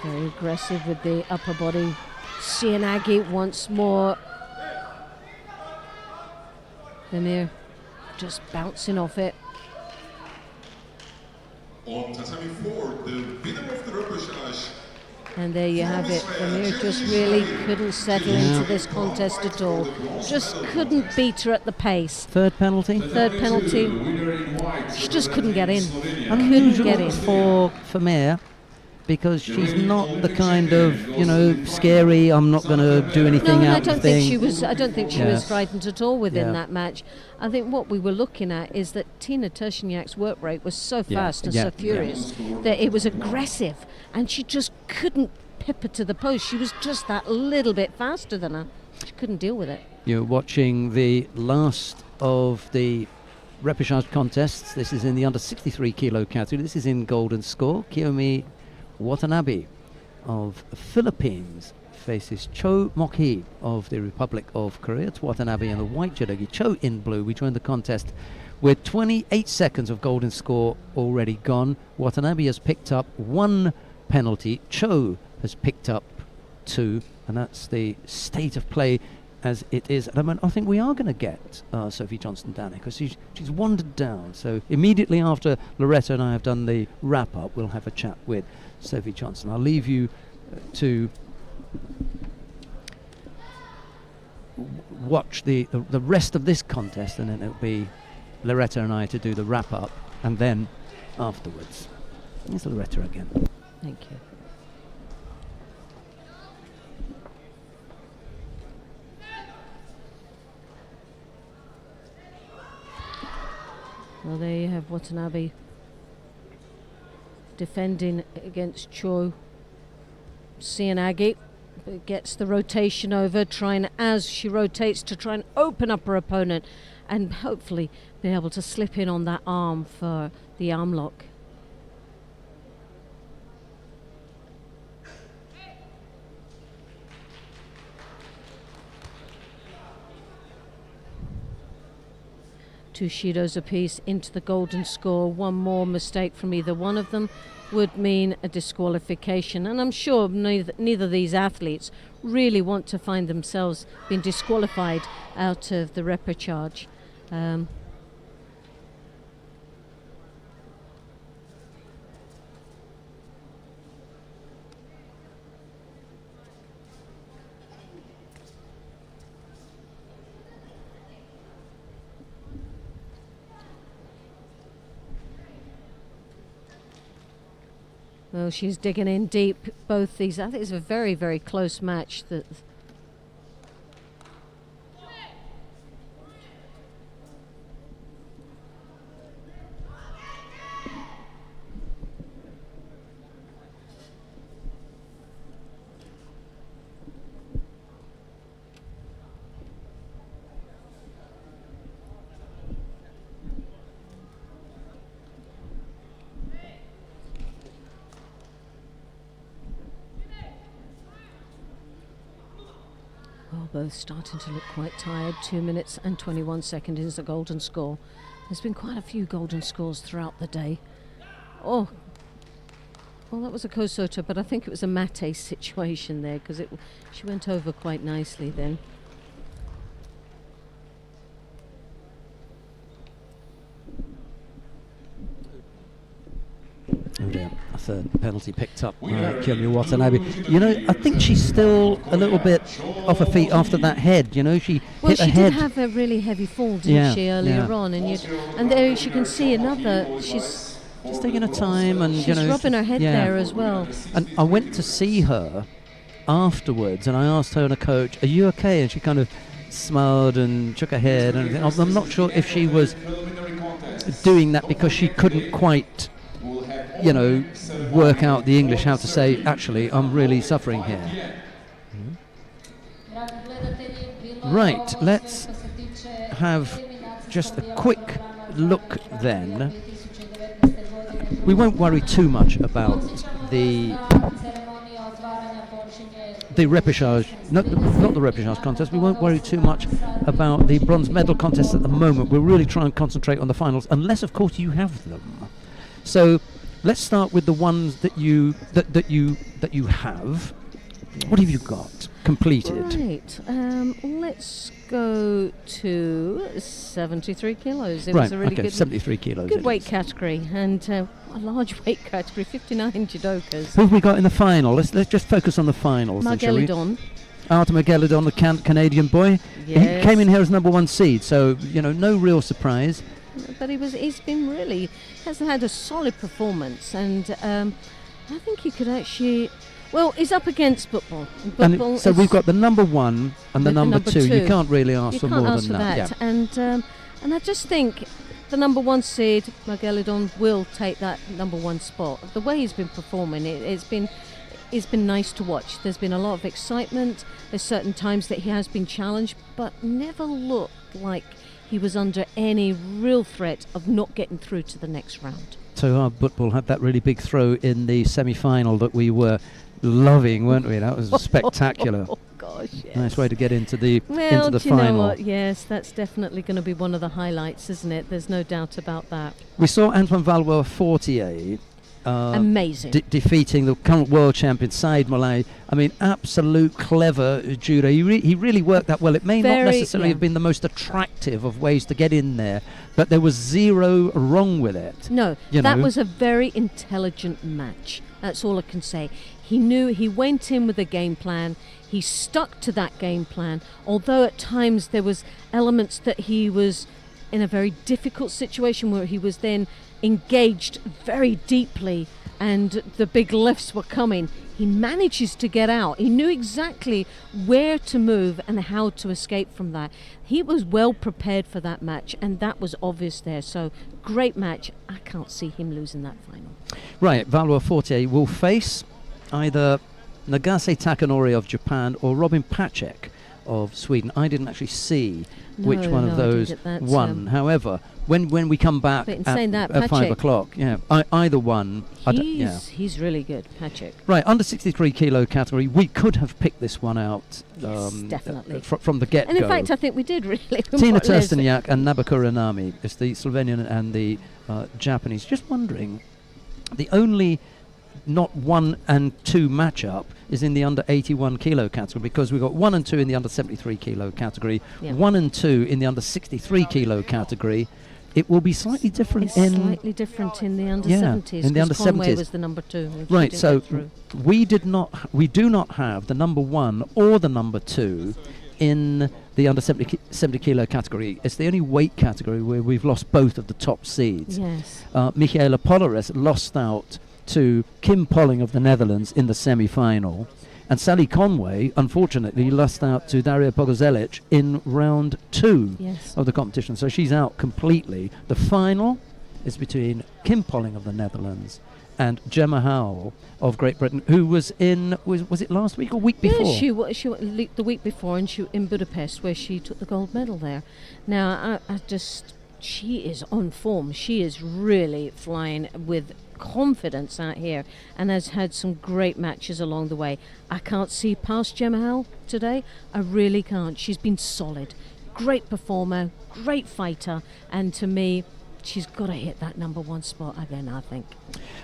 Very aggressive with the upper body. Sianagi once more. Vermeer just bouncing off it. On Tatami 4, the winner of the repechage. And there you have it. Vermeer just really couldn't settle into this contest at all. Just couldn't beat her at the pace. Third penalty. Third penalty. She just couldn't get in. Unusual for Vermeer, because she's not the kind of, you know, scary, I'm not going to do anything out I don't think she was. I don't think she was frightened at all within that match. I think what we were looking at is that Tina Turciniak's work rate was so fast and so furious that it was aggressive, and she just couldn't pip her to the post. She was just that little bit faster than her. She couldn't deal with it. You're watching the last of the repechage contests. This is in the under 63 kilo category. This is in golden score. Kiyomi Watanabe of the Philippines faces Cho Mok-hee of the Republic of Korea. It's Watanabe in the white judogi, Cho in blue. We joined the contest with 28 seconds of golden score already gone. Watanabe has picked up 1 penalty. Cho has picked up 2, and that's the state of play as it is at the moment. I think we are going to get Sophie Johnston down here, because she's wandered down. So immediately after Loretta and I have done the wrap-up, we'll have a chat with Sophie Johnston. I'll leave you to watch the rest of this contest, and then it'll be Loretta and I to do the wrap-up, and then afterwards. Here's Loretta again. Thank you. Well, there you have Watanabe defending against Cho. Sianagi gets the rotation over, trying as she rotates to try and open up her opponent and hopefully be able to slip in on that arm for the arm lock. Two Shidos apiece into the golden score. One more mistake from either one of them would mean a disqualification, and I'm sure neither of these athletes really want to find themselves being disqualified out of the repechage. Well, she's digging in deep, both these. I think it's a very, very close match. Both starting to look quite tired. 2 minutes and 21 seconds is the golden score. There's been quite a few golden scores throughout the day. Oh, well, that was a Kosoto, but I think it was a Mate situation there, because she went over quite nicely then. Oh dear. A third penalty picked up by Kiyomi Watanabe. You know, I think she's still a little bit off her feet after that head. You know, she hit her she head. did have a really heavy fall, didn't she, earlier on? And there you can see another. She's taking her time, and she's rubbing her head there as well. And I went to see her afterwards, and I asked her and a coach, "Are you okay?" And she kind of smiled and shook her head. And I'm not sure if she was doing that because she couldn't quite, you know, work out the English, how to say, actually, I'm really suffering here. Right, let's have just a quick look then. We won't worry too much about the repechage, not the repechage contest. We won't worry too much about the bronze medal contest at the moment. We'll really try and concentrate on the finals, unless of course you have them. So let's start with the ones that you have. What have you got completed? Right, let's go to 73 kilos. It Right, was a really good 73 kilos. good weight category, and a large weight category, 59 judokas. Who have we got in the final? Let's just focus on the finals. Margelidon. Artem Margelidon, the Canadian boy. Yes. He came in here as number 1 seed, so you know, no real surprise. But has had a solid performance, and I think he could actually. Well, he's up against football. And so we've got the number 1 and the number 2. You can't really ask for more than that. Yeah. And I just think the number 1 seed, Margelidon, will take that number 1 spot. The way he's been performing, it's been nice to watch. There's been a lot of excitement. There's certain times that he has been challenged, but never looked like he was under any real threat of not getting through to the next round. So Butbul had that really big throw in the semi-final that we were loving, weren't we? That was spectacular. Oh gosh, yes. Nice way to get into the Well, final. you know what? Yes, that's definitely going to be one of the highlights, isn't it? There's no doubt about that. We saw Antoine Valois-Fortier amazing, defeating the current world champion Said Malay. I mean, absolute clever judo. He really worked that well. It may not necessarily have been the most attractive of ways to get in there, but there was zero wrong with it. No, that was a very intelligent match. That's all I can say. He knew, he went in with a game plan. He stuck to that game plan, although at times there was elements that he was in a very difficult situation where he was then engaged very deeply and the big lifts were coming. He manages to get out. He knew exactly where to move and how to escape from that. He was well prepared for that match, and that was obvious there. So great match. I can't see him losing that final. Right, Valois-Fortier will face either Nagase Takanori of Japan or Robin Pacek of Sweden. I didn't actually see which one of those won. However, when we come back at 5 o'clock, either one. He's really good, Pacek. Right, under 63 kilo category, we could have picked this one out. Yes, definitely. From the get-go. And in fact, I think we did really. Tina Tursteniak and Nabokura Nami. It's the Slovenian and the Japanese. Just wondering, the only not 1 and 2 matchup is in the under 81 kilo category, because we've got 1 and 2 in the under 73 kilo category, 1 and 2 in the under 63 kilo category. It will be slightly different slightly different in the under 70s. In the under Conway 70s was the number 2. Right, so we do not have the number 1 or the number 2 in the under 70 kilo category. It's the only weight category where we've lost both of the top seeds. Yes. Michaela Polares lost out to Kim Polling of the Netherlands in the semi-final, and Sally Conway unfortunately lost out to Daria Pogozelic in round 2 of the competition, so she's out completely. The final is between Kim Polling of the Netherlands and Gemma Howell of Great Britain, who was in, was it last week or week before? Yeah, she was the week before, and she in Budapest, where she took the gold medal there. Now, she is on form. She is really flying with confidence out here, and has had some great matches along the way. I can't see past Gemma Howell today. I really can't. She's been solid. Great performer, great fighter, and to me, she's got to hit that number 1 spot again, I think.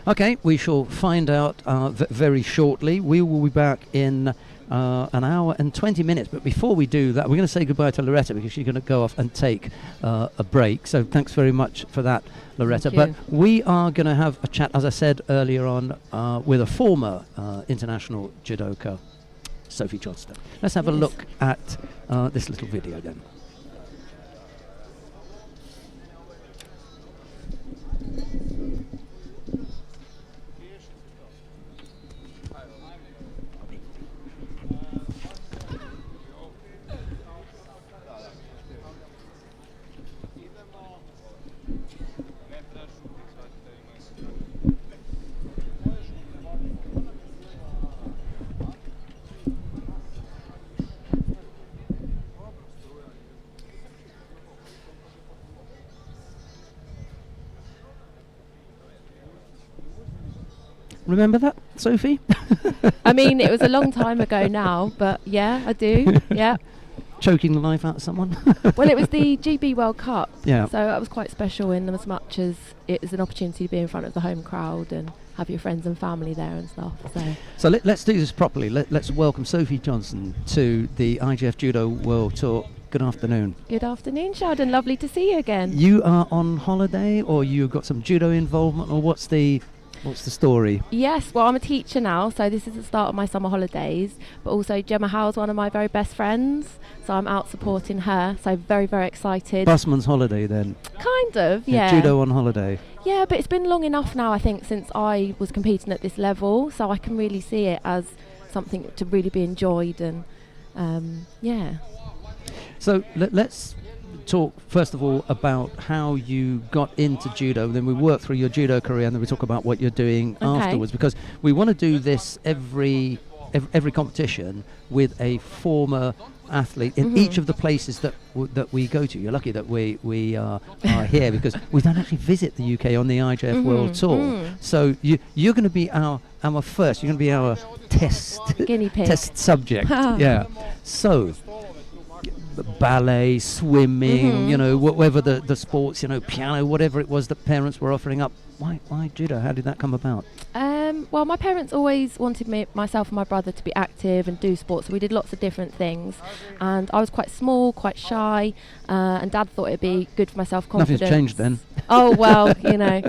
Okay, we shall find out very shortly. We will be back in an hour and 20 minutes. But before we do that, we're going to say goodbye to Loretta because she's going to go off and take a break. So thanks very much for that, Loretta. But we are going to have a chat, as I said earlier on, with a former international judoka, Sophie Johnston. Let's have a look at this little video then. Remember that, Sophie? I mean, it was a long time ago now, but yeah, I do. Yeah. Choking the life out of someone? Well, it was the GB World Cup. Yeah. So that was quite special in as much as it is an opportunity to be in front of the home crowd and have your friends and family there and stuff. So let's do this properly. Let's welcome Sophie Johnston to the IGF Judo World Tour. Good afternoon. Good afternoon, Sheldon. Lovely to see you again. You are on holiday, or you've got some judo involvement, or what's the story? Yes, well, I'm a teacher now, so this is the start of my summer holidays. But also, Gemma Howe's one of my very best friends, so I'm out supporting her. So very, very excited. Busman's holiday, then? Kind of, yeah. Judo on holiday. Yeah, but it's been long enough now, I think, since I was competing at this level, so I can really see it as something to really be enjoyed, and yeah. So let's talk first of all about how you got into judo, then we work through your judo career, and then we talk about what you're doing afterwards, because we want to do this every competition with a former athlete in each of the places that we go to. You're lucky that we are here because we don't actually visit the UK on the IJF World Tour. So you're going to be our first. You're going to be our guinea pig, test subject. Yeah. So ballet, swimming, you know, whatever the sports, you know, piano, whatever it was that parents were offering up. Why judo? How did that come about? Well, my parents always wanted myself and my brother to be active and do sports, so we did lots of different things. And I was quite small, quite shy, and Dad thought it'd be good for my self-confidence. Nothing's changed then. Oh, well, you know.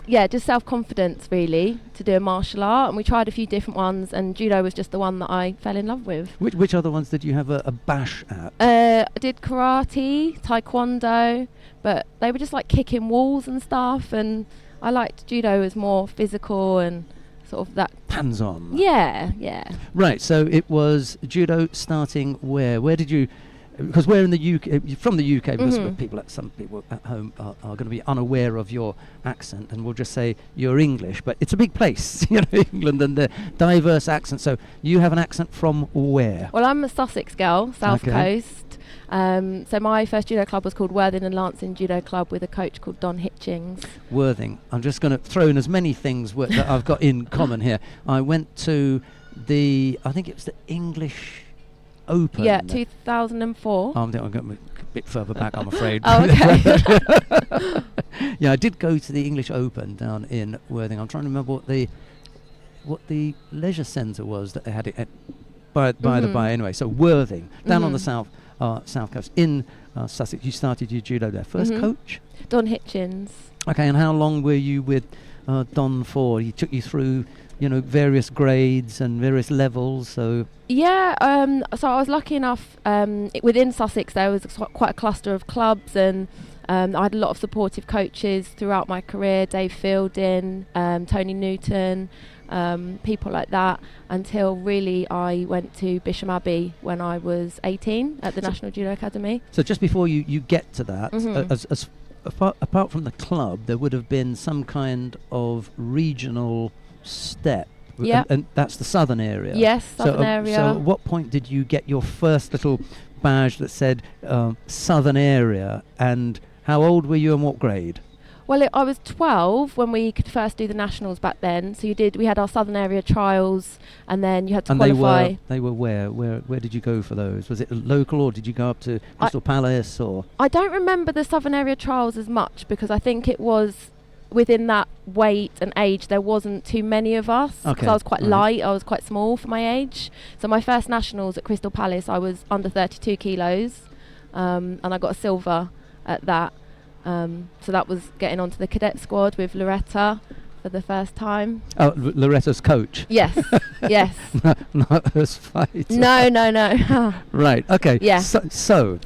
Yeah, just self-confidence, really, to do a martial art. And we tried a few different ones, and judo was just the one that I fell in love with. Which other ones did you have a bash at? I did karate, taekwondo, but they were just like kicking walls and stuff, and I liked judo as more physical and sort of that hands-on. Yeah. Right, so it was judo starting where? Where did you? Because we're in the UK, from the UK, because some people at home are going to be unaware of your accent, and we'll just say you're English, but it's a big place, you know, England, and the diverse accents. So you have an accent from where? Well, I'm a Sussex girl, South Coast. So my first judo club was called Worthing and Lancing Judo Club with a coach called Don Hitchings. Worthing. I'm just going to throw in as many things that I've got in common here. I went to I think it was the English Open. Yeah, 2004. I'm going a bit further back, I'm afraid. Oh, okay. Yeah, I did go to the English Open down in Worthing. I'm trying to remember what the leisure centre was that they had it at. By the by, anyway. So Worthing, down on the south coast in Sussex. You started your judo there. First coach? Don Hitchings. Okay, and how long were you with Don for? He took you through, you know, various grades and various levels. So yeah, so I was lucky enough. Within Sussex, there was quite a cluster of clubs, and I had a lot of supportive coaches throughout my career. Dave Fielding, Tony Newton. People like that, until really I went to Bisham Abbey when I was 18 at the National Judo Academy. So just before you get to that, apart from the club, there would have been some kind of regional step. Yeah. And that's the southern area. Yes, southern area. So at what point did you get your first little badge that said southern area, and how old were you and what grade? Well, I was 12 when we could first do the nationals back then. So we had our southern area trials, and then you had to qualify. And they were where? Where did you go for those? Was it local, or did you go up to Crystal Palace, or? I don't remember the southern area trials as much, because I think it was within that weight and age, there wasn't too many of us. Okay. Because I was quite light, I was quite small for my age. So my first nationals at Crystal Palace, I was under 32 kilos, and I got a silver at that. So that was getting onto the cadet squad with Loretta for the first time. Oh, Loretta's coach. Yes, yes. Not her fighter. No. Right. Okay. Yeah. So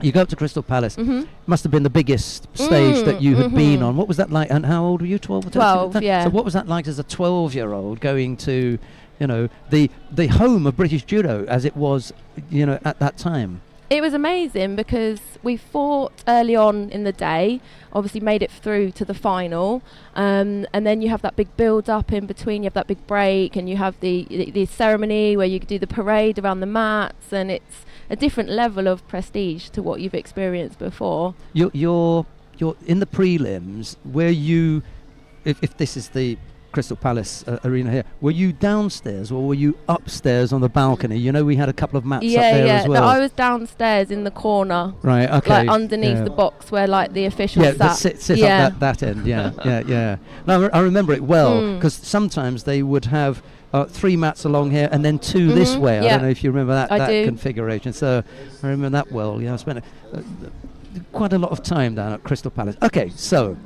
you go up to Crystal Palace. Must have been the biggest stage that you had been on. What was that like? And how old were you? 12 or 13? 12, yeah. So what was that like as a 12-year-old going to, the home of British judo as it was, at that time? It was amazing because we fought early on in the day, obviously made it through to the final, and then you have that big build-up in between, you have that big break, and you have the ceremony where you do the parade around the mats, and it's a different level of prestige to what you've experienced before. You're in the prelims, where you, if this is the Crystal Palace arena here, were you downstairs or were you upstairs on the balcony? We had a couple of mats up there as well. No, I was downstairs in the corner, right? Okay, like underneath the box where like the officials sat. Sit up that end. Yeah. No, I remember it well because sometimes they would have 3 mats along here and then 2 this way. I don't know if you remember that configuration. So I remember that well. I spent quite a lot of time down at Crystal Palace. Okay, so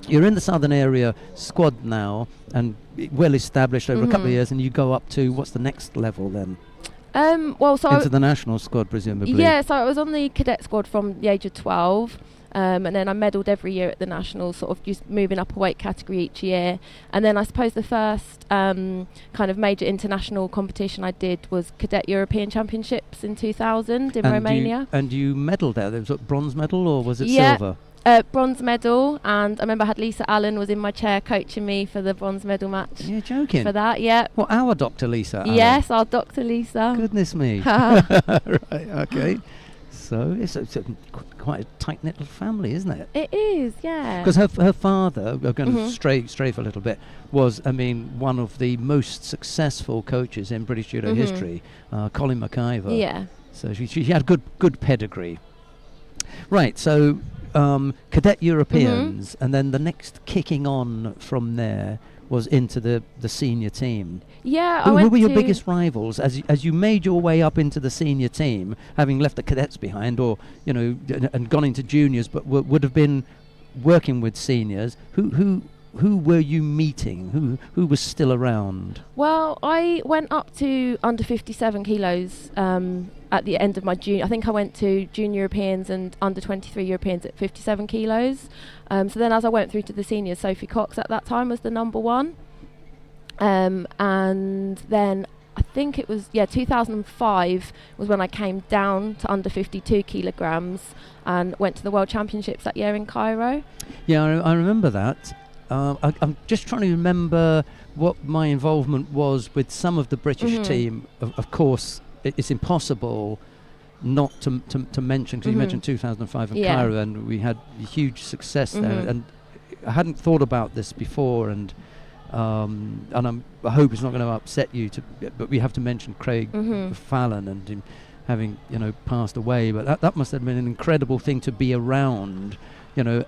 you're in the southern area squad now and well established over a couple of years, and you go up to, what's the next level then? Into the national squad, presumably. Yeah, so I was on the cadet squad from the age of 12, and then I medalled every year at the nationals, sort of just moving up a weight category each year. And then I suppose the first kind of major international competition I did was Cadet European Championships in 2000 in Romania. And you medalled there? Was it bronze medal or was it silver? Bronze medal, and I remember I had Lisa Allen was in my chair coaching me for the bronze medal match. You're joking? For that, yeah. Well, our Dr. Lisa Allen? Yes, our Dr. Lisa. Goodness me. Right, okay. So it's quite a tight-knit little family, isn't it? It is, yeah. Because her father, we're going to stray for a little bit, was, one of the most successful coaches in British judo history, Colin McIver. Yeah. So she had good pedigree. Right, so Cadet Europeans, and then the next kicking on from there was into the senior team. Yeah, Who were your biggest rivals as you made your way up into the senior team, having left the cadets behind, or and gone into juniors, but would have been working with seniors? Who were you meeting? Who was still around? Well, I went up to under 57 kilos at the end of my junior. I think I went to junior Europeans and under 23 Europeans at 57 kilos. So then as I went through to the seniors, Sophie Cox at that time was the number one. And then I think it was 2005 was when I came down to under 52 kilograms and went to the World Championships that year in Cairo. Yeah, I remember that. I'm just trying to remember what my involvement was with some of the British team. Of course, it's impossible not to mention, because you mentioned 2005 in Cairo, and we had huge success there. And I hadn't thought about this before, and I hope it's not going to upset you, but we have to mention Craig Fallon and him having passed away. But that must have been an incredible thing to be around.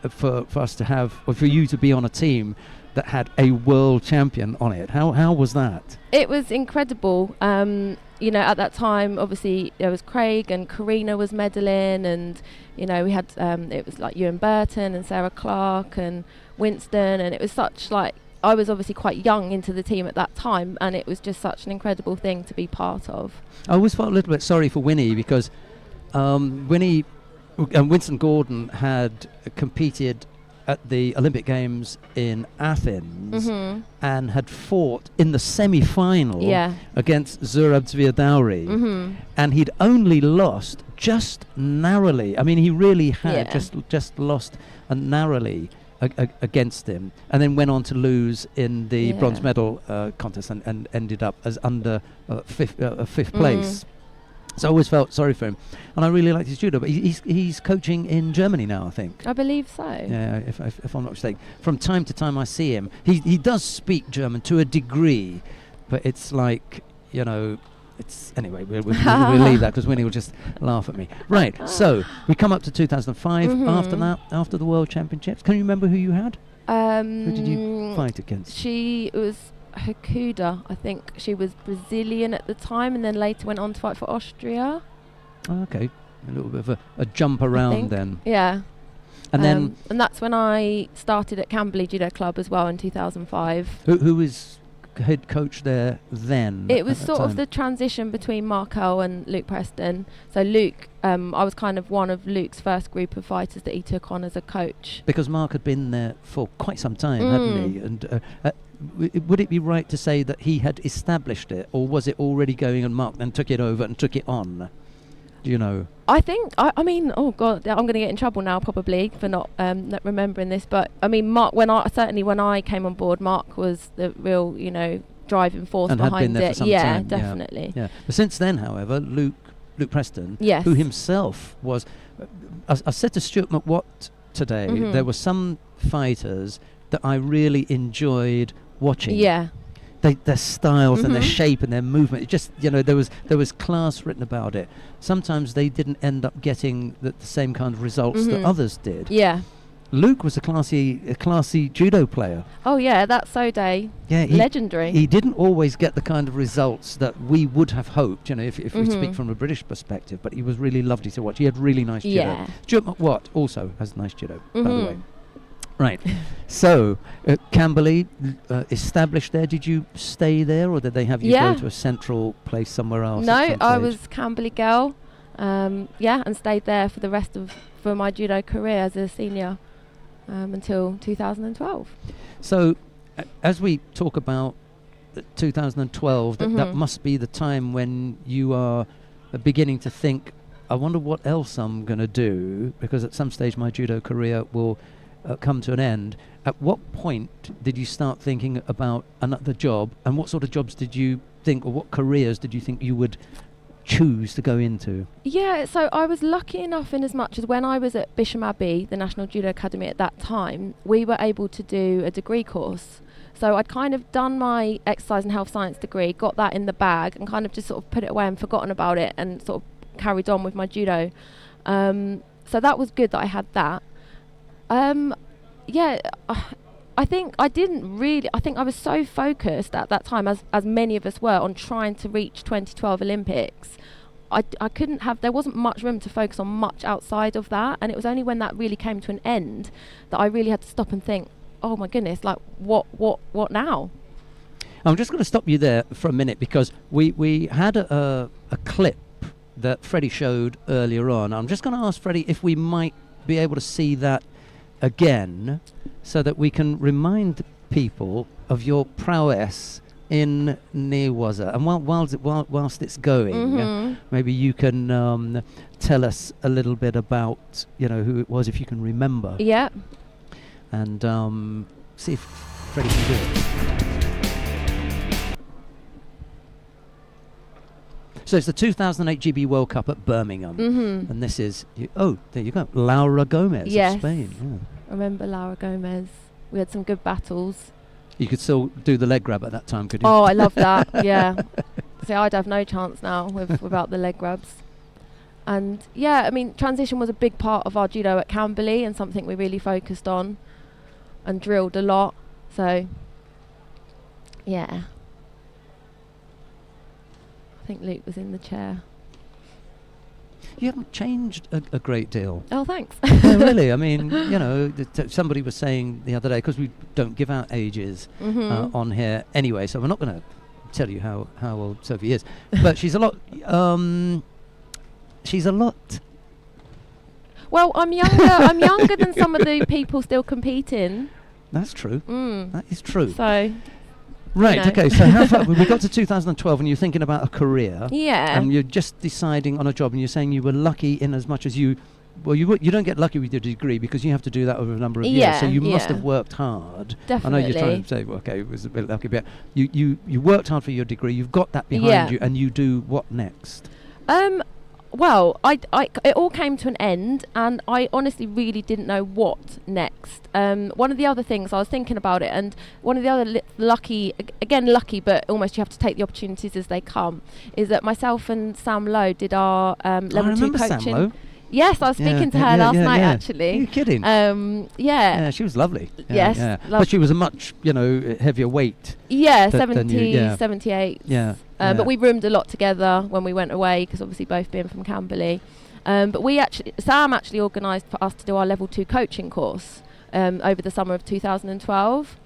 For us to have, or for you to be on a team that had a world champion on it. How was that? It was incredible. At that time, obviously, there was Craig and Karina was medaling, and, we had, it was like Ewan Burton and Sarah Clark and Winston, and it was such I was obviously quite young into the team at that time, and it was just such an incredible thing to be part of. I always felt a little bit sorry for Winnie, because Winnie and Winston Gordon had competed at the Olympic Games in Athens and had fought in the semi-final against Zurab Zviadowri, and he'd only lost just narrowly. I mean, he really had just lost narrowly against him, and then went on to lose in the bronze medal contest and ended up as under fifth place. So I always felt sorry for him, and I really liked his judo. But he's coaching in Germany now, I think. I believe so. Yeah, if I'm not mistaken. From time to time, I see him. He does speak German to a degree, but it's like it's anyway. We'll leave that, because Winnie will just laugh at me. Right. So we come up to 2005. After that, after the World Championships, can you remember who you had? Who did you fight against? It was Hakuda, I think. She was Brazilian at the time, and then later went on to fight for Austria. Oh, okay, a little bit of a jump around then. Yeah. And then, and that's when I started at Camberley Judo Club as well in 2005. who was head coach there then? It was sort of the transition between Markel and Luke Preston. So Luke, I was kind of one of Luke's first group of fighters that he took on as a coach. Because Mark had been there for quite some time, hadn't he? And would it be right to say that he had established it, or was it already going and Mark then took it over and took it on? Do you know? I think, I mean, oh God, I'm going to get in trouble now probably for not remembering this. But I mean, Mark, when I came on board, Mark was the real, driving force and behind had been there it. for some time. Definitely. Yeah. But since then, however, Luke Preston, Yes. who himself was, I said to Stuart McWatt today, there were some fighters that I really enjoyed watching. Yeah. Their styles and their shape and their movement. It just, there was class written about it. Sometimes they didn't end up getting the same kind of results that others did. Yeah. Luke was a classy judo player. Oh yeah, that's Sode. Yeah, legendary. He didn't always get the kind of results that we would have hoped, if we speak from a British perspective, but he was really lovely to watch. He had really nice judo. Yeah. Stuart McWatt also has nice judo, by the way. Right. So, Camberley, established there. Did you stay there, or did they have you go to a central place somewhere else? No, I was Camberley girl. And stayed there for my judo career as a senior until 2012. So, as we talk about 2012, that must be the time when you are beginning to think, I wonder what else I'm going to do, because at some stage my judo career will come to an end. At what point did you start thinking about another job, and what sort of jobs did you think, or what careers did you think you would choose to go into? Yeah, so I was lucky enough in as much as when I was at Bisham Abbey, the National Judo Academy at that time, we were able to do a degree course. So I'd kind of done my exercise and health science degree, got that in the bag, and kind of just sort of put it away and forgotten about it, and sort of carried on with my judo. So that was good that I had that. I think I was so focused at that time, as many of us were, on trying to reach 2012 Olympics. I couldn't have, there wasn't much room to focus on much outside of that, and it was only when that really came to an end that I really had to stop and think, oh my goodness, like what now? I'm just going to stop you there for a minute, because we had a clip that Freddie showed earlier on. I'm just going to ask Freddie if we might be able to see that again, so that we can remind people of your prowess in Newaza. And whilst it's going, maybe you can tell us a little bit about who it was, if you can remember. Yeah. And see if Freddie can do it. So it's the 2008 GB World Cup at Birmingham, and this is there you go, Laura Gomez of Spain. Yeah. Remember Laura Gomez? We had some good battles. You could still do the leg grab at that time, could you? Oh, I love that. Yeah. See, I'd have no chance now without the leg grabs. And yeah, I mean, transition was a big part of our judo at Camberley, and something we really focused on and drilled a lot. So yeah. I think Luke was in the chair. You haven't changed a great deal. Oh, thanks. No, really. I mean, somebody was saying the other day, because we don't give out ages on here anyway, so we're not going to tell you how old Sophie is. But she's a lot. Well, I'm younger than some of the people still competing. That's true. That is true. So. Right, okay, so how far, we got to 2012 and you're thinking about a career. Yeah. And you're just deciding on a job, and you're saying you were lucky in as much as you don't get lucky with your degree, because you have to do that over a number of years. So you must have worked hard. Definitely. I know you're trying to say, well, okay, it was a bit lucky, but you worked hard for your degree, you've got that behind you, and you do what next? Well, it all came to an end, and I honestly really didn't know what next. One of the other things, I was thinking about it, and one of the other lucky, but almost you have to take the opportunities as they come, is that myself and Sam Lowe did our level 2 coaching. Sam Lowe. Yes, I was speaking to her last night, actually. Are you kidding? Yeah, she was lovely. Yes, but she was a much, heavier weight. Yeah, than 70, you, 78. Yeah. But we roomed a lot together when we went away, because obviously both being from Camberley. But Sam actually organised for us to do our level 2 coaching course over the summer of 2012.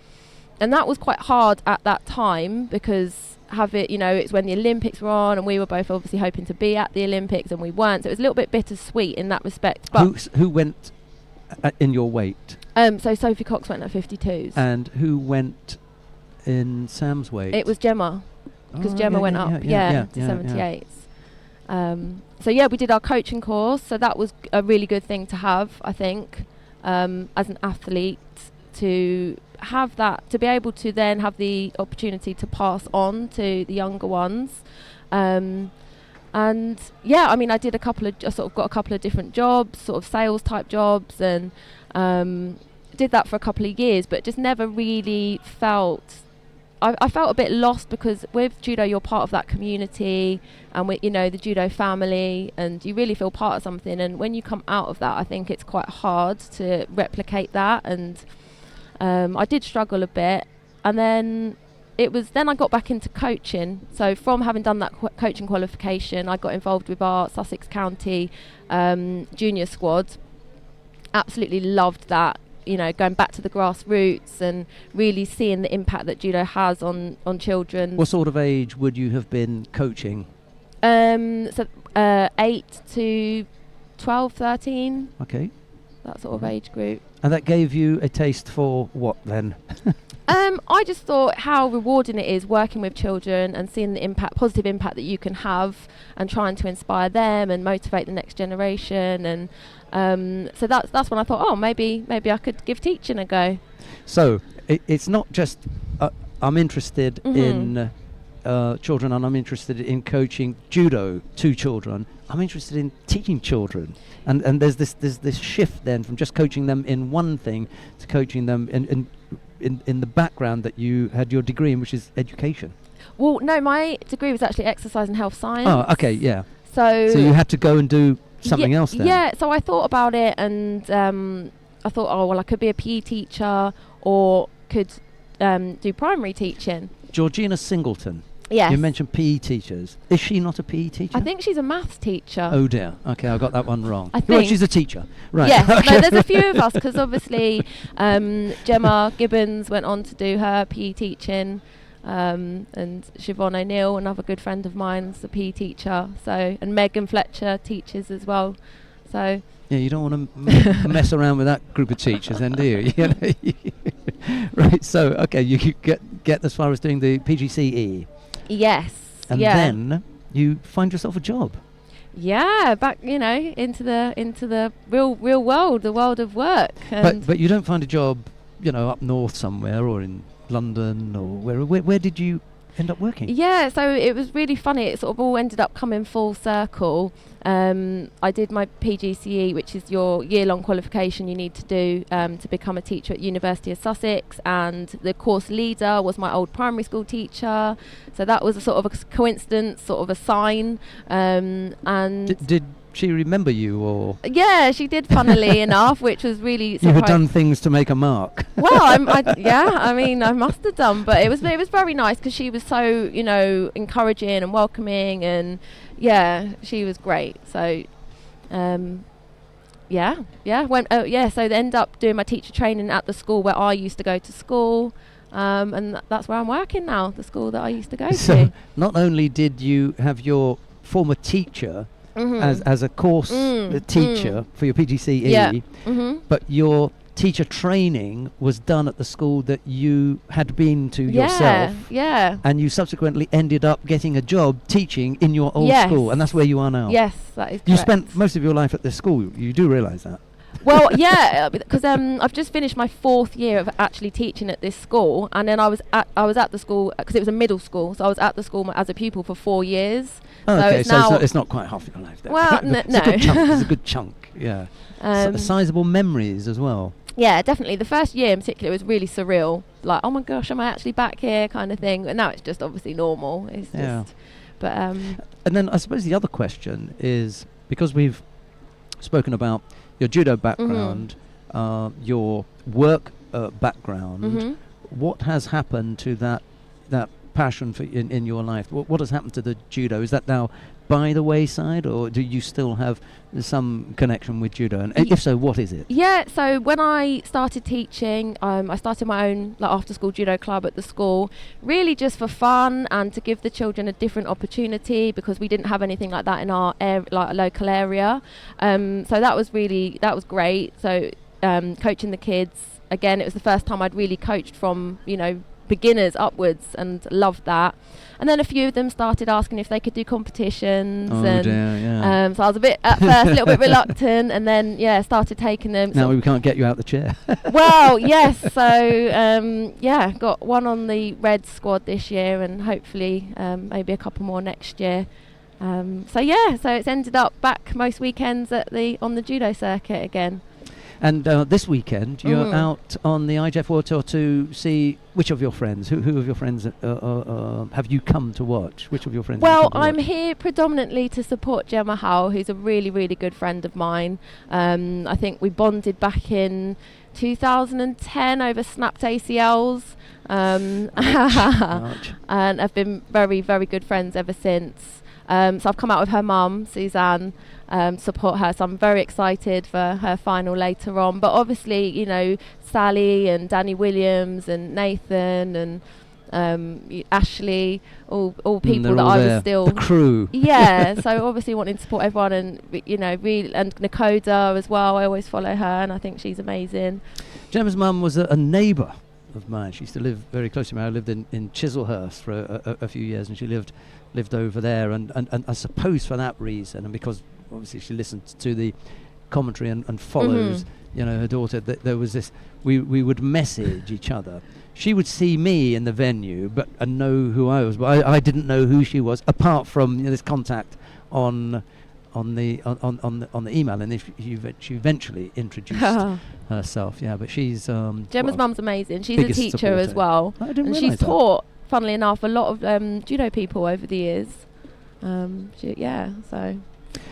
And that was quite hard at that time, because it's when the Olympics were on, and we were both obviously hoping to be at the Olympics, and we weren't. So it was a little bit bittersweet in that respect. But who went in your weight? So Sophie Cox went at 52s. And who went in Sam's weight? It was Gemma, because Gemma went up to 78s. We did our coaching course. So that was a really good thing to have, I think, as an athlete, to have that, to be able to then have the opportunity to pass on to the younger ones. I did got a couple of different jobs, sort of sales type jobs, and did that for a couple of years, but just never really felt, I felt a bit lost, because with judo you're part of that community, and with the judo family, and you really feel part of something, and when you come out of that, I think it's quite hard to replicate that. And I did struggle a bit, and then I got back into coaching. So from having done that coaching qualification, I got involved with our Sussex County junior squad. Absolutely loved that, going back to the grassroots and really seeing the impact that judo has on children. What sort of age would you have been coaching? 8 to 12, 13. Okay. That sort of age group. And that gave you a taste for what then? I just thought how rewarding it is working with children and seeing the positive impact that you can have, and trying to inspire them and motivate the next generation. And so that's when I thought, maybe I could give teaching a go. So it's not just I'm interested in children, and I'm interested in coaching judo to children. I'm interested in teaching children, and there's this shift then from just coaching them in one thing to coaching them in the background that you had your degree in, which is education. Well, no, my degree was actually exercise and health science. Oh, okay, yeah. So you had to go and do something else then? Yeah, so I thought about it, and I thought, I could be a PE teacher, or could do primary teaching. Georgina Singleton. Yes. You mentioned PE teachers. Is she not a PE teacher? I think she's a maths teacher. Oh dear. Okay, I got that one wrong. I think. Well, she's a teacher. Right. Yes. No, there's a few of us, because obviously Gemma Gibbons went on to do her PE teaching, and Siobhan O'Neill, another good friend of mine, is a PE teacher. So, and Megan Fletcher teaches as well. So. Yeah, you don't want to mess around with that group of teachers, then, do you? Right. So, okay, you get as far as doing the PGCE. Yes. And then you find yourself a job. Yeah, back into the real world, the world of work. But you don't find a job, up north somewhere, or in London, or where did you end up working? Yeah, so it was really funny. It sort of all ended up coming full circle. I did my PGCE, which is your year-long qualification you need to do to become a teacher at University of Sussex, and the course leader was my old primary school teacher, so that was a sort of a coincidence, sort of a sign. And did she remember you, or? Yeah, she did, funnily enough, which was really you had done things to make a mark. Well, I must have done, but it was very nice, because she was so encouraging and welcoming, and yeah, she was great. So so they end up doing my teacher training at the school where I used to go to school, and that's where I'm working now, the school that I used to go to. Not only did you have your former teacher as a course teacher for your PGCE, but your teacher training was done at the school that you had been to yourself. Yeah. And you subsequently ended up getting a job teaching in your old school, and that's where you are now. Yes, that is correct. You spent most of your life at this school. You do realise that? Well, yeah, because I've just finished my 4th year of actually teaching at this school, and then I was at the school, because it was a middle school, so I was at the school as a pupil for 4 years. Oh, okay, so it's not quite half your life then. Well, no. It's a good chunk, yeah. Sizable memories as well. Yeah, definitely. The first year in particular was really surreal. Like, oh my gosh, am I actually back here, kind of thing. And now it's just obviously normal. It's just, but. And then I suppose the other question is, because we've spoken about your judo background, your work background. What has happened to that passion for in your life? What has happened to the judo? Is that now by the wayside, or do you still have some connection with judo? And if so, what is it? Yeah, so when I started teaching, I started my own after-school judo club at the school, really just for fun and to give the children a different opportunity, because we didn't have anything like that in our local area. So that was great. So coaching the kids, again, it was the first time I'd really coached from, beginners upwards, and loved that. And then a few of them started asking if they could do competitions. So I was at first a little bit reluctant, and then started taking them. Now we can't get you out the chair. Well, yes. So got one on the red squad this year, and hopefully maybe a couple more next year. So it's ended up back most weekends on the judo circuit again. And this weekend, you're out on the IJF World Tour to see which of your friends, who of your friends have you come to watch? Which of your friends? Well, I'm here predominantly to support Gemma Howe, who's a really, really good friend of mine. I think we bonded back in 2010 over snapped ACLs, and have been very, very good friends ever since. So I've come out with her mum, Suzanne, support her. So I'm very excited for her final later on. But obviously, Sally and Danny Williams and Nathan and Ashley, all people that I was still the crew. Yeah. So obviously wanting to support everyone, and and Nakoda as well. I always follow her, and I think she's amazing. Gemma's mum was a neighbour of mine. She used to live very close to me. I lived in Chislehurst for a few years, and she lived over there, and I suppose for that reason, and because obviously she listened to the commentary and follows her daughter, that there was this, we would message each other. She would see me in the venue and know who I was, but I didn't know who she was, apart from this contact on the email, and she eventually introduced herself. Yeah, but she's Gemma's mum's amazing. She's a teacher supporter as well, and she's taught, funnily enough, a lot of judo people over the years.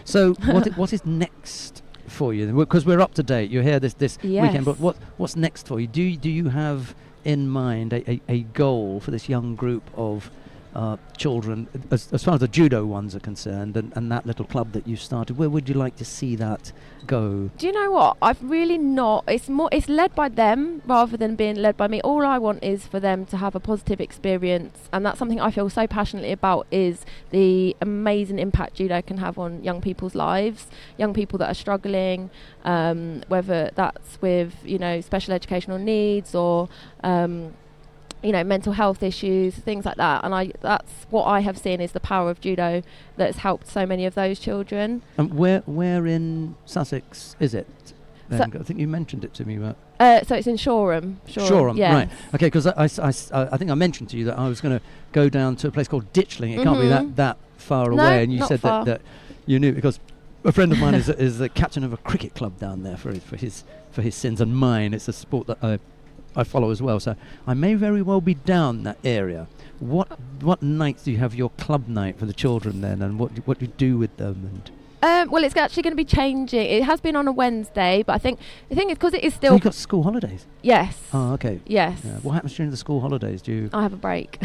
So what is next for you? Because we're up to date. You're here this weekend, but what's next for you? Do you have in mind a goal for this young group of children, as far as the judo ones are concerned, and that little club that you started? Where would you like to see that go? Do you know what? I've really not. It's led by them rather than being led by me. All I want is for them to have a positive experience, and that's something I feel so passionately about, is the amazing impact judo can have on young people's lives, young people that are struggling, whether that's with special educational needs or mental health issues, things like that. And that's what I have seen is the power of judo that's helped so many of those children. And where in Sussex is it? I think you mentioned it to me. So it's in Shoreham. Shoreham, yes. Right. Okay, because I think I mentioned to you that I was going to go down to a place called Ditchling. It can't be that far away. And you said that you knew, because a friend of mine is the captain of a cricket club down there for his sins, and mine. It's a sport that I follow as well, so I may very well be down that area. What nights do you have your club night for the children then, and what do you do with them? And well, it's actually going to be changing. It has been on a Wednesday, but I think the thing is, because it is still. You've got school holidays. Yes. Oh, okay. Yes. Yeah. What happens during the school holidays? I have a break.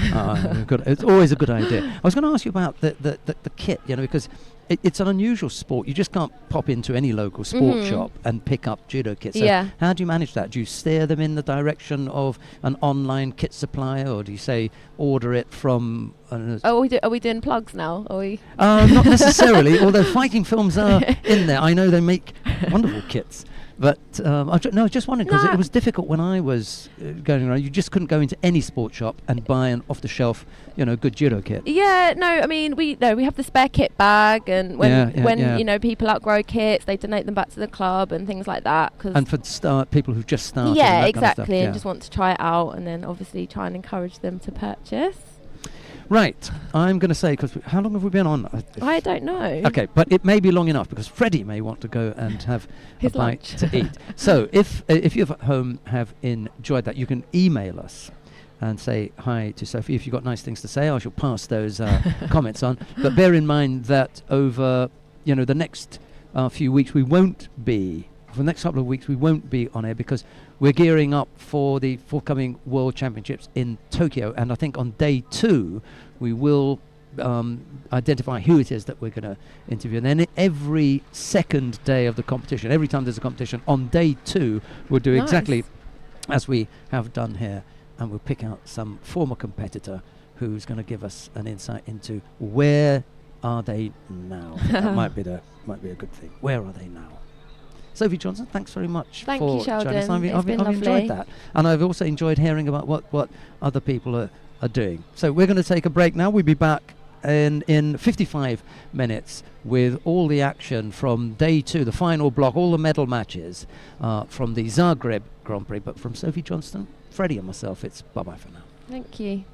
Good. It's always a good idea. I was going to ask you about the kit, because it's an unusual sport. You just can't pop into any local sport shop and pick up judo kits. So how do you manage that? Do you steer them in the direction of an online kit supplier, or do you say order it from? Are we doing plugs now? Are we? Not necessarily. Although fighting films are in there, I know they make wonderful kits. But I was just wondering, because it was difficult when I was going around. You just couldn't go into any sport shop and buy an off-the-shelf, good judo kit. Yeah, no, I mean we have the spare kit bag, and when people outgrow kits, they donate them back to the club and things like that. And for people who've just started. Yeah, exactly, and just want to try it out, and then obviously try and encourage them to purchase. Right, I'm going to say, because how long have we been on? I don't know. Okay, but it may be long enough, because Freddie may want to go and have a bite to eat. So if you at home have enjoyed that, you can email us and say hi to Sophie. If you've got nice things to say, I shall pass those comments on. But bear in mind that over the next few weeks we won't be, for the next couple of weeks we won't be on air because we're gearing up for the forthcoming World Championships in Tokyo, and I think on day 2 we will identify who it is that we're going to interview, and then every second day of the competition, every time there's a competition, on day 2 we'll do exactly as we have done here, and we'll pick out some former competitor who's going to give us an insight into where are they now. That might be a good thing. Where are they now? Sophie Johnson, thanks very much Thank for you, Sheldon. joining us. I've been enjoyed lovely. that, and I've also enjoyed hearing about what other people are doing. So we're going to take a break now. We'll be back in 55 minutes with all the action from day 2, the final block, all the medal matches from the Zagreb Grand Prix. But from Sophie Johnston, Freddie and myself, it's bye-bye for now. Thank you.